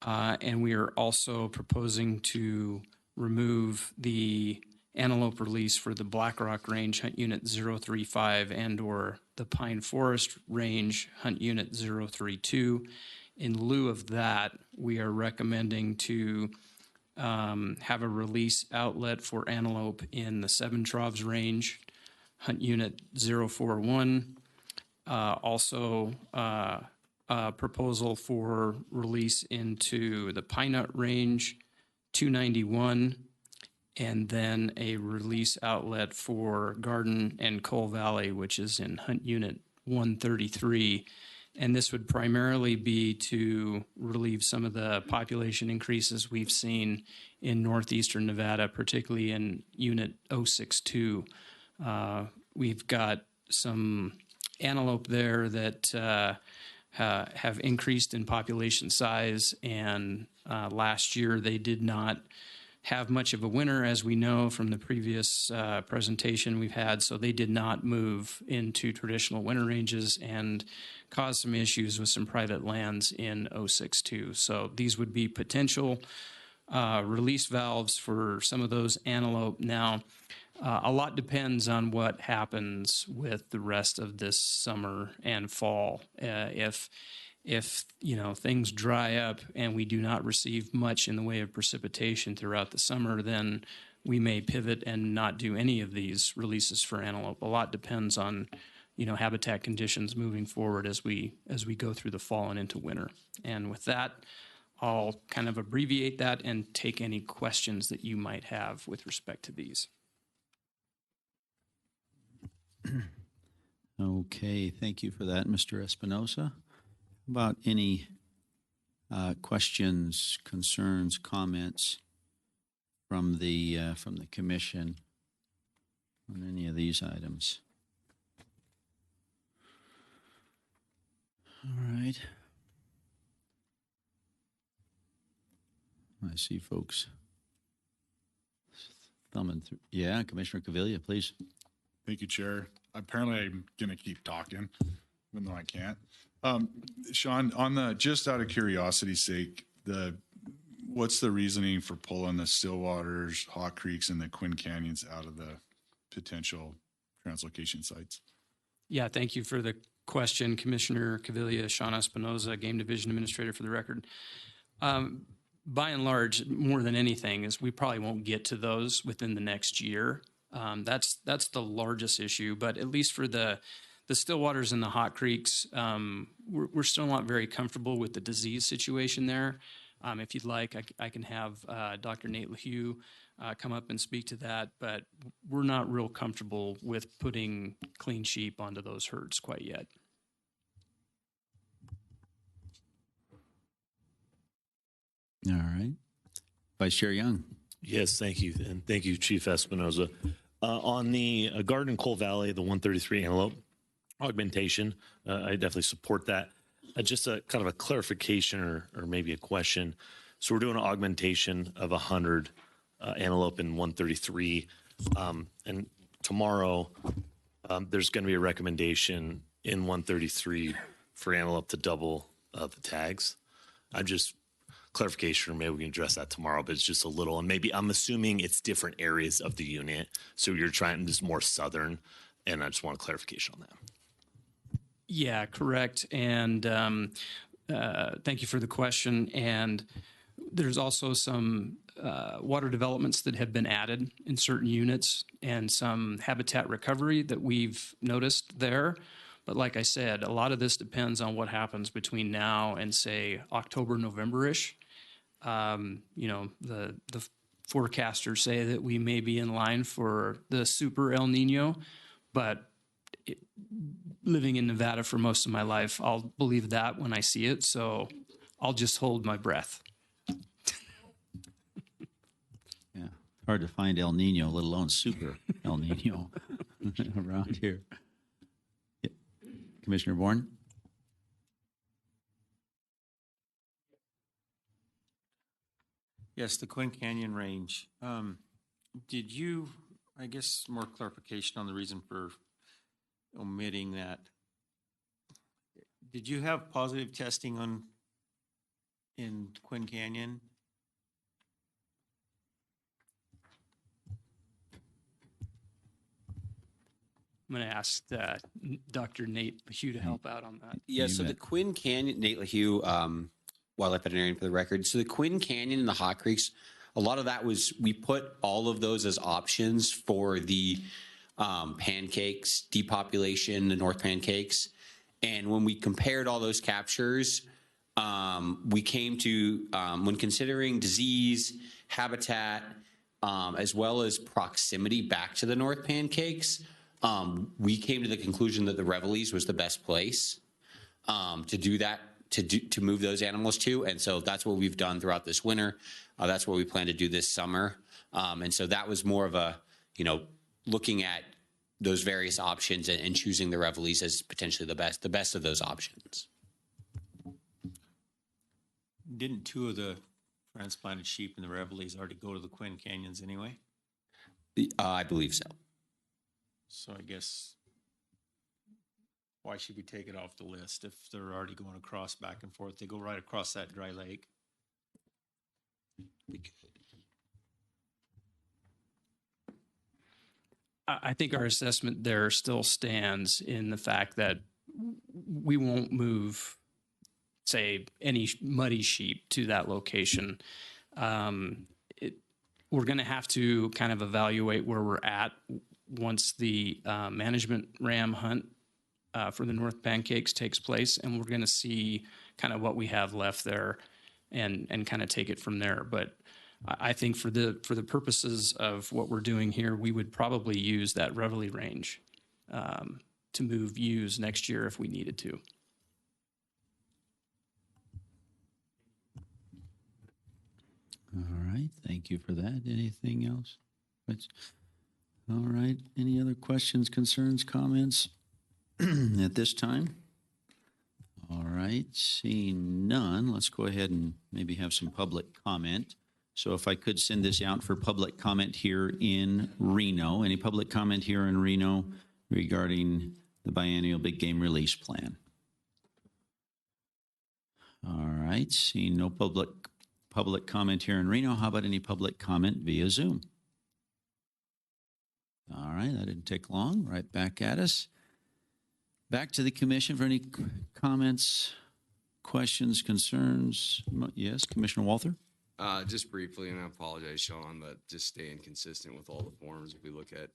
And we are also proposing to remove the antelope release for the Black Rock Range Hunt Unit 035 and or the Pine Forest Range Hunt Unit 032. In lieu of that, we are recommending to have a release outlet for antelope in the Seven Troughs Range, Hunt Unit 041. Also proposal for release into the Pine Nut Range 291, and then a release outlet for Garden and Coal Valley, which is in Hunt Unit 133. And this would primarily be to relieve some of the population increases we've seen in northeastern Nevada, particularly in Unit 062. We've got some antelope there that have increased in population size, and last year they did not have much of a winter, as we know from the previous presentation we've had, so they did not move into traditional winter ranges and cause some issues with some private lands in 062. So these would be potential release valves for some of those antelope. Now, a lot depends on what happens with the rest of this summer and fall. If things dry up and we do not receive much in the way of precipitation throughout the summer, then we may pivot and not do any of these releases for antelope. A lot depends on habitat conditions moving forward as we go through the fall and into winter. And with that, I'll kind of abbreviate that and take any questions that you might have with respect to these. Okay, thank you for that, Mr. Espinosa. About any questions, concerns, comments from the commission on any of these items? All right. I see folks thumbing through. Yeah, Commissioner Cavilla, please. Thank you, Chair. Apparently, I'm going to keep talking, even though I can't. Sean, just out of curiosity's sake, what's the reasoning for pulling the Stillwaters, Hawk Creeks, and the Quinn Canyons out of the potential translocation sites? Yeah, thank you for the question, Commissioner Cavilla. Sean Espinosa, Game Division Administrator for the record. By and large, more than anything, is we probably won't get to those within the next year. That's the largest issue, but at least for the Stillwaters and the Hot Creeks, we're still not very comfortable with the disease situation there. If you'd like, I can have Dr. Nate LaHue come up and speak to that, but we're not real comfortable with putting clean sheep onto those herds quite yet. All right. Vice Chair Young. Yes, thank you. And thank you, Chief Espinosa. On the Garden Coal Valley, the 133 antelope augmentation, I definitely support that. Just a kind of a clarification or maybe a question. So we're doing an augmentation of 100 antelope in 133. And tomorrow, there's going to be a recommendation in 133 for antelope to double the tags. I'm just clarification, or maybe we can address that tomorrow, but it's just a little, and maybe I'm assuming it's different areas of the unit. So you're trying just more southern, and I just want a clarification on that. Yeah, correct. And thank you for the question. And there's also some water developments that have been added in certain units and some habitat recovery that we've noticed there. But like I said, a lot of this depends on what happens between now and, say, October, November-ish. The forecasters say that we may be in line for the super El Nino, but living in Nevada for most of my life, I'll believe that when I see it. So I'll just hold my breath. Yeah, hard to find El Nino, let alone super El Nino around here. Yeah. Commissioner Bourne? Yes, the Quinn Canyon Range. Did you, I guess, more clarification on the reason for omitting that? Did you have positive testing in Quinn Canyon? I'm going to ask Dr. Nate LaHue to help out on that. Yeah, so the Quinn Canyon, Nate LaHue, wildlife veterinarian for the record. So the Quinn Canyon and the Hot Creeks, a lot of that was, we put all of those as options for the pancakes, depopulation, the North Pancakes. And when we compared all those captures, we came to, when considering disease, habitat, as well as proximity back to the North Pancakes, we came to the conclusion that the Reveille's was the best place to do that, to move those animals to. And so that's what we've done throughout this winter. That's what we plan to do this summer. And so that was more of a, looking at those various options and choosing the Reveille's as potentially the best of those options. Didn't two of the transplanted sheep in the Reveille's already go to the Quinn Canyons anyway? I believe so. So I guess why should we take it off the list if they're already going across back and forth? They go right across that dry lake. I think our assessment there still stands in the fact that we won't move, say, any muddy sheep to that location. We're going to have to kind of evaluate where we're at once the management ram hunt for the North Pancakes takes place, and we're going to see kind of what we have left there and kind of take it from there. But I think for the purposes of what we're doing here, we would probably use that Reveille range to move ewes next year if we needed to. All right, thank you for that. Anything else? All right, any other questions, concerns, comments at this time? All right, seeing none, let's go ahead and maybe have some public comment. So if I could send this out for public comment here in Reno. Any public comment here in Reno regarding the biennial big game release plan? All right, seeing no public comment here in Reno. How about any public comment via Zoom? All right, that didn't take long. Right back at us. Back to the commission for any comments, questions, concerns. Yes, Commissioner Walther? Just briefly, and I apologize, Sean, but just staying consistent with all the forms. If we look at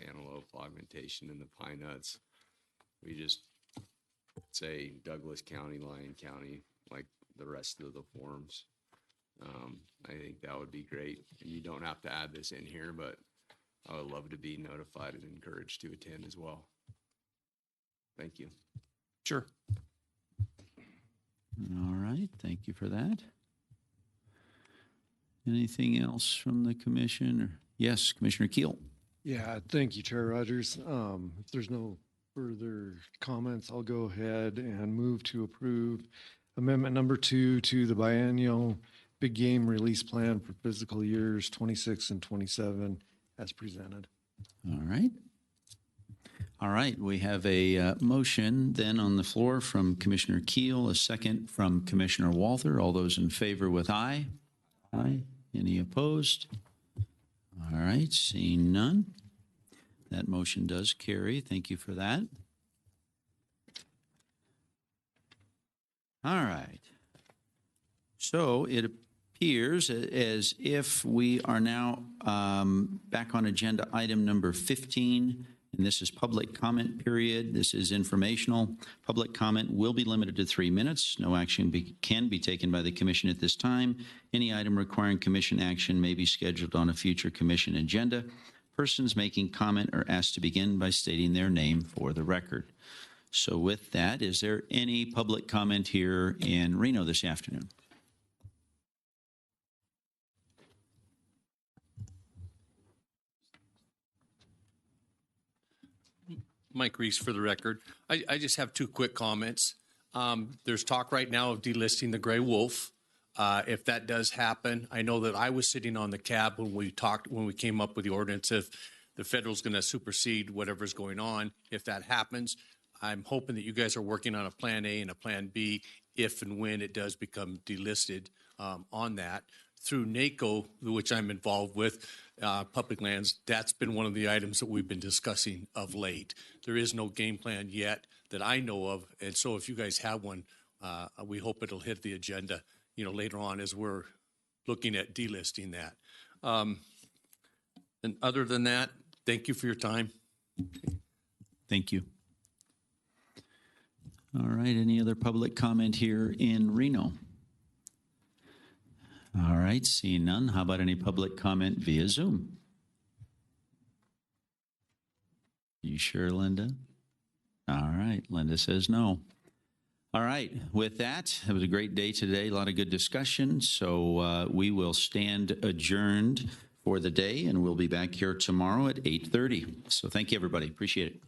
antelope augmentation and the pine nuts, we just say Douglas County, Lyon County, like the rest of the forms. I think that would be great. And you don't have to add this in here, but I would love to be notified and encouraged to attend as well. Thank you. Sure. All right, thank you for that. Anything else from the commission? Yes, Commissioner Keel. Yeah, thank you, Chair Rogers. If there's no further comments, I'll go ahead and move to approve amendment number 2 to the biennial big game release plan for fiscal years 26 and 27 as presented. All right. All right, we have a motion then on the floor from Commissioner Keel, a second from Commissioner Walther. All those in favor with aye? Aye. Any opposed? All right, seeing none. That motion does carry. Thank you for that. All right. So it appears as if we are now back on agenda item number 15. And this is public comment period. This is informational. Public comment will be limited to 3 minutes. No action can be taken by the commission at this time. Any item requiring commission action may be scheduled on a future commission agenda. Persons making comment are asked to begin by stating their name for the record. So with that, is there any public comment here in Reno this afternoon? Mike Reese for the record. I just have 2 quick comments. There's talk right now of delisting the gray wolf. If that does happen, I know that I was sitting on the cab when we came up with the ordinance. If the federal's going to supersede whatever's going on, if that happens, I'm hoping that you guys are working on a plan A and a plan B if and when it does become delisted on that. Through NACO, which I'm involved with, public lands, that's been one of the items that we've been discussing of late. There is no game plan yet that I know of, and so if you guys have one, we hope it'll hit the agenda, later on as we're looking at delisting that. And other than that, thank you for your time. Thank you. All right, any other public comment here in Reno? All right, seeing none, how about any public comment via Zoom? You sure, Linda? All right, Linda says no. All right, with that, it was a great day today, a lot of good discussion. So we will stand adjourned for the day, and we'll be back here tomorrow at 8:30. So thank you, everybody. Appreciate it.